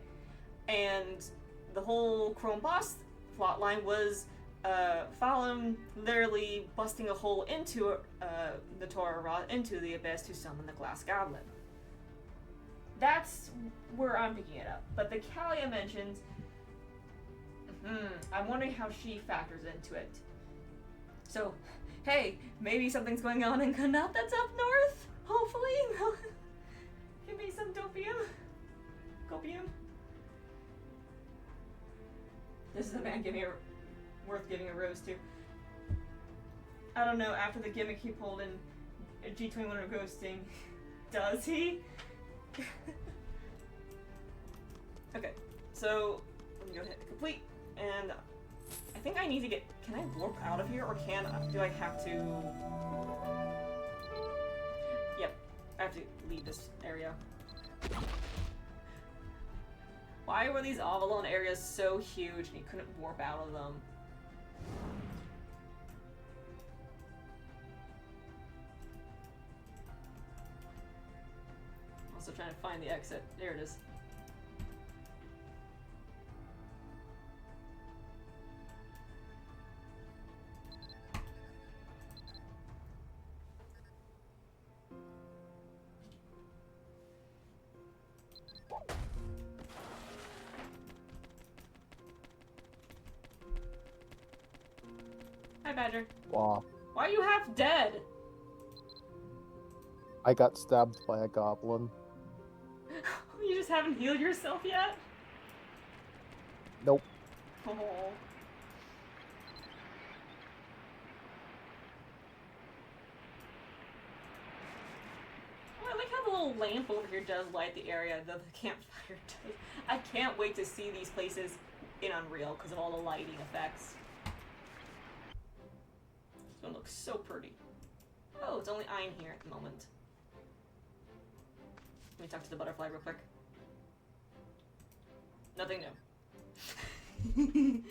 and the whole Chrome Boss plotline was Fallen literally busting a hole into the Torah Ra, into the Abyss to summon the Glass Goblin. That's where I'm picking it up. But the Kalia mentions, I'm wondering how she factors into it. So, hey, maybe something's going on in Connaught that's up north? Hopefully. Give me some copium. This is a man worth giving a rose to. I don't know, after the gimmick he pulled in G21 or Ghosting, does he? Okay, so let me go ahead and complete, and I think I need to get, can I warp out of here, or do I have to, yep, I have to leave this area. Why were these Avalon areas so huge and you couldn't warp out of them? Also trying to find the exit. There it is. Hi, Badger. Wow. Why are you half dead? I got stabbed by a goblin. You just haven't healed yourself yet? Nope. Oh. I like how the little lamp over here does light the area, the campfire does. I can't wait to see these places in Unreal because of all the lighting effects. This one looks so pretty. Oh, it's only Ein here at the moment. Let me talk to the butterfly real quick. Nothing new.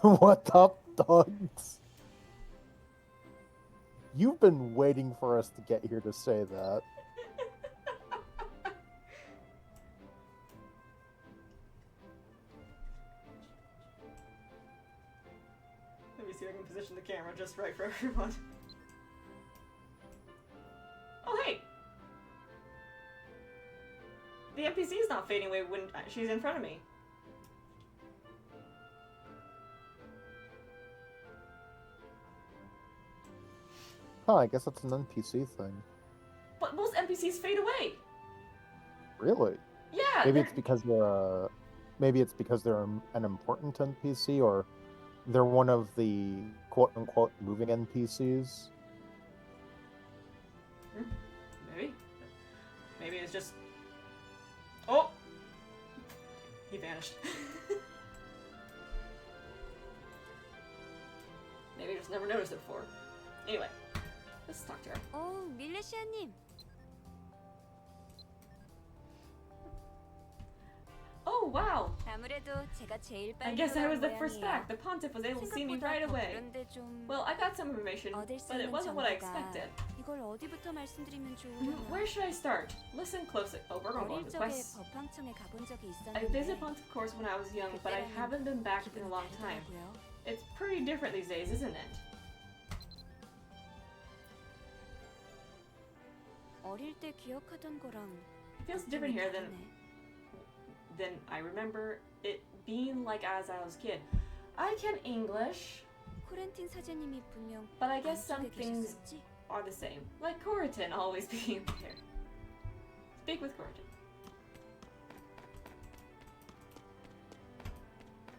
What up, dogs? You've been waiting for us to get here to say that. Let me see if I can position the camera just right for everyone. Oh, hey! The NPC is not fading away when she's in front of me. Huh, I guess that's an NPC thing. But most NPCs fade away! Really? Yeah! Maybe it's because they're an important NPC, or they're one of the quote-unquote moving NPCs. Maybe. Maybe it's just... Oh! He vanished. Maybe I just never noticed it before. Anyway, let's talk to her. 밀레시아님. Oh, wow! 아무래도 제가 제일 I 빨리 guess I was 돌아온 the first 모양이에요. back. The pontiff was able to see me 생각보다 right 더 away. 그런데 좀 Well, I got some information, 얻을 수 but it 있는 wasn't what I 정보가 expected. 이걸 어디부터 말씀드리면 좋으려나? Where should I start? Listen closely. Oh, we're gonna go 어릴 into 적에 quests. 법황청에 가본 적이 I visited 있었는데 Pontiff Course when I was young, but I haven't been back in a long time. 다르더라고요. It's pretty different these days, isn't it? 어릴 때 기억하던 거랑 It feels different here than I remember it being like as I was a kid. I can English, 코렌틴 사제님이 분명 but I guess some 안쪽에 things 계셨었지? are the same. Like Coriton always being there. Speak with Coriton.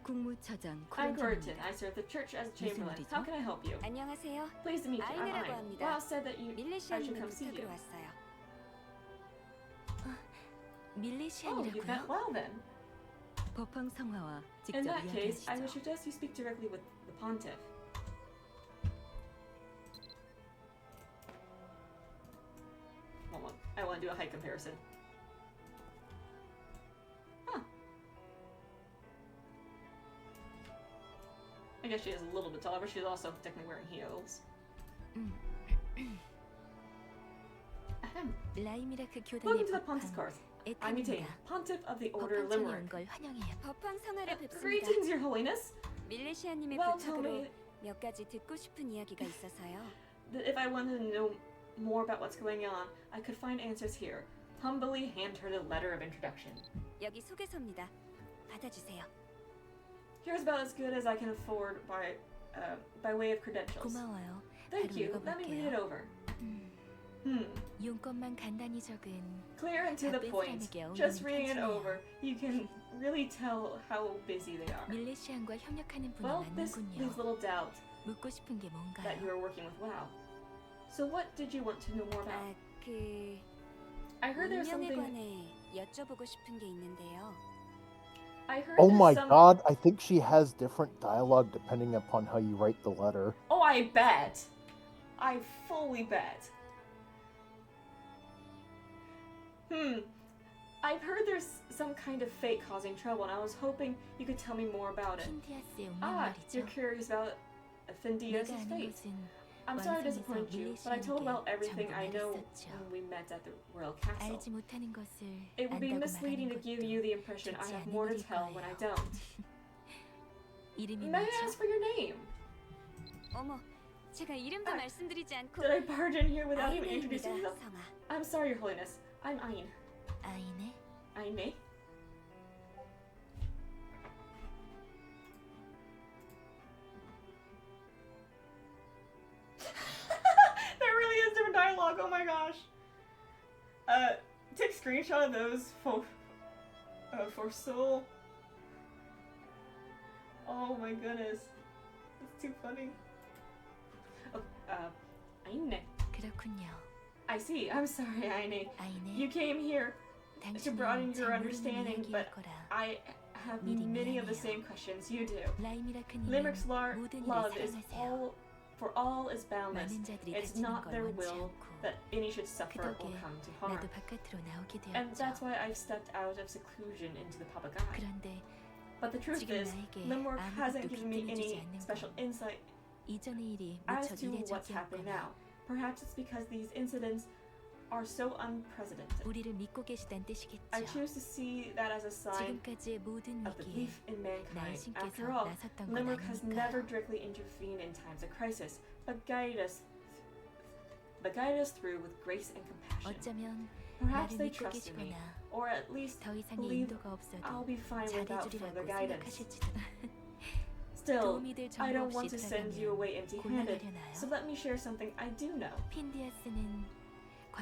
국무처장 I'm 코렌틴입니다. Coriton. I serve the church as Chamberlain. How can I help you? 안녕하세요. Pleased to meet you. I'm 아이네라고 Ein. 합니다. Wow said that I should 밀레시아님을 come see you. 부탁으로 왔어요. Oh, you 밀레시안이라고요? meant well then. 법황 성화와 직접 In that case, I would 이야기하시죠. suggest you speak directly with the pontiff. One moment. I want to do a height comparison. Huh. I guess she is a little bit taller, but she's also technically wearing heels. Ahem. 라이미라크 교단의 Welcome to the Pontiff's 법황 Course. I'm Etain, 에탄입니다. Pontiff of the Order 법황청에 온 Limerick. 걸 환영해요. 법황 성화를 뵙습니다. Greetings, Your Holiness. 밀레시아님의 Well, tell 부탁으로 me 몇 가지 듣고 싶은 이야기가 있어서요. that if I wanted to know more about what's going on, I could find answers here. Humbly hand her the letter of introduction. 여기 소개서입니다. 받아주세요. Here's about as good as I can afford by way of credentials. 고마워요. Thank 바로 you. Let me read it 읽어볼게요. over. 음, 용건만 간단히 적은 Clear and to the 바쁜 point. 사람에게 Just 어울리는 reading it 편지네요. over, you can really tell how busy they are. 밀레시안과 협력하는 분이 Well, this 많군요. leaves little doubt 묻고 싶은 게 that you 뭔가요? are working with WoW. So what did you want to know more about? I heard there's 운명에 something. 관해 여쭤보고 싶은 게 있는데요. I heard Oh there's my some. god, I think she has different dialogue depending upon how you write the letter. Oh, I bet. I fully bet. I've heard there's some kind of fate causing trouble, and I was hoping you could tell me more about it. 킨디아스의 운명 Ah, 말이죠. you're curious about Findias' 내가 아는 fate. 것은 I'm sorry to disappoint 완성에서 you, but I told about 밀레시안에게 everything I know 전부 말했었죠. when we met at the royal castle. 알지 못하는 것을 It would be 안다고 misleading to 말하는 give 것도 you the impression I 좋지 have 않은 more to 일일 tell when I 거예요. don't. 이름이 May I 뭐죠? ask for your name? 어머, 제가 이름도 말씀드리지 않고 Did I barge in here without even introducing 아이네입니다, myself? 성아. I'm sorry, Your Holiness. I'm Ain. 아이네? Aine? There really is different dialogue. Oh my gosh. Take a screenshot of those for Soul. Oh my goodness. It's too funny. Oh, Aine. 그렇군요. I see. I'm sorry, Aine. 아이네? You came here to broaden 당신은 your 잘 모르는 understanding, 이야기일 but 거라. I have 미리 many of the 미안해요. same questions you do. 라이미라크님은 Limerick's 모든 일을 love is 사랑하세요. all is boundless. 많은 자들이 It's 다치는 not 걸 their 원치 will 않고 that any should 그 suffer or 덕에 come to harm. 나도 바깥으로 나오게 And that's 되었죠. why I've stepped out of seclusion into the public eye. 그런데 But the truth 지금 is, 나에게 Limerick 아무것도 hasn't given me 비켜주지 any 않는 special 건 insight 이전의 일이 as 무척 to what's happening 이례적이었거나 now. Perhaps it's because these incidents are so unprecedented. 우리를 믿고 계시단 I 뜻이겠죠. choose to see that as a sign 지금까지의 모든 of the 위기에 belief in mankind. 나신께서 After all, 나섰던 건 Limerick has never 아니니까요. directly intervened in times of crisis, but guided us through with grace and compassion. 어쩌면 Perhaps 나를 they 믿고 trust in me, 계시거나 or at least 더 이상의 believe 인도가 없어도 I'll be fine without further 잘해주리라고 guidance. 생각하실지도. Still, 도움이 될 I 정보 don't want 없이 to send you 돌아가면 away empty-handed, 곤란하려나요? so let me share something I do know. 핀디아스는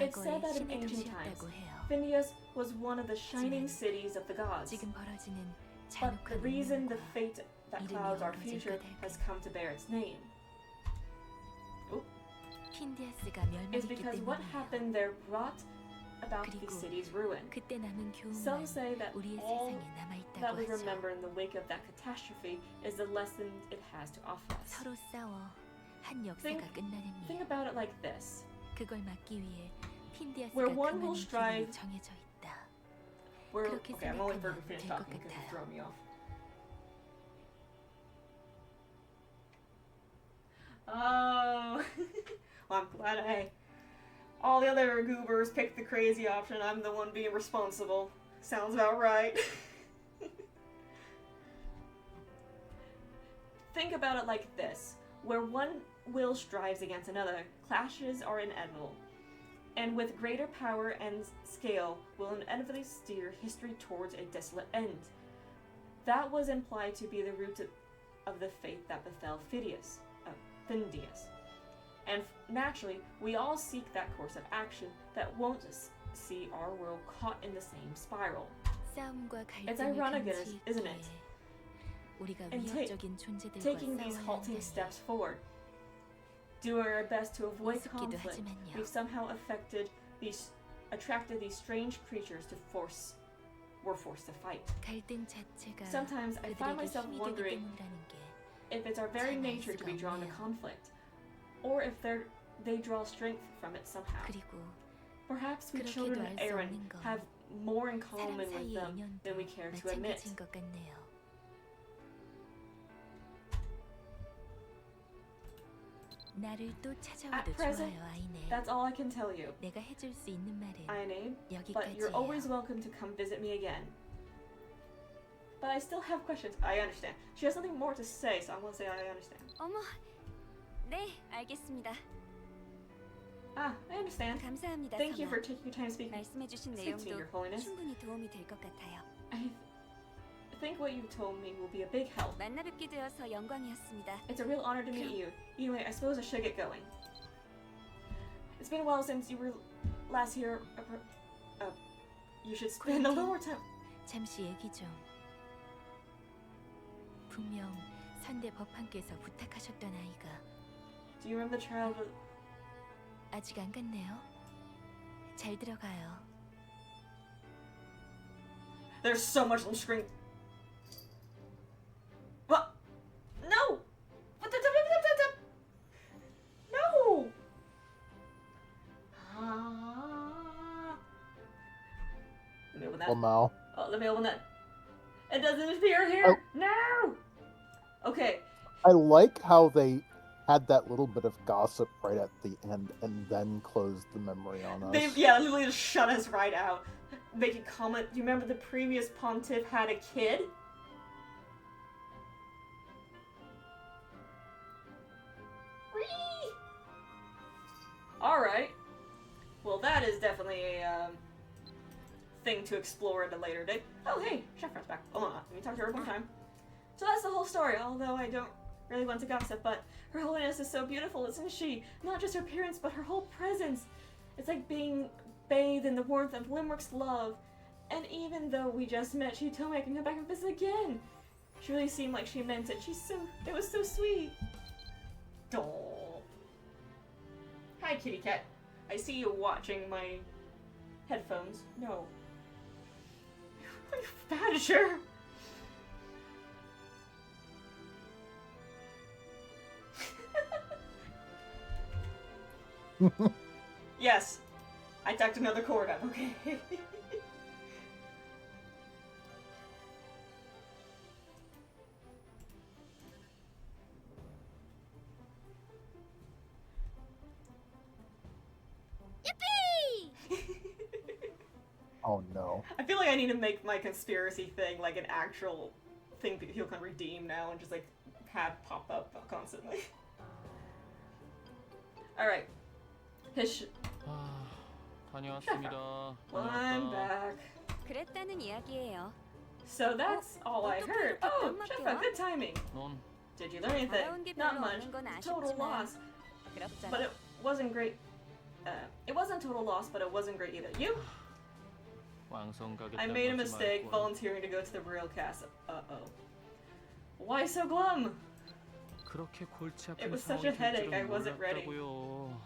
It's said 과거에 that in 신의 ancient times, 도시였다고 해요. Phineas was one of the shining 하지만 cities of the gods. 지금 벌어지는 But the 잔혹한 reason the 운명과 fate that 이름이 clouds our 어우러질 future 까닭은 has come to bear its name 핀디아스가 is 멸망했기 because what 때문이에요. happened there brought about the 그리고 city's ruin. 그때 남은 Some 교훈만 say that 우리의 all 세상에 that 남아있다고 we 하죠. remember in the wake of that catastrophe is the lesson it has to offer us. 서로 싸워 한 역사가 Think 끝나는 일. about it like this. 그걸 막기 위해 핀디아스가 Where one will 그만한 길이 strive- 정해져 있다. 그렇게 Okay, I'm only 생각하면 finished 될 것 talking because it's 같아요. throwing me off. Oh, well, I'm glad all the other goobers picked the crazy option. I'm the one being responsible. Sounds about right. Think about it like this. Where one will strives against another, clashes are inevitable. And with greater power and scale will inevitably steer history towards a desolate end. That was implied to be the root of the fate that befell Phidias. And naturally, we all seek that course of action that won't see our world caught in the same spiral. 싸움과 It's 갈등을 ironic, 금치 isn't 있기에 it? 우리가 And 위협적인 존재들과 taking these 싸워야 halting 한다니. steps forward, doing our best to avoid 우습기도 conflict, 하지만요. we've somehow attracted these strange creatures were forced to fight. 갈등 자체가 Sometimes I find 그들에게 myself 힘이 되기 wondering 때문이라는 게 if it's our very 참 nature to be 알 수가 drawn to 없네요. conflict, or if they draw strength from it somehow. 그리고 Perhaps we 그렇게도 children of 알수 Aaron 없는 건 have more in 사람 common with 사이의 them 인연도 than we care to admit. 마찬가지인 것 같네요. 나를 또 찾아와도 At present, 좋아요, 아이네. That's all I can tell you. 내가 해줄 수 있는 말은 Aine, but you're always 여기까지예요. welcome to come visit me again. But I still have questions. I understand. She has something more to say, so I'm gonna say I understand. 어머, 네, 알겠습니다. Ah, I understand. 감사합니다, Thank you 성아. for taking your time speaking. 말씀해주신 Speak to me, 내용도 Your Holiness. 충분히 도움이 될 것 같아요. I think what you told me will be a big help. 만나 뵙게 되어서 영광이었습니다. It's a real honor to meet you. Anyway, I suppose I should get going. It's been a while since you were last here. You should spend a little more time. 잠시 얘기 좀. 분명 선대 법판께서 부탁하셨던 아이가 Do you remember the child? 아직 안 갔네요. 잘 들어가요. There's so much on the screen. What? No! No! Let me open that. Well, Mhaol. Oh, let me open that. It doesn't appear here. No! Okay. I like how they had that little bit of gossip right at the end and then closed the memory on us. They literally just shut us right out. Making comment. Do you remember the previous pontiff had a kid? Whee! Alright. Well, that is definitely a thing to explore at a later date. Oh, hey, Chef's back. Hold on, let me talk to her one time. So that's the whole story, although I don't really want to gossip, but Her Holiness is so beautiful, isn't she? Not just her appearance, but her whole presence. It's like being bathed in the warmth of Limerick's love. And even though we just met, she told me I can come back and visit again. She really seemed like she meant it. It was so sweet. Doll. Hi, kitty cat. I see you watching my headphones. No. Badger. Yes. I tucked another cord up, okay. Oh no. I feel like I need to make my conspiracy thing like an actual thing that people can redeem now and just like have pop up constantly. Alright. Hish. 다녀왔습니다. Well, I'm back. 그랬다는 이야기예요. So that's all I heard. Oh, Sheffa, good timing. 넌 Did you learn anything? Not much. Total loss. But it wasn't great. It wasn't total loss, but it wasn't great either. You? 왕성 가겠다고 I made a 하지 mistake 말고. volunteering to go to the real cast. Uh-oh. Why so glum? 그렇게 골치 It 아픈 was such a 상황이 될 headache, I 줄은 wasn't ready. 몰랐다고요.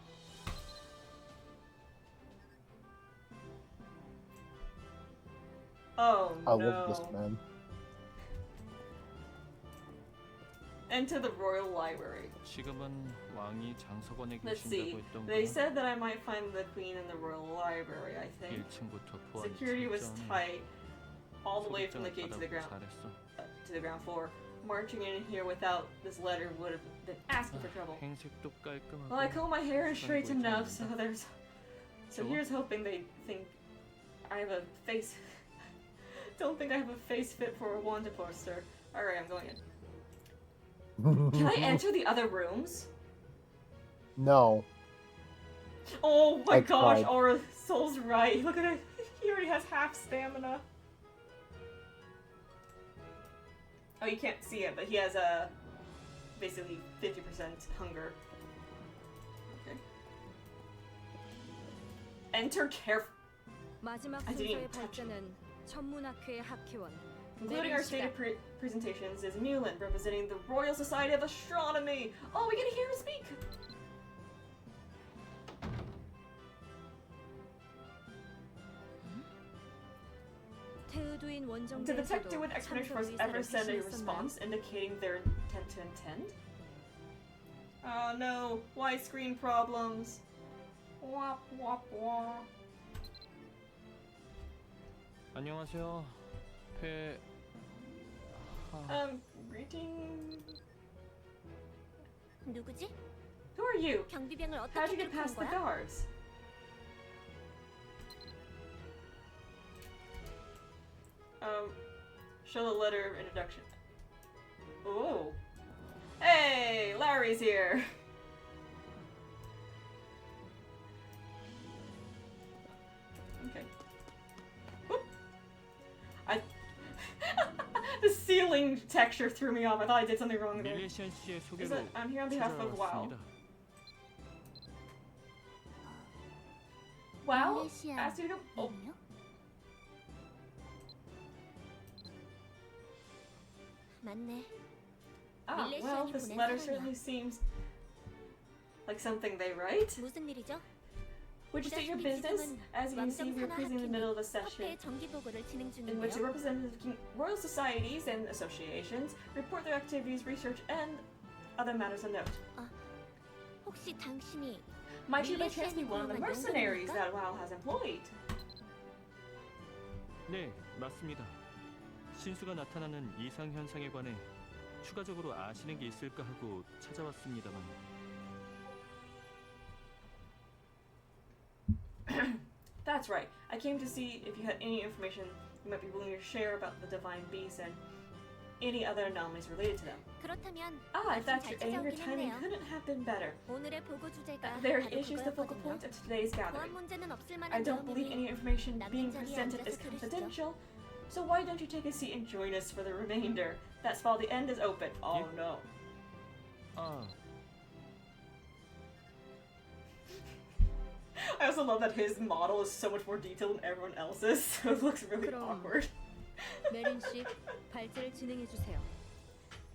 Oh I no. love this man. Enter the royal library. 지금은 왕이 장서관에 Let's see. 계신다고 했던 They 거. said that I might find the queen in the royal library, I think. 1층부터 보안 Security was 철저하네. tight all the way from the 소극장을 gate to the 받아보고 ground 잘했어. to the ground floor. Marching in here without this letter would have been asking for trouble. 행색도 깔끔하고. Well, I comb my hair straightened up, so 보이지 so 좋아? here's hoping they think I have a face. Don't think I have a face fit for a wanted poster. Alright, I'm going in. Can I enter the other rooms? No. Oh my I gosh, tried. Aura Soul's right. Look at it. He already has half stamina. Oh, you can't see it, but he has a basically 50% hunger. Okay. Enter careful. 마지막 I didn't 순서의 even touch it. 발전은 천문학회의 학회원 Including our stated presentations is Mhaol, representing the Royal Society of Astronomy. Oh, we get to hear him speak. 테우두인 Did the Tech 원정대에서도 Duin Expedition 참석 Force ever 의사를 send a 표시했었나요? response indicating their intent to attend? Oh no, widescreen problems. Wop wop wop. 안녕하세요. Greeting. 누구지? Who are you? 경비병을 How'd 어떻게 you get 뚫고 온 past the 거야? guards? Show the letter of introduction. Oh. Hey, Larry's here. Okay. Whoop. The ceiling texture threw me off. I thought I did something wrong there. 밀레시안 씨의 Is 소개로 that, I'm here on behalf of WoW. 찾아왔습니다. WoW? 밀레시안 Asked you to. Oh. 이요? 맞네. Ah, well, this letter certainly seems like something they write. 무슨 일이죠? Would you state your business? As you can see, we're presently in the middle of a session 협회의 정기 보고를 진행 in which the 중인데요. representatives of royal societies and associations report their activities, research, and other matters of note. 혹시 당신이 Might you by chance be one of the 밀레시안이 mercenaries 용병입니까? that WoW has employed? 네, 맞습니다. 신수가 나타나는 이상 현상에 관해 추가적으로 아시는 게 있을까 하고 찾아왔습니다만. That's right. I came to see if you had any information you might be willing to share about the divine beasts and any other anomalies related to them. 그렇다면 If that's your aim, your 찾아오긴 timing 했네요. couldn't have been better. 오늘의 보고 주제가 There 바로 issues the focal point 그거였거든요. of today's 보안 gathering. 문제는 없을 I 만한 don't believe any 내용이니 information 남는 being 자리에 presented 앉아서 is 들으시죠. confidential. So why don't you take a seat and join us for the remainder? That's while the end is open. Oh Yeah. no. 아, I also love that his model is so much more detailed than everyone else's, so it looks really 그럼. awkward. 메린 씨, 발제를 진행해 주세요.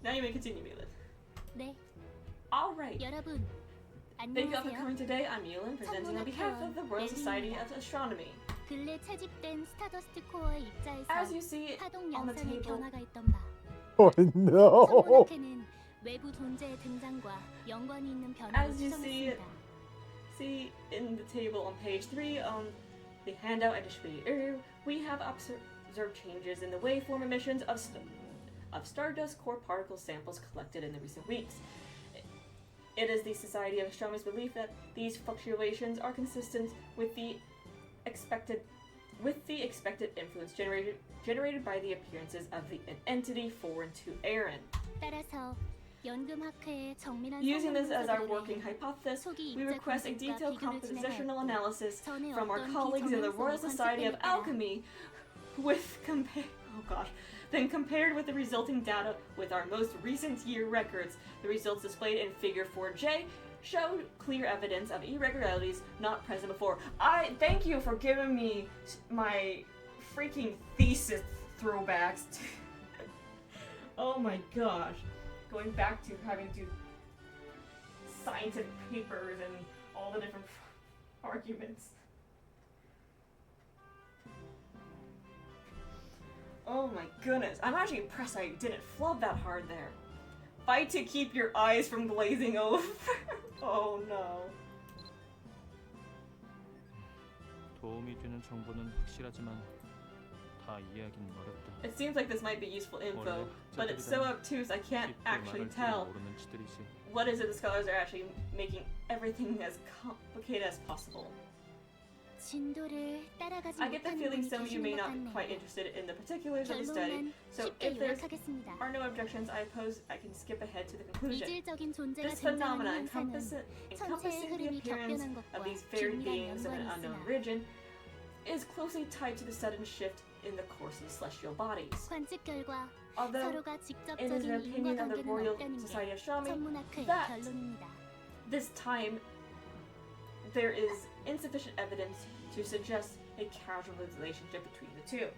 Now you may continue, Milan. 네, Alright. 여러분 Thank you all for 안녕하세요. coming today. I'm Milan, presenting on behalf of the Royal Society of Astronomy. 근래 채집된 스타더스트 코어의 입자에서 As you see 파동 on the 양상의 table, 변화가 있던 바 Oh no! 천문학회는 외부 존재의 등장과 연관이 있는 변화를 As you see in the table on page 3 on the handout I distributed earlier, we have observed changes in the waveform emissions of stardust core particle samples collected in the recent weeks. It is the Society of Astronomy's belief that these fluctuations are consistent with the expected influence generated by the appearances of an entity foreign to Aaron. 따라서 연금학회의 정밀한 Using this as our 성분 working 분석을 hypothesis, 초기 we 입자 request a 분석과 detailed 비교를 compositional 진행하였고 analysis 전에 from our 어떤 colleagues in the Royal 비정형성이 Society of 관측됨에 따라 Alchemy, then compared with the resulting data with our most recent year records. The results displayed in Figure 4J show clear evidence of irregularities not present before. I thank you for giving me my freaking thesis throwbacks. Oh my gosh. Going back to having to scientific papers and all the different arguments. Oh my goodness. I'm actually impressed I didn't flub that hard there. Fight to keep your eyes from glazing over. Oh no. 도움이 되는 정보는 확실하지만 다 이해하기는 어렵다. It seems like this might be useful info, 원래 but it's so obtuse I can't 쉽게 actually 말할 줄 tell 모르는 치들이지. what is it the scholars are actually making everything as complicated as possible. 진도를 따라가지 I get the 못하는 feeling 분이 some of you 계시는 may 것 not be quite 같네요. interested in the particulars of the study, 결론만 so 쉽게 if there 요약하겠습니다. are no objections, I suppose I can skip ahead to the conclusion. 이질적인 존재가 This 등장하는 phenomenon 현상은 encompassing 천체의 the 흐름이 appearance 격변한 of 것과 these fairy 긴밀한 beings of an 연관이 unknown 있으나 origin is closely tied to the sudden shift in the course of celestial bodies. 관측 결과 Although 서로가 it is 직접적인 the opinion of the 인과관계는 Royal 없다는 Society 게 of Astronomy 천문학회의 that 결론입니다. this time there is insufficient evidence to suggest a causal relationship between the two.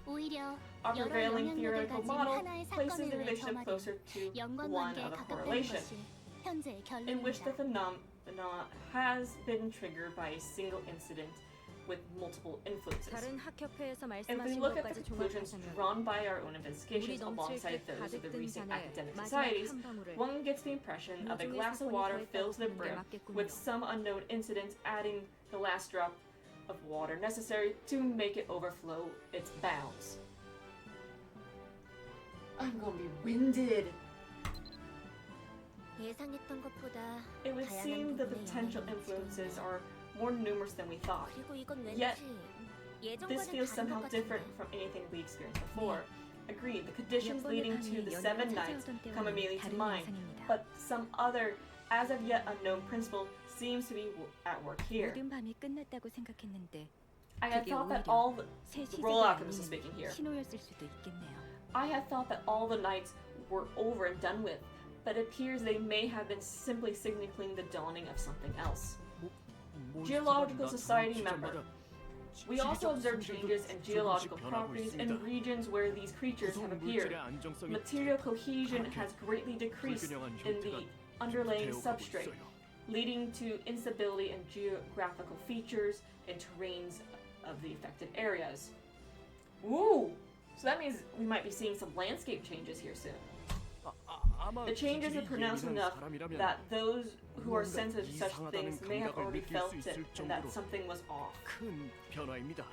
오히려 Our 여러 prevailing 영향력을 theoretical 가진 model 하나의 places the 사건에 의해 relationship 점화된 closer to one 연관관계에 of a 가깝다는 correlation, 것이 현재의 in which the 결론입니다. phenomena has been triggered by a single incident with multiple influences. 다른 학협회에서 If we 말씀하신 look at the 것까지 conclusions 종합하자면 drawn by our own 물이 investigations 넘칠 alongside 듯 those of 가득 the 든 recent 잔에 academic 마지막 societies, 한 방울을 one gets the impression of a 우주의 glass of 사건이 water 더했다고 filled to the 보는 게 brim, 맞겠군요. with some unknown incident adding the last drop of water necessary to make it overflow its bounds. I'm gonna be winded. 예상했던 것보다 It would 다양한 seem the 부분에 potential 영향이 influences 미치군요. are more numerous than we thought. 그리고 이건 Yet, 왠지 This 예전과는 feels 다른 somehow 것 different 같은데. from anything we experienced before. Agreed, the 몇 conditions 번의 leading to 밤이 the 연애가 Seven Nights 찾아오던 come 때와는 immediately to 다른 mind, 양상입니다. but some other, as of yet unknown principle seems to be at work here. 모든 밤이 끝났다고 생각했는데 I had 그게 thought that 오히려 all the, 새 the 시작을 role alchemist is 알리는 speaking here. 신호였을 수도 있겠네요. I had thought that all the nights were over and done with, but it appears they may have been simply signaling the dawning of something else. Geological Society member. We also observe changes in geological properties in regions where these creatures have appeared. Material cohesion has greatly decreased in the underlying substrate, leading to instability in geographical features and terrains of the affected areas. Ooh! So that means we might be seeing some landscape changes here soon. The changes are pronounced enough that those who are sensitive to such things may have already felt it and that something was off. 큰 변화입니다.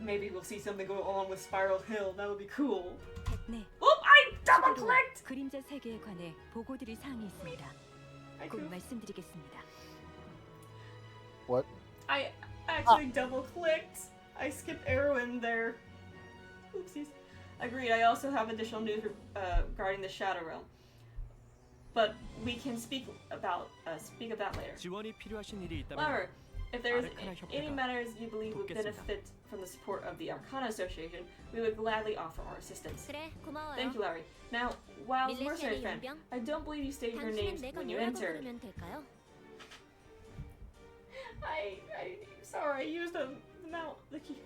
Maybe we'll see something go on with Spiral Hill. That would be cool. 네, Oop! I double 추가로 clicked! 그림자 세계에 관해 보고드릴 사항이 있습니다. I, 곧 말씀드리겠습니다. What? I actually double clicked. I skipped arrow in there. Oopsies. Agreed. I also have additional news regarding the Shadow Realm, but we can speak of that later. 지원이 필요하신 일이 있다면 However, if there is Arcana any 협회가 matters you believe would 돕겠습니다. benefit from the support of the Arcana Association, we would gladly offer our assistance. 그래, 고마워요. Thank you, Larry. Now, while mercenary 밀레시아의 fan, 용병? I don't believe you stated your names 당신은 내가 when you 뭐라고 entered. 부르면 될까요? Sorry, I used the key.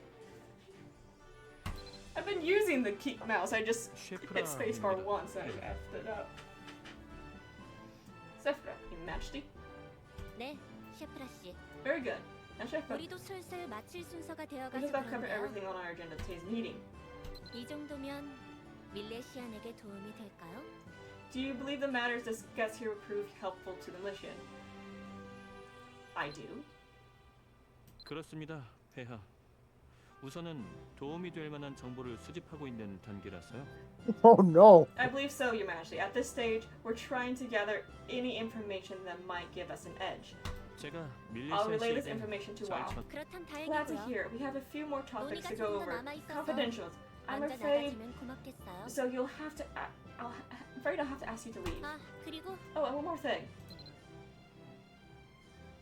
I've been using the key mouse. I just hit spacebar once and I effed it up. Sephra, Your Majesty. 네, 셰프라 씨. Very good. Now, Sephra, 우리도 슬슬 마칠 순서가 we 되어가서 just about covered 그런데요. everything on our agenda of today's meeting. 이 정도면 밀레시안에게 도움이 될까요? Do you believe the matters discussed here will prove helpful to the mission? I do. 그렇습니다, 폐하. 우선은 도움이 될 만한 정보를 수집하고 있는 단계라서요. Oh no! I believe so, Your Majesty. At this stage, we're trying to gather any information that might give us an edge. 제가 I'll relay this 밀레시아 information to 잘 WoW. 전- 그렇단 Glad to 다행이고요. hear. We have a few more topics 논의가 to go 조금 더 over. 남아있어서 Confidentials. I'm 먼저 afraid. 나가주면 고맙겠어요. So you'll have to. I'm afraid I'll have to ask you to leave. 아, 그리고 Oh, and one more thing.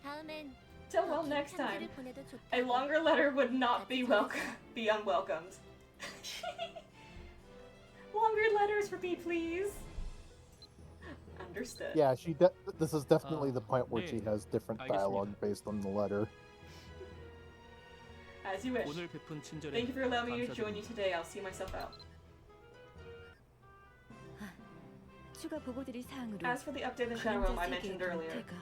다음엔 Till 더 well 긴 next time. 편지를 보내도 좋다고. A longer letter would not be be unwelcomed. Longer letters for me, please. Understood. Yeah, this is definitely the point where she 네, has different 알겠습니다. dialogue based on the letter. As you wish. 오늘 베푼 친절에 Thank you for allowing me to join you 감사드립니다. today. I'll see myself out. 추가 보고드릴 사항으로 As for the update in the Shadow Realm I 그림자 mentioned 세계의 earlier, 동태가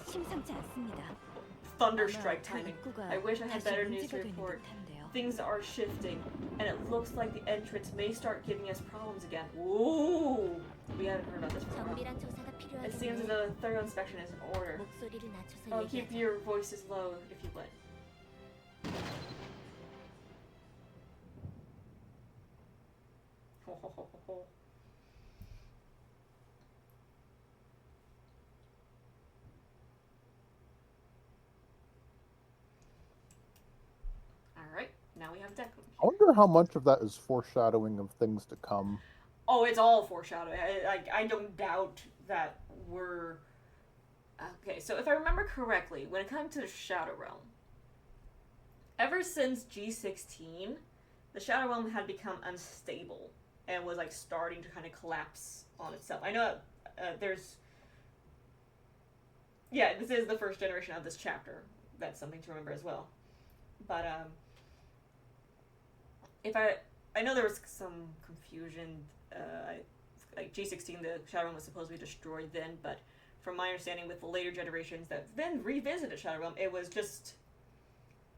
심상치 않습니다. thunder 아마 strike 그 timing. 입구가 I wish I had 다시 better news 문제가 to 되는 report. 듯한데요. Things are shifting, and it looks like the entrance may start giving us problems again. Ooh, we haven't heard about this for a while. 정밀한 조사가 It seems as 필요하겠네. though a thorough inspection is in order. 목소리를 낮춰서 Oh, keep 얘기하자. your voices low if you would. Ho, ho, ho, ho, ho. Alright, now we have deck. I wonder how much of that is foreshadowing of things to come. Oh, it's all foreshadowing. I don't doubt that we're... Okay, so if I remember correctly, when it comes to the Shadow Realm, ever since G16, the Shadow Realm had become unstable and was like starting to kind of collapse on itself. I know there's... Yeah, this is the first generation of this chapter. That's something to remember as well. But, if I know there was some confusion, like G16, the Shadow Realm was supposed to be destroyed then, but from my understanding with the later generations that then revisited Shadow Realm, it was just,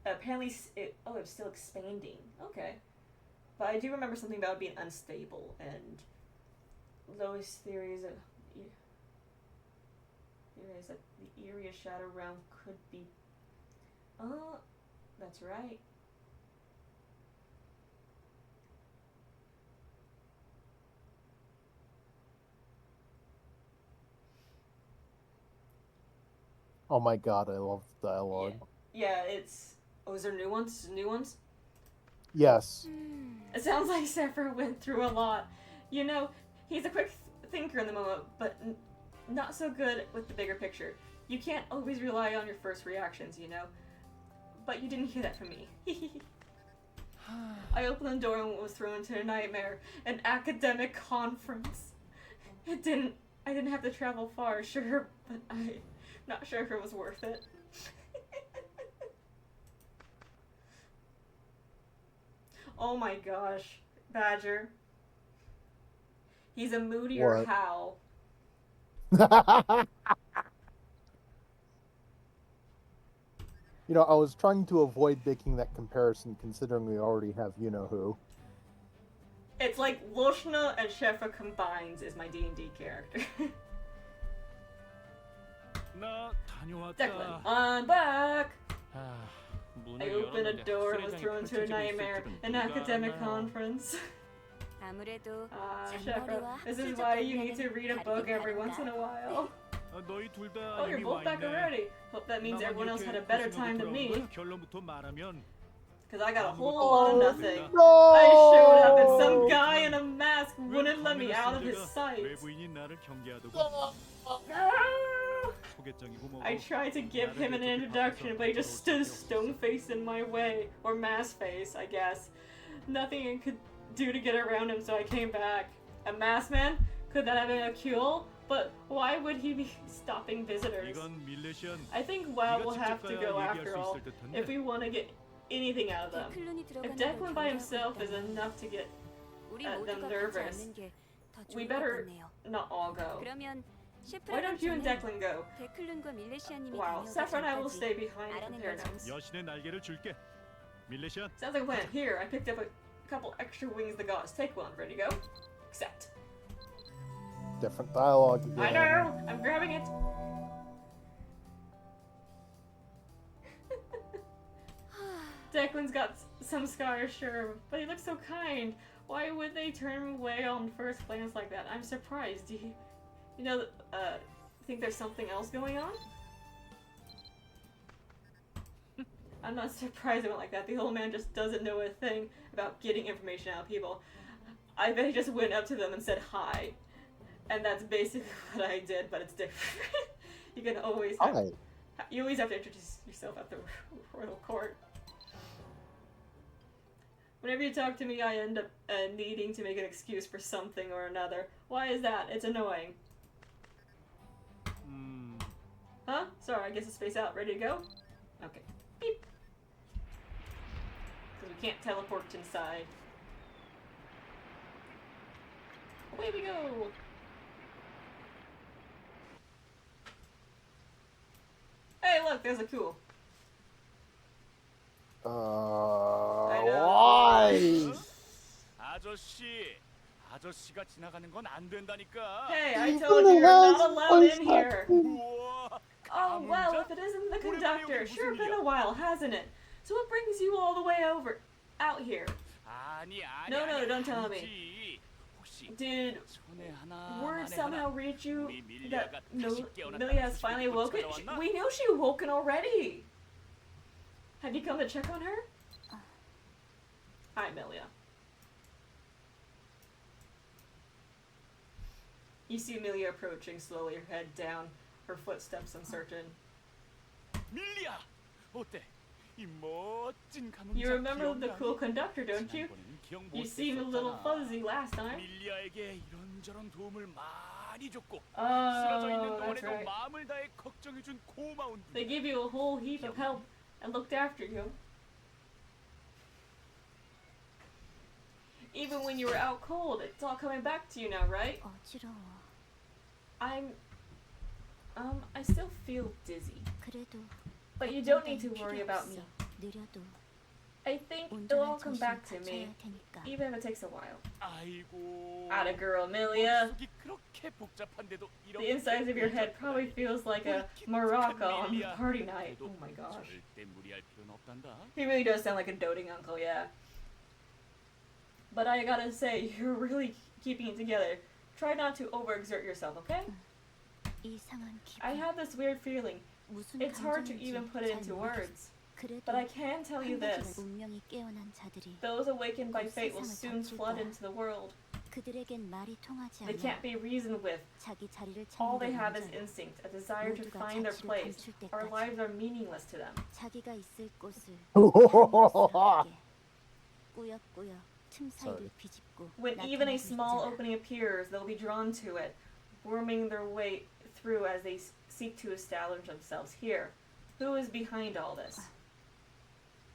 apparently, it was still expanding. Okay. But I do remember something about it being unstable, and Lois' theories that the area Shadow Realm could be Oh, that's right. Oh my god, I love the dialogue. Yeah, it's... Oh, is there new ones? New ones? Yes. It sounds like Sephiroth went through a lot. You know, he's a quick thinker in the moment, but not so good with the bigger picture. You can't always rely on your first reactions, you know? But you didn't hear that from me. I opened the door and was thrown into a nightmare. An academic conference. I didn't have to travel far, sure, but I'm not sure if it was worth it. Oh my gosh, Badger. He's a moodier Mhaol. You know, I was trying to avoid making that comparison considering we already have you-know-who. It's like Loshna and Shefa combined is my D&D character. 나 다녀왔다. Declan, I'm back! I opened a door and was thrown into a nightmare, an academic conference. 아무래도 Shefa, this is why you need to read a book every once in a while. 너희 둘 다 Oh, you're 이미 both back 와 있네. already. Hope that means everyone else had a better time than me. 결론부터 말하면 Because I got a whole lot of nothing. No! I showed up and some guy in a mask wouldn't let me out of his sight. 외부인이 나를 경계하더군. 소개장이고 뭐고. I tried to give him an introduction, but he just stood stone-faced in my way. Or mask-face, I guess. Nothing I could do to get around him, so I came back. A masked man? Could that have been a cure? But why would he be stopping visitors? I think Mhaol will have to go after all, if we want to get anything out of them. If Declan by himself is enough to get them nervous, we better not all go. Why don't you and Declan go? Wow, Sephiroth and I will stay behind and compare notes. 여신의 날개를 줄게. 밀레시안. Sounds like a plan. Here, I picked up a couple extra wings of the gods. Take one. Ready to go? Accept. Different dialogue again. I know! I'm grabbing it! Declan's got some scars, sure, but he looks so kind. Why would they turn him away on first glance like that? I'm surprised. Do you know, think there's something else going on? I'm not surprised it went like that. The old man just doesn't know a thing about getting information out of people. I bet he just went up to them and said hi. And that's basically what I did, but it's different. You can always have, you always have to introduce yourself at the royal court. Whenever you talk to me, I end up needing to make an excuse for something or another. Why is that? It's annoying. Huh? Sorry, I guess it's space out. Ready to go? Okay. Beep. Because we can't teleport inside. Away we go! Hey, look, there's a cool. Why? 아저씨가 지나가는 건 안 된다니까. Hey, I told you you're not allowed in here. Oh, well, if it isn't the conductor, sure been a while, hasn't it? So what brings you all the way out here? No, don't tell me. Did word somehow reach you that Milia has finally awoken? We knew she awoken already! Have you come to check on her? Hi, Milia. You see Milia approaching slowly, her head down, her footsteps uncertain. 밀리야, 어때? 이 멋진 감흥자. You remember the cool conductor, don't you? You seemed a little fuzzy last time. 밀리아에게 이런저런 도움을 많이 줬고 Oh, 쓰러져 있는 that's 동안에도 right. 마음을 다해 걱정해준 고마운. They gave you a whole heap of help and looked after you. Even when you were out cold, it's all coming back to you now, right? 어지러워. I still feel dizzy. 그래도 But you don't need to worry about me. 느려도. I think it'll 온전한 all come 정신을 back to 갖춰야 me, 할 테니까. even if it takes a while. 아이고. Atta girl, Amelia. 머릿속이 그렇게 복잡한데도 The insides of your head probably feels like a maraca on party night. Oh my gosh. 절대 무리할 필요는 없단다. He really does sound like a doting uncle, yeah. But I gotta say, you're really keeping it together. Try not to overexert yourself, okay? 이상한 I 기분. have this weird feeling. 무슨 It's hard to 감정인지 even put it 잘 into 모르겠어. words. 그래도 But I can tell you 한가지는 this. 운명이 깨어난 자들이 Those awakened by 곧 fate will 세상을 soon 덮칠 flood 거야. into the world. 그들에겐 말이 통하지 They 않아. can't be reasoned with. 자기 자리를 All 찾는 they 게 have is 문제야. instinct, a desire to 모두가 find their 자취를 place. 감출 Our 때까지 lives are meaningless to them. 자기가 있을 곳을 탐험스럽게 꾸역꾸역 틈 사이를 Sorry. 비집고 When even a 나타나고 small 있잖아. opening appears, they'll be drawn to it, worming their way through as they seek to establish themselves here. Who is behind all this?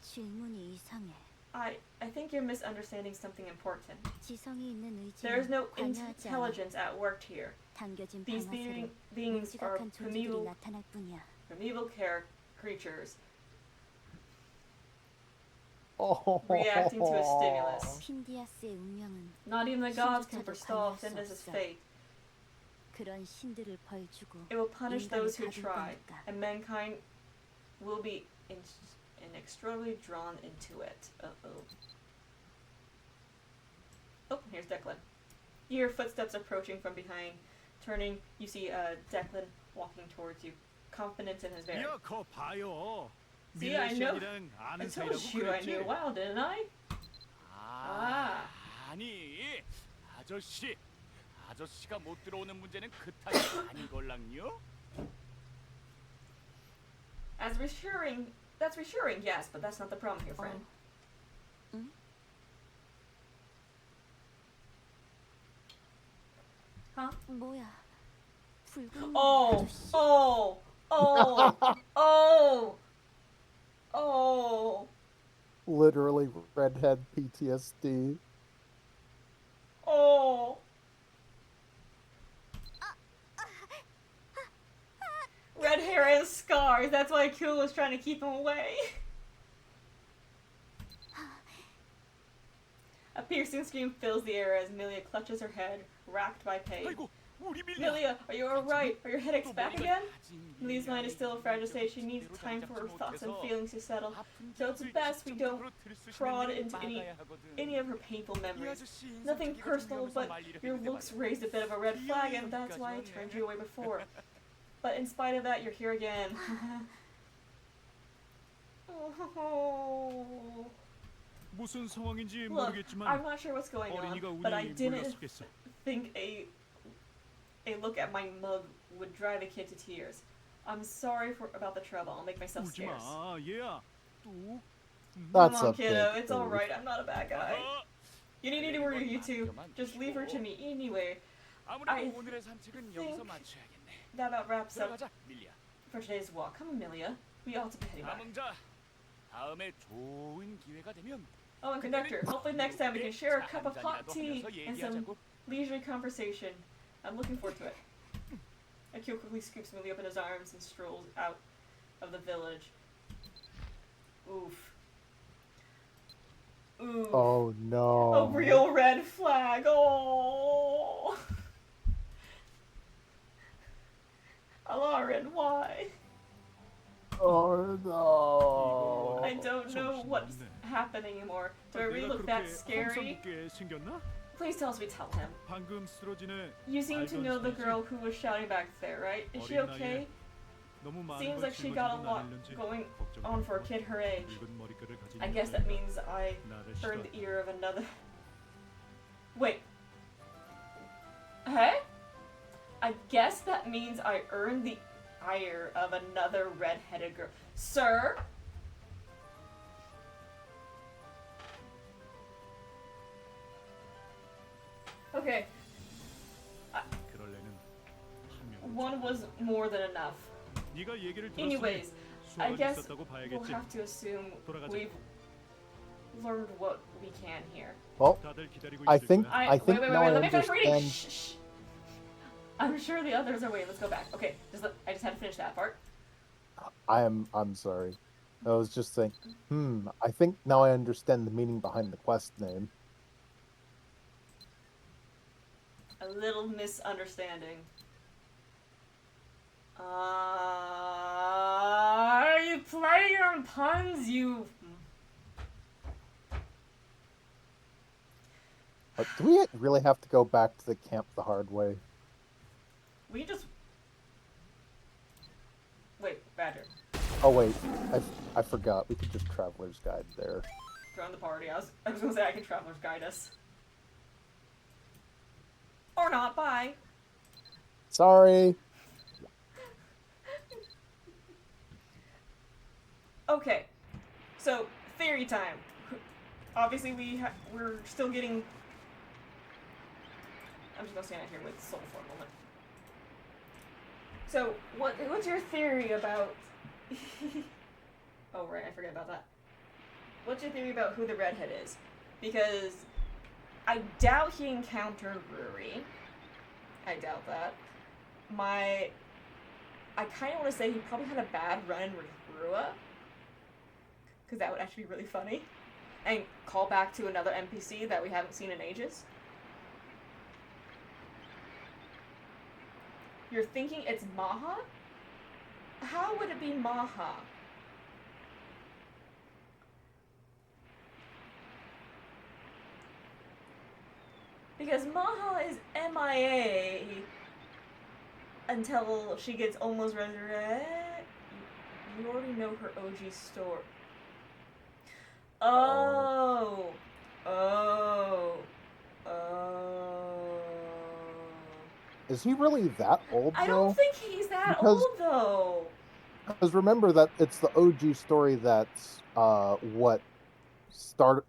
질문이 이상해. I think you're misunderstanding something important. 지성이 있는 There is 의지는 no 관여하지 않아. intelligence at work here. 당겨진 These 방아쇠로 beings are 뭉치각한 존재들이 primeval 나타날 뿐이야. creatures Oh. reacting to a stimulus. 핀디아스의 운명은 Not even the gods can 신조차도 forestall 관여할 수 Findus's 없어. fate. 그런 신들을 벌주고 It will punish 인간을 those who 가둘 try, 거니까. and mankind will be inextricably drawn into it. Uh-oh. Oh, here's Declan. You hear footsteps approaching from behind. Turning, you see Declan walking towards you, confident in his bearing. 야, 거 봐요. See, I know. 밀레시안이랑 I 아는 told 사이라고 you I knew a 그랬지? while, didn't I? 아, 아니, 아저씨가 못 들어오는 문제는 그 탓이 아닌 걸랑요? As reassuring, that's reassuring, yes, but that's not the problem here, friend. 응? Huh? 뭐야? 붉은 Oh, 아저씨? oh, oh, oh, oh, Literally redhead PTSD. oh. Red hair and scars, that's why Kul was trying to keep him away. A piercing scream fills the air as Milia clutches her head, racked by pain. 아이고, 우리 밀려. Milia, are you alright? Are your headaches back again? Milia's mind is still a fragile state. She needs time for her thoughts and feelings to settle. So it's best we don't prod into any of her painful memories. Nothing personal, but your looks raised a bit of a red flag, and that's why I turned you away before. But in spite of that, you're here again. Oh. 무슨 상황인지 Look, 모르겠지만 I'm not sure what's going 어린이가 on, but I 운이 didn't 몰랐겠어. think a look at my mug would drive a kid to tears. I'm sorry about the trouble. I'll make myself 울지 scarce. 마, 얘야. 또. That's Come on, a kiddo. big It's all oof. right. I'm not a bad guy. You need to worry, you two. Just leave her to me anyway. I 아무래도 오늘의 산책은 여기서 think- 마쳐야겠네. That about wraps up 들어가자, 밀리야. for today's walk. Come, Amelia. We ought to be heading back. 남응자, 다음에 좋은 기회가 되면 Oh, and conductor. Hopefully next time we can share a cup of hot tea and some leisurely conversation. I'm looking forward to it. Akio quickly scoops Millie up in his arms and strolls out of the village. Oof. Oof. Oh no. A real red flag. Oh. Alarin, why? Oh no. I don't know what's happening anymore. Do I really look that scary? 험상궂게 생겼나? Please tell us we tell him. 방금 쓰러지네. You seem to 알던 know the 사이지? girl who was shouting back there, right? Is she 어린 okay? 나이에 너무 많은 Seems 걸 like she got a 짊어지고 lot 다니는지 going 걱정이 on for a 되고 kid her age. 붉은 머리끈을 가진 I guess that 여자애가 means I 나를 earned the 싫어한다. ear of another. Wait. Hey? I guess that means I earned the ire of another red-headed girl. Sir? Okay, 그럴래는 한 명을 one was more than enough. 네가 얘기를 들었으니 Anyways, I 수학이 guess 있었다고 we'll 봐야겠지. have to assume 돌아가자. we've learned what we can here. Well, 다들 기다리고 I 있을 think 거야. I think wait, now I let me finish reading. understand. Shh, shh. I'm sure the others are waiting. Let's go back. Okay, I just had to finish that part. I'm sorry. I was just thinking, I think now I understand the meaning behind the quest name. A little misunderstanding. Are you playing on puns, you... Do we really have to go back to the camp the hard way? We just... Wait, Badger. Oh wait, I forgot. We could just Traveler's Guide there. Join the party. I was gonna say I can Traveler's Guide us. Or not, bye. Sorry. Okay, so theory time. Obviously, we're still getting. I'm just gonna stand out here with Soul for a moment. So, what's your theory about? Oh right, I forgot about that. What's your theory about who the redhead is? Because I doubt he encountered Ruri. I doubt that. I kind of want to say he probably had a bad run with Rua. Because that would actually be really funny. And call back to another NPC that we haven't seen in ages. You're thinking it's Maha? How would it be Maha? Because Maha is MIA until she gets almost resurrected. You already know her OG story. Oh. Is he really that old, though? I don't think he's that old, though. Because remember that it's the OG story that's what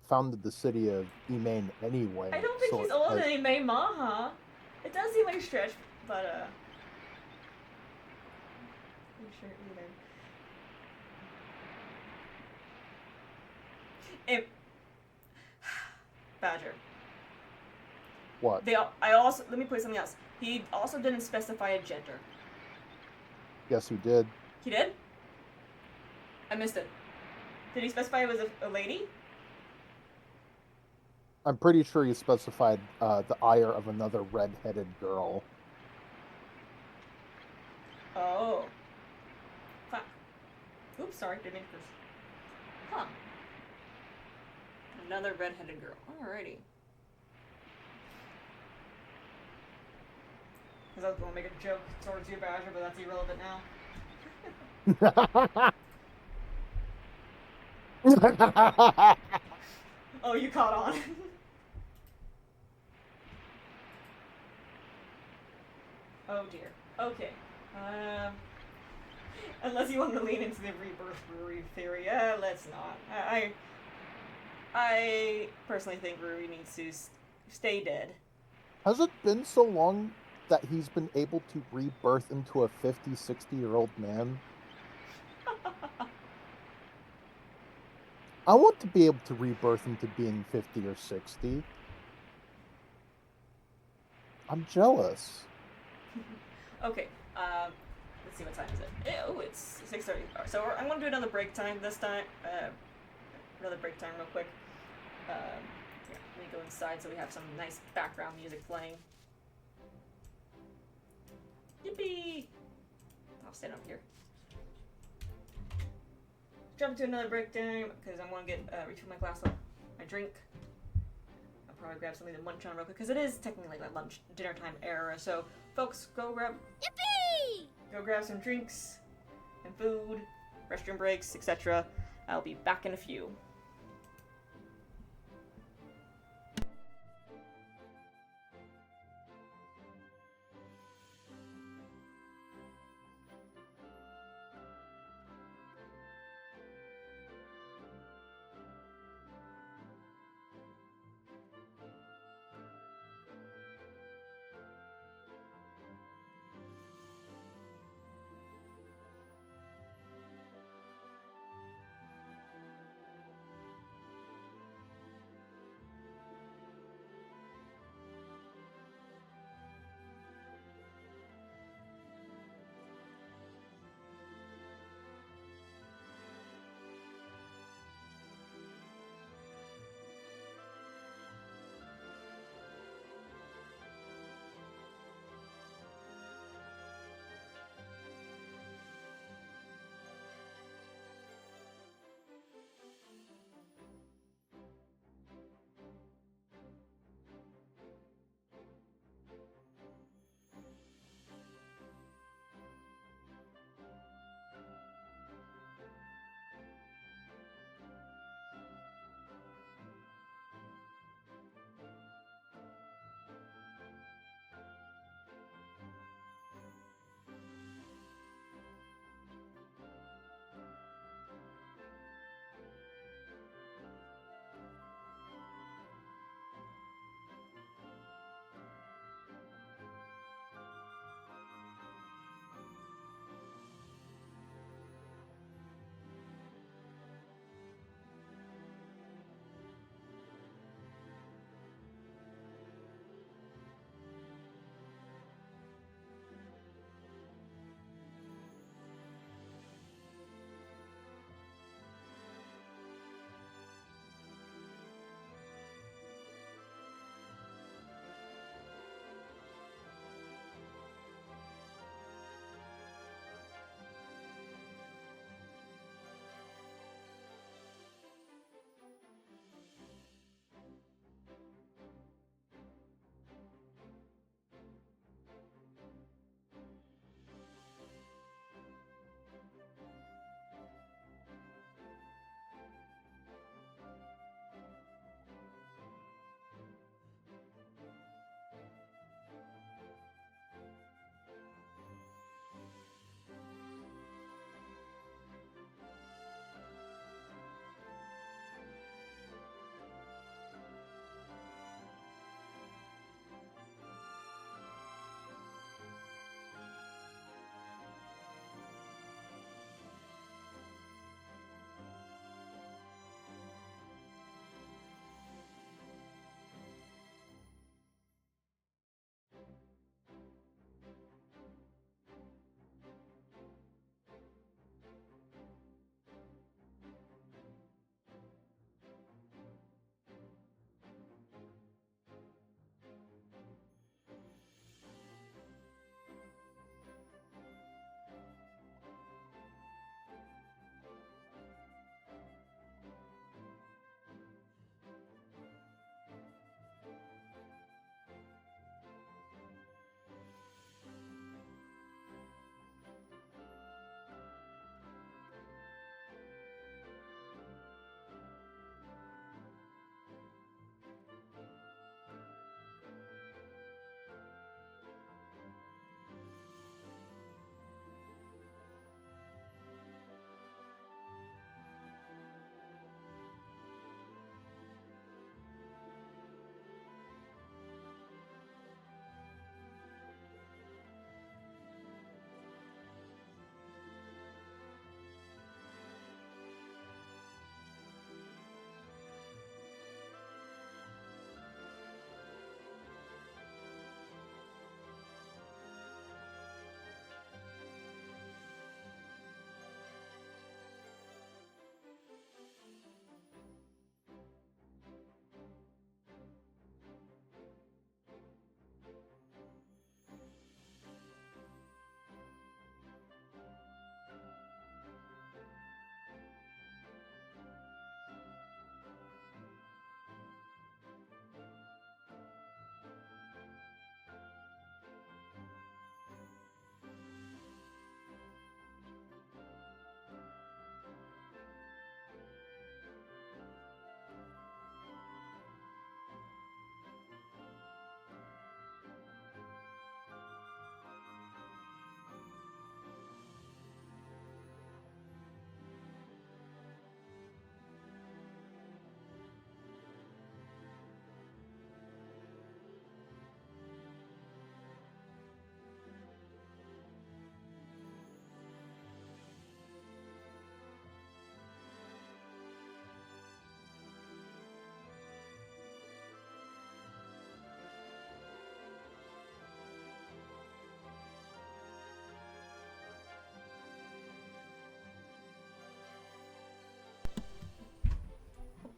founded the city of Emain anyway. I don't think he's older than Imei Maha. It does seem like a stretch, but I'm sure either. Badger. What? Let me put something else. He also didn't specify a gender. Yes, he did. He did? I missed it. Did he specify it was a lady? I'm pretty sure he specified the ire of another red-headed girl. Oh. Fuck. Oops, sorry, didn't mean to curse. Huh. Another red-headed girl. Alrighty. Because I was going to make a joke towards you, Badger, but that's irrelevant now. Oh, you caught on. Oh dear. Okay. Unless you want to lean into the rebirth Ruri theory, let's not. I personally think Ruri needs to stay dead. Has it been so long that he's been able to rebirth into a 50, 60-year-old man? I want to be able to rebirth into being 50 or 60. I'm jealous. Okay, let's see, what time is it? Oh, it's 6:30. So I'm going to do another break time this time. Another break time real quick. Yeah, let me go inside so we have some nice background music playing. Yippee! I'll stand up here. Jump to another break time because I want to refill my glass of my drink. I'll probably grab something to munch on real quick because it is technically like lunch, dinner time era. So, folks, go grab some drinks and food, restroom breaks, etc. I'll be back in a few.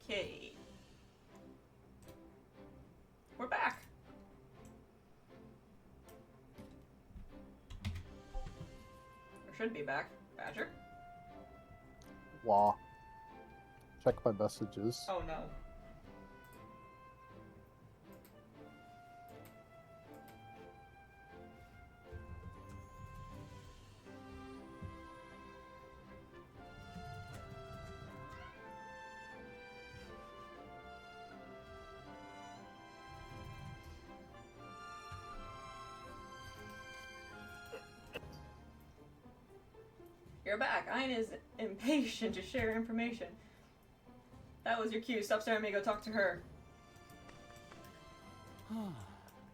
Okay. We're back. Or should be back. Badger? Wah. Check my messages. Oh no. You're back. Ayn is impatient to share information. That was your cue. Stop staring at me. Go talk to her.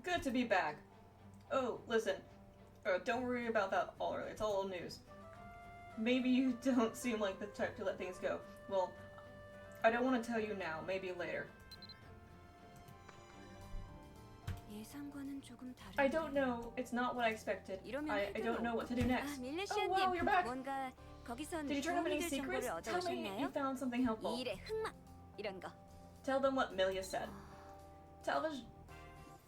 Good to be back. Oh, listen. Don't worry about that all early. It's all old news. Maybe you don't seem like the type to let things go. Well, I don't want to tell you now. Maybe later. 예상과는 조금 다른데. I don't know. It's not what I expected. 이러면 I don't know what to do next. 밀레시아님, Oh, wow, you're back. 뭔가 거기선 Did you turn up any 도움이 될 secrets? 정보를 Tell me you 얻어오셨나요? found something helpful. 이 일의 흑막 이런 거. Tell them what Milia said. Talvage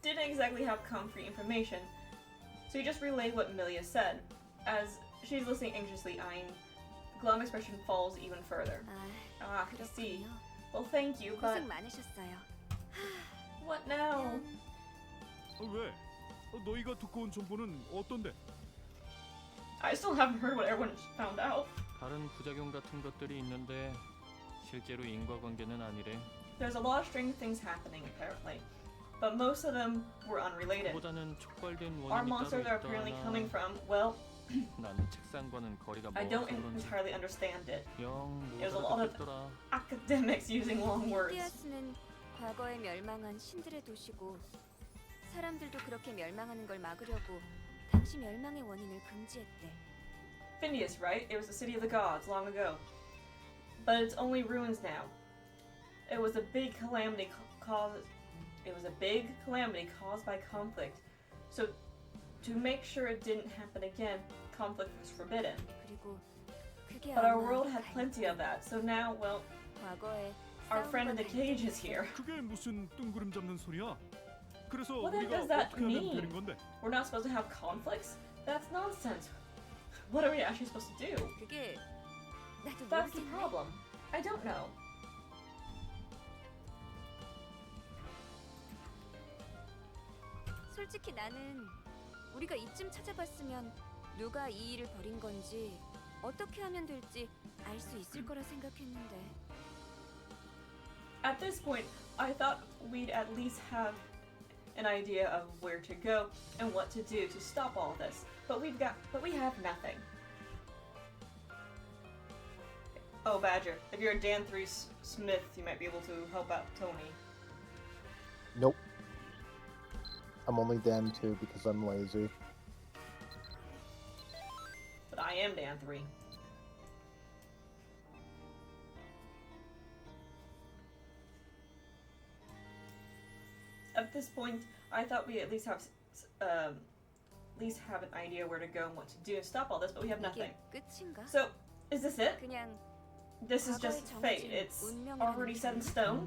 didn't exactly have concrete information, so you just relay what Milia said. As she's listening anxiously, eyeing, glum expression falls even further. I see. 그렇군요. Well, thank you, but 고생 많으셨어요. what now? 왜? 너희가 듣고 온 정보는 어떤데? I still haven't heard what everyone found out. 다른 부작용 같은 것들이 있는데 실제로 인과관계는 아니래. There's a lot of strange things happening, apparently, but most of them were unrelated. 그보다는 촉발된 Our 원인이 따로 monsters are apparently 있다나. coming from, well, 나는 책상과는 거리가 I 멀어서 don't 그런지 entirely understand it. 영 There's a 못 lot of 알아듣겠더라. academics using long words. 띠아스는 과거에 멸망한 신들의 도시고 사람들도 그렇게 멸망하는 걸 막으려고 당시 멸망의 원인을 금지했대. Phineas, right? It was the city of the gods long ago. But it's only ruins now. It was a big calamity caused by conflict. So to make sure it didn't happen again, conflict was forbidden. 그리고 그게 But our 아마 world had plenty of that. So now, well, 과거에 our friend in 싸움과 the cage is 갈등이 here. 그게 무슨 뜬구름 잡는 소리야? 그래서 What then 우리가 does that 어떻게 하면 mean? 되는 건데? We're not supposed to have conflicts? That's nonsense. What are we actually supposed to do? 그게 나도 That's the 모르겠네. problem. I don't know. 솔직히 나는 우리가 이쯤 찾아봤으면 누가 이 일을 벌인 건지 어떻게 하면 될지 알 수 있을 거라 생각했는데. At this point, I thought we'd at least have an idea of where to go and what to do to stop all this. But we have nothing. Oh, Badger, if you're a Dan 3 Smith, you might be able to help out Tony. Nope. I'm only Dan 2 because I'm lazy. But I am Dan 3. At this point, I thought we at least have an idea where to go and what to do and stop all this, but we have nothing. 이게 끝인가? So, is this it? 그냥 This is just fate. It's already set in stone.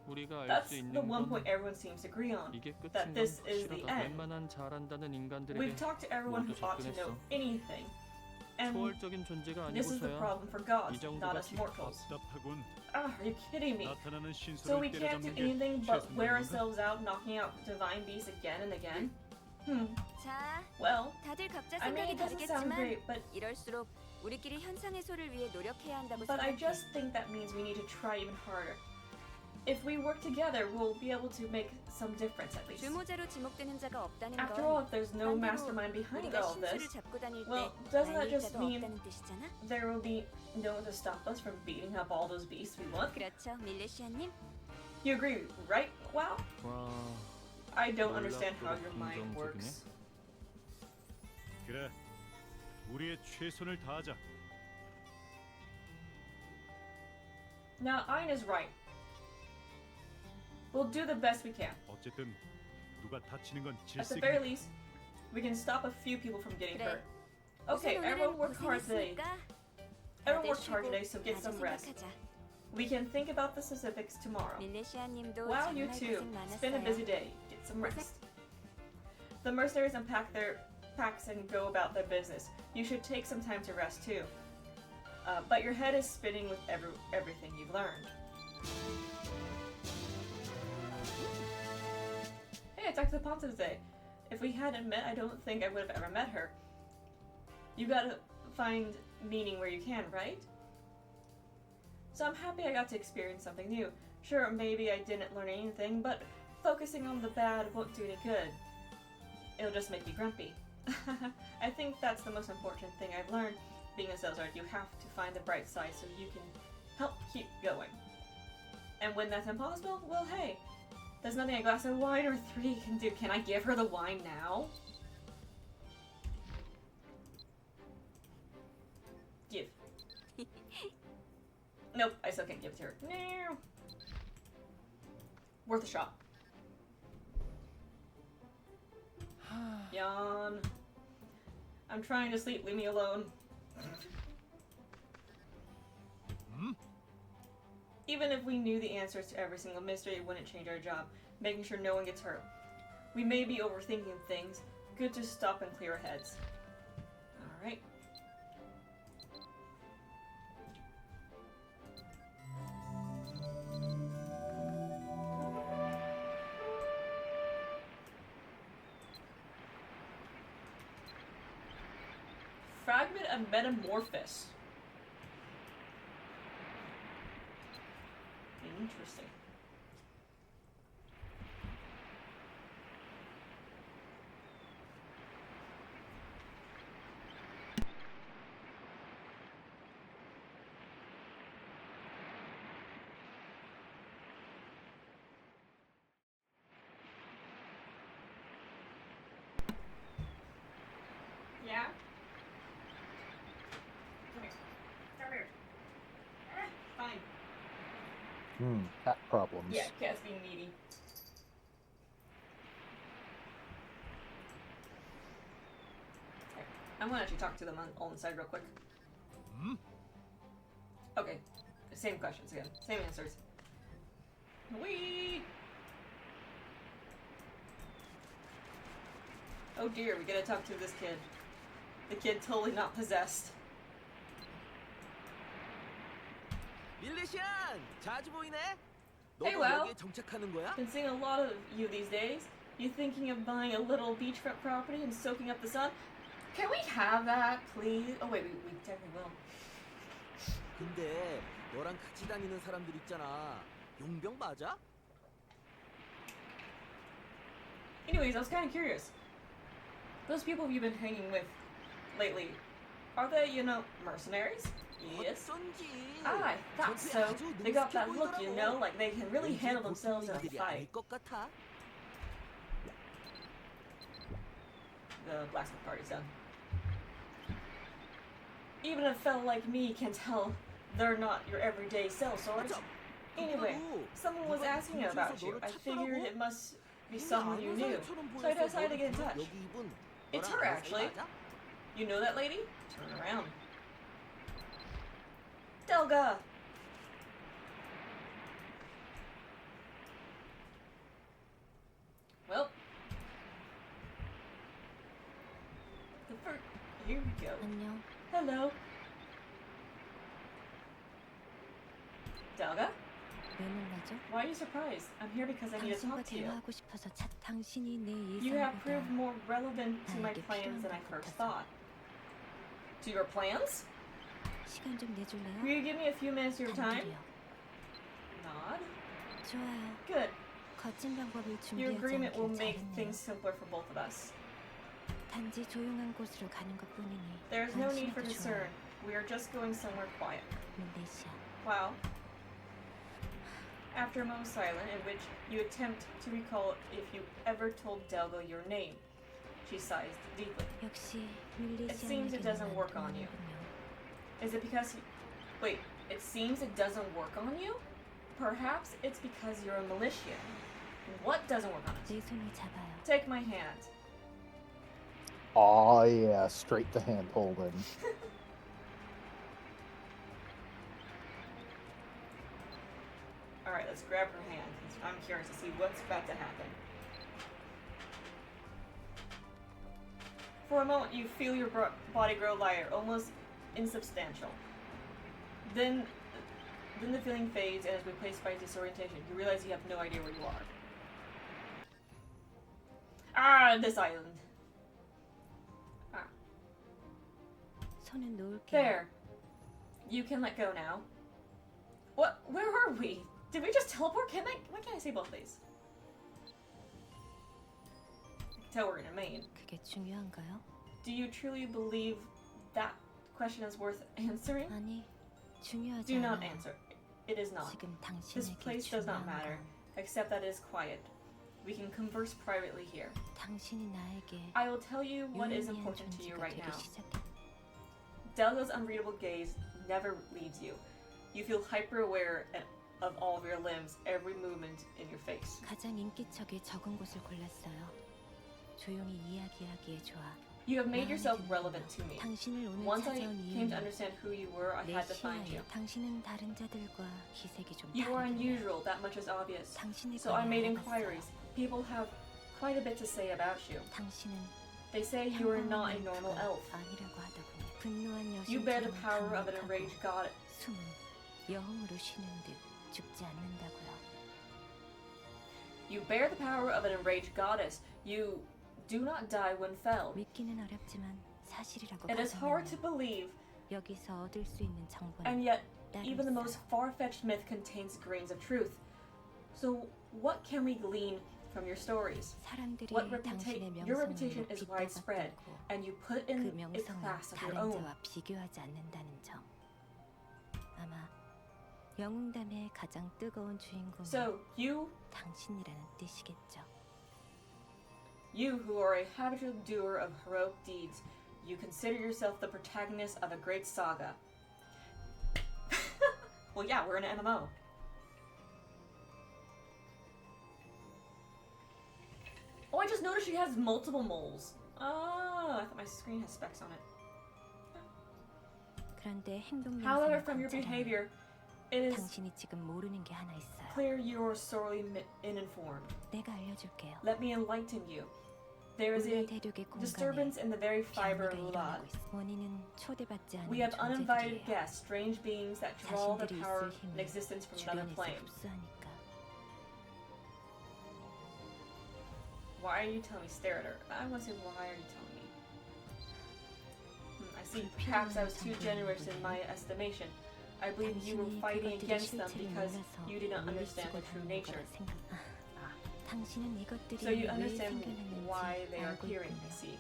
우리가 알 That's 수 the 있는 one 건 point everyone seems to agree on. 이게 That 끝인 건 this is the 확실하다. end. 웬만한 잘한다는 인간들에게 We've talked to everyone who 모두 ought to know 접근했어. anything. And 초월적인 존재가 this is the 아니고서야 problem for gods, 이 정도가 not us mortals. 답답하군. Ah, are you kidding me? 나타나는 So we 신수를 can't do 때려잡는 게 anything but 최선인 wear 건가? ourselves out knocking out divine beasts again and again? 자, Well, 다들 각자 I mean, 생각이 it doesn't sound 다르겠지만 great, but 이럴수록 우리끼리 현상 해소를 위해 노력해야 한다고 I 생각해. just think that means we need to try even harder. If we work together, we'll be able to make some difference at least. 주모자로 지목되는 자가 없다는 After all, 건 if there's no 반대로 mastermind behind 우리가 all of 신수를 this, 잡고 다닐 때 well, doesn't that 말릴 just 자도 mean 없다는 뜻이잖아? there will be no one to stop us from beating up all those beasts we want? 그렇죠, 밀레시아님? You agree, right? Wow. 와, I don't understand how your mind 긍정적이네. works. 그래, 우리의 최선을 다하자. Now, Ayn is right. We'll do the best we can. 어쨌든 누가 다치는 건 At the very 질색이니까. least, we can stop a few people from getting 그래. hurt. Okay, 우선 everyone 오늘은 worked hard today. 고생했으니까 Everyone 다들 worked hard 쉬고 today, so get 마저 some rest. 생각하자. We can think about the specifics tomorrow. 밀레시아님도 Wow, you 정말 too. 고생 It's been a 많았어요. busy day. Get some rest. The mercenaries unpack their packs and go about their business. You should take some time to rest too. But your head is spinning with everything you've learned. Hey, I talked to Ponta today. If we hadn't met, I don't think I would have ever met her. You gotta find meaning where you can, right? So I'm happy I got to experience something new. Sure, maybe I didn't learn anything, but focusing on the bad won't do any good. It'll just make me grumpy. I think that's the most important thing I've learned. Being a sales art, you have to find the bright side so you can help keep going. And when that's impossible, well hey, there's nothing a glass of wine or 3 can do. Can I give her the wine now? Give. Nope, I still can't give it to her. No. Worth a shot. Yawn. I'm trying to sleep, leave me alone. Even if we knew the answers to every single mystery, it wouldn't change our job, making sure no one gets hurt. We may be overthinking things. Good to stop and clear our heads. Alright. Fragment of Metamorphosis. Interesting. Yeah? Come here. Come here. Fine. Cat problems. Yeah, cat's being needy. Okay. I'm gonna actually talk to them on the side real quick. Okay. Same questions again. Same answers. Whee! Oh dear, we gotta talk to this kid. The kid totally not possessed. 밀레시안! 자주 보이네? Hey, 너도 Well. 여기에 정착하는 거야? Been seeing a lot of you these days. You thinking of buying a little beachfront property and soaking up the sun? Can we have that, please? Oh wait, we technically will. 근데 너랑 같이 다니는 사람들 있잖아. 용병 맞아? Anyways, I was kind of curious. Those people you've been hanging with lately, are they, you know, mercenaries? Yes. 어쩐지. I thought 전투에 so. 아주 They got that 능숙해 look, you 보이더라고. know, like they can really 왠지 handle 보통 themselves in a 일들이 fight. 아닐 것 같아. The blacksmith party's done. Even a fellow like me can tell they're not your everyday sell swords. Anyway, someone was asking about you. I figured it must be someone you knew, so I decided to get in touch. 여기 입은 It's 너랑 her, 아는 사이 actually. 맞아? You know that lady? Turn around. Delga! Well. The first. Here we go. 안녕. Hello. Delga? 왜 놀라죠? Why are you surprised? I'm here because I need to 당신과 talk to you. 대화하고 싶어서 당신이 내 You have 예상보다 proved more relevant to my 나에게 plans than I 필요한 것 first 같아서. thought. To your plans? 시간 좀 내줄래요? Will you give me a few minutes of your time? 단둘이요. Nod. 좋아요. Good. 거친 방법을 Your 준비하지 agreement will 않길 make 잘했네요. things simpler for both of us. 단지 조용한 곳으로 가는 것뿐이니 There is no need for 안심해도 concern. 좋아요. We are just going somewhere quiet. 밀레시아. Wow. After a moment silent, in which you attempt to recall if you ever told Delgo your name, she sighs deeply. 역시 It seems it doesn't work on you. Is it because wait, it seems it doesn't work on you? Perhaps it's because you're a Militian. What doesn't work on us? 내 손을 잡아요. Take my hand. Aw, yeah, straight to hand holding. hands. Grab her hand. I'm curious to see what's about to happen. For a moment, you feel your body grow lighter, almost insubstantial. Then the feeling fades and is replaced by disorientation. You realize you have no idea where you are. Ah, this island. Ah. 손을 놓을게요. There. You can let go now. What? Where are we? Did we just teleport? Why can't I say both these? I can tell we're in a main. 그게 중요한가요? Do you truly believe that question is worth answering? 아니, 중요하지 Do not 않아요. answer. It is not. 지금 This 당신에게 place does not 중요한 matter, 건 except that it is quiet. We can converse privately here. 당신이 나에게 I will tell you what is 유의미한 important to you 존재가 right 되기 now. 시작해. Delga's unreadable gaze never leaves you. You feel hyper-aware of all of your limbs, every movement in your face. 가장 인기척이 적은 곳을 골랐어요. 조용히 이야기하기에 좋아. You have made yourself relevant to me. 당신을 오늘 Once I 찾아온 came to 이유는 understand who you were, I 내 had to find you. 시야에 당신은 다른 자들과 기색이 좀 You are 다르군요. unusual, that much is obvious. 당신에 So I 관해 made 알아봤어요. inquiries. People have quite a bit to say about you. 당신은 They say you are not a normal elf. 아니라고 하더군요. 분노한 You bear the 여신처럼 power of an 강력하고 enraged god. 숨은 여흥으로 쉬는 듯 죽지 않는다고요. You bear the power of an enraged goddess. You do not die when felled. 믿기는 어렵지만 사실이라고 It is hard to 가정하면 believe, 여기서 얻을 수 있는 정보는 and yet 따로 even the most 있어요. far-fetched myth contains grains of truth. So what can we glean from your stories? 사람들이 What 당신의 your 명성을 reputation is widespread, 빗대봤다고 and you put 그 in a 명성을 class of your 다른 own. 자와 비교하지 않는다는 점. 아마 영웅담의 가장 뜨거운 주인공은 So you 당신이라는 뜻이겠죠. You who are a habitual doer of heroic deeds, you consider yourself the protagonist of a great saga. Well, yeah, we're in an MMO. Oh, I just noticed she has multiple moles. Oh, I thought my screen has specs on it. 그런데 행동 However, 영상을 from your 관찰하면 behavior, it is 당신이 지금 모르는 게 하나 있어요. clear you are sorely uninformed. 내가 알려줄게요. Let me enlighten you. There is 울라 a 대륙의 공간에 disturbance in the very fiber of 변이가 Ulad. 일어나고 있어. 원인은 초대받지 않은 We have uninvited 존재들이에요. guests, strange beings that draw the 자신들이 power 있을 and 힘을 existence from another 주변에서 plane. 흡수하니까. Why are you telling me stare at her? I want to say, why are you telling me? I see. Perhaps I was too generous in my estimation. I believe you were 당신이 fighting 그것들의 against them 실체를 because 몰라서 you did not understand 물리치고 the true 다니는 nature. 거라 생각. 당신은 이것들이 So you 왜 understand 생겨났는지 why they are 알고 appearing, 있군요. I see.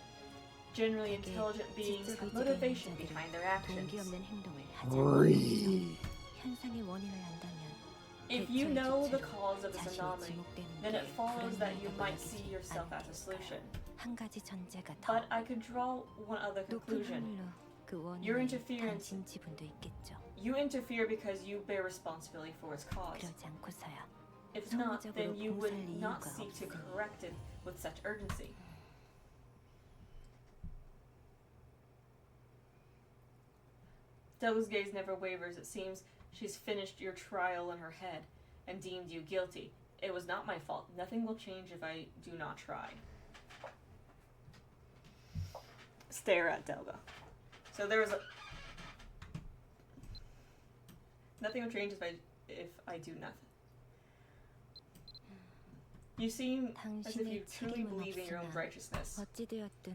Generally 되게 intelligent beings 지적 have 의지가 있는 motivation 자들은 behind their actions. 동기 없는 행동을 하지 않는 Breathe. 현상의 원인을 안다면 If you 대처의 know the 주체로 cause of this 자신이 anomaly, 지목되는 then it 게 follows that you 불합리하다고 might see 여기지 yourself as a 않을까요? solution. 한 가지 전제가 더 But I could draw one other 높은 conclusion. 확률로 그 Your 원인이 interference- 당신 지분도 있겠죠. You interfere because you bear responsibility for its cause. 그러지 않고서야 If not, 성의적으로 then you would 봉사할 not 이유가 seek to 없으니. correct it with such urgency. Delga's gaze never wavers. It seems she's finished your trial in her head and deemed you guilty. It was not my fault. Nothing will change if I do not try. Stare at Delga. So there was a... Nothing will change if I do nothing. You seem as if you 당신의 truly 책임은 believe in your own 없으나 righteousness. 어찌 되었든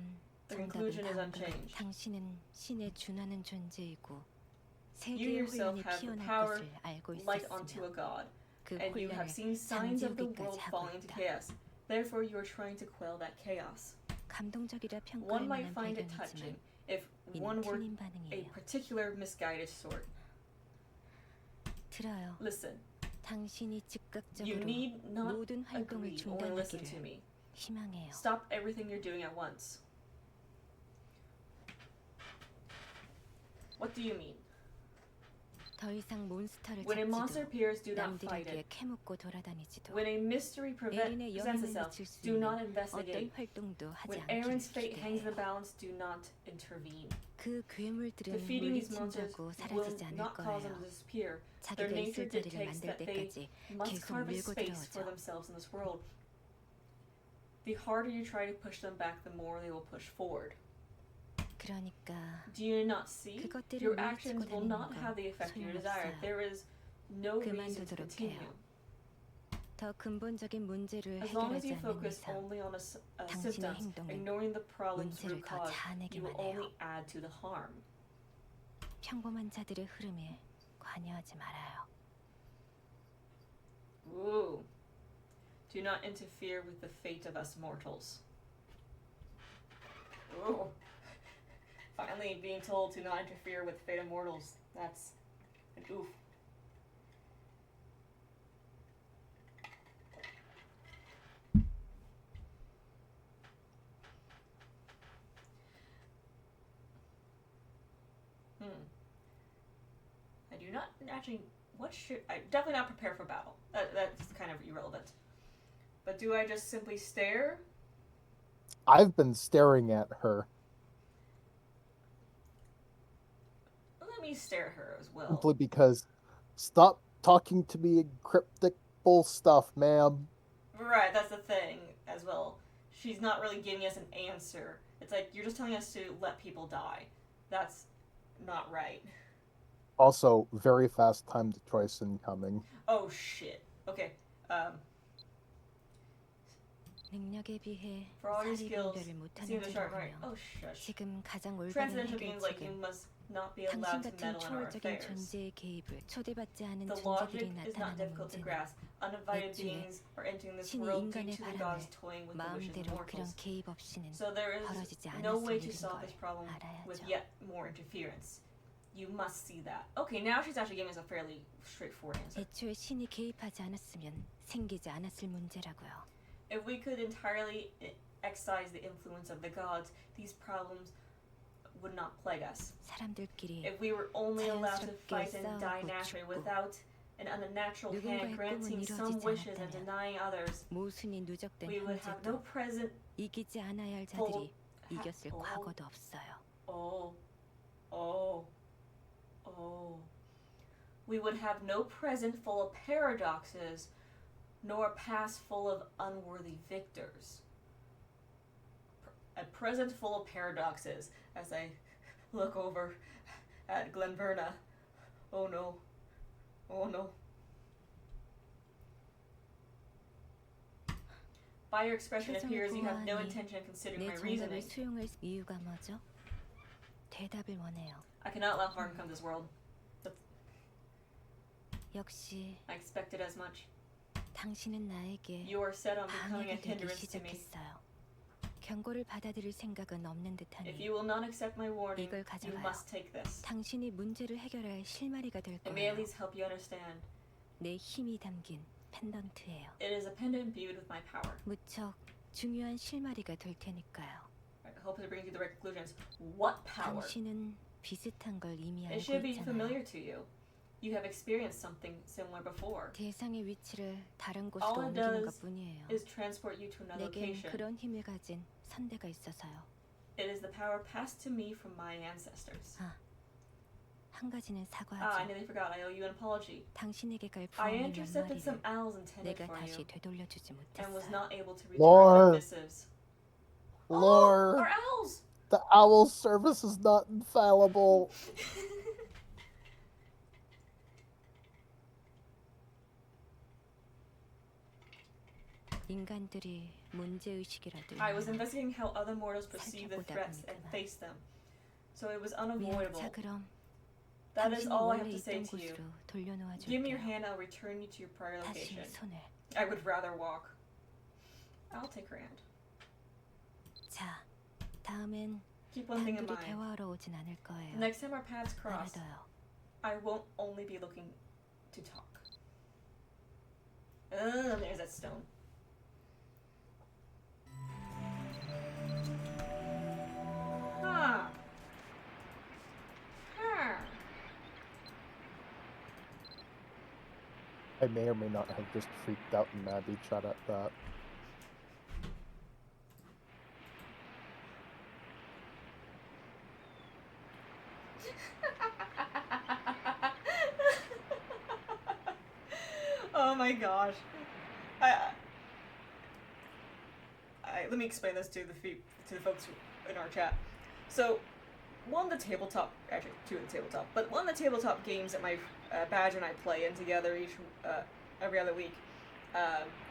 The 정답은 conclusion is 다음과 unchanged. 당신은 신에 준하는 존재이고 You 세계의 yourself 혼란이 have the 피어날 power 것을 알고 like unto a 있었으며 god, 그 and you have 혼란을 seen signs of the 잠재우기까지 world 하고 falling into 있다. chaos. Therefore, you are trying to quell that chaos. 감동적이라 평가할 One might 만한 find it 배경이지만 touching if 이는 one were 틀린 a 반응이에요. particular misguided sort. 들어요. Listen, 당신이 you 즉각적으로 need not 모든 활동을 agree or listen to 중단하기를 me. 희망해요. Stop everything you're doing at once. What do you mean? 더 이상 몬스터를 When a monster 잡지도 appears, do not fight 남들에게 it. 캐묻고 돌아다니지도 When a mystery 에린의 presents 영향을 itself, 미칠 수 do 있는 not 어떤 investigate. 활동도 하지 When 않기를 Aaron's fate hangs in the 기대해요. balance, do not intervene. 그 괴물들은 Defeating these monsters 물리친다고 will 사라지지 않을 not cause them 거예요. to disappear. Their 자기가 nature 있을 자리를 dictates 만들 that they 때까지 must 계속 carve a 밀고 space for 들어오죠. themselves in this world. The harder you try to push them back, the more they will push forward. 그러니까 Do you not see? 그것들을 Your 물리치고 actions will 다니는 not have the effect you 건 desire. 소용없어요. There is no reason to 그만두도록 continue. 해요. 더 근본적인 문제를 As long as 해결하지 you 않는 focus 이상 only on 당신의 symptoms, 행동은 ignoring the problem's 문제를 root 더 cause, you will 자아내기만 해요. only add to the harm. 평범한 자들의 흐름에 관여하지 말아요. Ooh. Do not interfere with the fate of us mortals. Ooh. Finally being told to not interfere with the fate of mortals. That's an oof. I do not actually. What should I? Definitely not prepare for battle. That's kind of irrelevant. But do I just simply stare? I've been staring at her. Let me stare at her as well. Simply because stop talking to me in cryptic bull stuff, ma'am. Right, that's the thing as well. She's not really giving us an answer. It's like you're just telling us to let people die. That's not right. Also, very fast time to choice incoming. Oh shit. Okay. 능력에 비해 For all your 사리 skills, 분별을 seem 못하는 to start right. 자라군요. Oh shush. 지금 가장 올바른 Transcendental means like you 해결책은 must not be allowed 당신 to 같은 meddle in our 초월적인 affairs. 존재의 개입을 초대받지 않은 The 존재들이 logic is not 나타나는 difficult to 문제는 grasp. Uninvited 애초에 beings are entering this 신이 world due 인간의 to the 바람을 gods toying with the wishes of 마음대로 그런 mortals. 개입 없이는 So there is 벌어지지 no 않았을 way to 일인 solve 걸 this problem with 알아야죠. yet more interference. You must see that. Okay, now she's actually giving us a fairly straightforward answer. 애초에 신이 개입하지 않았으면 생기지 않았을 문제라고요. If we could entirely excise the influence of the gods, these problems would not plague us. 사람들끼리 If we were only allowed to 자연스럽게 fight and die 싸우고 naturally 죽고 without an unnatural hand 누군가의 꿈은 granting some 이루어지지 wishes and 않았다면 denying others, 모순이 누적된 we would have no 현재도 present. 이기지 않아야 할 자들이 이겼을 과거도 없어요. We would have no present full of paradoxes, nor a past full of unworthy victors. A present full of paradoxes, as I look over at Glenverna. Oh no. Oh no. By your expression, it appears you have no intention of considering 내 my 정답을 reasoning. 수용할 이유가 뭐죠? 대답을 원해요. I cannot let harm come to this world. 역시 I expected as much. 당신은 나에게 You are set on becoming a 방해가 되기 hindrance to me. 시작했어요. 경고를 받아들일 생각은 없는 If 듯하니 you will not accept my warning, 이걸 you 가져가요. must take this. 당신이 문제를 해결할 실마리가 될 It may at 거예요. least help you understand. 내 힘이 담긴 펜던트예요. It is a pendant imbued with my power. 무척 중요한 실마리가 될 테니까요. I hope it brings you the right conclusions. What power? 당신은 비슷한 걸 이미 It 알고 should be 있잖아요. familiar to you. You have experienced something similar before. 대상의 위치를 다른 곳으로 All it 옮기는 does 것뿐이에요. is transport you to another 내겐 location. 그런 힘을 가진 선대가 있어서요. It is the power passed to me from my ancestors. 한 가지는 I 사과하죠. nearly forgot. I owe you an apology. 당신에게 갈 I 부엉이 몇 intercepted some 마리를 owls intended 내가 for 다시 you 되돌려주지 and was 못했어요. not able to return Lord. the missives. Lord, Our owls! the owl service is not infallible. 인간들이 문제의식이라도 I was 있나? investigating how other mortals perceive the threats and face them. So it was unavoidable. 자 그럼 That is 당신이 all I 원래 have to say 있던 to you. 곳으로 돌려놓아 Give me your 줄게요. hand, I'll return you to your prior 다시 location. 손을. I would rather walk. I'll take her hand. 자, 다음엔 Keep one thing in 단둘이 mind. 대화하러 오진 않을 거예요. Next time our paths cross, 알아둬요. I won't only be looking to talk. There's that stone. Huh. Huh. I may or may not have just freaked out and Maddie shot at that. Oh my gosh. Let me explain this to the folks in our chat. So, one of the tabletop, actually two of the tabletop, but one of the tabletop games that my Badger and I play in together every other week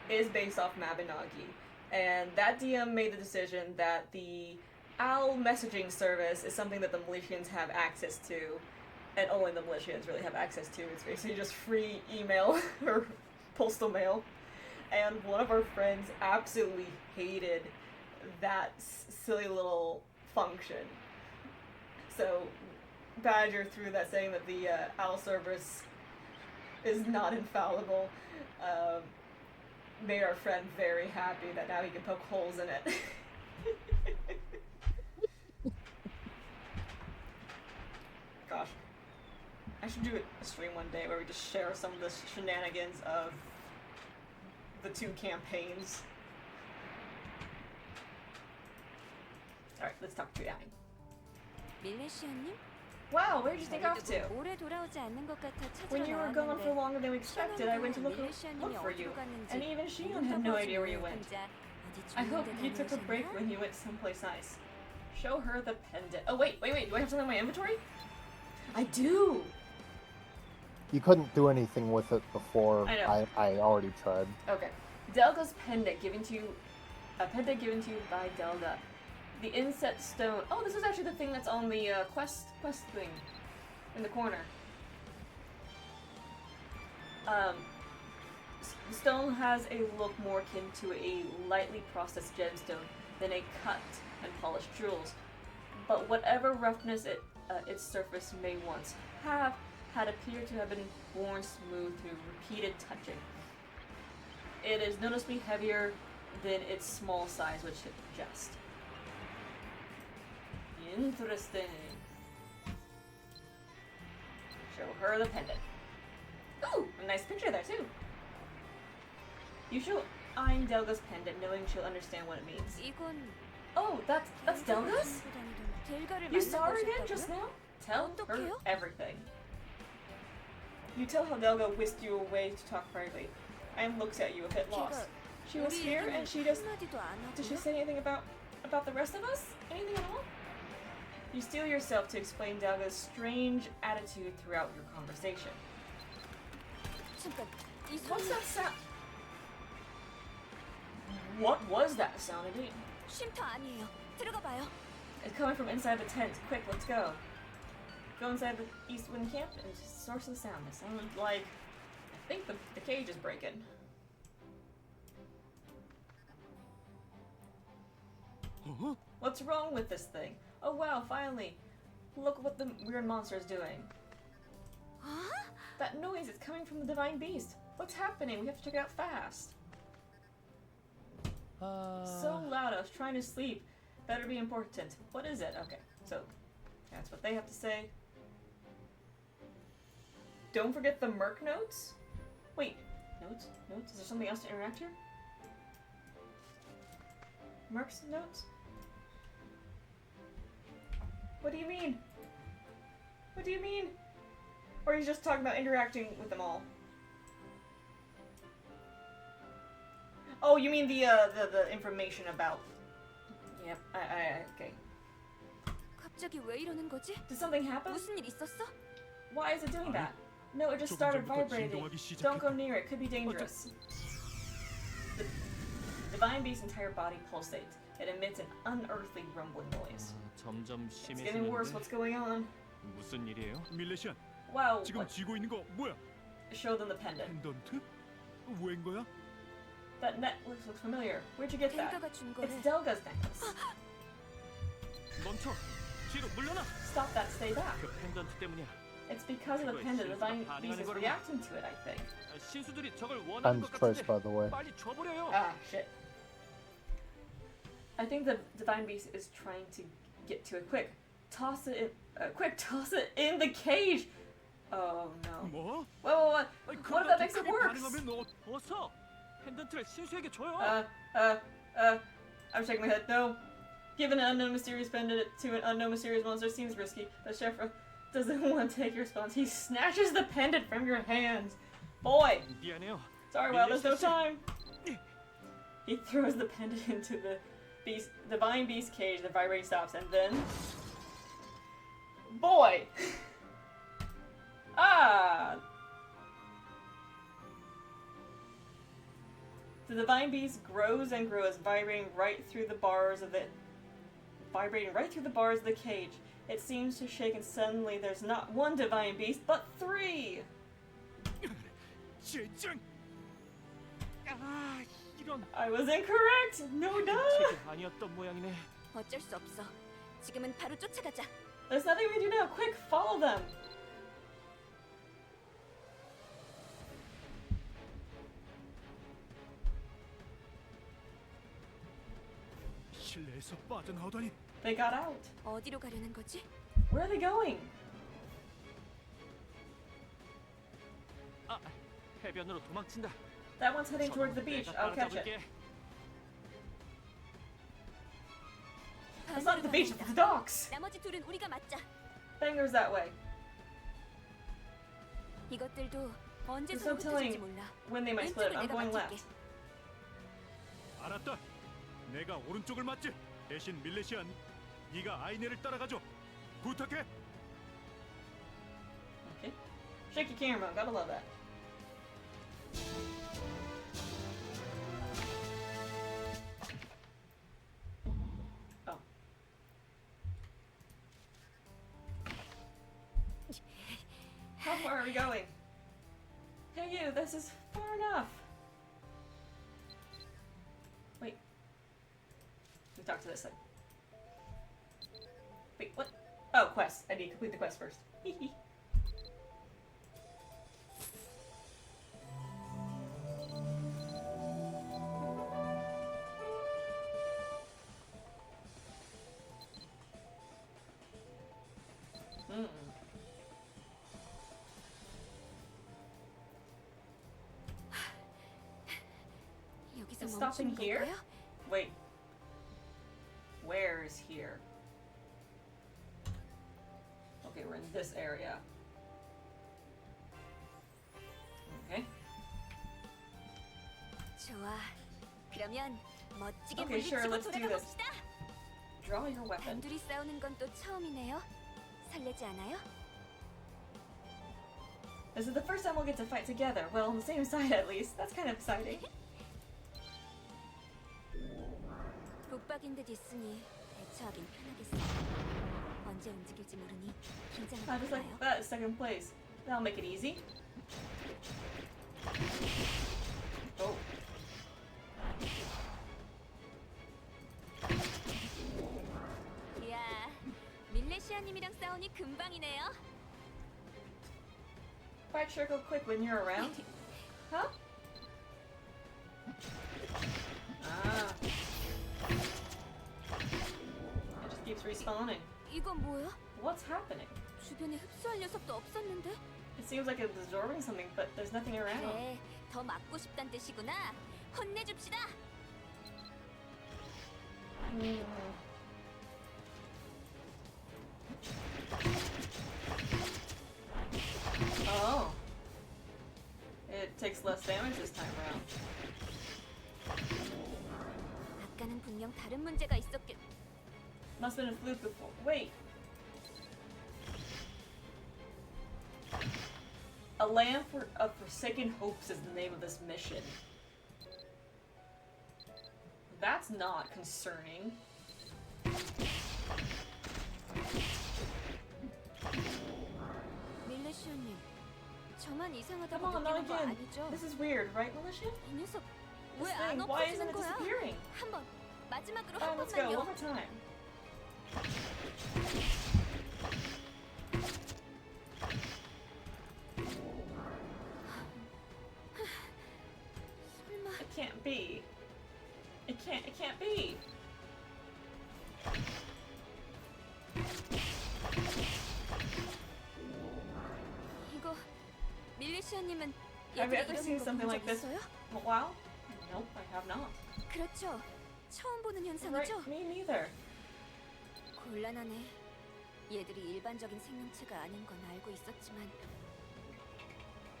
is based off Mabinogi. And that DM made the decision that the Owl messaging service is something that the Militians have access to, and only the Militians really have access to. It's basically just free email or postal mail. And one of our friends absolutely hated that silly little function. So Badger threw that saying that the Owl service is not infallible. Made our friend very happy that now he can poke holes in it. Gosh. I should do a stream one day where we just share some of the shenanigans of the two campaigns. Alright, let's talk to Yang. 밀레시아님? Wow, where did you think off to? 오래 돌아오지 않는 것 같아 When 찾으러 you were gone for 나왔는데 longer than we expected, I went to look for you. And even Shion had no idea where you went. I hope you took a break when you went someplace nice. Show her the pendant. Oh, wait. Do I have something in my inventory? I do! You couldn't do anything with it before. I know. I already tried. Okay. Delga's pendant given to you. A pendant given to you by Delga. The inset stone. Oh, this is actually the thing that's on the quest thing in the corner. The stone has a look more akin to a lightly processed gemstone than a cut and polished jewels. But whatever roughness its surface may once have, had appeared to have been worn smooth through repeated touching. It is noticeably heavier than its small size would suggest. Interesting. Show her the pendant. Ooh, a nice picture there too. You show eyeing Delga's pendant, knowing she'll understand what it means. 이건 Oh, that's Delga's? 델가를 You saw her again just now? Tell her 어떡해요? everything. You tell how Delga whisked you away to talk privately. Anne looks at you a bit lost. She was here and she just... Did she say anything about the rest of us? Anything at all? You steel yourself to explain Delga's strange attitude throughout your conversation. 잠깐, 이 What's 손이 that sound? What was that sound again? 쉼터 아니에요. 들어가 봐요. It's coming from inside the tent. Quick, let's go. Go inside the Eastwind camp and source of the sound. It sounded like... I think the cage is breaking. What's wrong with this thing? Oh wow, finally! Look what the weird monster is doing. Huh? That noise is coming from the divine beast. What's happening? We have to check it out fast. So loud, I was trying to sleep. Better be important. What is it? Okay, so that's what they have to say. Don't forget the Merc notes? Wait, notes? Is there something else to interact here? Merc's notes? What do you mean? What do you mean? Or he's just talking about interacting with them all? Oh, you mean the information about... Yep, okay. 갑자기 왜 이러는 거지? Did something happen? 무슨 일 있었어? Why is it doing that? No, it just started vibrating. Don't go near it, could be dangerous. The divine beast's entire body pulsates. It emits an unearthly rumbling noise. 점점 It's getting worse, what's going on? 무슨 일이에요? 밀레시안, Wow, 지금 쥐고 있는 거 뭐야? show them the pendant. 펜던트? 웬 거야? That necklace looks familiar. Where'd you get that? 델가가 준 It's 거래. Delga's necklace. 멈춰! 뒤로 물러나! Stop that, stay back. 그 펜던트 때문이야. It's because of the pendant. The divine beast is reacting to it, I think. 신수들이 저걸 원하는 Time's 것 choice, 같은데 by the way. 빨리 줘버려요. Ah, shit. I think the divine beast is trying to get to it. Quick, toss it in the cage. Oh no. 뭐? What if that makes it worse? 반응하면 너 어서 펜던트를 신수에게 줘요. I'm shaking my head. No. Give an unknown mysterious pendant to an unknown mysterious monster seems risky. But Shefra, doesn't want to take your response. He snatches the pendant from your hands. Boy! 미안해요. Sorry, well, there's no time. He throws the pendant into the divine beast cage. The vibrating stops, and then... Boy! Ah! The divine beast grows and grows, vibrating right through the bars of the cage. It seems to shake, and suddenly there's not one divine beast, but 3! 젠장! 아, 이런. I was incorrect! No duh! 책이 아니었던 모양이네. 어쩔 수 없어. 지금은 바로 쫓아가자. There's nothing we do now. Quick, follow them! 실내에서 빠져나오다니. They got out. 어디로 가려는 거지? Where are they going? 아, 해변으로 도망친다. That one's heading towards the beach. I'll catch it. It's not the beach, it's the docks! 나머지 둘은 우리가 맞자. Banger's that way. 이것들도 언제 There's no 흩어질지 telling 몰라. when they might split. I'm 내가 going 맡을게. left. 알았다. 내가 오른쪽을 맞지. 대신 밀레시안, 네가 아이네를 따라가줘. 부탁해. Okay. Shaky camera, gotta love that. Oh. How far are we going? Hey you, this is far enough. Wait. We talk to this thing. Wait, what? Oh, quest. I need to complete the quest first. Hee 여기서 It's stopping 멈추는 here? 건가요? Wait. Where's here? Okay, we're in this area. Okay. 좋아. 그러면 멋지게 Okay, sure, 물리치고 let's do 돌아가 this. 봅시다. Draw your weapon. 단둘이 싸우는 건 또 처음이네요. 설레지 않아요? This is the first time we'll get to fight together. Well, on the same side at least. That's kind of exciting. 북박인 듯 있으니 대처하긴 편하겠어. 언제 움직일지 모르니 긴장하지 I just like 말아요. that second place. That'll make it easy. Oh. 이야, 밀레시아님이랑 싸우니 금방이네요. Fight circle quick when you're around. Huh? Ah. It just keeps respawning. 이건 뭐야? What's happening? 주변에 흡수할 녀석도 없었는데? It seems like it's absorbing something, but there's nothing around. 그래, 더 맞고 싶단 뜻이구나. 혼내줍시다. Oh. It takes less damage this time around. 아까는 분명 다른 문제가 있었겠. Must have been a fluke before. Wait. A Lamp of Forsaken Hopes is the name of this mission. That's not concerning. 밀레시아님, 저만 이상하다고 Come on, not 느끼는 거 again. 아니죠? This is weird, right, Militia? 이 녀석 This 왜 안 thing, why isn't 없어지는 it 거야? disappearing? 한번 마지막으로 Fine, 한 let's go, one 번만요. more time. 설마 It can't be. It can't be. 이거 밀레시아님은 Have you 얘들이 ever 이러는 seen 거 something 본 like 적 this? 있어요? Wow? Nope, I have not. 그렇죠. 처음 보는 Right, 현상이죠? me neither. 곤란하네. 얘들이 일반적인 생명체가 아닌 건 알고 있었지만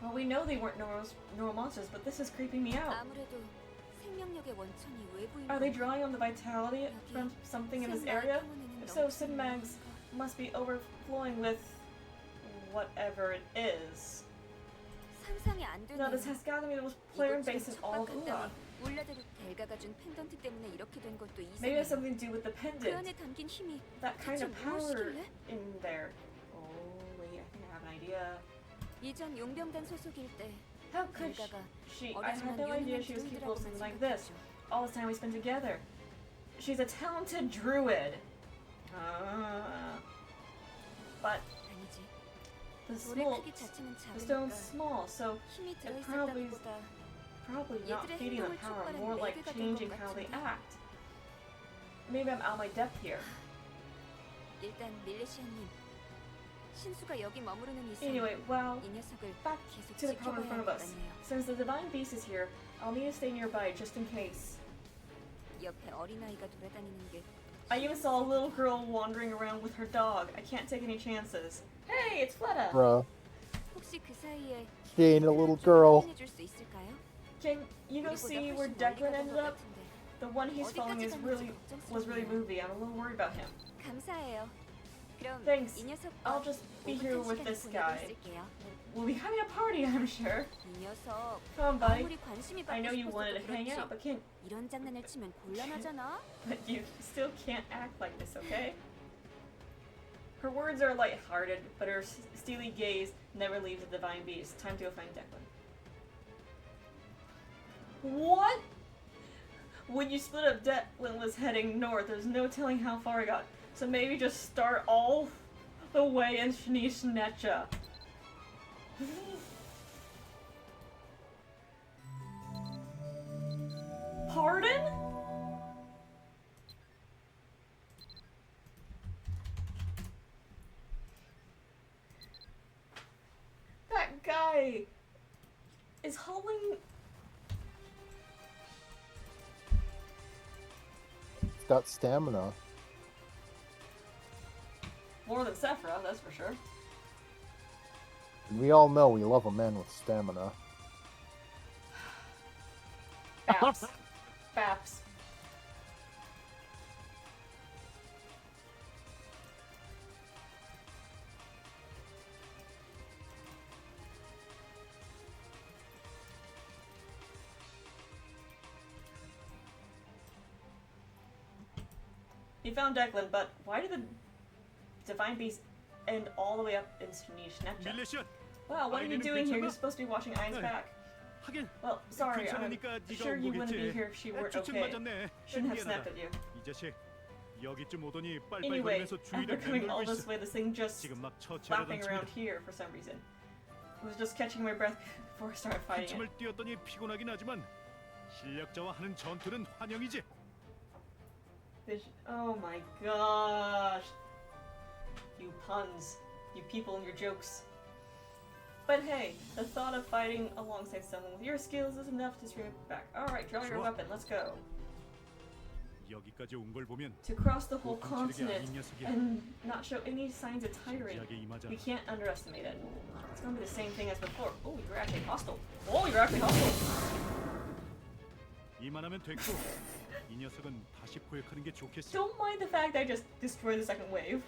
Well, we know they weren't normal monsters, but this is creeping me out. 아무래도 생명력의 원천이 외부인 Are they 건가? drawing on the vitality from something in this area? If so, Sinmag's must be overflowing with whatever it is. 상상이 안 No, 되네. this has got to be the most player base in all of 척박한 Ua. 땅에 울라데로 델가가 준 펜던트 때문에 이렇게 된 것도 Maybe it has 이상해. something to do with the 그 pendant. 안에 담긴 힘이 That kind 대체 of power 무엇이길래? in there. Oh, wait, I think I have an idea. 이전 용병단 소속일 때 How could 델가가 she? I had no idea she was capable of something like this. 생각했죠. All this time we spent together. She's a talented druid. But 아니지. the 돌의 small, 크기 자체는 the stone's 작으니까 small, so 힘이 probably 들어있었다기보다 probably not 얘들의 feeding the 행동을 power, 촉발한 more like 매개가 된 changing 것 how they 같은데. act. Maybe I'm out of my depth here. 일단 밀레시아님, 신수가 여기 머무르는 이상 Anyway, well, 이 녀석을 back 계속 to the problem in front of 지켜봐야 할 us. 것 같네요. Since the divine beast is here, I'll need to stay nearby just in case. 옆에 어린아이가 돌아다니는 게 I even saw a little girl wandering around with her dog. I can't take any chances. Hey, it's Fleta. Bruh. 혹시 그 사이에 She ain't a little 좀 girl. 확인해 줄 수 있을까요? Can you go 우리보다 see where 훨씬 멀리 Declan 가던 ended 것 up? 같은데. The one he's following is really was really 걱정스럽네요. movie. I'm a little worried about him. 감사해요. 그럼 Thanks. 이 녀석과 I'll just be here 오붓한 with 시간을 this 보내고 guy. 있을게요. We'll be having a party, I'm sure. 이 녀석 Come on, buddy. 아무리 관심이 I 받고 know you 싶어서도 wanted to hang 그렇지 out, but can't. 이런 장난을 치면 곤란하잖아. But you still can't act like this, okay? Her words are light-hearted, but her steely gaze never leaves the divine beast. Time to go find Declan. What? When you split up, Declan was heading north. There's no telling how far he got. So maybe just start all the way in Shnisnecha. Pardon? That guy is hauling. It's got stamina. More than Sephra, that's for sure. And we all know we love a man with stamina. Baps. Baps. You found Declan, but why did the divine beast end all the way up in Shnisnecha? 밀레시안, Wow, what are you 아이네는 doing here? 괜찮아? You're supposed to be watching Ain's 네. back. 하긴 Well, sorry, I'm 괜찮으니까 네가 sure 온 you wouldn't be 거겠지. here if she weren't 주책 okay. 맞았네. Shouldn't have 미안하다. snapped at you. 이 자식 여기쯤 오더니 Anyway, 빨빨거리면서 after 주위를 coming all 맴돌고 this 있어. way, this thing just 지금 막 처치하려던 flapping around 중이다. here for some reason. I was just catching my breath before I started fighting 한참을 it. 뛰었더니 피곤하긴 하지만 실력자와 하는 전투는 환영이지. Oh my gosh. You puns. You people and your jokes. But hey, the thought of fighting alongside someone with your skills is enough to scream it back. Alright, draw your 좋아. weapon, let's go. 여기까지 온 걸 보면 To cross the whole 꼭 훔치는 게 continent 아닌 녀석이야. and not show any signs of tiring. 진지하게 임하자. We can't underestimate it. It's gonna be the same thing as before. Oh, you're actually hostile. Oh, you're actually hostile. 이만하면 됐고 이 녀석은 다시 포획하는 게 좋겠어. Don't mind the fact I just destroyed the second wave.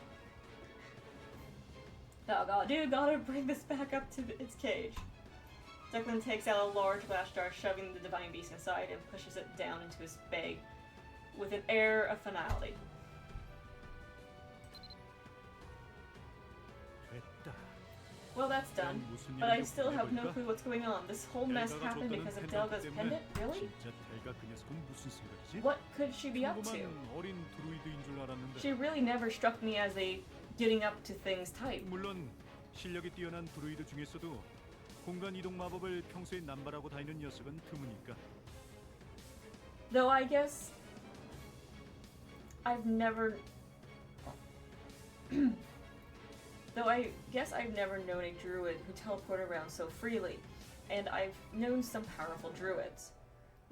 Oh, dude, gotta bring this back up to its cage. Declan takes out a large glass jar, shoving the divine beast inside, and pushes it down into his bag with an air of finality. 됐다. Well, that's done. 무슨 But I 일인지 still have no 물어볼까? clue what's going on. This whole mess 델가가 happened 줬다는 because of 펜던트 Delga's 때문에 pendant? Really? 진짜 델가 그 녀석은 무슨 생각이지? What could she be up to? 평범한 어린 드루이드인 줄 알았는데. She really never struck me as a getting up to things type. 물론 실력이 뛰어난 드루이드 중에서도 공간 이동 마법을 평소에 남발하고 다니는 녀석은 드무니까. Though I guess I've never Though I guess I've never known a druid who teleported around so freely, and I've known some powerful druids.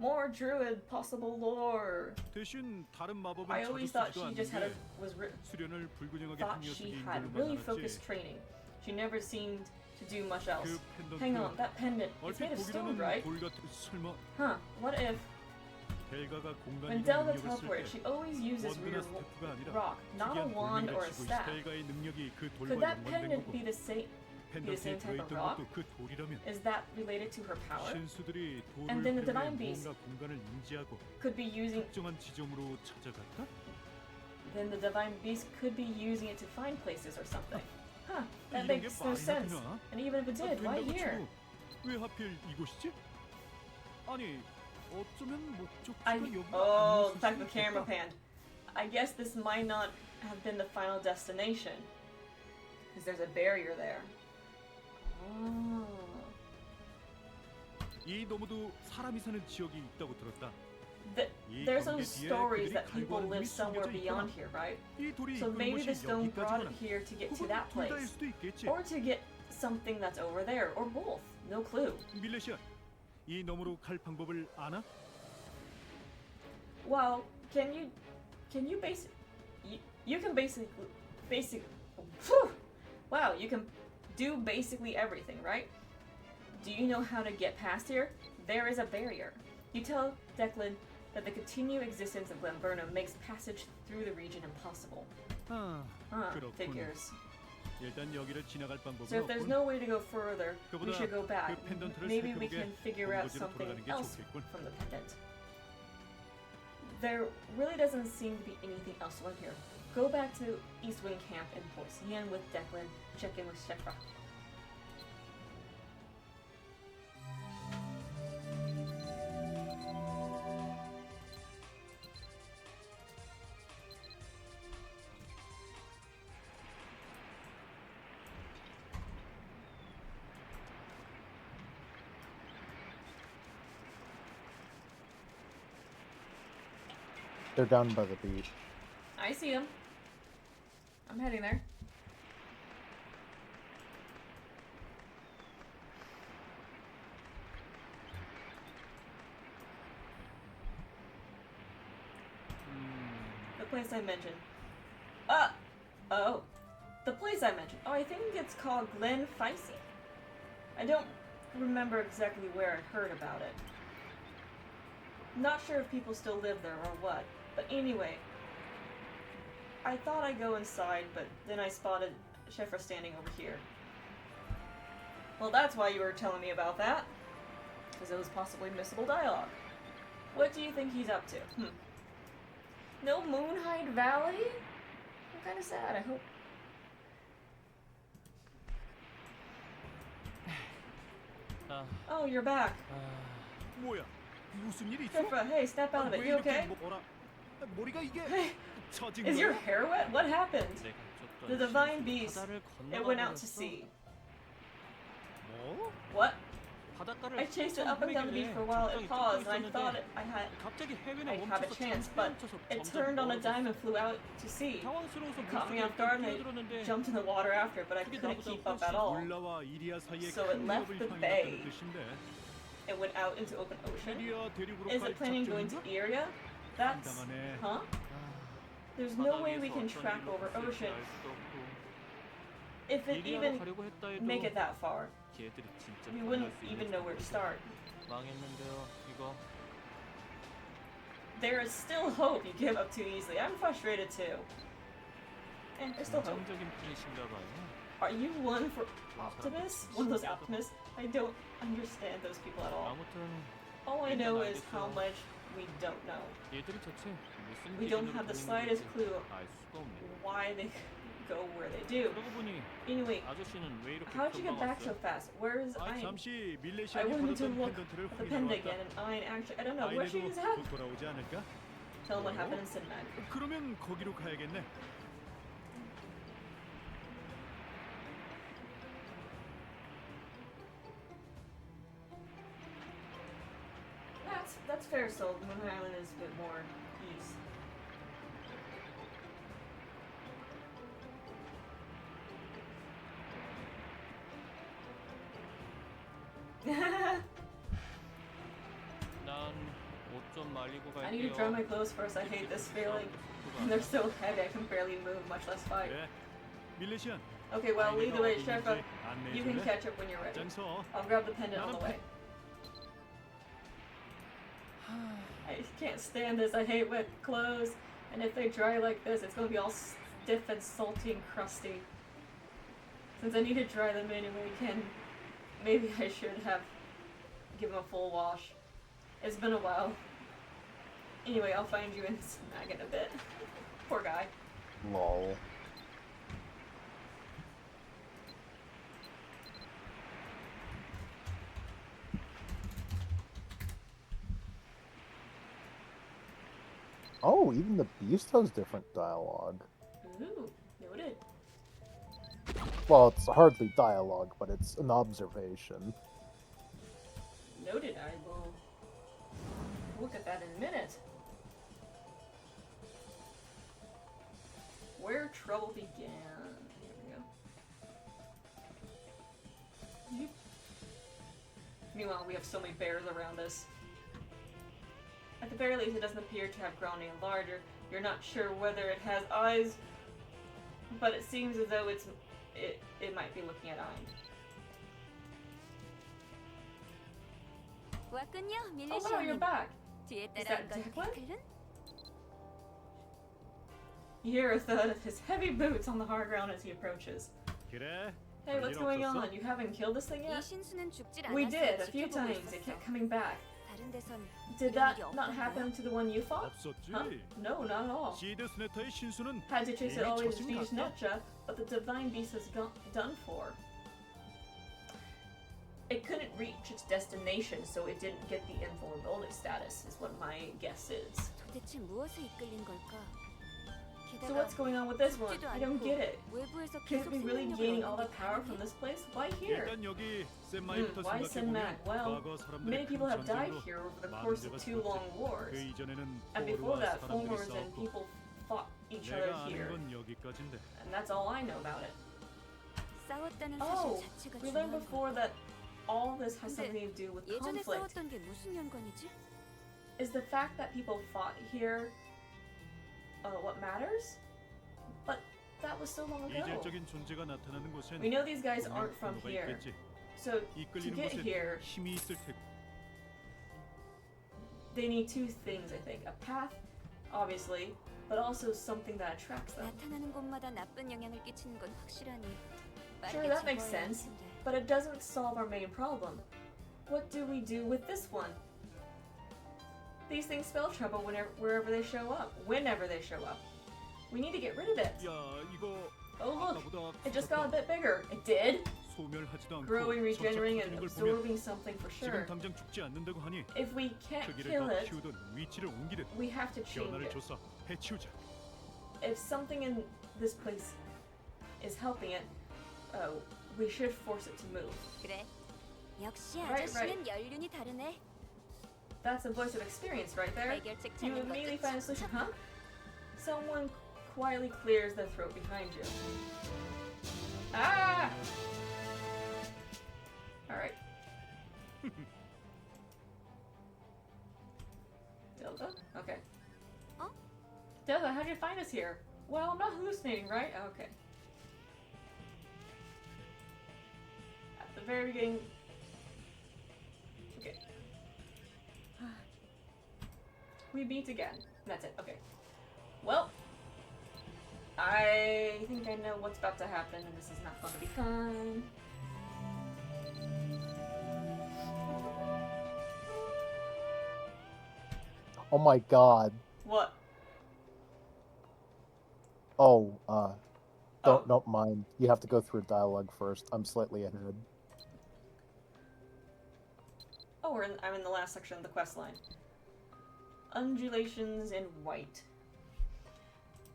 More druid possible lore. 대신 다른 마법은 I 자주 always thought 쓰지도 she just 않는 had a, 게 was 수련을 불균형하게 thought 한 she 녀석이 had 있는 really 것만 focused 알았지. training. She never seemed to do much else. 그 Hang on, 펜던트 that pendant, it's 얼핏 made of stone, 보기로는 right? 돌 같은 설마 Huh, what if 델가가 공간 when 이동 Delga 능력을 teleported, 쓸 she 때 always uses 원드나 rear 스태프가 아니라 rock, not a 특이한 wand 돌멩이를 or a 쥐고 staff. 델가의 능력이 그 Could 돌과 that 연관된 pendant 거고 be the same 펜던트에 type of 들어있던 rock? 것도 그 돌이라면 Is that related to her power? 신수들이 And 돌을 then the 활용해 divine beast 무언가 공간을 인지하고 could be using 특정한 지점으로 찾아갔다? then the divine beast could be using it to find places or something. Huh, that 이런 게 makes no 말이나 sense. 되나? And even if it did, why 된다고 here? 치고 왜 하필 이곳이지? 아니 어쩌면 목적지가 I 여기가 oh, 아니었을 the fact 수도 the camera 있겠다. panned. I guess this might not have been the final destination, because there's a barrier there. Oh. 이 너머도 사람이 사는 지역이 있다고 들었다. 이 There's 경계 some 뒤에 stories 그들이 that people 갈구하는 live 힘이 somewhere 숨겨져 beyond 있구나. here, right? 이 돌이 So 이끄는 maybe the 것이 stone brought 여기까지거나 it here to get to 혹은 that 둘 다일 place, 수도 있겠지. or to get something that's over there, or both. No clue. 밀레시아, 이 너머로 갈 방법을 아나? Well, can you you can basic whew, wow, you can do basically everything, right? Do you know how to get past here? There is a barrier. You tell Declan that the continued existence of Glenburno makes passage through the region impossible. 그렇군. Figures. 일단 여기를 지나갈 방법은 So if there's 없군. no way to go further, we 그보다 should go back. 그 펜던트를 Maybe we 살펴보게 can figure out 본거지로 something 돌아가는 게 else 좋겠군. from the pendant. There really doesn't seem to be anything else around here. Go back to East Wing Camp in Porcelain with Declan. Check in with Shefra. They're down by the beach. I see them. I'm heading there. The place I mentioned. Oh. The place I mentioned. Oh, I think it's called Glen Ficey. I don't remember exactly where I heard about it. Not sure if people still live there or what. But anyway, I thought I'd go inside, but then I spotted Shefra standing over here. Well, that's why you were telling me about that. Because it was possibly missable dialogue. What do you think he's up to? No Moonhide Valley? I'm kind of sad, I hope. Oh, you're back. 뭐야? 무슨 일이 있어? Shefra, hey, snap out of it. 왜 You 이렇게 okay? 뭐라? 머리가 이게 Hey, 처진 is your 거야? hair wet? What happened? The divine beast. 바다를 It went out to 건너가버렸어. sea. 뭐? What? 바닷가를 I chased it up and down the beach for a while. It paused, and I thought I 갑자기 헤매는 I'd have a 멈춰서 chance, but it turned on a dime and flew out to sea. 당황스러워서 It caught me 물속에 off guard, and I 뛰어들었는데 jumped in the water after, but I couldn't keep up at all. 올라와 이리아 사이에 So it 큰 left 위협을 the 향해 bay. 갔다는 뜻인데 It went out into open ocean. 이리아 대륙으로 Is 갈 it planning going to 작전인가? Iria? That's 당당하네. huh? There's no way we can track over ocean if it even 가려고 했다 해도 make it that far. 걔들이 진짜 We 변할 wouldn't 수 even 있는지 know where to start. 망했는데요 이거. There is still hope. You give up too easily. I'm frustrated too. And there's still hope. 긍정적인 분이신가 봐요. Are you one for optimists? One of those optimists? I don't understand those people at all. 아무튼 All I know is how much we don't know. 얘들이 대체 무슨 We don't 기준으로 have the 보는 slightest 건지 clue 알 수가 없네요. why they go where they do. 그러고 보니 Anyway, 아저씨는 왜 이렇게 how'd you get 금방 back so 왔어요? fast? Where is Ayn? 잠시 I 밀레시안이 went to 받았던 look 펜던트를 at the pendant again, 확인해봤다. and Ayn actually, I don't know, where she is 아이네도 at? 곧 돌아오지 않을까? Tell him what happened in Sinmag. 그러면 거기로 가야겠네. That's fair, so Moon Island is a bit more east. 난 좀 말리고 I need to dry 갈게요. my clothes first. I hate this feeling. They're so heavy, I can barely move, much less fight. 그래. 밀레시안. Okay, well, lead the way, 어디 Chef. 있는지 You can 안내해줄래? catch up when you're ready. 앞장서. I'll grab the pendant on the 나는 way. I can't stand this. I hate wet clothes. And if they dry like this, it's gonna be all stiff and salty and crusty. Since I need to dry them anyway, maybe I should have given them a full wash. It's been a while. Anyway, I'll find you in Snag in a bit. Poor guy. Lol. Oh, even the beast has different dialogue. Ooh, noted. Well, it's hardly dialogue, but it's an observation. Noted. I will look at that in a minute. Where trouble began. Here we go. Yeep. Meanwhile, we have so many bears around us. At the very least, it doesn't appear to have grown any larger. You're not sure whether it has eyes, but it seems as though it might be looking at eyes. 왔군요, Oh wow, you're 밀레시아님. back! 뒤에 Is 따라온 that 건 Declan? 태클은? You hear a thud of his heavy boots on the hard ground as he approaches. 그래. Hey, what's 별일 going 없었어? on? You haven't killed this thing 이 yet? 신수는 죽질 않았어. We did, a few 지켜보고 times. It 있었어. kept coming back. 다른 데선 Did 이런 that 일이 not 없던 happen 거야? to the one you fought? 없었지. Huh? No, not at all. 시드 스네터의 신수는 Had to chase it 이미 all the way to 저승 Swedish 갔어. Netja, but the divine beast is done for. It couldn't reach its destination, so it didn't get the invulnerability status, is what my guess is. 도대체 무엇에 이끌린 걸까? So what's going on with this one? 죽지도 I don't 않고 get it. 외부에서 Can't 계속 we really 생명력을 gaining 얻는 all 게 that power from 가능해? this place? Why here? 일단 여기 샌마이부터 Why Senmak? 생각해보면 Well, 과거 사람들이 many people have died 전쟁으로 here over the 많은 course of 데가 2 long 죽었지. wars. 그 이전에는 And before 포로와 that, 사람들이 foreigners and 싸웠고 people fought each other 내가 here. 아는 건 여기까지인데. And that's all I know about it. 싸웠다는 Oh, 사실 자체가 we learned 중요한 before 거야. that all this has 근데 something to do with 예전에 conflict. 싸웠던 게 무슨 연관이지? Is the fact that people fought here what matters? But that was so long ago. 이질적인 존재가 나타나는 곳엔 We know these guys 분명 aren't from 번호가 here. 있겠지. So to 이끌리는 get 곳엔 here, 힘이 있을 테고. they need two things, I think. A path, obviously, but also something that attracts them. 나타나는 곳마다 나쁜 영향을 끼치는 건 확실하니 Sure, 빠르게 that makes 제거해야 할 sense. 텐데. But it doesn't solve our main problem. What do we do with this one? These things spell trouble wherever they show up. Whenever they show up. We need to get rid of it. 야, 이거 Oh look, 아까보다 it just got a 커졌다. bit bigger. It did? 소멸하지도 않고 Growing, 점차 regenerating, and 커지는 걸 보면 absorbing something for 지금 sure. 당장 죽지 않는다고 하니 If we can't 크기를 kill 더 it, 키우든 위치를 옮기든 we have to change 변화를 it. 줘서 해치우자. If something in this place is helping it, we should force it to move. 그래. 역시 Right, 아저씨는 연륜이 다르네. That's a voice of experience right there. 해결책 You 찾는 immediately 것도 find a solution, huh? Someone quietly clears their throat behind you. Ah! Alright. Delta? Okay. Huh? Delta, how'd you find us here? Well, I'm not hallucinating, right? Okay. At the very beginning. Okay. We meet again. That's it. Okay. Well, I think I know what's about to happen, and this is not going to be fun. Oh my god. What? Oh, don't mind. You have to go through dialogue first. I'm slightly ahead. Oh, I'm in the last section of the quest line. Undulations in white.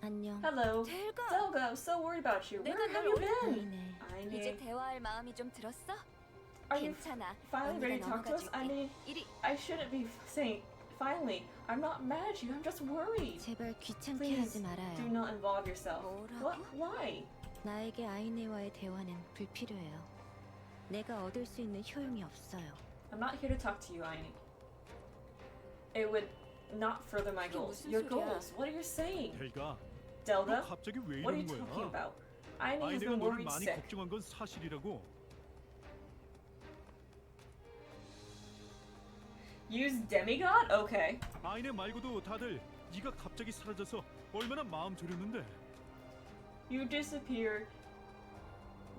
안녕. Hello. 델가, Zelga, I'm so worried about you. Where 내가 have 널 you been? 보이네. 이제 I 대화할 마음이 좀 들었어? Are you 괜찮아. finally ready 언니가 to talk to us? 넘어가 I 줄게. mean, 이리 I shouldn't be saying finally. I'm not mad at you. I'm just worried. 제발 귀찮게 Please 하지 말아요. do not involve yourself. What? 뭐라고? Why? 나에게 아이네와의 대화는 불필요해요. 내가 얻을 수 있는 효용이 없어요. I'm not here to talk to you, Aini. It would not further my goals. 무슨 Your 소리야? goals. What are you saying? 벨가, 너 Delta, 갑자기 왜 what are you 이러는 talking 거야? about? Aine has 아이네가 been 너를 worried 많이 sick. 걱정한 건 사실이라고. Use demigod? Okay. 아이네 말고도 다들 네가 갑자기 사라져서 얼마나 마음 졸였는데. You disappeared.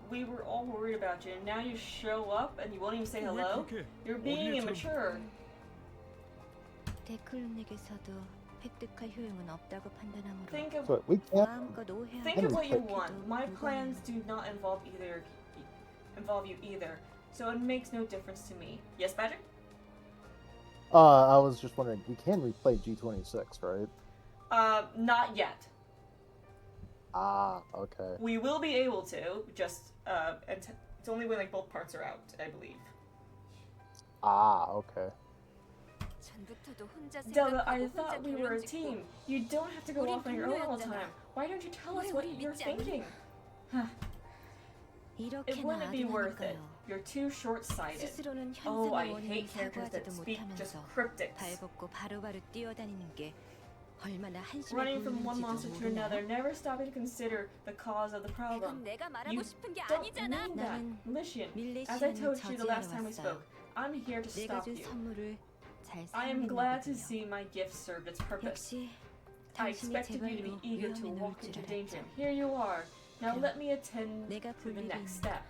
We were all worried about you, and now you show up and you won't even say 왜 hello? 그렇게 You're being 어린애처럼 immature. 데클룸에게서도 획득할 효용은 없다고 판단하므로 Think of So we can't. 마음껏 오해하고 think of what you Henry. want. My plans do not involve you either, so it makes no difference to me. Yes, Badger? I was just wondering. We can replay G26, right? Not yet. Ah, okay. We will be able to. Just it's only when like both parts are out, I believe. Ah, okay. 전부터도 혼자 Delta, 생각하고 I 혼자 thought we were a 결론 짓고 team. You don't have to go 우린 off on your own all the 동료였잖아. time. Why don't you tell us 왜 what 우릴 you're 믿지 않니? thinking? It 이렇게나 wouldn't be worth it. 아둔하니까요. You're too short-sighted. 스스로는 Oh, I 현생의 hate 원인을 characters that 사고하지도 speak just 못하면서 cryptics. 발벗고 바로바로 뛰어다니는 게 얼마나 한심해 Running from one monster 보이는지도 to another, 모르나요? never stopping to consider the cause of the problem. 그건 내가 말하고 You 싶은 게 don't 아니잖아. mean that, 나는 Militian. As I 밀레시안을 told you the last 저지하러 time we spoke, 왔어요. I'm here to 내가 stop 준 you. 선물을 잘 I am glad to 사용했나 see my gift served its 보군요. purpose. 역시 I 당신이 expected you to be 제발로 eager to 위험에 놓을 walk 줄 into 알았죠. danger. Here you are. Now 그럼 let me attend 내가 to the 볼 일이 next 있는 step.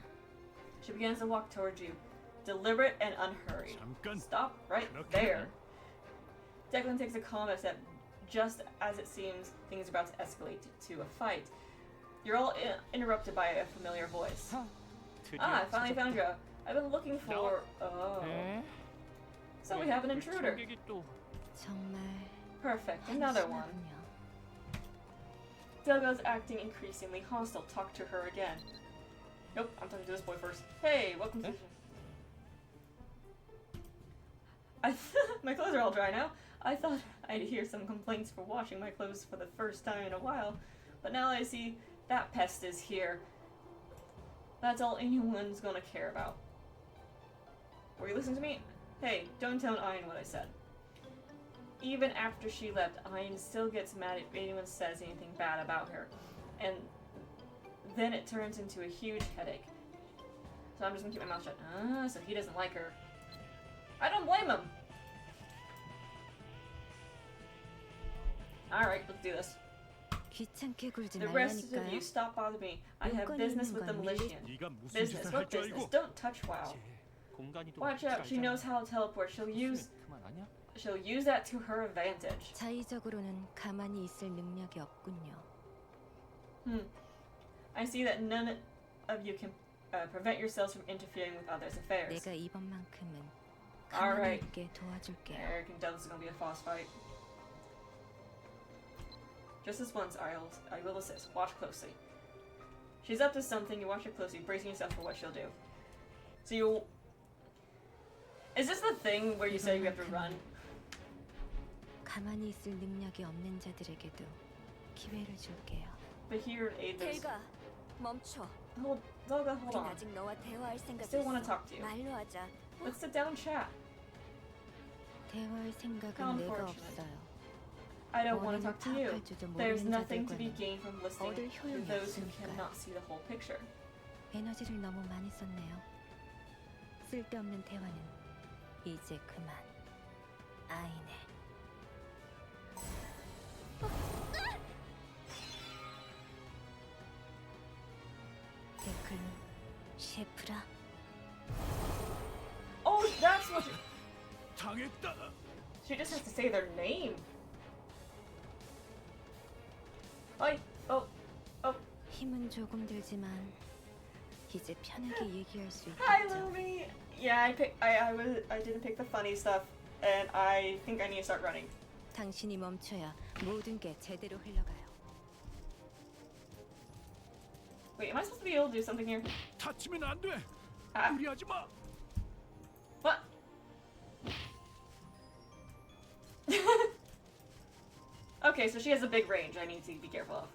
She begins to walk towards you, deliberate and unhurried. 잠깐. Stop right 그렇게 there. Declan takes a calm step just as it seems things are about to escalate to a fight. You're all interrupted by a familiar voice. 드디어 I finally found 찾았다. you. I've been looking for... Oh. 에? So we have an intruder. 청객이 또 정말 Perfect. Another one. 한심하군요. Delga's acting increasingly hostile. Talk to her again. Nope, I'm talking to this boy first. Hey, welcome to... My clothes are all dry now. I thought I'd hear some complaints for washing my clothes for the first time in a while, but now I see that pest is here. That's all anyone's gonna care about. Were you listening to me? Hey, don't tell Ian what I said. Even after she left, Ian still gets mad if anyone says anything bad about her. And then it turns into a huge headache. So I'm just gonna keep my mouth shut. Ah, so he doesn't like her. I don't blame him! Alright, let's do this. 귀찮게 굴지 The rest of 말라니까요. you, stop bothering me. I have 용건이 business 있는 with the 건 militia. 네가 무슨 Business, 짓을 what 할 줄 business? 알고. Don't touch WoW. 공간이도 Watch out, she knows how to teleport. She'll use that to her advantage. 자의적으로는 가만히 있을 능력이 없군요. I see that none of you can prevent yourselves from interfering with others' affairs. 내가 이번만큼은 Alright. 가만히 있게 do와줄게요. Eric and Douglas is gonna be a boss fight. Just this once, I will assist. Watch closely. She's up to something. You watch her closely, bracing yourself for what she'll do. So you... Is this the thing where you say you have to run? 가만히 있을 능력이 없는 자들에게도 기회를 줄게요. But here, Ada's... 델가, 멈춰. Zelda, hold 우린 on. 아직 너와 대화할 생각이 Still wanna 있어. talk to you. 말로 하자. Let's sit down and chat. 대화할 생각은 How 내가 unfortunate. 없어요. I don't want 원인을 to talk to you. 파악할 줄도 There's 모르는 nothing to be 자들과는 gained from listening 얻을 to 효용이 those who 없으니까요. cannot see the whole picture. 에너지를 너무 많이 썼네요. 쓸데없는 대화는 이제 그만. 아이네. 데클 셰프라. Oh, that's what 당했다. she just has to say their name. Oh. 힘은 조금 들지만 이제 편하게 얘기할 수 Hi, 있겠죠. Lumi. Yeah, I didn't pick the funny stuff, and I think I need to start running. 당신이 멈춰야 모든 게 제대로 흘러가요. Wait, am I supposed to be able to do something here? 다치면 안 돼. Ah. 무리하지 마. What? Okay, so she has a big range I need to be careful of.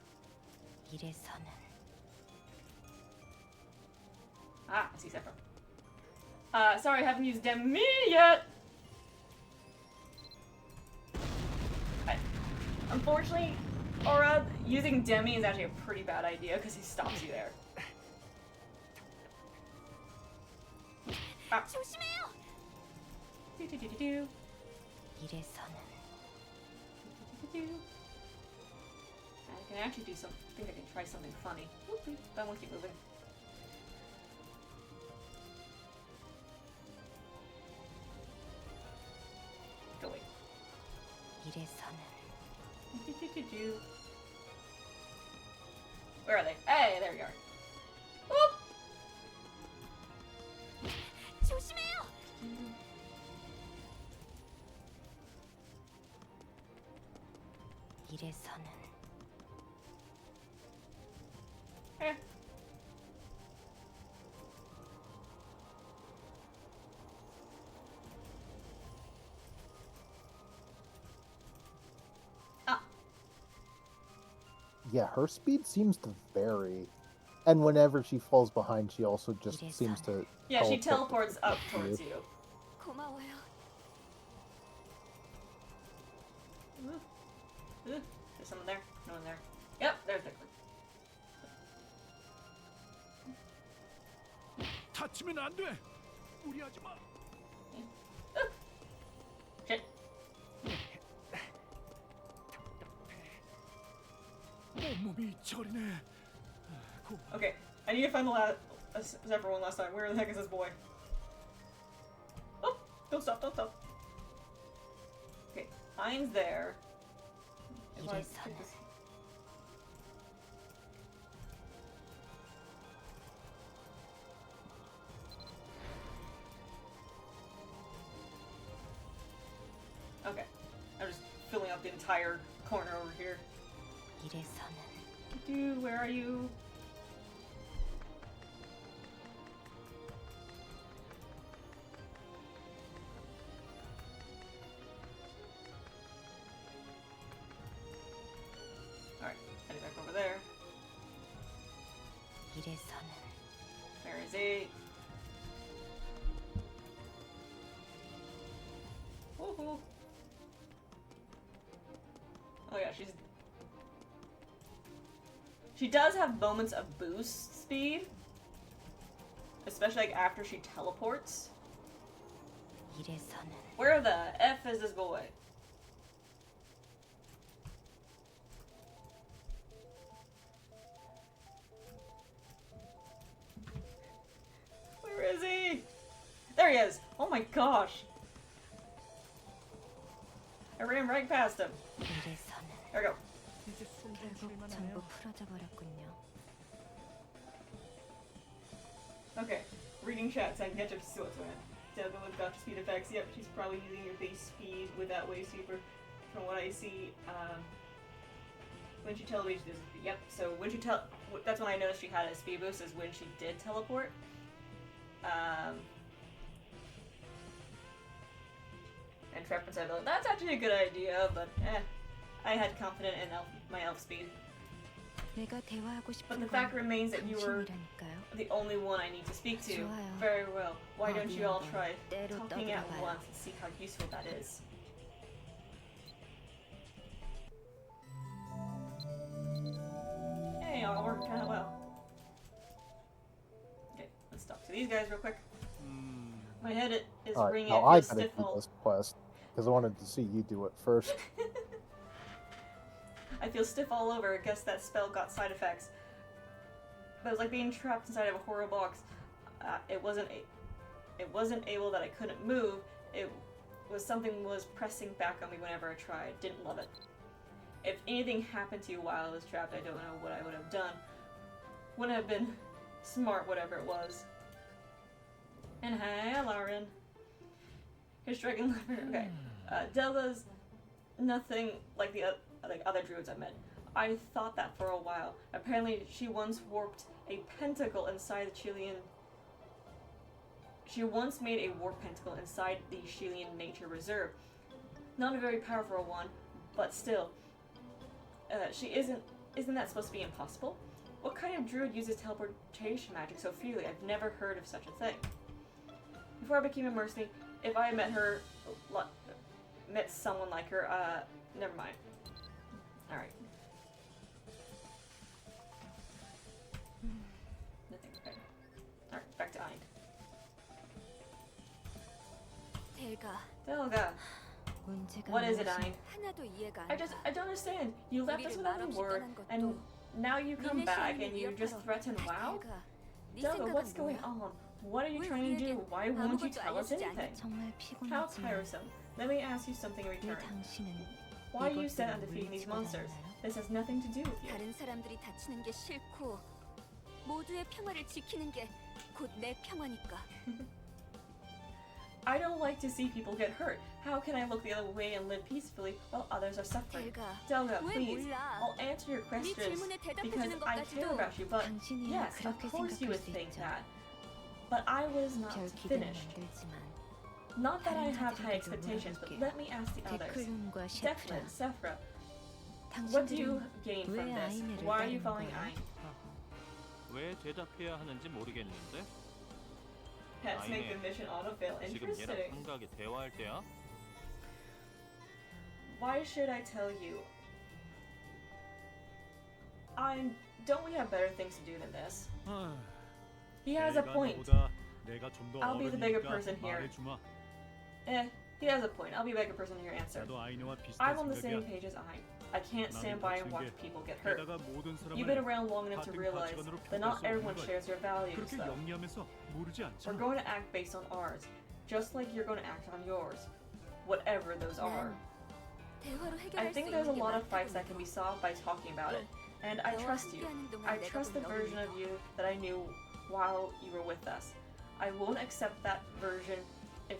이래서는 Ah, I see Sephiroth. Sorry, I haven't used Demi yet. Unfortunately, Aura, using Demi is actually a pretty bad idea because he stops you there. Ah. 조심해요. Do-do-do-do-do. 이래서는 Do-do-do-do-do. I can actually do some. I think I can try something funny. Whoop-whoop, but I won't keep moving. Go away. 이래서는 Do-do-do-do-do. Where are they? Hey, there you are. Whoop! 조심해요. 이래서는 Eh. Ah. Yeah, her speed seems to vary. And whenever she falls behind, she also just seems to Yeah, she teleport teleports up towards you. 고마워요. There's someone there? No one there. Yep, there's Declan. 다치면 안 돼. 무리하지 마. Shit. 온몸이 저리네. Okay, I need to find the last except for one last time. Where the heck is this boy? Oh, don't stop, don't stop. Okay, Ein's there. If I take this- Okay, I'm just filling up the entire corner over here. 이래서는 Dude, where are you? Alright, heading back over there. 이래서는 There is a... Woohoo! Oh yeah, she does have moments of boost speed, especially like after she teleports. 이래서는 Where the F is this boy? Where is he? There he is! Oh my gosh! I ran right past him. 이래서는 There we go. 이제 숨좀 결국 쉴만 전부 하네요. 풀어져 버렸군요. Okay, reading chat saying catch up to what's going on. Delta with gotcha speed effects. Yep, she's probably using your base speed with that wave super. From what I see, when she teleports, yep. So when she that's when I noticed she had a speed boost is when she did teleport. And Trepin said, "Well, that's actually a good idea, but I had confidence in my elf speed." 내가 대화하고 But 싶은 the 건 fact remains that you were 당신이라니까요. the only one I need to speak to. 좋아요. Very well. Why don't you all 한번 try 때로 talking at 떠들어봐요. once and see how useful that is? Hey, all worked kind of well. Okay, let's talk to these guys real quick. My head is Alright, ringing. now I I feel gotta stiff do all. this quest because I wanted to see you do it first. I feel stiff all over. I guess that spell got side effects. But it was like being trapped inside of a horror box. It wasn't able that I couldn't move. It was something was pressing back on me whenever I tried. Didn't love it. If anything happened to you while I was trapped, I don't know what I would have done. Wouldn't have been smart, whatever it was. And hey, Lauren. Here's Dragon Lever. Okay. Delta's nothing like the other druids I met. I thought that for a while. Apparently, she once warped a pentacle inside the Chilean. She once made a warp pentacle inside the Chilean Nature Reserve. Not a very powerful one, but still. Isn't that supposed to be impossible? What kind of druid uses teleportation magic so freely? I've never heard of such a thing. Before I became a mercenary, if I met someone like her, never mind. Alright. Nothing. Okay. Alright, back to Ein. 델가, Delga, 문제가 what is it, 무엇인- Ein? 하나도 이해가 안 I 가. don't understand. You left us 우리를 without a 말없이 word, 떠난 and 것도 now you come back and you just 위협하러 threaten WoW? 델가, 네 Delga, 생각은 what's going 뭐야? on? What are you 왜 trying to do? 우리에겐 Why won't you 아무것도 tell us 알려주지 anything? 정말 How 피곤하지만 tiresome. Let me ask you something in 왜 return. 당신은 Why are you set 이것들을 on defeating these 물리치고 monsters? 다니나요? This has nothing to do with you. 다른 사람들이 다치는 게 싫고 모두의 평화를 지키는 게 곧 내 평화니까. I don't like to see people get hurt. How can I look the other way and live peacefully while others are suffering? 델가, Delga, 왜 please. 몰라? I'll answer your 네 questions 질문에 because 대답해주는 I care 것까지도 about you, but 당신이야 yes, of 그렇게 course you 생각할 would 수 think 있죠. that. But I was not 별 기대는 finished. 만들지만 Not that I 다른 have high 자들에게도 expectations, but 물어볼게요. let me ask the others. 데클룬과 셰프라 Declan, Sephra, what do you 당신들은 gain 왜 from this? 아이네를 Why are you 따르는 following 거예요? Ein? 왜 대답해야 하는지 모르겠는데 Pets make the mission autofill. 지금 얘랑 Interesting. 한가하게 대화할 때야? Why should I tell you? Don't we have better things to do than this? He has a point. 내가 좀더 I'll be the bigger 어른이니까 person here. 말해주마. He has a point. I'll be a bigger person in your answer. 나도 아이네와 I'm 비슷한 on the same 생각이야. page as I can't stand by and watch people get hurt. 게다가 모든 You've been 사람을 around long enough to 같은 realize 가치관으로 that not 평가할 수 everyone 없는 거야. shares your values, 그렇게 though. 영리하면서 모르지 We're 않잖아. going to act based on ours, just like you're going to act on yours, whatever those are. 대화로 I 해결할 수 think there's a 있는 게 lot of 많다고 fights that can be solved by talking about it, and I 너와 trust you. 함께하는 동안 I 내가 trust the 본 version 너를 of you that I knew while you were with us. I won't accept that version if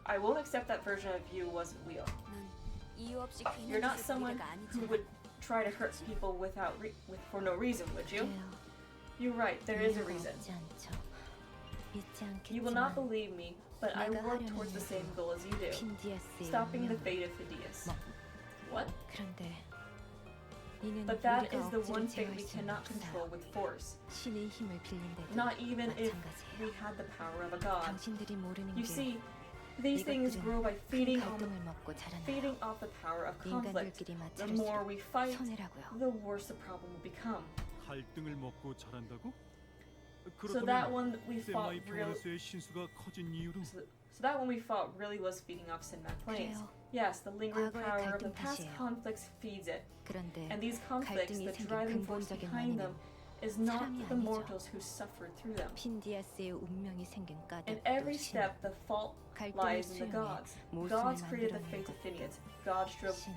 I won't accept that version of you wasn't real. 넌 이유 없이 You're 괜한 not 짓을 someone 부리가 who 아니잖아. would try to hurt people for no reason, would you? 그래요. You're right, there is a 이유가 reason. 없지 않죠. 믿지 You will not 않겠지만 believe me, but I 내가 work 하려는 towards the same 일은 goal as you do. 핀디아스의 Stopping the 운명을 fate of Phidias. What? 그런데 이는 But that 우리가 is the 억지로 one thing 제어할 we 수 cannot 없어요. control with force. 신의 힘을 빌린데도 Not even if 마찬가지예요. we had the power of a god. 당신들이 모르는 You 게 see, these things grow by 큰 feeding on 갈등을 먹고 자라나요. feeding off the power of conflict. 인간들끼리 The more 마찰할수록 we fight, 손해라고요. the worse the problem will become. 갈등을 먹고 자란다고? So that 그렇다면 one we fought 세마이 real. 평화수의 신수가 커진 이유로 So that one we fought really was feeding off Sinmad Plains. 그래요. Yes, the lingering 과거의 power of the 갈등 past 탓이에요. conflicts feeds it. 그런데 And these conflicts, 갈등이 the 생긴 driving force 근본적인 behind them is not 사람이 the 아니죠. mortals who suffered through them. 핀디아스의 운명이 생긴 In 까닭도 every 신, step, the fault 갈등을 lies in the 수용해 gods. 모순을 Gods created the 만들어낸 fate of 것도 Phineas. Gods drove 신.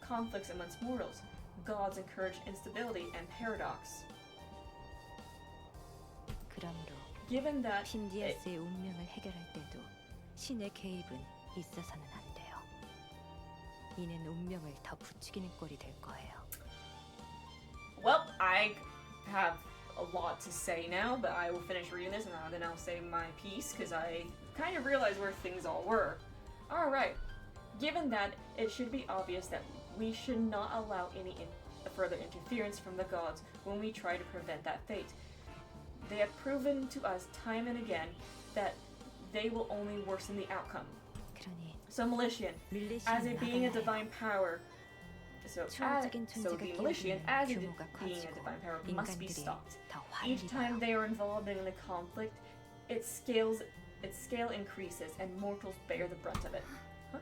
conflicts amongst mortals. Gods encourage instability and paradox. 그러므로 Given that 핀디아스의 운명을 해결할 때도 신의 개입은 있어서는 안 돼요. 이는 운명을 더 부추기는 꼴이 될 거예요. well, I have a lot to say now, but I will finish reading this and then I'll say my piece because I kind of realized where things all were. Alright, given that, it should be obvious that we should not allow any further interference from the gods when we try to prevent that fate. They have proven to us time and again that they will only worsen the outcome. 그러니 So Melitian, as it 밀레시는 being a 막아야 해요. divine power, so 초월적인 the 존재가 Melitian, 끼어들면 as it 규모가 being a 커지고 divine power, must be 인간들이 stopped. 더 Each 화를 time 입어요. they are involved in the conflict, its scale increases, and mortals bear the brunt of it. Huh?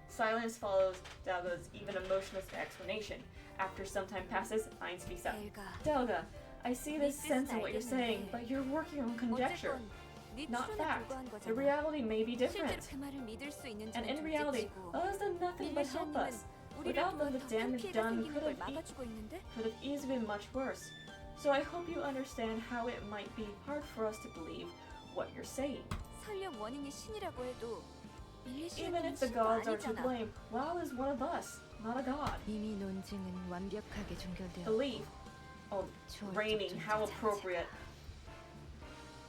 Silence follows Delga's even emotionless explanation. After some time passes, Ein speaks up. 델가, Delga, I see the sense in what you're saying, 알겠는데 but you're working on conjecture, 어쨌건 네 not 추론에 fact. 불과한 The 거잖아. reality may be 실제로 different. 그 말을 믿을 수 있는 And 점은 in reality, 둘째치고 others done nothing but help 밀레시아님은 us. 우리를 Without them, 통해 the 더 큰 damage 피해가 done 생기는 걸 could 막아주고 있는데 have easily been much worse. So I hope you understand how it might be hard for us to believe what you're saying. 설령 원인이 신이라고 해도 Even 밀레시아님은 if the 신도 gods are to 아니잖아. blame, WoW is one of us, not a god. 이미 논증은 완벽하게 종결되었고 Belief. Oh, 초월적 raining, how 존재 appropriate.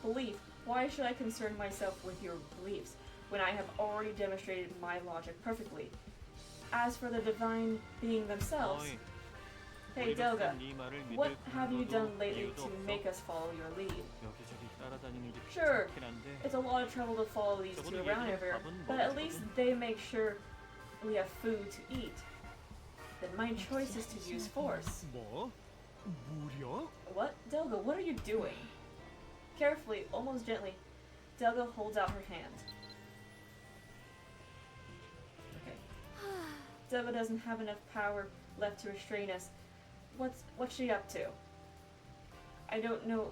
Belief. Why should I concern myself with your beliefs when I have already demonstrated my logic perfectly? As for the divine being themselves, 어이, hey 우리가 Delga, 네 말을 믿을 what have you 근거도 done lately 이유도 to 없어. make us follow your lead? 여기저기 따라다니는 게 Sure, 귀찮긴 한데 it's a lot of trouble to follow these two 적어도 around 얘들은 everywhere, 밥은 but at least 먹여주거든. they make sure we have food to eat, then my choice is to use force. 뭐? 무력? What? Delga, what are you doing? Carefully, almost gently, Delga holds out her hand. Okay. Delga doesn't have enough power left to restrain us. What's she up to? I don't know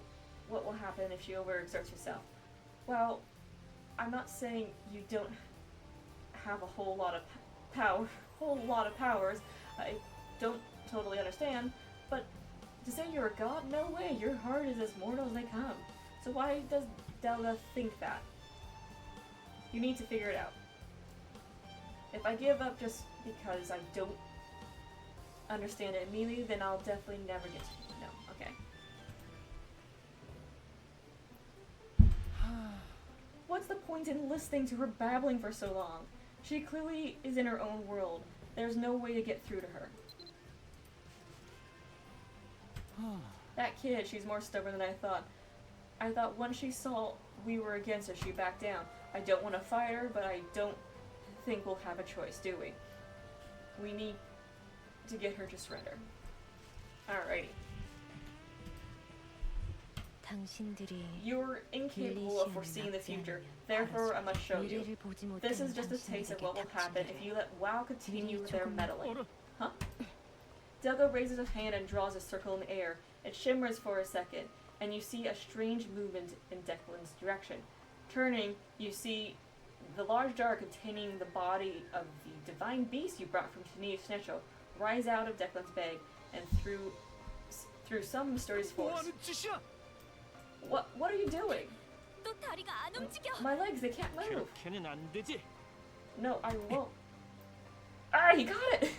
what will happen if she overexerts herself. Well, I'm not saying you don't have a whole lot of powers. I don't totally understand, but to say you're a god, no way. Your heart is as mortal as they come. So why does Delga think that? You need to figure it out. If I give up just because I don't understand it immediately, then I'll definitely never get to know. Okay. What's the point in listening to her babbling for so long? She clearly is in her own world. There's no way to get through to her. That kid, she's more stubborn than I thought. I thought once she saw we were against her, she backed down. I don't want to fight her, but I don't think we'll have a choice, do we? We need to get her to surrender. Alrighty. You're incapable of foreseeing the future, therefore I must show you. This is just a taste of what will happen if you let WoW continue their meddling. Huh? Delga raises a hand and draws a circle in the air. It shimmers for a second, and you see a strange movement in Declan's direction. Turning, you see the large jar containing the body of the divine beast you brought from Snecho rise out of Declan's bag and through some mysterious force. What are you doing? My legs, they can't move. 그렇게는 안 되지. No, I won't. Ah, he got it!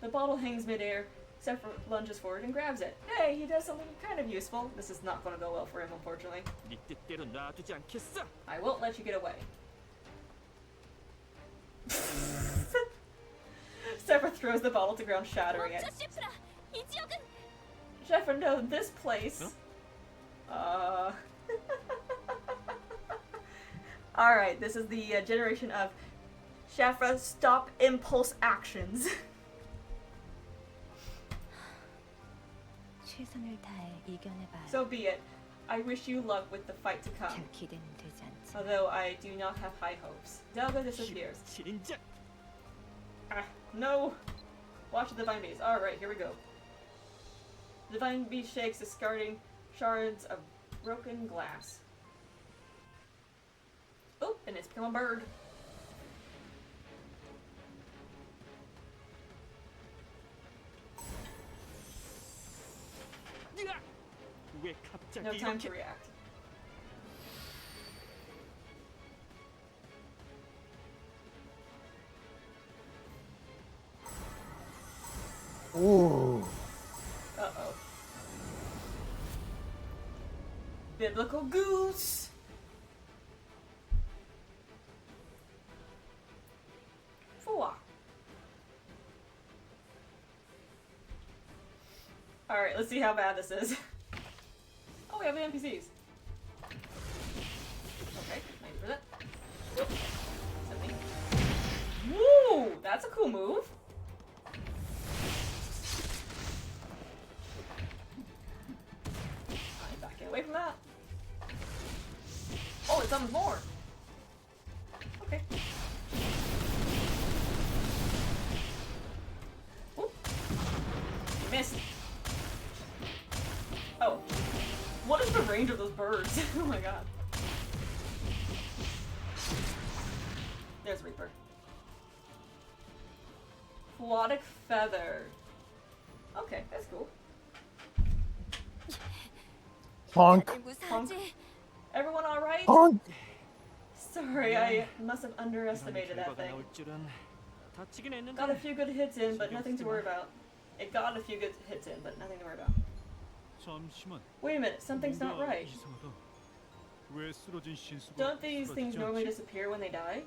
The bottle hangs midair. Sephiroth lunges forward and grabs it. Hey, he does something kind of useful. This is not going to go well for him, unfortunately. 네 뜻대로 놔두지 않겠어. I won't let you get away. Sephiroth throws the bottle to ground, shattering it. Shepard, no, this place. Huh? Alright, this is the generation of Shafra stop impulse actions. So be it. I wish you luck with the fight to come. Although I do not have high hopes. Delga disappears. Ah, no! Watch the Divine Beast. Alright, here we go. The Divine Beast shakes, discarding shards of broken glass. Oh, and it's become a bird. 왜 갑자기 No time to 이렇게 react. Ooh. Uh-oh. Biblical goose! Four. Alright, let's see how bad this is. Oh, we have the NPCs. Okay, 90%. Whoop. 70. Woo! That's a cool move. I'm backing away from that. Oh, it summons more. Okay. Whoop. You missed. Oh. What is the range of those birds? Oh my god. There's Reaper. Melodic feather. Okay, that's cool. Honk. Honk. Everyone alright? Honk. Sorry, I must have underestimated that thing. 다치긴 했는데. Got a few good hits in, but nothing to worry about. It got a few good hits in, but nothing to worry about. 잠시만. Wait a minute, something's not 뭔가 right. 이상하다. 왜 쓰러진 신수가 Don't these things 쓰러지지 normally 않지? disappear when they die?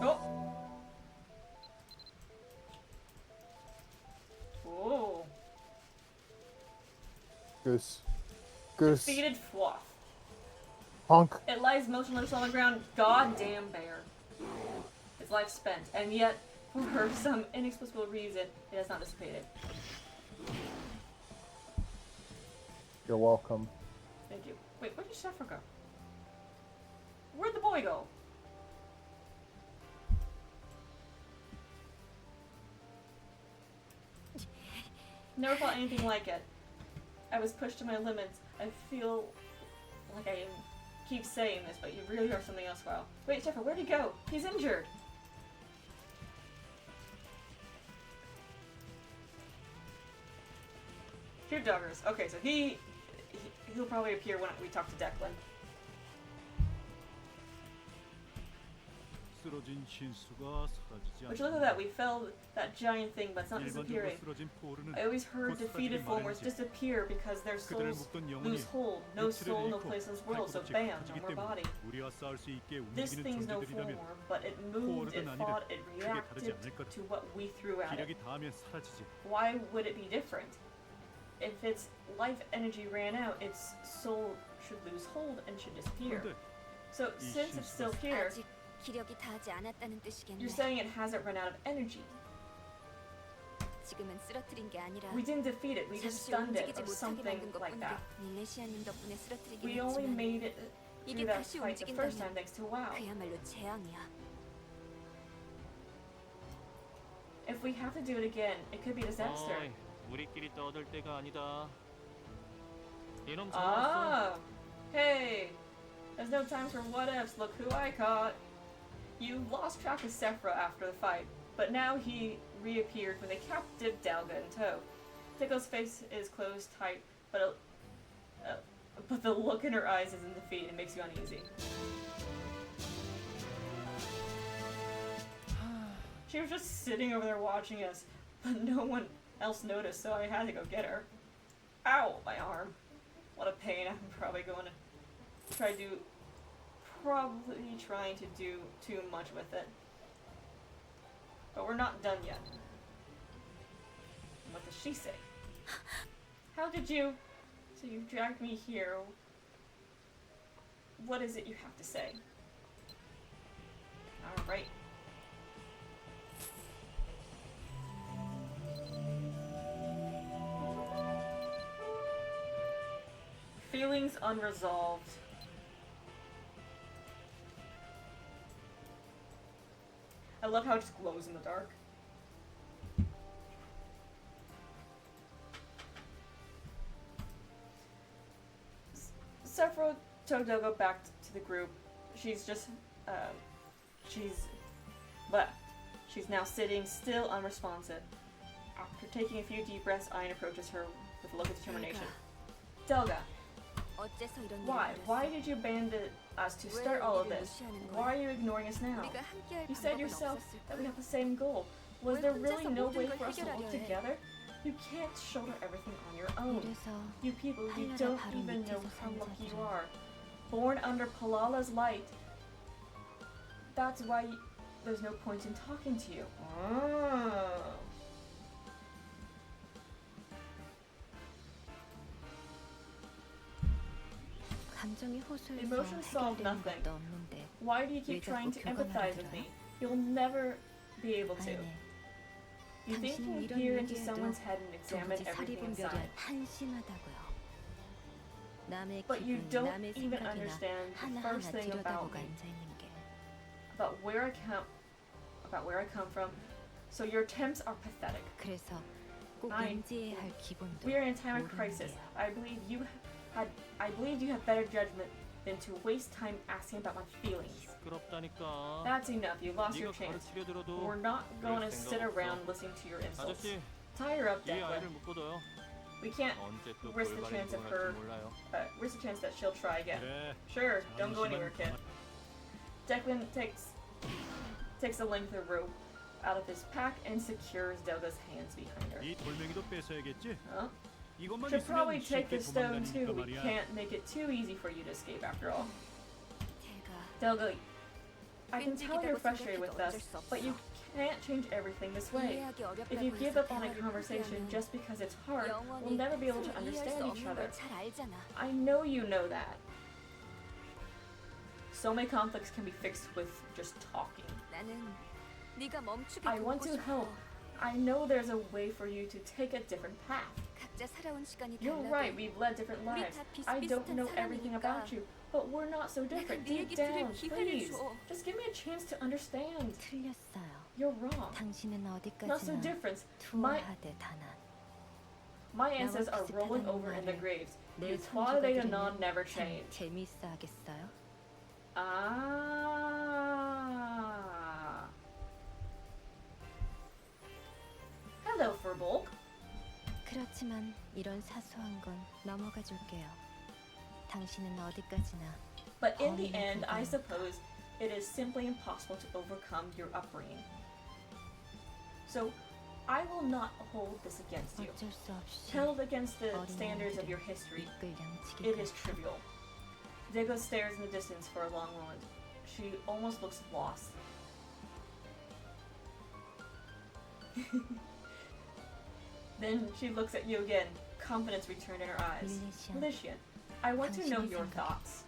Oh! Goose. Goose. Defeated Fluff. Honk. It lies motionless on the ground. Goddamn bear. Its life spent, and yet, for some inexplicable reason, it has not dissipated. You're welcome. Thank you. Wait, where did Sheffer go? Where'd the boy go? Never felt anything like it. I was pushed to my limits. I feel like I keep saying this, but you really are something else, Mhaol. Wait, Sheffer, where'd he go? He's injured. Here, Doggers. Okay, so he'll probably appear when we talk to Declan. 쓰러진 신수가 사라지지 Which look at that, we fell that giant thing, but it's not 일반적으로 disappearing. 쓰러진 포르는 I always heard 곧 defeated 사라지기 formers 마련이지. disappear because their 그들을 souls 묶던 영혼이 lose hold. No 육체를 soul, no 잃고 place in this world, so 발톱없이 bam, 가지기 no more 때문에 body. 우리와 싸울 수 있게 This 움직이는 thing's no 존재들이라면 form, but it moved, it 포르든 fought, it 아니든 크게 다르지 reacted 않을 거다. to what we threw at it. 기력이 닿으면 사라지지. Why would it be different? If its life energy ran out, its soul should lose hold and should disappear. 그런데 So since it's still here, 아직 기력이 닿지 않았다는 뜻이겠네. you're saying it hasn't run out of energy. 지금은 쓰러뜨린 게 아니라 We didn't defeat it, we just 잠시 stunned it 움직이지 or 못하게 something 만든 like 것뿐이라 that. 밀레시아님 덕분에 쓰러뜨리긴 We only 했지만 made it 이게 through that 다시 fight the first time 움직인다면 thanks to WoW. 그야말로 재앙이야. If we have to do it again, it could be disaster. 어이, 우리끼리 떠들 때가 아니다. 이놈 잡았어. Ah! Hey! There's no time for what ifs, look who I caught! You lost track of Sephra after the fight, but now he reappeared when they captured Dalga in tow. Tickle's face is closed tight, but the look in her eyes isn't defeat and makes you uneasy. She was just sitting over there watching us, but no one else noticed, so I had to go get her. Ow! My arm. What a pain. I'm probably going to probably trying to do too much with it. But we're not done yet. What does she say? How did you... So you dragged me here. What is it you have to say? Alright. Feelings unresolved. I love how it just glows in the dark. Sephra took Dogo back to the group. She's just, she's now sitting still unresponsive. After taking a few deep breaths, Ayn approaches her with a look of determination. Delga, 어째서 이런 why? 일을 Why 벌였어? did you abandon us to start all of this? Why are you ignoring us now? 우리가 함께할 You said 방법은 yourself that we 없었을까? have the same goal. Was 왜 there 혼자서 really no 모든 way 걸 for us to work 해결하려 해? together? You can't shoulder everything on your own. 이래서 You people, you 팔라라 don't 바로 even know 밑에서 how 산 lucky you 자들은 are. Born under Palala's light. That's why there's no point in talking to you. Oh. 감정이 호소해서 Emotions solve 해결되는 nothing. 것도 없는데 Why do you keep 왜 trying to 자꾸 empathize with me? You'll never be able to. 아니네. You think you 당신은 can 이런 peer into 얘기해도 someone's head and examine 도무지 everything 사리분별이 inside. 한심하다고요. 남의 But you 기분, don't 남의 even 생각이나 understand the 하나하나 first thing about 들여다보고 me, 앉아 있는 게 about where I come from. So your attempts are pathetic. 그래서 꼭 I- 인지해야 할 기본도 We are in a time of 모르는 crisis. 게요. I believe you have better judgment than to waste time asking about my feelings. 시끄럽다니까. That's enough. You lost 네가 your chance. 가르치려 들어도 We're not going to 생각 sit 없어. around listening to your insults. 아저씨, Tie her up, 이 아이를 Declan. 묶어둬요. We can't 언제 또 risk the 돌발이 chance of 일어날지 her. 몰라요. Risk the chance that she'll try again. 그래. Sure, don't go anywhere, 잠시만 kid. Declan takes a length of rope out of his pack and secures Delga's hands behind her. 이 돌멩이도 뺏어야겠지. Huh? 이것만 Should probably 있으면 take 쉽게 the stone too. 도망다니니까 We 말이야. can't make it too easy for you to escape after all. 제가 Delga, I can tell you're 끈질기다고 frustrated with 생각해도 us, 어쩔 수 but you 없어. can't change everything this way. 이해하기 어렵다고 If you give 해서 up on a 대화를 conversation 포기하면 just because it's hard, 영원히 we'll never be able to 서로 이해할 수 understand each 없는 other. 걸 잘 알잖아. I know you know that. So many conflicts can be fixed with just talking. 나는 네가 멈추게 I want 돕고 to 싶어. help. I know there's a way for you to take a different path. 각자 살아온 시간이 You're 달라도 right, we've led different 우리 lives. 다 I don't 비슷비슷한 know everything 사람이니까 about you, but we're not so different. 네 Deep 얘기 들을 down, 기회를 please. 줘. Just give me a chance to understand. 틀렸어요. You're wrong. 당신은 Not so 어디까지나 different. My 투어하되 단한. my ancestors are rolling over in the graves. You twilight and none never change. 재미있어 하겠어요? Ah. Hello, Furbolg. 그렇지만 이런 사소한 건 넘어가 줄게요. 당신은 어디까지나 But in the end, I suppose it is simply impossible to overcome your upbringing. So, I will not hold this against you. 어쩔 수 없이 Held against the standards of your history, 이끌 양치기 it is trivial. Dago stares in the distance for a long moment. She almost looks lost. Then she looks at you again, confidence returned in her eyes. Lycian, I want to know your thoughts.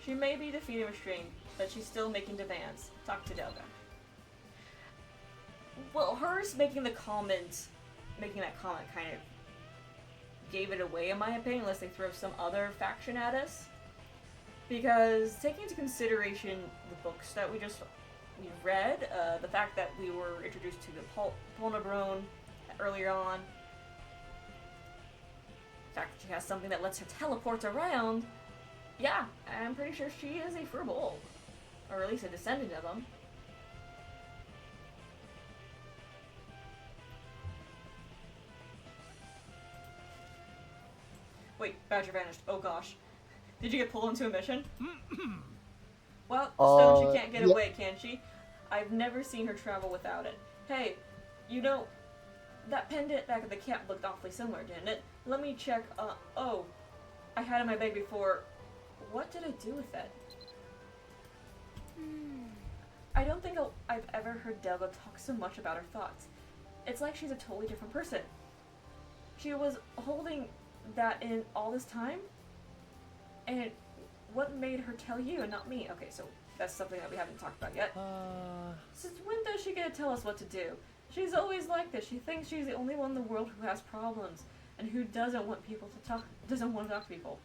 She may be defeated and restrained, but she's still making demands. Talk to Delga. Well, hers making that comment kind of gave it away, in my opinion, unless they throw some other faction at us. Because taking into consideration the books that we read, the fact that we were introduced to the Polnabrone earlier on, the fact that she has something that lets her teleport around, yeah, I'm pretty sure she is a Furbolg, or at least a descendant of them. Wait, Badger vanished. Oh gosh. Did you get pulled into a mission? Well, Stone, she can't get away, can she? I've never seen her travel without it. Hey, you know, that pendant back at the camp looked awfully similar, didn't it? Let me check, oh, I had it in my bag before. What did I do with it? I don't think I've ever heard Delva talk so much about her thoughts. It's like she's a totally different person. She was holding that in all this time? And what made her tell you and not me? Okay, so that's something that we haven't talked about yet. Since when does she get to tell us what to do? She's always like this. She thinks she's the only one in the world who has problems and who doesn't want to talk to people.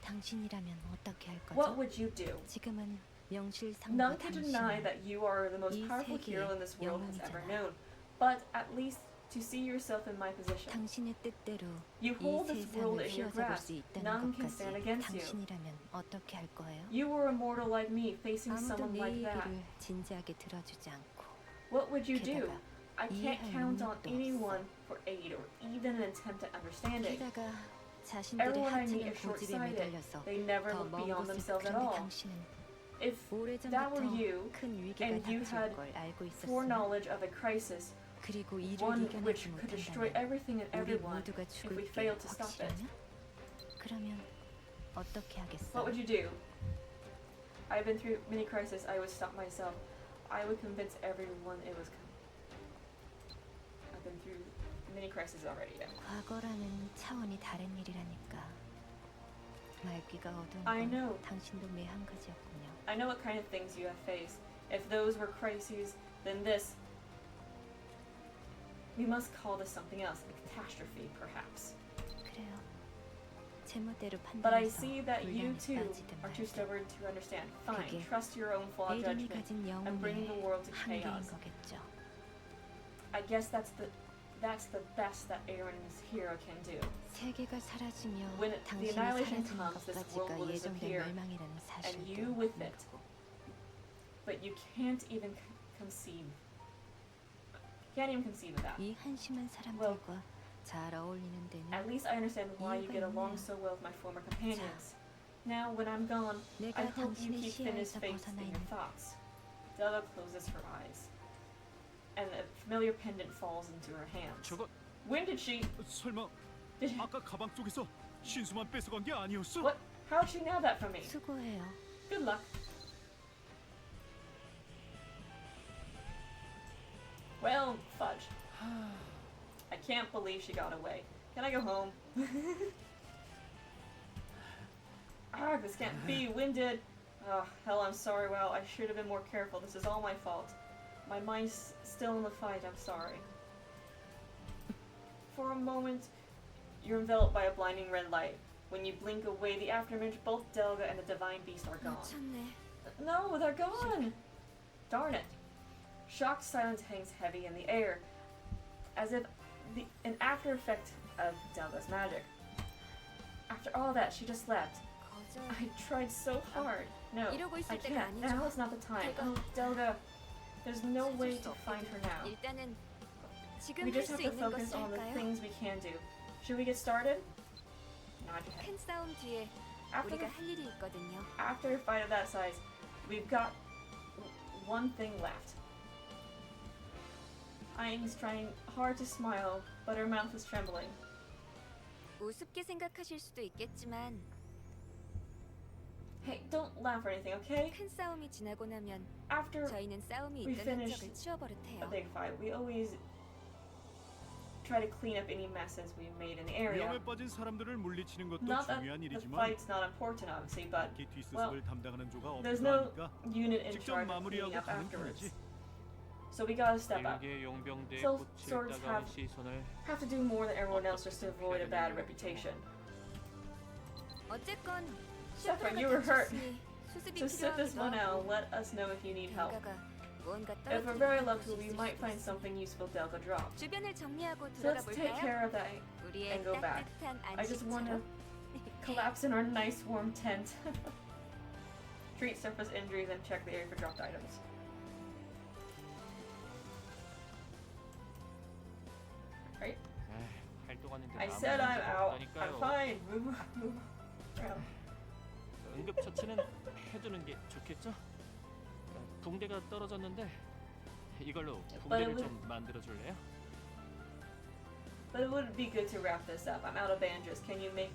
당신이라면 어떻게 할 거죠? What would you do? 지금은 명실상부 None can deny 당신은 that you are the most 이 powerful 세계의 hero in this world has ever 영웅이잖아. known. But at least to see yourself in my position. 당신의 뜻대로 You 이 hold this world 세상을 in your 휘어잡을 grasp. 수 있다는 None can stand 것까지 against you. 당신이라면 어떻게 할 거예요? You were a mortal like me, facing 아무도 someone 내 like that. 얘기를 진지하게 들어주지 않고 What would you do? 게다가 I can't 이해할 count on 능력도 anyone for aid or even an attempt at understanding. 게다가 자신들의 Everyone I meet 하찮은 is 고집에 short-sighted. 매달려서 They never 더 look 먼 beyond 곳을 themselves at 그런데 all. 당신은 If that were 오래전부터 you, 큰 위기가 and you 닥칠 had 걸 알고 있었으면 foreknowledge of a crisis, 그리고 이를 one which 이겨내지 could destroy 못한다면 everything and 우리 everyone, 모두가 if 죽을 we 게 failed to stop it. 확실하냐? 그러면 어떻게 하겠어? What would you do? I've been through many crises. I would stop myself. I would convince everyone it was coming. I've been through many crises already. Yeah. 과거라는 차원이 다른 일이라니까. 말귀가 어두운 I 건 know. 당신도 매 한 가지였군요. I know what kind of things you have faced. If those were crises, then this. We must call this something else, a catastrophe, perhaps. 그래요. 제멋대로 But I 판단해서 see that you 혼란에 too 빠지든 are too 말든 stubborn to understand. Fine, 그게 trust your own flawed 에린이 judgment 가진 and bring the 영혼의 world to 한계인 chaos. 거겠죠. I guess that's the best that Aaron's hero can do. 세계가 사라지며 When the 당신이 annihilation 사라지는 comes, this world 것까지가 will 예정된 disappear, 멸망이라는 and 사실도 you with it. 모르고 But you can't even conceive. Can't even conceive of that. 이 한심한 사람들과 잘 어울리는 데는 At least I understand why you get 이유가 along 있네요. so well with my former companions. Now, when I'm gone, I 내가 hope you 당신의 keep Finnish 시야에서 faith 벗어나 in your 있는 thoughts. Della closes her eyes, and a familiar pendant falls into her hands. 저거 When did she? 설마 Did 아까 가방 속에서 신수만 뺏어간 게 아니었어? what? How did she know that from me? 수고해요. Good luck. Well, fudge. I can't believe she got away. Can I go home? Ah, this can't be. Winded. Oh, hell, I'm sorry. Well, I should have been more careful. This is all my fault. My mind's still in the fight. I'm sorry. For a moment, you're enveloped by a blinding red light. When you blink away, the afterimage, both Delga and the Divine Beast are gone. 놓쳤네. No, they're gone! Darn it. Shocked silence hangs heavy in the air, as if an after effect of Delga's magic. After all that, she just left. 거절. I tried so hard. No, 이러고 있을 I 때가 can't. 아니죠. Now is not the time. 제가 Oh, Delga, there's no way 찾을 to 수 find her now. 일단은 지금 We 할 just 수 have to 있는 focus 것을 on the 할까요? things we can do. Should we get started? Nod your head. 큰 싸움 뒤에 After 우리가 the, 할 일이 있거든요. after a fight of that size, we've got one thing left. Ain's trying hard to smile, but her mouth is trembling. 우습게 생각하실 수도 있겠지만 Hey, don't laugh or anything, okay? 큰 싸움이 지나고 나면 After 저희는 싸움이 we 있다는 finish 척을 a 치워버릇해요. big fight, we always try to clean up any messes we've made in the area. 위험에 빠진 사람들을 물리치는 것도 Not that 중요한 the 일이지만 fight's not important, obviously, but 이 뒷수습을 담당하는 조가 there's 없기도 no 하니까 unit in 직접 charge of cleaning 마무리하고 up 가는 afterwards. 편이지. So we gotta step up. 일개 용병대에 So 꽂힐 swords 따가운 시선을 Have to do more than everyone else just to avoid a bad reputation. 어쨌건 Sephra, 슈프라가 you were hurt. 다쳤으니 수습이 To sit this 필요하기도 one out, 하고 let us know if you need help. 뭔가가 무언가 If we're very lucky, 떨어뜨리는 we 것이 might 있을 find 수도 있어. something useful Delga dropped. 주변을 정리하고 So 들어가 let's take 볼까요? care of that 우리의 and go back. 따뜻한 I just want to 안식처로 collapse in our nice warm tent. Treat surface injuries and check the area for dropped items. Right? 활동하는데 I 아무 said I'm 문제가 out. I'm 없다니까요. fine. Move around. 응급처치는 해두는 게 좋겠죠? 붕대가 떨어졌는데 이걸로 붕대를 it 좀 만들어 줄래요? But it would be good to wrap this up. I'm out of bandages. Can you make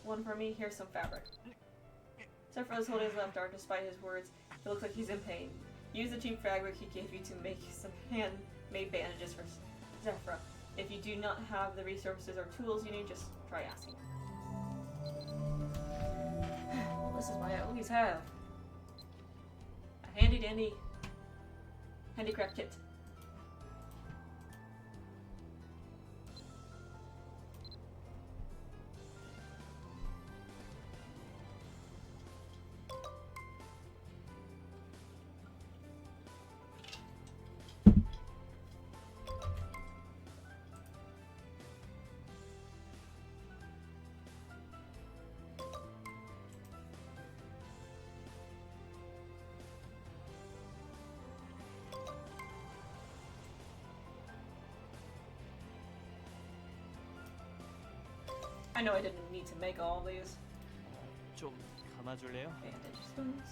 one for me? Here's some fabric. Zephyr is holding his left arm despite his words. It looks like he's in pain. Use the cheap fabric he gave you to make some handmade bandages for Zephyr. If you do not have the resources or tools you need, just try asking. This is what I always have. A handy dandy handicraft kit. I know I didn't need to make all these 좀 감아줄래요? bandage spoons.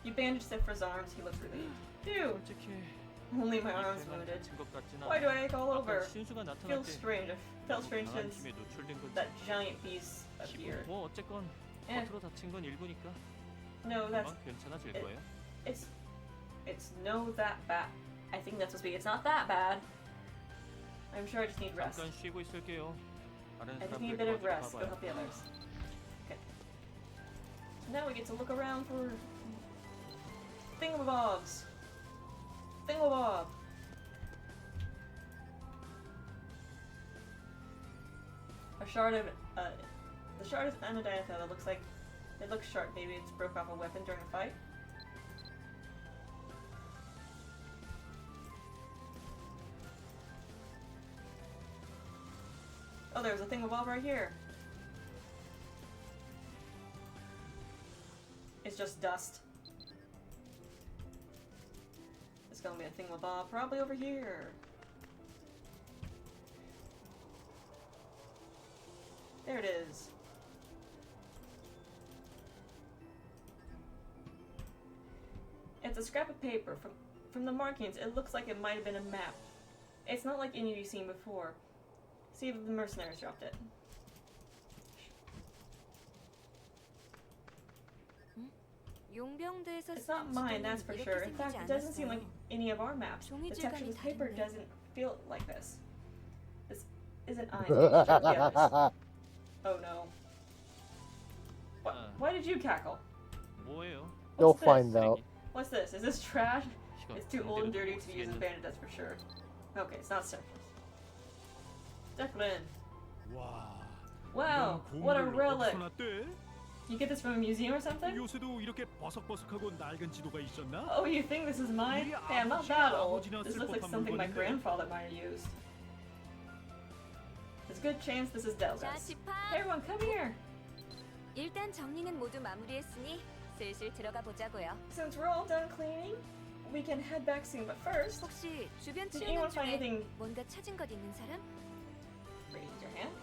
You bandaged Zephyr's arms, he looked relieved. Phew! 솔직히 Only my 이 arm's 배만 wounded. 다친 것 같진 Why do 않아. I ache all 아까 over? 신수가 나타날 Feels 때 strange. I felt strange 강한 since 힘에 노출된 거지. that giant beast appeared. 뭐 어쨌건 Eh. 겉으로 다친 건 일부니까 No, that's 금방 괜찮아질 it- 거예요. it's no that bad. I think that's supposed to be. It's not that bad. I'm sure I just need rest. 잠깐 쉬고 있을게요. 다른 I just need a 사람들 bit of 도와주러 rest. Go 가봐요. help the others. Okay. Now we get to look around for thingamabobs. Thingamabob. A shard of the shard is anodynatha that looks like it looks sharp. Maybe it's broke off a weapon during a fight. Oh, there's a thingamabob right here. It's just dust. It's gonna be a thingamabob probably over here. There it is. It's a scrap of paper. From the markings, it looks like it might have been a map. It's not like any you've seen before. See if the mercenaries dropped it. 용병대에서 It's not 쓴 mine, that's for 지도는 sure. 이렇게 In fact, 생기지 it doesn't seem like 않았어요. any of our maps. 종이 The texture of 질감이 this paper 다른데. doesn't feel like this. This isn't I's picture, yes. Oh no. What? Why did you cackle? 뭐예요? You'll What's find this? out. What's this? Is this trash? 이거 It's too old and dirty 상대로 to be used as a 쓰기에는 bandit, that's for sure. Okay, it's not surface. Declan. 와. Wow, 이런 what a 고물을 relic. 어디서 났대? You get this from a museum or something? 요새도 이렇게 버석버석하고 낡은 지도가 있었나? Oh, you think this is mine? 우리 Hey, I'm not 아버지나 that old. 아버지나 This 쓸 looks like 법한 something my 물건인데. grandfather might have used. There's a good chance this is 자, Delga's. 집합. Hey everyone, come here! 일단 정리는 모두 마무리했으니 슬슬 들어가 보자고요. Since we're all done cleaning, we can head back soon, but first, 혹시 주변 did anyone 치우는 find 중에 anything? 뭔가 찾은 것 있는 사람? Raise your hand.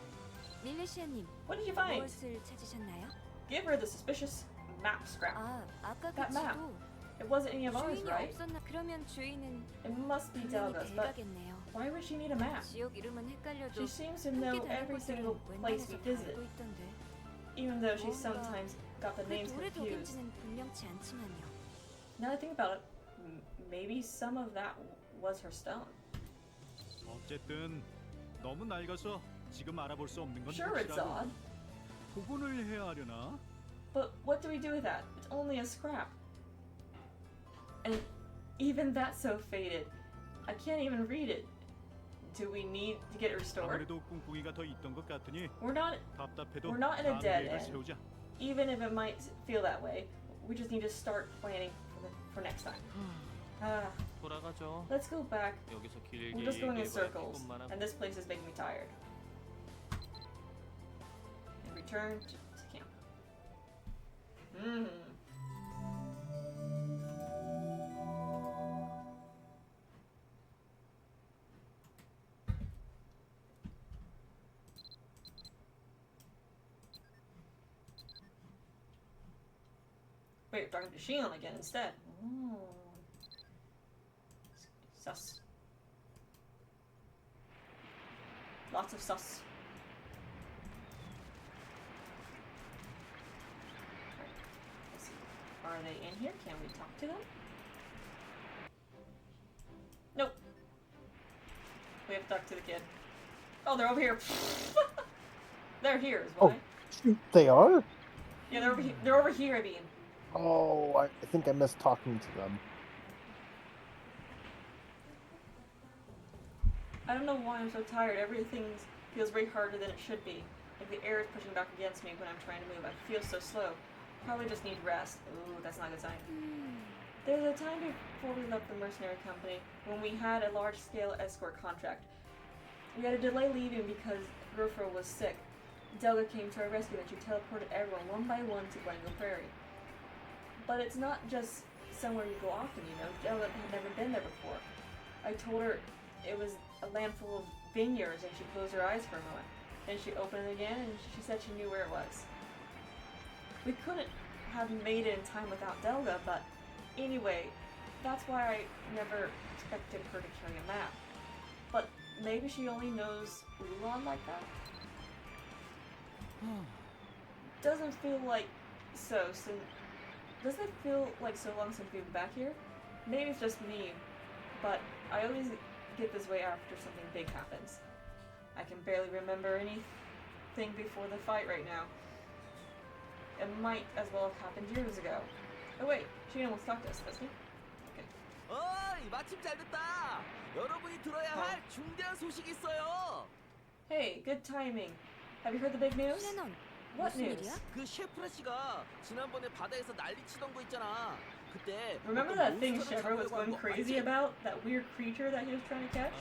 밀레시아님, What did you find? 무엇을 찾으셨나요? Give her the suspicious map scrap. 아, 아까 그 That map. 지도 It wasn't any of ours, 주인이 right? 없었나? 그러면 주인은 It must be 분명히 Delga's, but 델가겠네요. why would she need a map? 지역 이름은 헷갈려도 She seems to 함께 know 다닐 every 곳들은 single place we 웬만해서 다 visit, 알고 있던데. even though she 뭔가 sometimes got the 그 names 돌의 confused. 덕인지는 분명치 않지만요. Now I think about it, maybe some of that was her stone. 어쨌든 너무 낡아서 지금 알아볼 수 없는 건 Sure, it's 확실하고. odd, 복원을 해야 하려나? but what do we do with that? It's only a scrap. And even that's so faded. I can't even read it. Do we need to get it restored? 아무래도 꿍꿍이가 더 있던 것 같으니 We're not, 답답해도 we're not in a 다음 dead 계획을 end. 세우자. Even if it might feel that way. We just need to start planning for next time. 돌아가죠. Let's go back. 여기서 길게 We're just going in 얘기해봐야 circles, 피곤만 하고. and this place is making me tired. And return to camp. Wait, we're talking to Shion again instead. Ooh. Sus. Lots of sus. Right. Let's see. Are they in here? Can we talk to them? Nope. We have to talk to the kid. Oh, they're over here. They're here is why. Shoot, they are? Yeah, they're over here. They're over here, I mean. Oh, I think I missed talking to them. I don't know why I'm so tired. Everything feels way harder than it should be. Like the air is pushing back against me when I'm trying to move. I feel so slow. Probably just need rest. Ooh, that's not a good sign. There was a time before we left the mercenary company when we had a large-scale escort contract. We had to delay leaving because Rufro was sick. Delga came to our rescue and she teleported everyone one by one to Glengo Prairie. But it's not just somewhere you go often, you know. Delga had never been there before. I told her it was a land full of vineyards and she closed her eyes for a moment. Then she opened it again and she said she knew where it was. We couldn't have made it in time without Delga, but anyway, that's why I never expected her to carry a map. But maybe she only knows Ulan like that? Doesn't feel like so since... Doesn't it feel like so long since we've been back here? Maybe it's just me, but I always get this way after something big happens. I can barely remember anything before the fight right now. It might as well have happened years ago. Oh wait, she wants to talk to us, doesn't he? Okay. 어이, 마침 잘 됐다. 여러분이 들어야 할 중대한 소식이 있어요. Hey, good timing. Have you heard the big news? 셰넌, What 무슨 news? 일이야? 그 셰프라 씨가 지난번에 바다에서 난리 치던 거 있잖아. 그때 Remember 어떤 that thing 몬스터를 Shepard was 잡으려고 한 going 거 crazy 알지? about? That weird creature that he was trying to catch?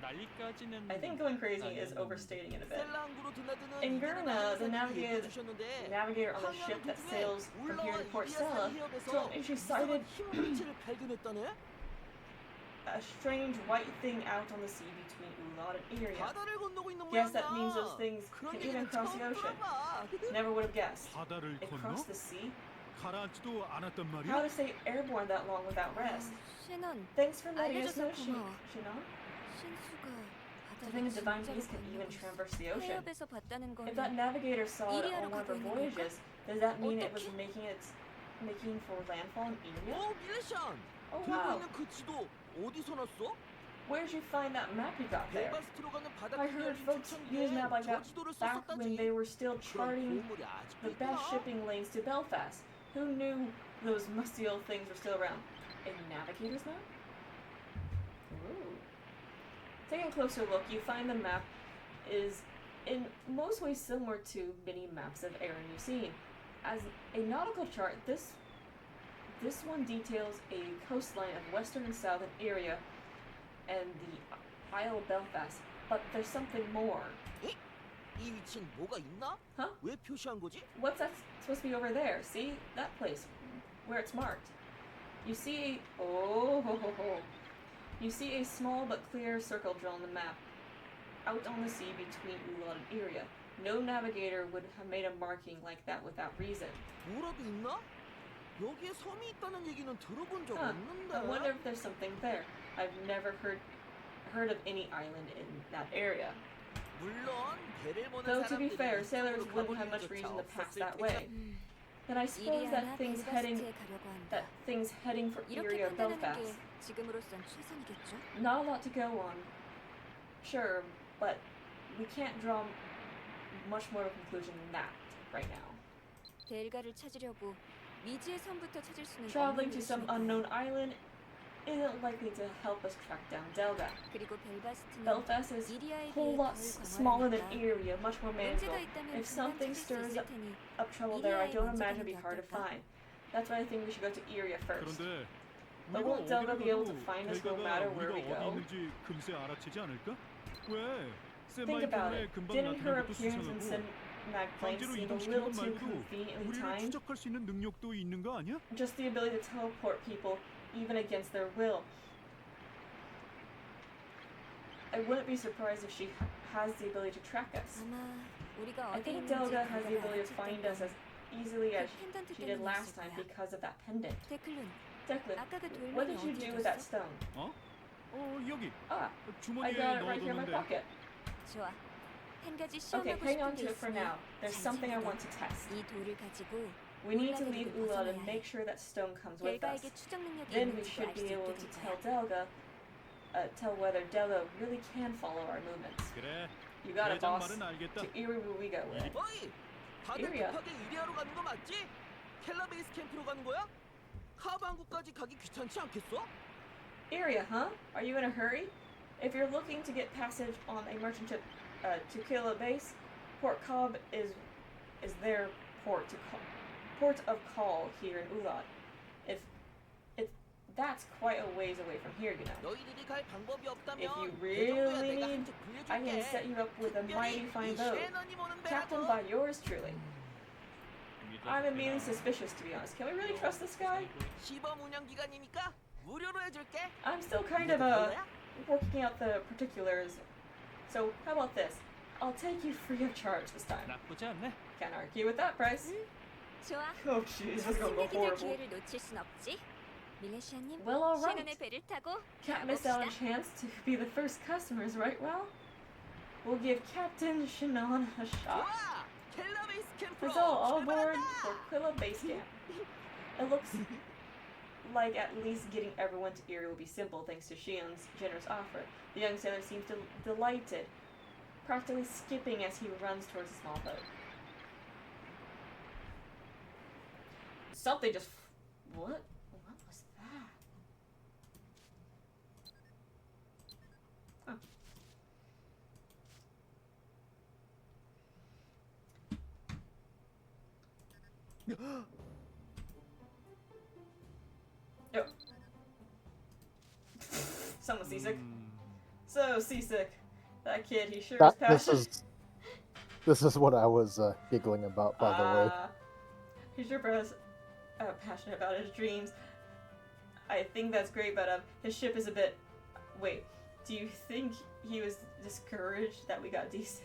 난리까지는 I think going crazy is overstating it a bit. 셀랑구로 드나드는 In 이들의 Gurna, the 나라에서 navigator 주셨는데 on the ship that 항해하는 sails 도중에 from here to 올라와 Port 이리아산 Stella 해협에서 told me she sighted 이상한 흰 물체를 발견했다네? a strange white thing out on the sea between Ulan and Iria. 바다를 건너고 있는 Guess that 모양이야. means those things 그런 can even 얘기는 cross the 처음 ocean. 들어봐. Never would have guessed. 바다를 It 건너? crossed the sea? 가라앉지도 않았단 말이야? How to stay airborne that long without rest? 셰넌, Thanks for letting us know, 알려줘서 고마워. Shinon. 신수가 To think a divine 진짜로 beast can even 건너고 traverse the ocean. 해협에서 봤다는 If that 거는 navigator saw it on 이리아로 one of her 가고 있는 voyages, does that mean it was 어떻게? making its making for landfall in Iria? 밀레시안! Oh 들고 wow. 있는 그 지도 어디서 났어? Where'd you find that map you got there? 벨바스트로 가는 바다 I 크기 heard 열린 folks use a map like 저 that 지도를 back when they 썼었다지. were still 그런 charting 보물이 아직도 the best 있구나. shipping lanes to Belfast. Who knew those musty old things were still around? A navigator's map? Ooh. Taking a closer look, you find the map is in most ways similar to many maps of Erin you've seen. As a nautical chart, this one details a coastline of western and southern area and the Isle of Belfast. But there's something more. 이 위치엔 뭐가 있나? Huh? 왜 표시한 거지? What's that supposed to be over there? See? That place. Where it's marked. You see You see a small but clear circle drawn on the map. Out on the sea between Ulad and Iria. No navigator would have made a marking like that without reason. 뭐라도 있나? 여기에 섬이 있다는 얘기는 들어본 적 Huh. 없는데. I wonder if there's something there. I've never heard of any island in that area. 물론 배를 보는 Though to be 사람들이 fair, sailors 이쪽으로 wouldn't 가볼 have much 일조차 reason to pass 없었을 that 테죠. way. Then I suppose 이리아나 벨바스트에 가려고 한다. that things heading for 이렇게 Iria or 판단하는 게 Belfast. 지금으로선 최선이겠죠? Not a lot to go on. Sure, but we can't draw much more of a conclusion than that right now. 델가를 찾으려고 미지의 섬부터 찾을 수는 Traveling 없는 to some 일이니까. unknown island isn't likely to help us track down Delga. 그리고 벨바스트는 Belfast is a 이리아에 whole 비해 lot 덜 smaller than 광활하니까 Iria, much more manageable. 문제가 있다면 If 금방 something 찾을 수 stirs 있을 up 테니 trouble there, I don't 먼저 imagine it'd be 가는 게 hard to 어떨까? find. That's why I think we should go to Iria first. 그런데 But 우리가 won't Delga 어디를 be able to 가도 find us no 델가가 matter where 우리가 we 어디 go? 있는지 금세 알아채지 않을까? 왜? Think 세마이 about 때문에 it. 금방 Didn't her 나타난 것도 appearance in 수상하고 Mag Plains 강제로 seem a 이동시키는 little 것 too 말고도 conveniently 우리를 timed? 추적할 수 있는 능력도 있는 거 아니야? Just the ability to teleport people, even against their will. I wouldn't be surprised if she has the ability to track us. 아마 우리가 I 어디 think 있는지 Delga has the 그거를 ability to find us 알아챘던 as easily as 그 펜던트 she did last 때문이었을 time 거야. because of that pendant. 데클룬, Declan, 아까 그 what 돌멩이 did you 어디에 do with that 뒀어? stone? 여기 Ah, I 주머니에 got it right here in my 넣어뒀는데 pocket. 좋아. 한 가지 Okay, 시험하고 hang on 싶은 게 to it for 있으니 now. There's 잘 something I 챙겨둬. want to test. 이 돌을 가지고 We need to leave 올라가기를 Ulad and 벗어나야 해. make sure that stone comes with us. 델가에게 추적 능력이 Then we 있는지도 should 알 수 be able 있게 to 될 tell 거야. Delga, tell whether Delga really can follow our movements. 그래 You got it, 대장 boss. 말은 알겠다. To Erie will we go with? 어이! 다들 이리야. 급하게 이리아로 가는 거 맞지? 켈라 베이스 캠프로 가는 거야? 카방구까지 가기 귀찮지 않겠어? Iria, huh? Are you in a hurry? If you're looking to get passage on a merchant ship to Killa Base, Port Cobb is their port of call here in Ulad. If that's quite a ways away from here, you know. 너희들이 갈 방법이 없다면 If you 대정부야 really 내가 need, 한 척 I can 빌려줄게. set you up with a mighty 특별히 fine 이 boat, 셰넌이 모는 captained 배라고. by yours truly. I'm immediately suspicious, to be honest. Can we really trust this guy? 시범 운영 기간이니까 무료로 해줄게. I'm still kind 이게 of 더 별로야? working out the particulars. So how about this? I'll take you free of charge this time. 나쁘지 않네. Can't argue with that price. 좋아. Oh jeez, this is gonna go 승객이 될 horrible. 기회를 놓칠 순 없지. 밀레시아님, Well, all right. 시간의 배를 타고 Can't miss out on a 가봅시다. chance to be the first customers, right? Well, we'll give Captain Shannon a shot. 좋아. 켈라 베이스 캠프로 Let's all aboard 출발한다. for Quilla Base Camp. It looks like at least getting everyone to Erie will be simple thanks to Shion's generous offer. The young sailor seems delighted, practically skipping as he runs towards the small boat. Something just... What? What was that? Oh. Yep. Someone's seasick. So seasick. That kid, he sure is passionate. This is what I was giggling about, by the way. He's sure passionate about his dreams. I think that's great, but his ship is a bit... Wait, do you think he was discouraged that we got desynced?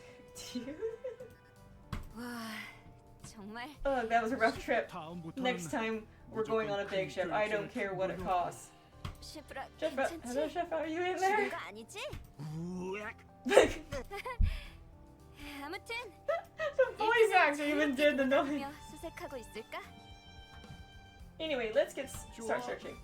와, 정말 Oh, that was a rough trip. 다음부터는 Next time, we're going on a big ship. I don't care what it costs. 셰프라 Chef, hello, 괜찮지? Chef, are you in 죽은 there? 거 아니지? 우악. 아무튼 The voice actor even did the noise. 하며 수색하고 있을까? Anyway, let's start searching.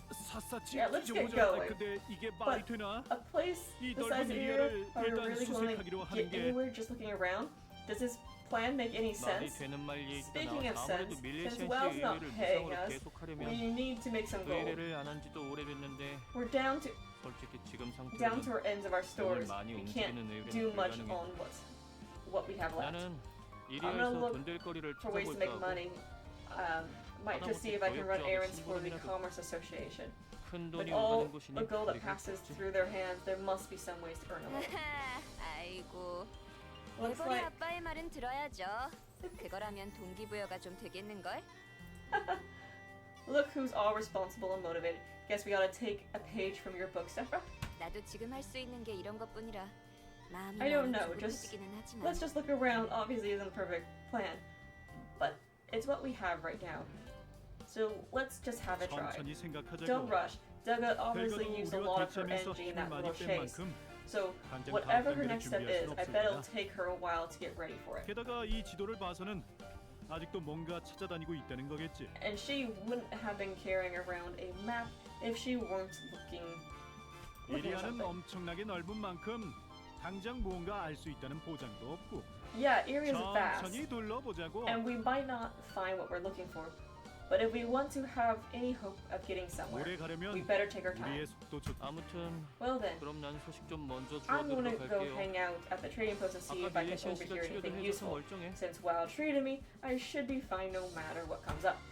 Yeah, let's get going. 근데 이게 But 말이 되나? a place 이 the size 넓은 of here, 에리아를 are we 일단 really going 수색하기로 to 하는 get 게 anywhere just looking around? Does this plan make any 말이 sense? 되는 말이 Speaking of 있다나 sense, 아무래도 since 밀레시안 Well's 씨의 not 의뢰를 paying 무상으로 us, 계속하려면 we need to make some 그 gold. 의뢰를 안 한 지도 오래됐는데 We're down to 솔직히 지금 down to 상태로는 our ends of our stores. 돈을 많이 We can't 움직이는 do 의뢰는 much 불가능해. on what we have left. 나는 I'm gonna 이리에서 look 돈 될 거리를 for ways to 찾아볼까 make 하고 money. Might just see if I can run errands for the Commerce Association. 큰 With 돈이 all 오가는 곳이니 the gold that 우리가 passes 있겠지. through their hands, there must be some ways to earn a living. 아이고. Looks 대버리 like 아빠의 말은 들어야죠. 그거라면 동기부여가 좀 되겠는걸? look who's all responsible and motivated. Guess we ought to take a page from your book, Sephra. 나도 지금 할 수 있는 게 이런 것뿐이라 마음이 I don't 많이 know, just 조급해지기는 하지만 let's just look around. Obviously, isn't the perfect plan, but it's what we have right now. So let's just have a try. 천천히 생각하자고. Don't rush. Dugga obviously 벨가도 used a 우리와 lot of her 대치하면서 energy in 힘을 that 많이 little 뺀 chase. 만큼 So 당장 whatever 다음 her 단계를 next step 준비할 is, 순 I bet it'll 없을 take her a while to get ready for it. 게다가 이 지도를 봐서는 아직도 뭔가 찾아다니고 있다는 거겠지. And she wouldn't have been carrying around a map if she weren't looking at 에리아는 something. 엄청나게 넓은 만큼 당장 무언가 알 수 있다는 보장도 없고. Yeah, areas vast, 천천히 둘러보자고. and we might not find what we're looking for. But if we want to have any hope of getting somewhere, 오래 we 가려면 better take our time. 우리의 속도 좋. 아무튼 Well then, 그럼 난 소식 좀 먼저 I'm gonna 주워들도록 go 할게요. hang out at the trading post and see 아까 if I can 밀레시안 씨가 overhear 치료도 anything 해줘서 useful. 멀쩡해. Since Wild treated me, I should be fine no matter what comes up.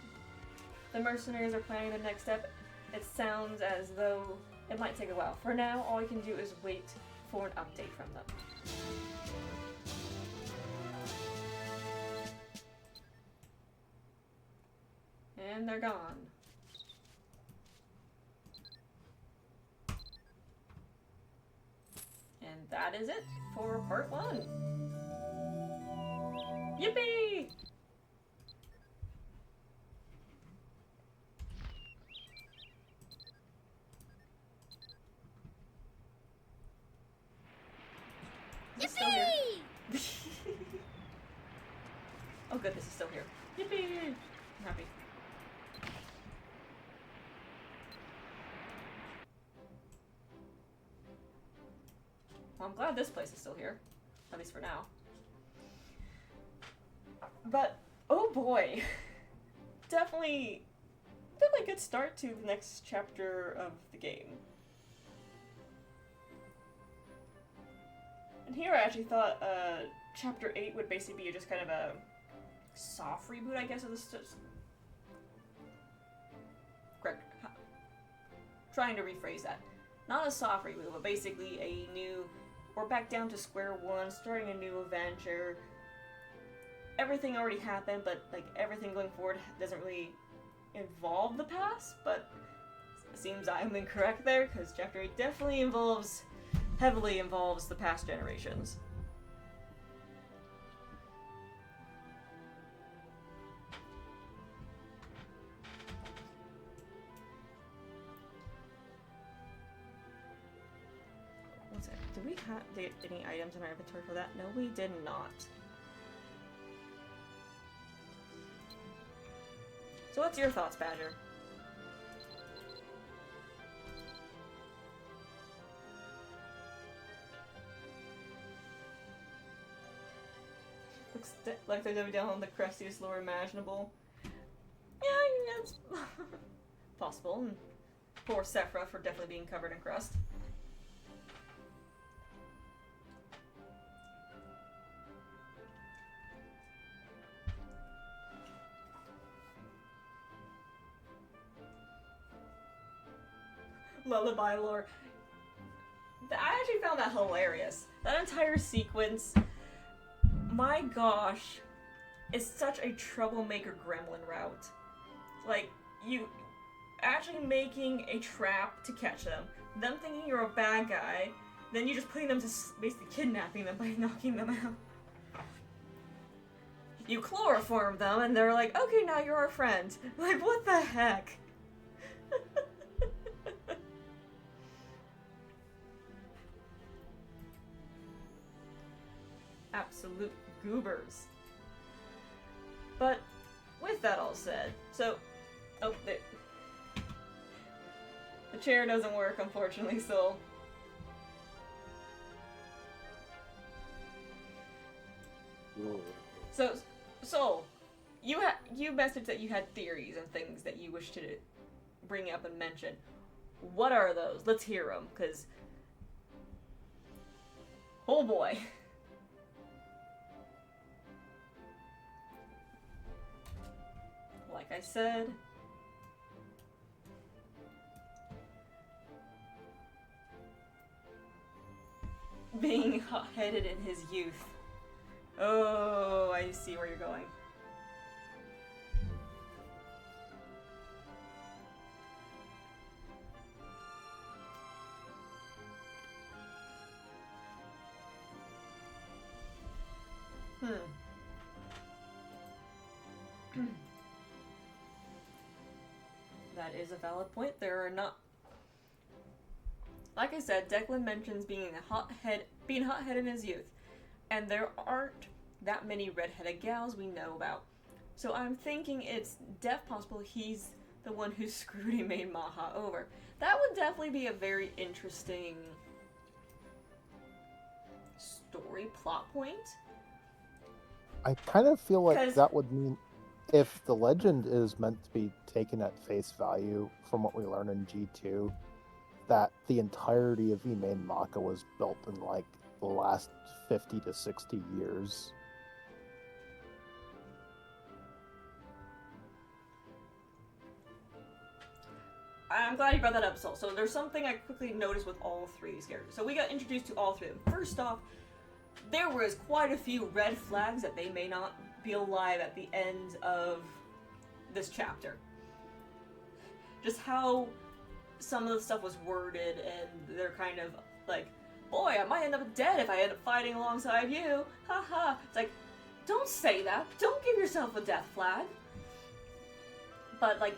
The mercenaries are planning the next step. It sounds as though it might take a while. For now, all we can do is wait for an update from them. And they're gone. And that is it for part 1. Yippee! Is it still here? Oh good, this is still here. Yippee! I'm happy. Well, I'm glad this place is still here. At least for now. But, oh boy. Definitely a good start to the next chapter of the game. And here I actually thought chapter 8 would basically be just kind of a soft reboot, I guess, of this. Correct. Trying to rephrase that. Not a soft reboot, but basically a new. We're back down to square one, starting a new adventure. Everything already happened, but like everything going forward doesn't really involve the past. But it seems I'm incorrect there, because chapter 8 definitely heavily involves the past generations. Do we have any items in our inventory for that? No, we did not. So what's your thoughts, Badger? Looks like they're going down on the crustiest lore imaginable. Yeah, it's possible. And poor Sephra for definitely being covered in crust. Lullaby lore. I actually found that hilarious. That entire sequence, my gosh, is such a troublemaker gremlin route. Like, you actually making a trap to catch them thinking you're a bad guy, then you just putting them to basically kidnapping them by knocking them out. You chloroform them and they're like, okay, now you're our friend. Like, what the heck? Absolute goobers. But with that all said, so Oh, the chair doesn't work, unfortunately, so... So, you messaged that you had theories and things that you wish to bring up and mention. What are those? Let's hear them, because... Oh boy. Like I said... being hot-headed in his youth. Oh, I see where you're going. That is a valid point. There are not... Like I said, Declan mentions being hot-headed in his youth, and there aren't that many red-headed gals we know about. So I'm thinking it's possible he's the one who screwed and made Maha over. That would definitely be a very interesting story plot point. I kind of feel like 'Cause- that would mean if the legend is meant to be taken at face value from what we learn in G2, that the entirety of Ime Maka was built in like the last 50 to 60 years. I'm glad you brought that up, Sol. So there's something I quickly noticed with all three of these characters. So we got introduced to all three of them. First off, there was quite a few red flags that they may not be alive at the end of this chapter. Just how some of the stuff was worded, and they're kind of like, boy, I might end up dead if I end up fighting alongside you. Haha. It's like, don't say that. Don't give yourself a death flag. But like,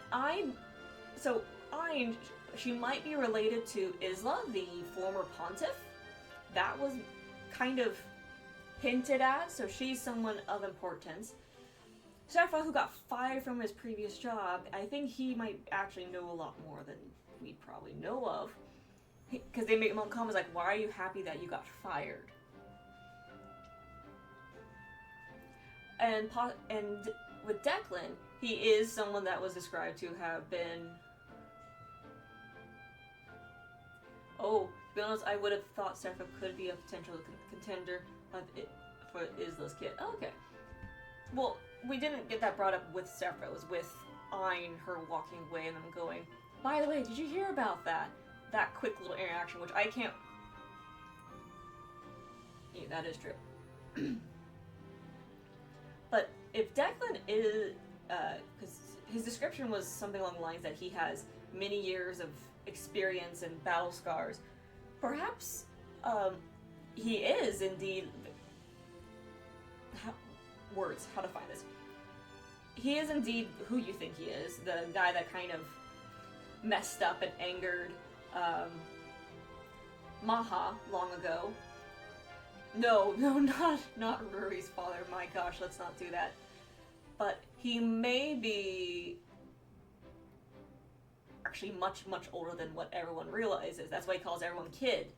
she might be related to Isla, the former pontiff. That was kind of hinted at, so she's someone of importance. Shepha, who got fired from his previous job, I think he might actually know a lot more than we probably know of. Because they make comments like, why are you happy that you got fired? And with Declan, he is someone that was described to have been... Oh, to be honest, I would have thought Serapha could be a potential contender for Isla's kid. Oh, okay. Well, we didn't get that brought up with Serapha. It was with Ayn, her walking away, and them going, by the way, did you hear about that? That quick little interaction, which I can't... Yeah, that is true. But if Declan is... because his description was something along the lines that he has many years of experience and battle scars, perhaps he is indeed... How to find this. He is indeed who you think he is, the guy that kind of messed up and angered Maha long ago. No, not Ruri's father. My gosh, let's not do that. But he may be actually much older than what everyone realizes. That's why he calls everyone kid.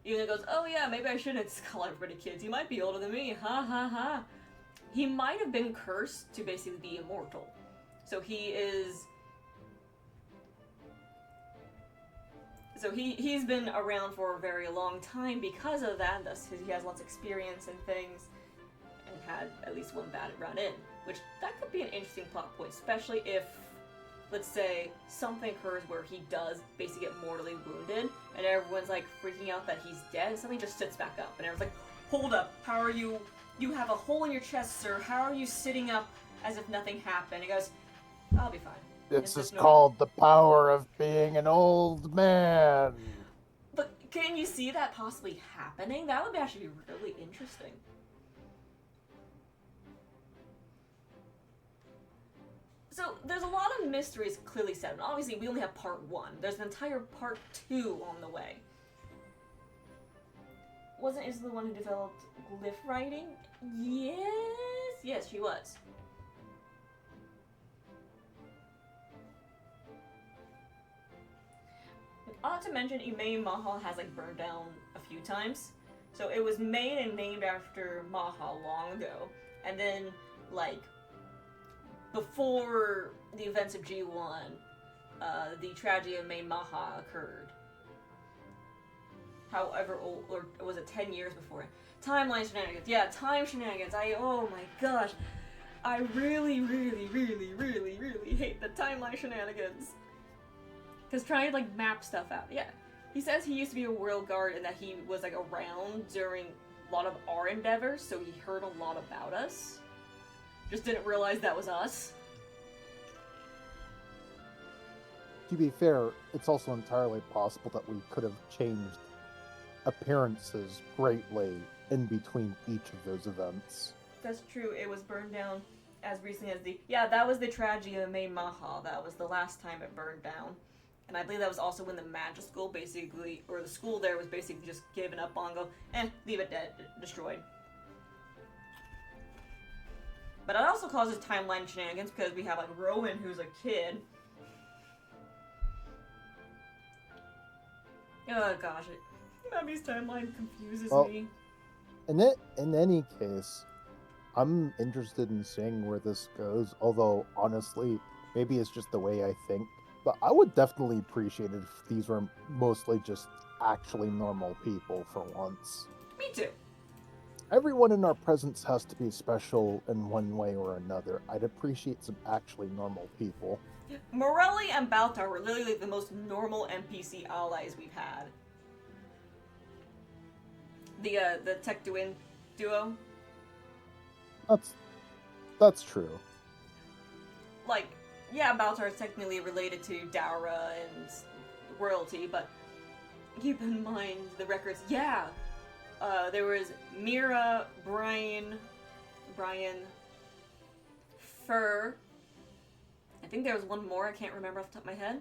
Even though he goes, oh yeah, maybe I shouldn't call everybody kids. He might be older than me. Ha ha ha. He might have been cursed to basically be immortal. So he's been around for a very long time because of that. Thus, he has lots of experience and things, and had at least one bad run in. Which, that could be an interesting plot point, especially if, let's say, something occurs where he does basically get mortally wounded, and everyone's like freaking out that he's dead, and something just sits back up, and everyone's like, hold up, how are you? You have a hole in your chest, sir. How are you sitting up as if nothing happened? He goes, I'll be fine. This is called the power of being an old man. But can you see that possibly happening? That would actually be really interesting. So, there's a lot of mysteries clearly set, and obviously we only have part 1. There's an entire part 2 on the way. Wasn't Isla the one who developed glyph writing? Yes, she was. Not to mention, Mhaol has like burned down a few times. So it was made and named after Mhaol long ago. And then, like, before the events of G1, the tragedy of Mhaol occurred. However old, or was it 10 years before? Timeline shenanigans. Yeah, time shenanigans. Oh my gosh. I really, really, really, really, really hate the timeline shenanigans. Because trying to, like, map stuff out. Yeah. He says he used to be a world guard and that he was, like, around during a lot of our endeavors, so he heard a lot about us. Just didn't realize that was us. To be fair, it's also entirely possible that we could have changed appearances greatly in between each of those events. That's true. It was burned down as recently as the... Yeah, that was the tragedy of Mhaol. That was the last time it burned down. And I believe that was also when the magic school basically, or the school there was basically just given up on, go, leave it dead, destroyed. But it also causes timeline shenanigans because we have, like, Rowan, who's a kid. Oh gosh, Mammy's timeline confuses me. In any case, I'm interested in seeing where this goes, although, honestly, maybe it's just the way I think. But I would definitely appreciate it if these were mostly just actually normal people for once. Me too. Everyone in our presence has to be special in one way or another. I'd appreciate some actually normal people. Morelli and Baltar were literally the most normal NPC allies we've had. The tech duo. That's true. Like, yeah, Baltar is technically related to Daura and royalty, but keep in mind the records. Yeah, there was Mira, Brian, Fur. I think there was one more, I can't remember off the top of my head.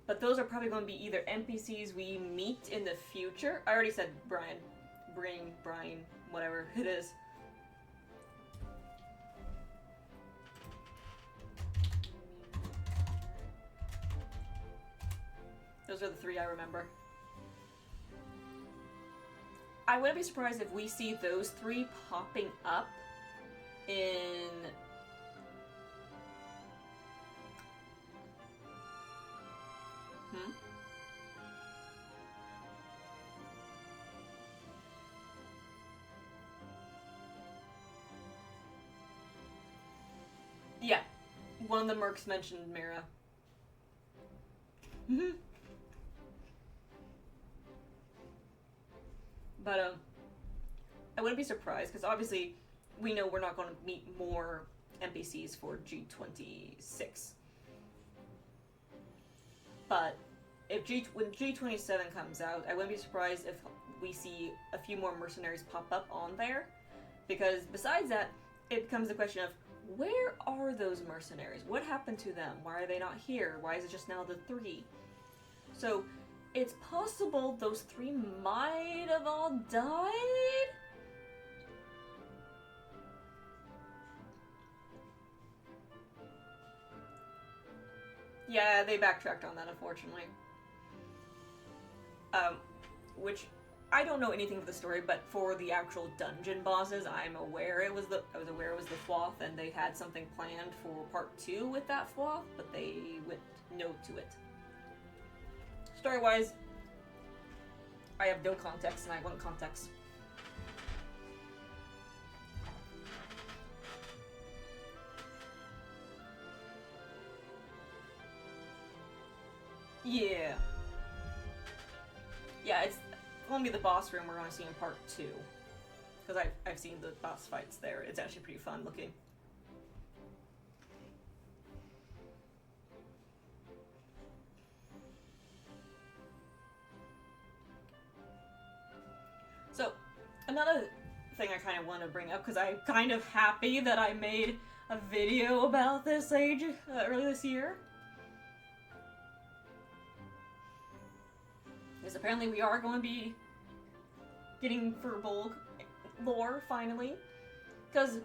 But those are probably going to be either NPCs we meet in the future. I already said Brian, whatever it is. Those are the three I remember. I wouldn't be surprised if we see those three popping up in... Yeah, one of the mercs mentioned Mira. But, I wouldn't be surprised, because obviously we know we're not going to meet more NPCs for G26. But when G27 comes out, I wouldn't be surprised if we see a few more mercenaries pop up on there. Because besides that, it becomes the question of, where are those mercenaries? What happened to them? Why are they not here? Why is it just now the three? So, it's possible those three might have all died? Yeah, they backtracked on that, unfortunately. Which, I don't know anything of the story, but for the actual dungeon bosses, I was aware it was the Floth, and they had something planned for part 2 with that Floth, but they went no to it. Story-wise, I have no context, and I want context. Yeah. Yeah, it's gonna be the boss room we're gonna see in part 2. Because I've seen the boss fights there. It's actually pretty fun looking. So, another thing I kind of want to bring up, because I'm kind of happy that I made a video about this earlier this year. Because apparently we are going to be getting Furbolg lore, finally. Because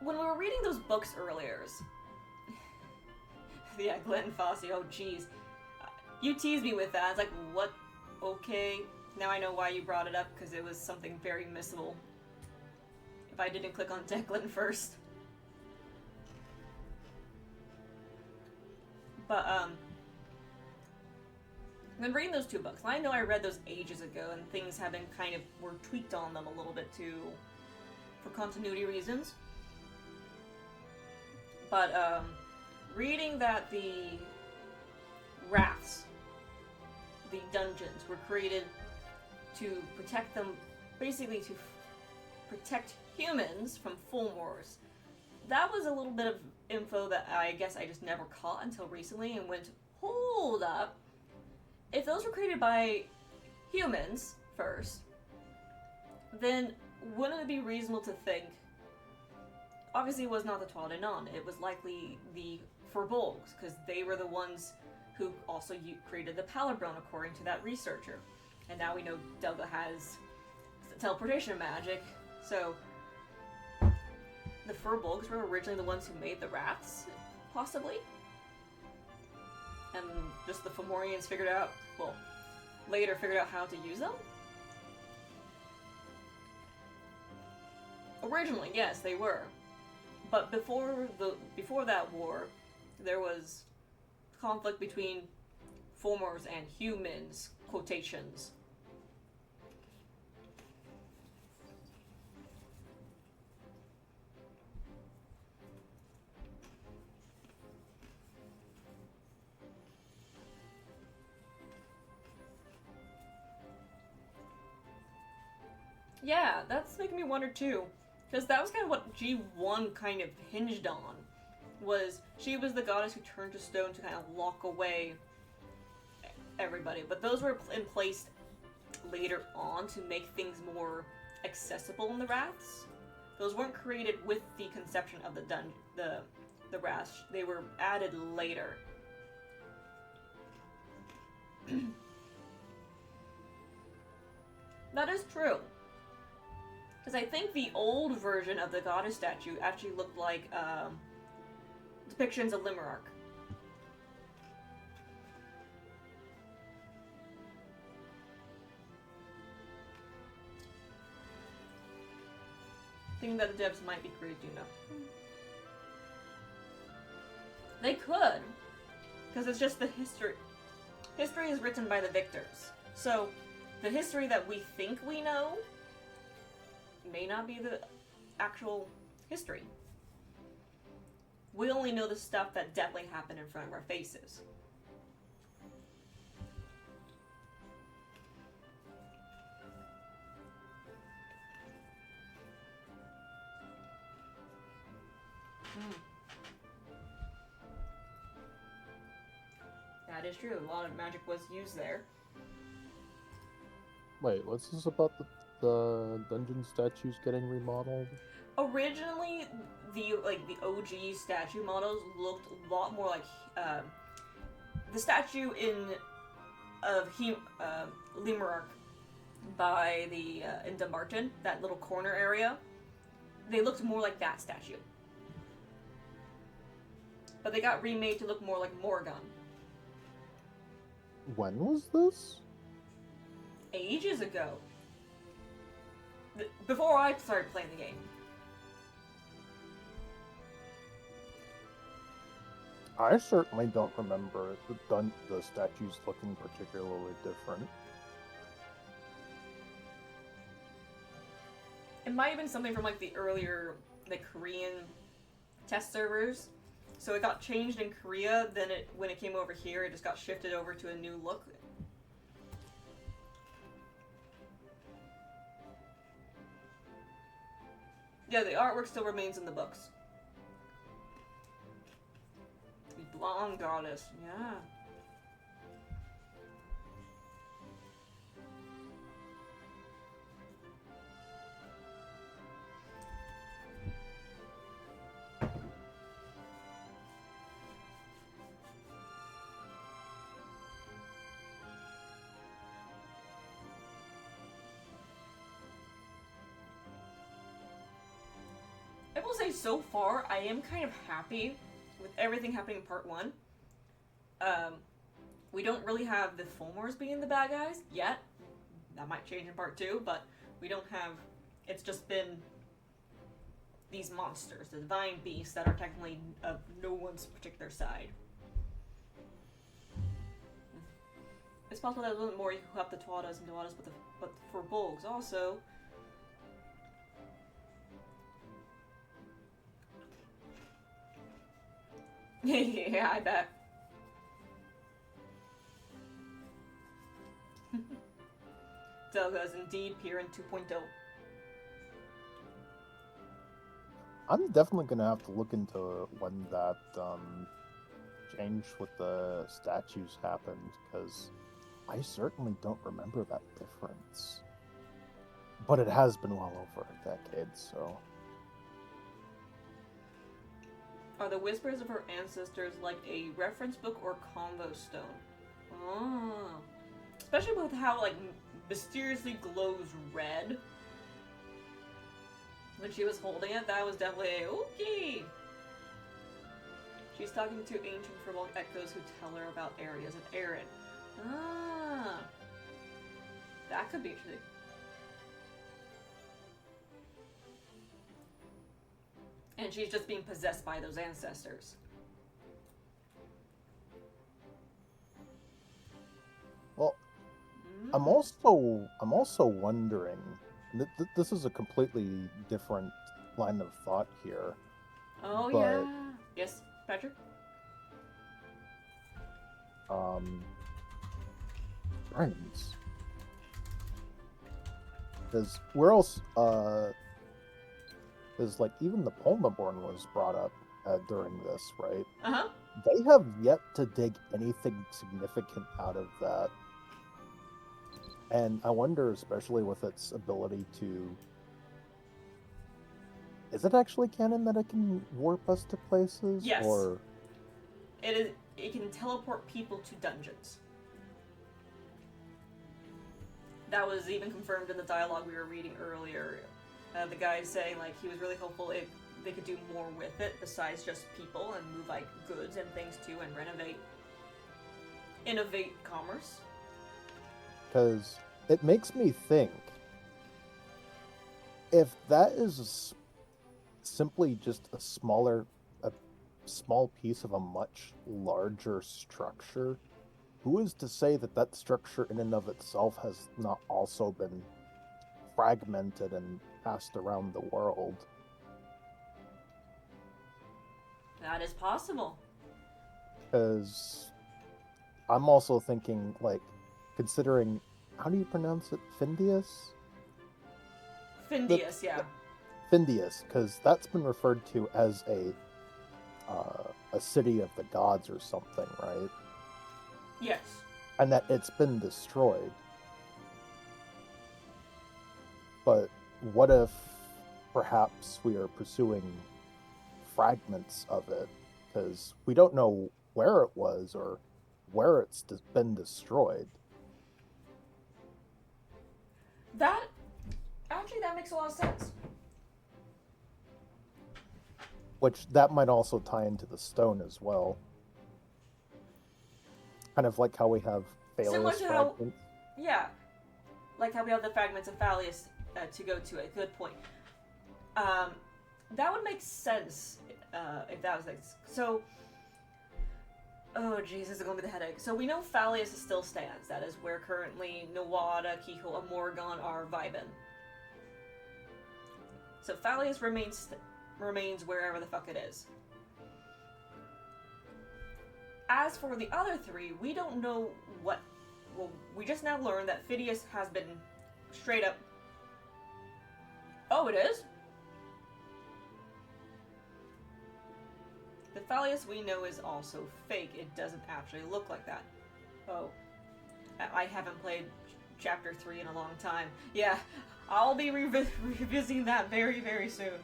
when we were reading those books earlier... yeah, Glenn Fossey, oh jeez. You teased me with that. I was like, what? Okay. Now I know why you brought it up, because it was something very missable. If I didn't click on Declan first. But, I've been reading those two books, and I know I read those ages ago, and things have been kind of, were tweaked on them a little bit for continuity reasons. But, reading that the Wraths, the dungeons, were created to protect them, basically to protect humans from Fulmors. That was a little bit of info that I guess I just never caught until recently and went, hold up. If those were created by humans first, then wouldn't it be reasonable to think, obviously it was not the Twilight Non, it was likely the Furbolgs, because they were the ones who also created the Palabron according to that researcher. And now we know Delga has teleportation magic, so the Furbolgs were originally the ones who made the Wraths, possibly? And just the Fomorians figured out, well, later figured out how to use them? Originally, yes, they were. But before that war, there was conflict between Fulmors and humans, quotations. Yeah, that's making me wonder too. Because that was kind of what G1 kind of hinged on. Was she was the goddess who turned to stone to kind of lock away everybody. But those were in place later on to make things more accessible in the Wraths. Those weren't created with the conception of the Wraths. They were added later. That is true. Because I think the old version of the goddess statue actually looked like depictions of Limerarch. Thinking that the devs might be crazy enough. They could, because it's just the history. History is written by the victors. So, the history that we think we know may not be the actual history. We only know the stuff that definitely happened in front of our faces. That is true. A lot of magic was used there. Wait, what's this about the dungeon statues getting remodeled? Originally, the OG statue models looked a lot more like the statue of Limerarch by in Dumbarton, that little corner area. They looked more like that statue, but they got remade to look more like Morgan. When was this? Ages ago. Before I started playing the game. I certainly don't remember the statues looking particularly different. It might have been something from like the earlier Korean test servers. So it got changed in Korea, then when it came over here, it just got shifted over to a new look. Yeah, the artwork still remains in the books. The blonde goddess, yeah. I will say, so far, I am kind of happy with everything happening in part 1. We don't really have the Fulmors being the bad guys yet. That might change in part 2, but we don't have... It's just been these monsters, the divine beasts, that are technically of no one's particular side. It's possible that it wasn't Mori who helped the Twadas and Dawadas, but for Bolgs also. Yeah, I bet. Zelda is indeed Piran 2.0. I'm definitely gonna have to look into when that change with the statues happened, because I certainly don't remember that difference. But it has been well over a decade, so... Are the whispers of her ancestors like a reference book or convo stone? Oh. Especially with how, like, mysteriously glows red. When she was holding it, that was definitely okay. She's talking to ancient Firbolg echoes who tell her about areas of Erin. Ah. That could be interesting. And she's just being possessed by those ancestors. Well, I'm also wondering. This is a completely different line of thought here. Oh but, yeah. Yes, Patrick. Friends. Because where else? Because like even the Polmaborn was brought up during this, right? Uh-huh. They have yet to dig anything significant out of that. And I wonder, especially with its ability to... Is it actually canon that it can warp us to places? Yes. Or... It can teleport people to dungeons. That was even confirmed in the dialogue we were reading earlier. The guy saying, like, he was really hopeful if they could do more with it besides just people and move, like, goods and things too and innovate commerce. Because it makes me think, if that is simply just a small piece of a much larger structure, who is to say that that structure in and of itself has not also been fragmented and passed around the world? That is possible. Because I'm also thinking, like, considering, how do you pronounce it? Findius? Findius, yeah. Findius, because that's been referred to as a city of the gods or something, right? Yes. And that it's been destroyed. But what if perhaps we are pursuing fragments of it? Because we don't know where it was or where it's been destroyed. That makes a lot of sense. Which that might also tie into the stone as well. Kind of like how we have Phaleus fragments. Yeah. Like how we have the fragments of Phaleus to go to it. Good point. That would make sense if that was like... So... Oh jeez, this is going to be the headache. So we know Phaleus still stands. That is where currently Nawada, Kiko, and Morrigan are vibing. So Phaleus remains wherever the fuck it is. As for the other three, we don't know what... Well, we just now learned that Phidias has been straight up... Oh, it is? The Phaleus we know is also fake. It doesn't actually look like that. Oh. I haven't played Chapter 3 in a long time. Yeah, I'll be revisiting that very, very soon.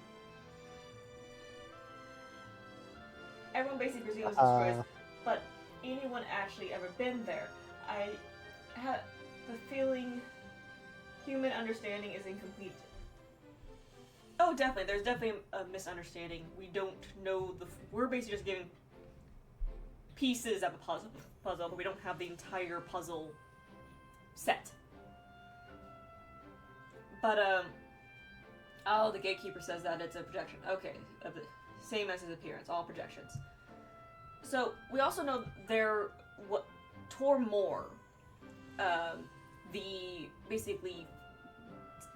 Everyone basically presumes destroys, but anyone actually ever been there? I have the feeling human understanding is incomplete. Oh, definitely. There's definitely a misunderstanding. We don't know we're basically just giving pieces of a puzzle, but we don't have the entire puzzle set. But, oh, the gatekeeper says that it's a projection. Okay, same as his appearance, all projections. So, we also know Tormor, the, basically,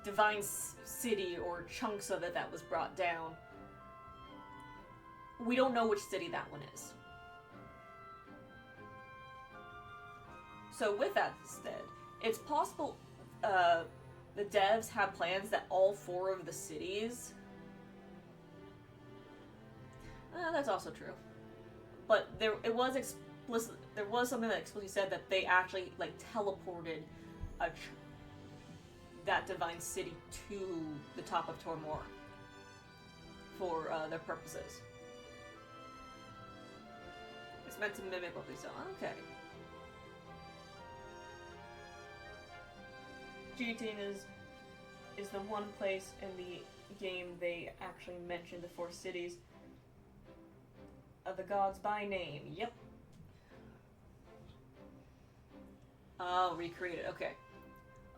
divine city or chunks of it that was brought down. We don't know which city that one is. So with that instead, it's possible the devs have plans that all 4 of the cities... that's also true. But there was something that explicitly said that they actually like teleported that divine city to the top of Tormor for their purposes. It's meant to mimic what we saw. Okay. G18 is the one place in the game they actually mentioned the 4 cities of the gods by name. Yep. Oh, recreated. Okay.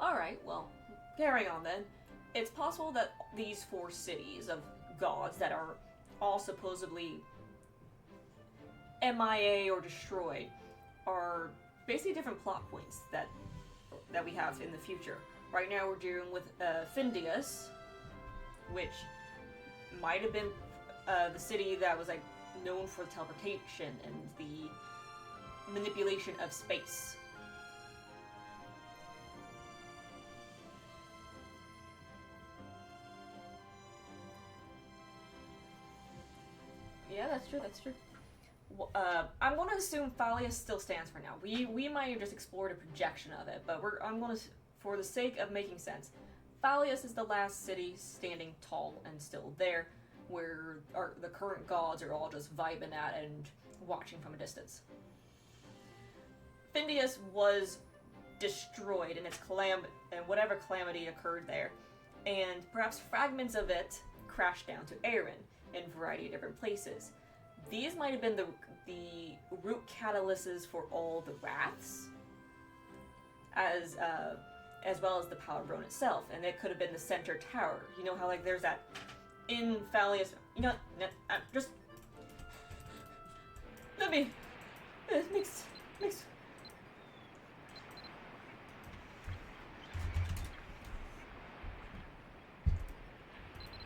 Alright, well, carrying on then. It's possible that these 4 cities of gods that are all supposedly MIA or destroyed are basically different plot points that we have in the future. Right now we're dealing with Findius, which might have been the city that was like known for teleportation and the manipulation of space. Yeah, that's true, that's true. I'm going to assume Phalius still stands for now. We might have just explored a projection of it, but I'm going to, for the sake of making sense, Phalius is the last city standing tall and still there, where the current gods are all just vibing at and watching from a distance. Findius was destroyed in its and whatever calamity occurred there, and perhaps fragments of it crashed down to Erin in a variety of different places. These might have been the root catalysts for all the wraths, as well as the Power Throne itself, and it could have been the center tower. You know how like there's that in Phalius. You know, just let me mix.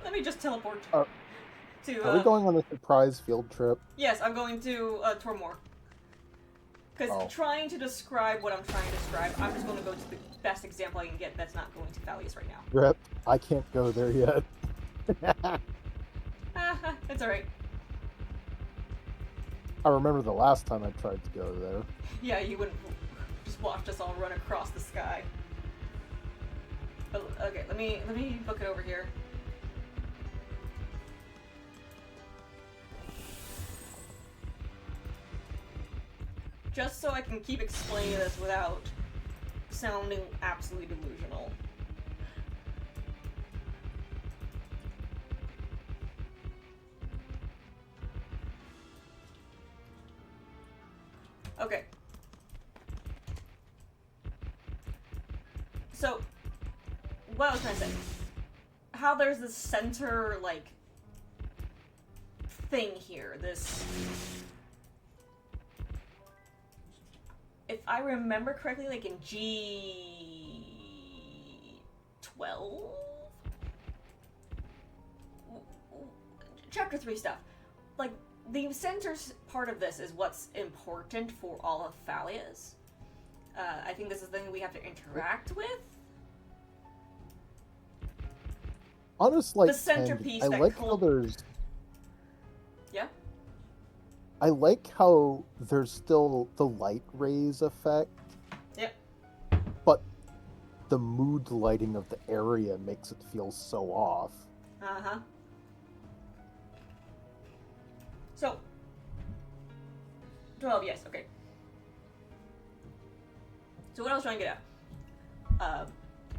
Let me just teleport. Are we going on a surprise field trip? Yes, I'm going to Tormor. Because trying to describe what I'm trying to describe, I'm just going to go to the best example I can get that's not going to Phalius right now. Rip, I can't go there yet. It's alright. I remember the last time I tried to go there. Yeah, you wouldn't just watch us all run across the sky. But, okay, let me book it over here. Just so I can keep explaining this without sounding absolutely delusional. Okay. So, what I was trying to say, how there's this center, like, thing here, this... If I remember correctly, like in G12? Chapter 3 stuff. Like, the center part of this is what's important for all of Phalius. I think this is the thing we have to interact with. Honestly, the centerpiece I like how there's... Yeah? I like how there's still the light rays effect. Yep. But the mood lighting of the area makes it feel so off. Uh-huh. So, 12, yes, okay. So what I was trying to get at,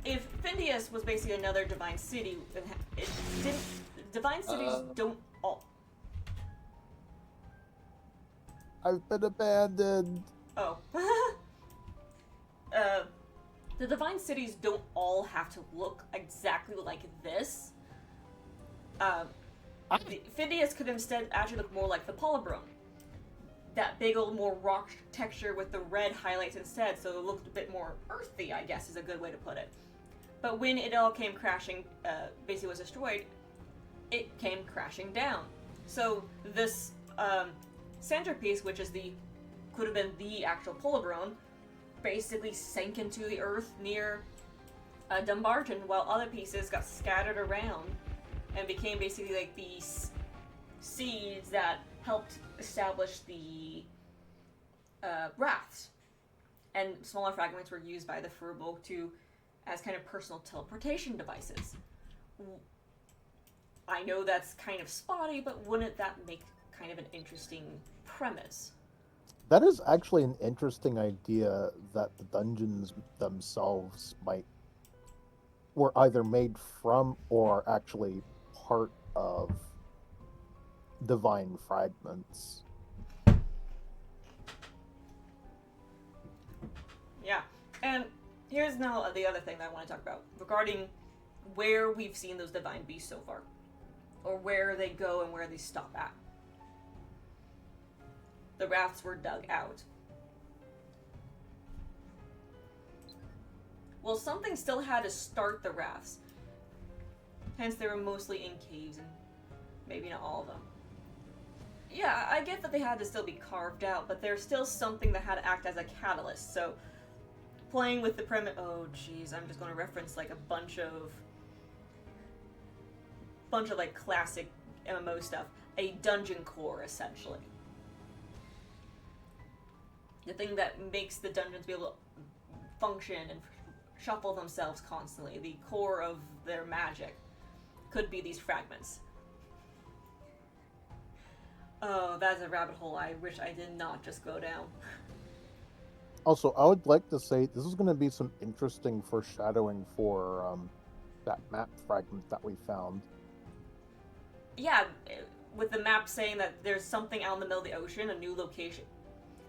if Findius was basically another divine city, divine cities don't all... I've been abandoned. Oh. The divine cities don't all have to look exactly like this. Phineas could instead actually look more like the Polybron. That big old more rock texture with the red highlights instead, so it looked a bit more earthy, I guess is a good way to put it. But when it all came crashing, basically was destroyed, it came crashing down. So this centerpiece, which is could have been the actual Polybron, basically sank into the earth near Dumbarton, while other pieces got scattered around and became basically like these seeds that helped establish the rafts. And smaller fragments were used by the Furbolg as kind of personal teleportation devices. I know that's kind of spotty, but wouldn't that make kind of an interesting premise? That is actually an interesting idea, that the dungeons themselves were either made from or are actually part of divine fragments. Yeah, and here's now the other thing that I want to talk about regarding where we've seen those divine beasts so far, or where they go and where they stop at. The rafts were dug out. Well, something still had to start the rafts. Hence, they were mostly in caves, and maybe not all of them. Yeah, I get that they had to still be carved out, but there's still something that had to act as a catalyst. So, playing with the premise. Oh, jeez, I'm just going to reference like a bunch of like classic MMO stuff. A dungeon core, essentially. The thing that makes the dungeons be able to function and shuffle themselves constantly. The core of their magic could be these fragments. Oh, that's a rabbit hole I wish I did not just go down. Also, I would like to say this is going to be some interesting foreshadowing for that map fragment that we found. Yeah, with the map saying that there's something out in the middle of the ocean, a new location.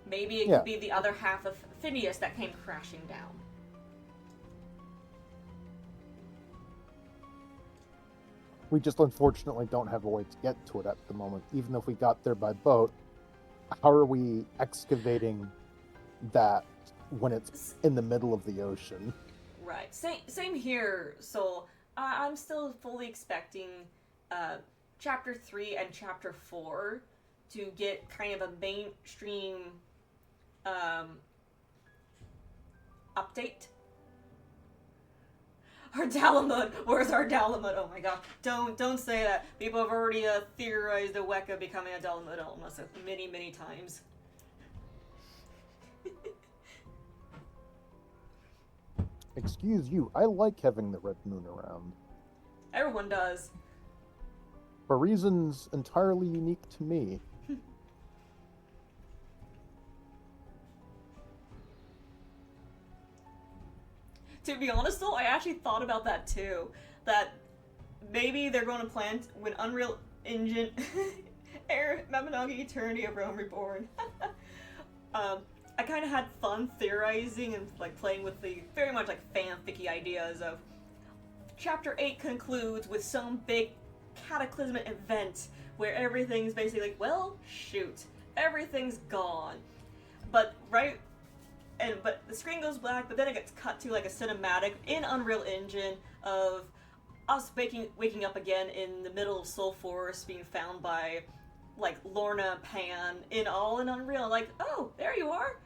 Maybe it could be the other half of Phineas that came crashing down. We just unfortunately don't have a way to get to it at the moment. Even if we got there by boat, how are we excavating that when it's in the middle of the ocean? Right. Same here. So I'm still fully expecting Chapter 3 and Chapter 4 to get kind of a mainstream update. Our Dalamud! Where's our Dalamud? Oh my god. Don't say that. People have already theorized a Weka becoming a Dalamud almost many, many times. Excuse you, I like having the red moon around. Everyone does. For reasons entirely unique to me. To be honest though, I actually thought about that too. That maybe they're going to plan when Unreal Engine Air Mabinogi Eternity of Rome Reborn. I kind of had fun theorizing and like playing with the very much like fanficky ideas of Chapter 8 concludes with some big cataclysmic event where everything's basically like, well, shoot, everything's gone. But but the screen goes black, but then it gets cut to like a cinematic in Unreal Engine of us waking up again in the middle of Soul Forest, being found by like Lorna and Pan in Unreal. Like, oh, there you are.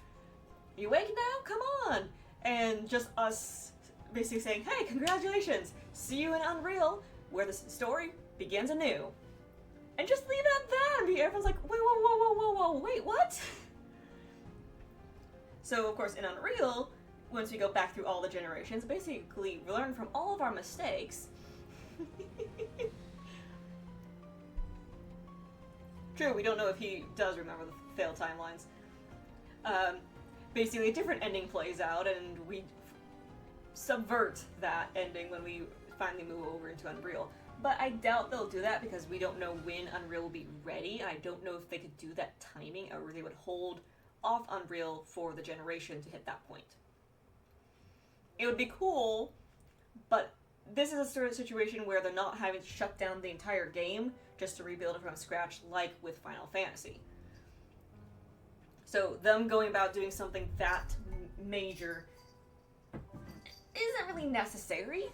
You awake now? Come on. And just us basically saying, hey, congratulations. See you in Unreal, where the story begins anew. And just leave it at that. And everyone's like, wait, whoa, wait, what? So, of course, in Unreal, once we go back through all the generations, basically we learn from all of our mistakes. True, we don't know if he does remember the failed timelines. Basically, a different ending plays out, and we subvert that ending when we finally move over into Unreal. But I doubt they'll do that because we don't know when Unreal will be ready. I don't know if they could do that timing or they would hold off Unreal for the generation to hit that point. It would be cool, but this is a sort of situation where they're not having to shut down the entire game just to rebuild it from scratch like with Final Fantasy. So them going about doing something that major isn't really necessary.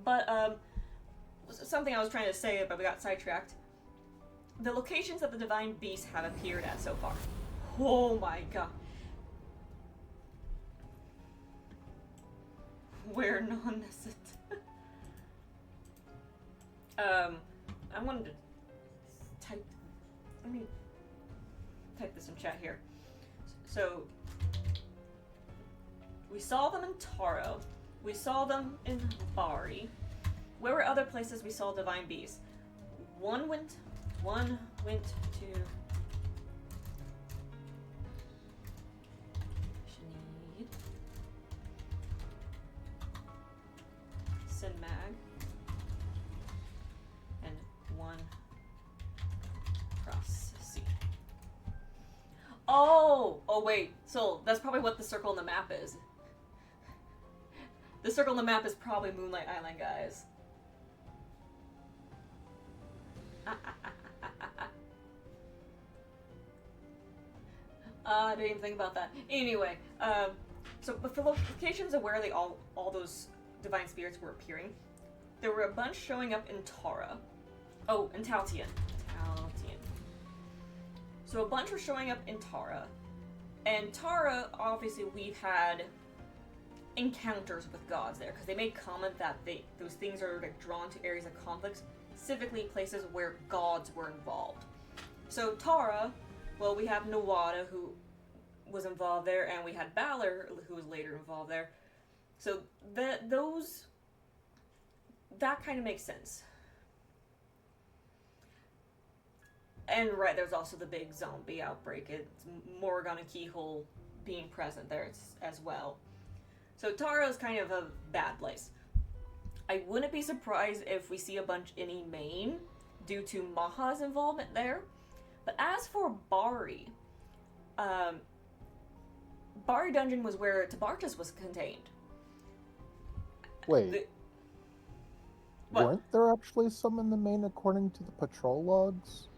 But something I was trying to say, but we got sidetracked. The locations that the Divine Beasts have appeared at so far. Oh my god. Where none is it? I wanted to type. Let me type this in chat here. So we saw them in Taro. We saw them in Bari. Where were other places we saw Divine Beasts? One went to Shanid, Sinmag, and one across the sea. Oh wait, so that's probably what the circle on the map is. The circle on the map is probably Moonlight Island, guys. I didn't even think about that. Anyway, so but for locations of where all those divine spirits were appearing, there were a bunch showing up in Tara. Oh, and Taltian. So a bunch were showing up in Tara. And Tara, obviously, we've had encounters with gods there, because they made comment that those things are like drawn to areas of conflict, specifically places where gods were involved. So Tara, well, we have Nawada, who was involved there, and we had Balor, who was later involved there. So that kind of makes sense. And right, there's also the big zombie outbreak. It's Morrigan and Keyhole being present there as well. So Tara is kind of a bad place. I wouldn't be surprised if we see a bunch in Emain due to Maha's involvement there. But as for Bari, Bari Dungeon was where Tabartus was contained. Wait. Weren't there actually some in the main according to the patrol logs?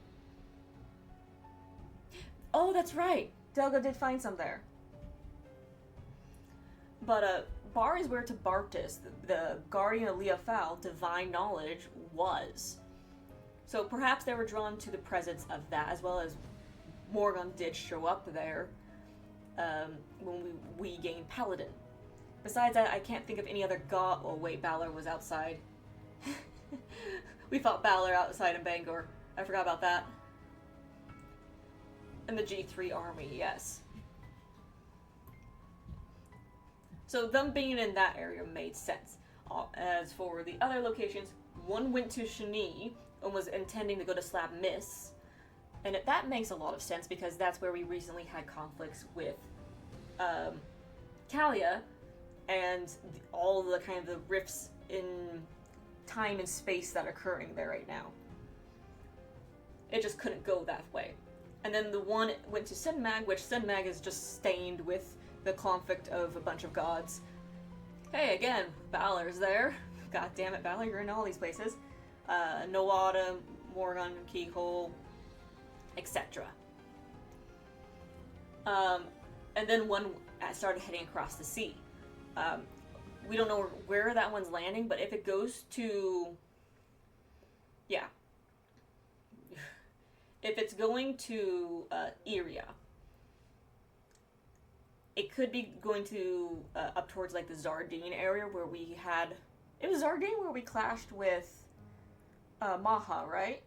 Oh, that's right. Delga did find some there. But Bar is where Tabartus, the guardian of Leofal, divine knowledge, was. So perhaps they were drawn to the presence of that, as well as Morgan did show up there when we gained Paladin. Besides that, I can't think of any other god. Oh wait, Balor was outside. We fought Balor outside in Bangor. I forgot about that. And the G3 army, yes. So them being in that area made sense. As for the other locations, one went to Shani and was intending to go to Slab Miss. And that makes a lot of sense because that's where we recently had conflicts with Kalia and all the kind of the rifts in time and space that are occurring there right now. It just couldn't go that way. And then the one went to Sinmag, which Sinmag is just stained with the conflict of a bunch of gods. Hey, again, Balor's there. God damn it, Balor, you're in all these places. Nawada, Morgan, Keyhole, etc. And then one started heading across the sea. We don't know where that one's landing, but if it goes to... Yeah. If it's going to Iria, it could be going to up towards like the Zardine area where we had... It was Zardine where we clashed with Maha, right?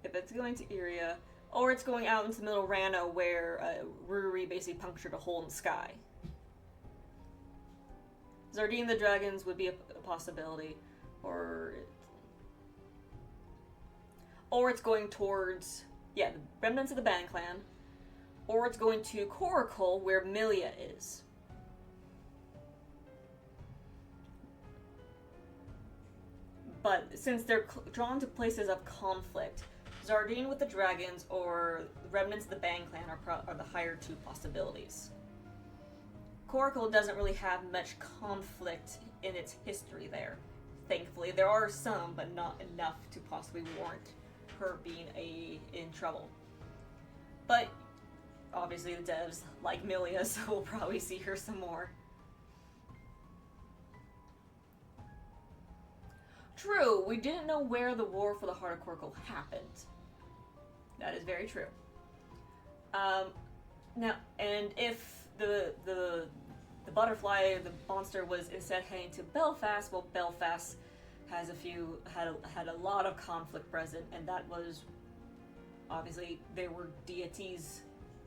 If it's going to Iria, or it's going out into the middle of Rana where Ruri basically punctured a hole in the sky. Zardine the Dragons would be a possibility. Or it's going towards, yeah, the remnants of the Band Clan, or it's going to Coracle, where Milia is. But since they're drawn to places of conflict, Zardine with the dragons or remnants of the Bang clan are the higher two possibilities. Coracle doesn't really have much conflict in its history there. Thankfully, there are some, but not enough to possibly warrant her being in trouble. But obviously the devs like Milia, so we'll probably see her some more. True, we didn't know where the war for the Heart of Coracle happened. That is very true. Now, and if the butterfly, the monster, was instead heading to Belfast, well, Belfast has had a lot of conflict present, and that was obviously there were deities,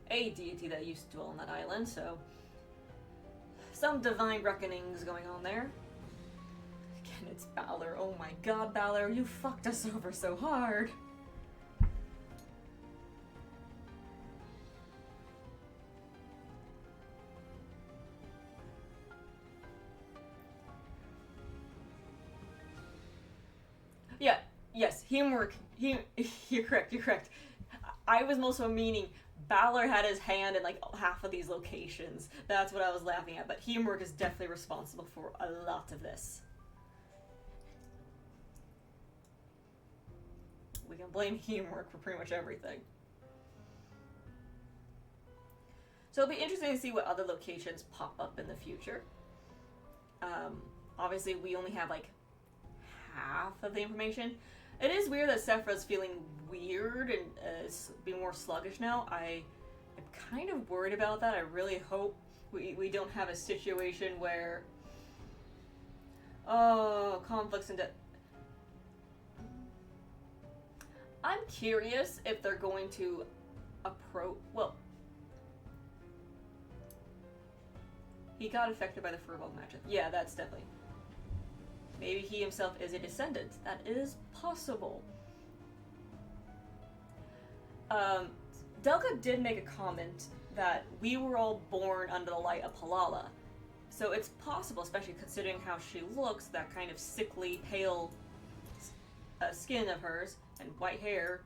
a deity that used to dwell on that island, so some divine reckonings going on there. Again, it's Balor. Oh my god, Balor, you fucked us over so hard. Yeah, yes, teamwork. You're correct. I was also meaning Balor had his hand in like half of these locations. That's what I was laughing at. But teamwork is definitely responsible for a lot of this. We can blame teamwork for pretty much everything. So it'll be interesting to see what other locations pop up in the future. Obviously, we only have like half of the information. It is weird that Sephiroth's feeling weird and being more sluggish now. I am kind of worried about that. I really hope we don't have a situation where conflicts and I'm curious if they're going to approach. Well, he got affected by the Furball magic. Yeah, that's definitely. Maybe he himself is a descendant. That is possible. Delga did make a comment that we were all born under the light of Halala. So it's possible, especially considering how she looks, that kind of sickly, pale skin of hers and white hair.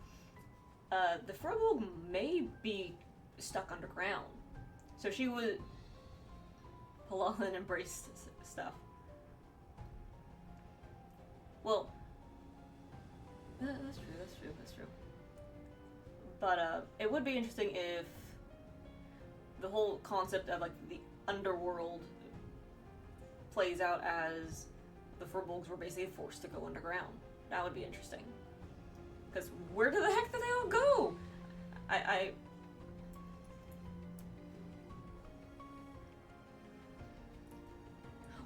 The Furball may be stuck underground. So she would Halala and embrace stuff. Well, that's true. But it would be interesting if the whole concept of like the underworld plays out as the Furbolgs were basically forced to go underground. That would be interesting. Because where the heck did they all go?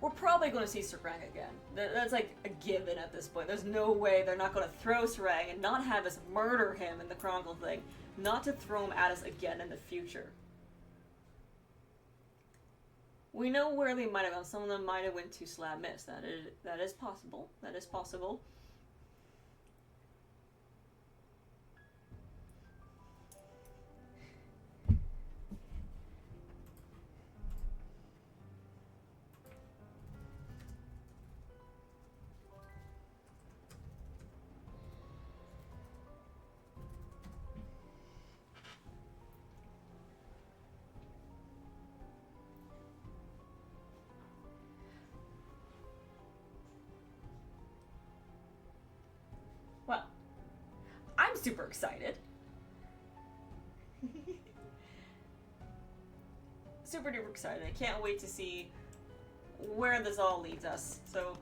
We're probably going to see Sarang again. That's like a given at this point. There's no way they're not going to throw Sarang and not have us murder him in the Chronicle thing. Not to throw him at us again in the future. We know where they might have gone. Some of them might have went to Slab Mist. That is possible. That is possible. Well, I'm super excited. Super duper excited. I can't wait to see where this all leads us. So,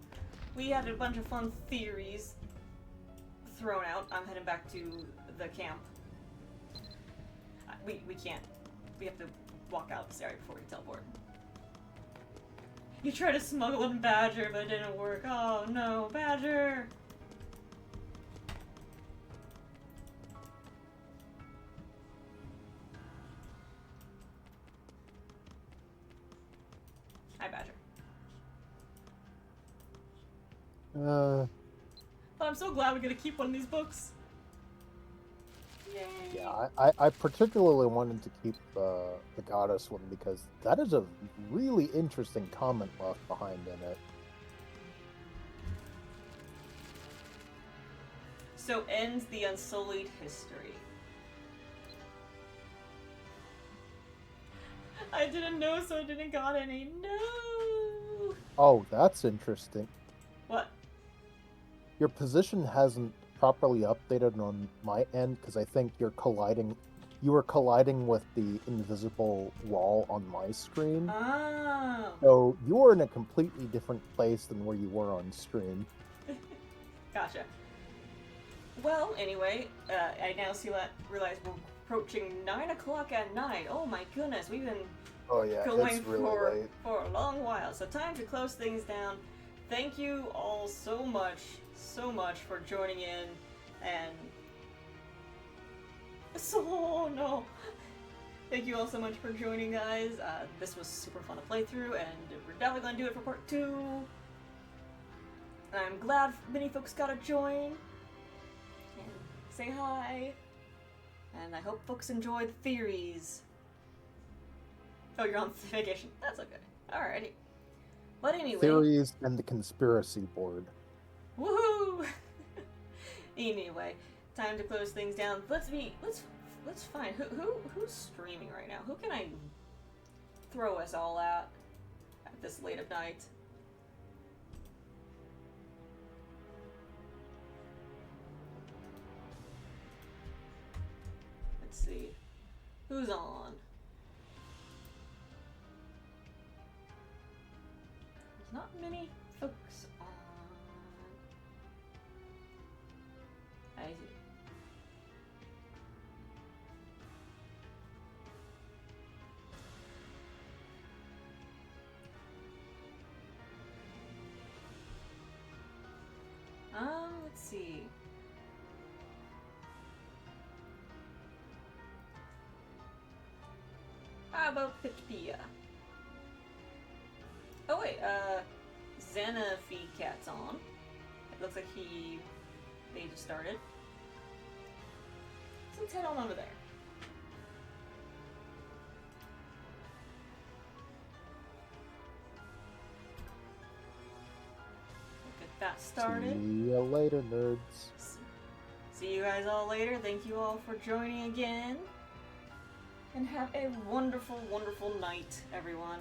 we had a bunch of fun theories thrown out. I'm heading back to the camp. We can't. We have to walk out this area before we teleport. You tried to smuggle in Badger, but it didn't work. Oh no, Badger! Hi, Badger. But I'm so glad we're gonna keep one of these books. Yeah, I particularly wanted to keep the goddess one because that is a really interesting comment left behind in it. So ends the unsullied history. I didn't know, so I didn't got any. No. Oh, that's interesting. What? Your position hasn't properly updated on my end because I think you're colliding. You were colliding with the invisible wall on my screen. Oh. So you're in a completely different place than where you were on stream. Gotcha. Well, anyway, I now realize we're approaching 9 o'clock at night. Oh my goodness, we've been going for a long while. So time to close things down. Thank you all so much for joining in, and no. Thank you all so much for joining, guys. This was super fun to play through, and we're definitely going to do it for part 2. I'm glad many folks got to join and say hi, and I hope folks enjoy the theories. Oh, you're on vacation. That's okay. Alrighty. But anyway. Theories and the conspiracy board. Woohoo! Anyway, time to close things down. Let's find who's streaming right now. Who can I throw us all at this late of night? Let's see. Who's on? There's not many folks on. I see. Let's see. How about Pitpia? Oh wait, Xanafee Cat's on. It looks like they just started. So let's head on over there. Get that started. See you later, nerds. See you guys all later. Thank you all for joining again. And have a wonderful, wonderful night, everyone.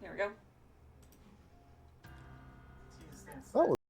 There we go. Oh.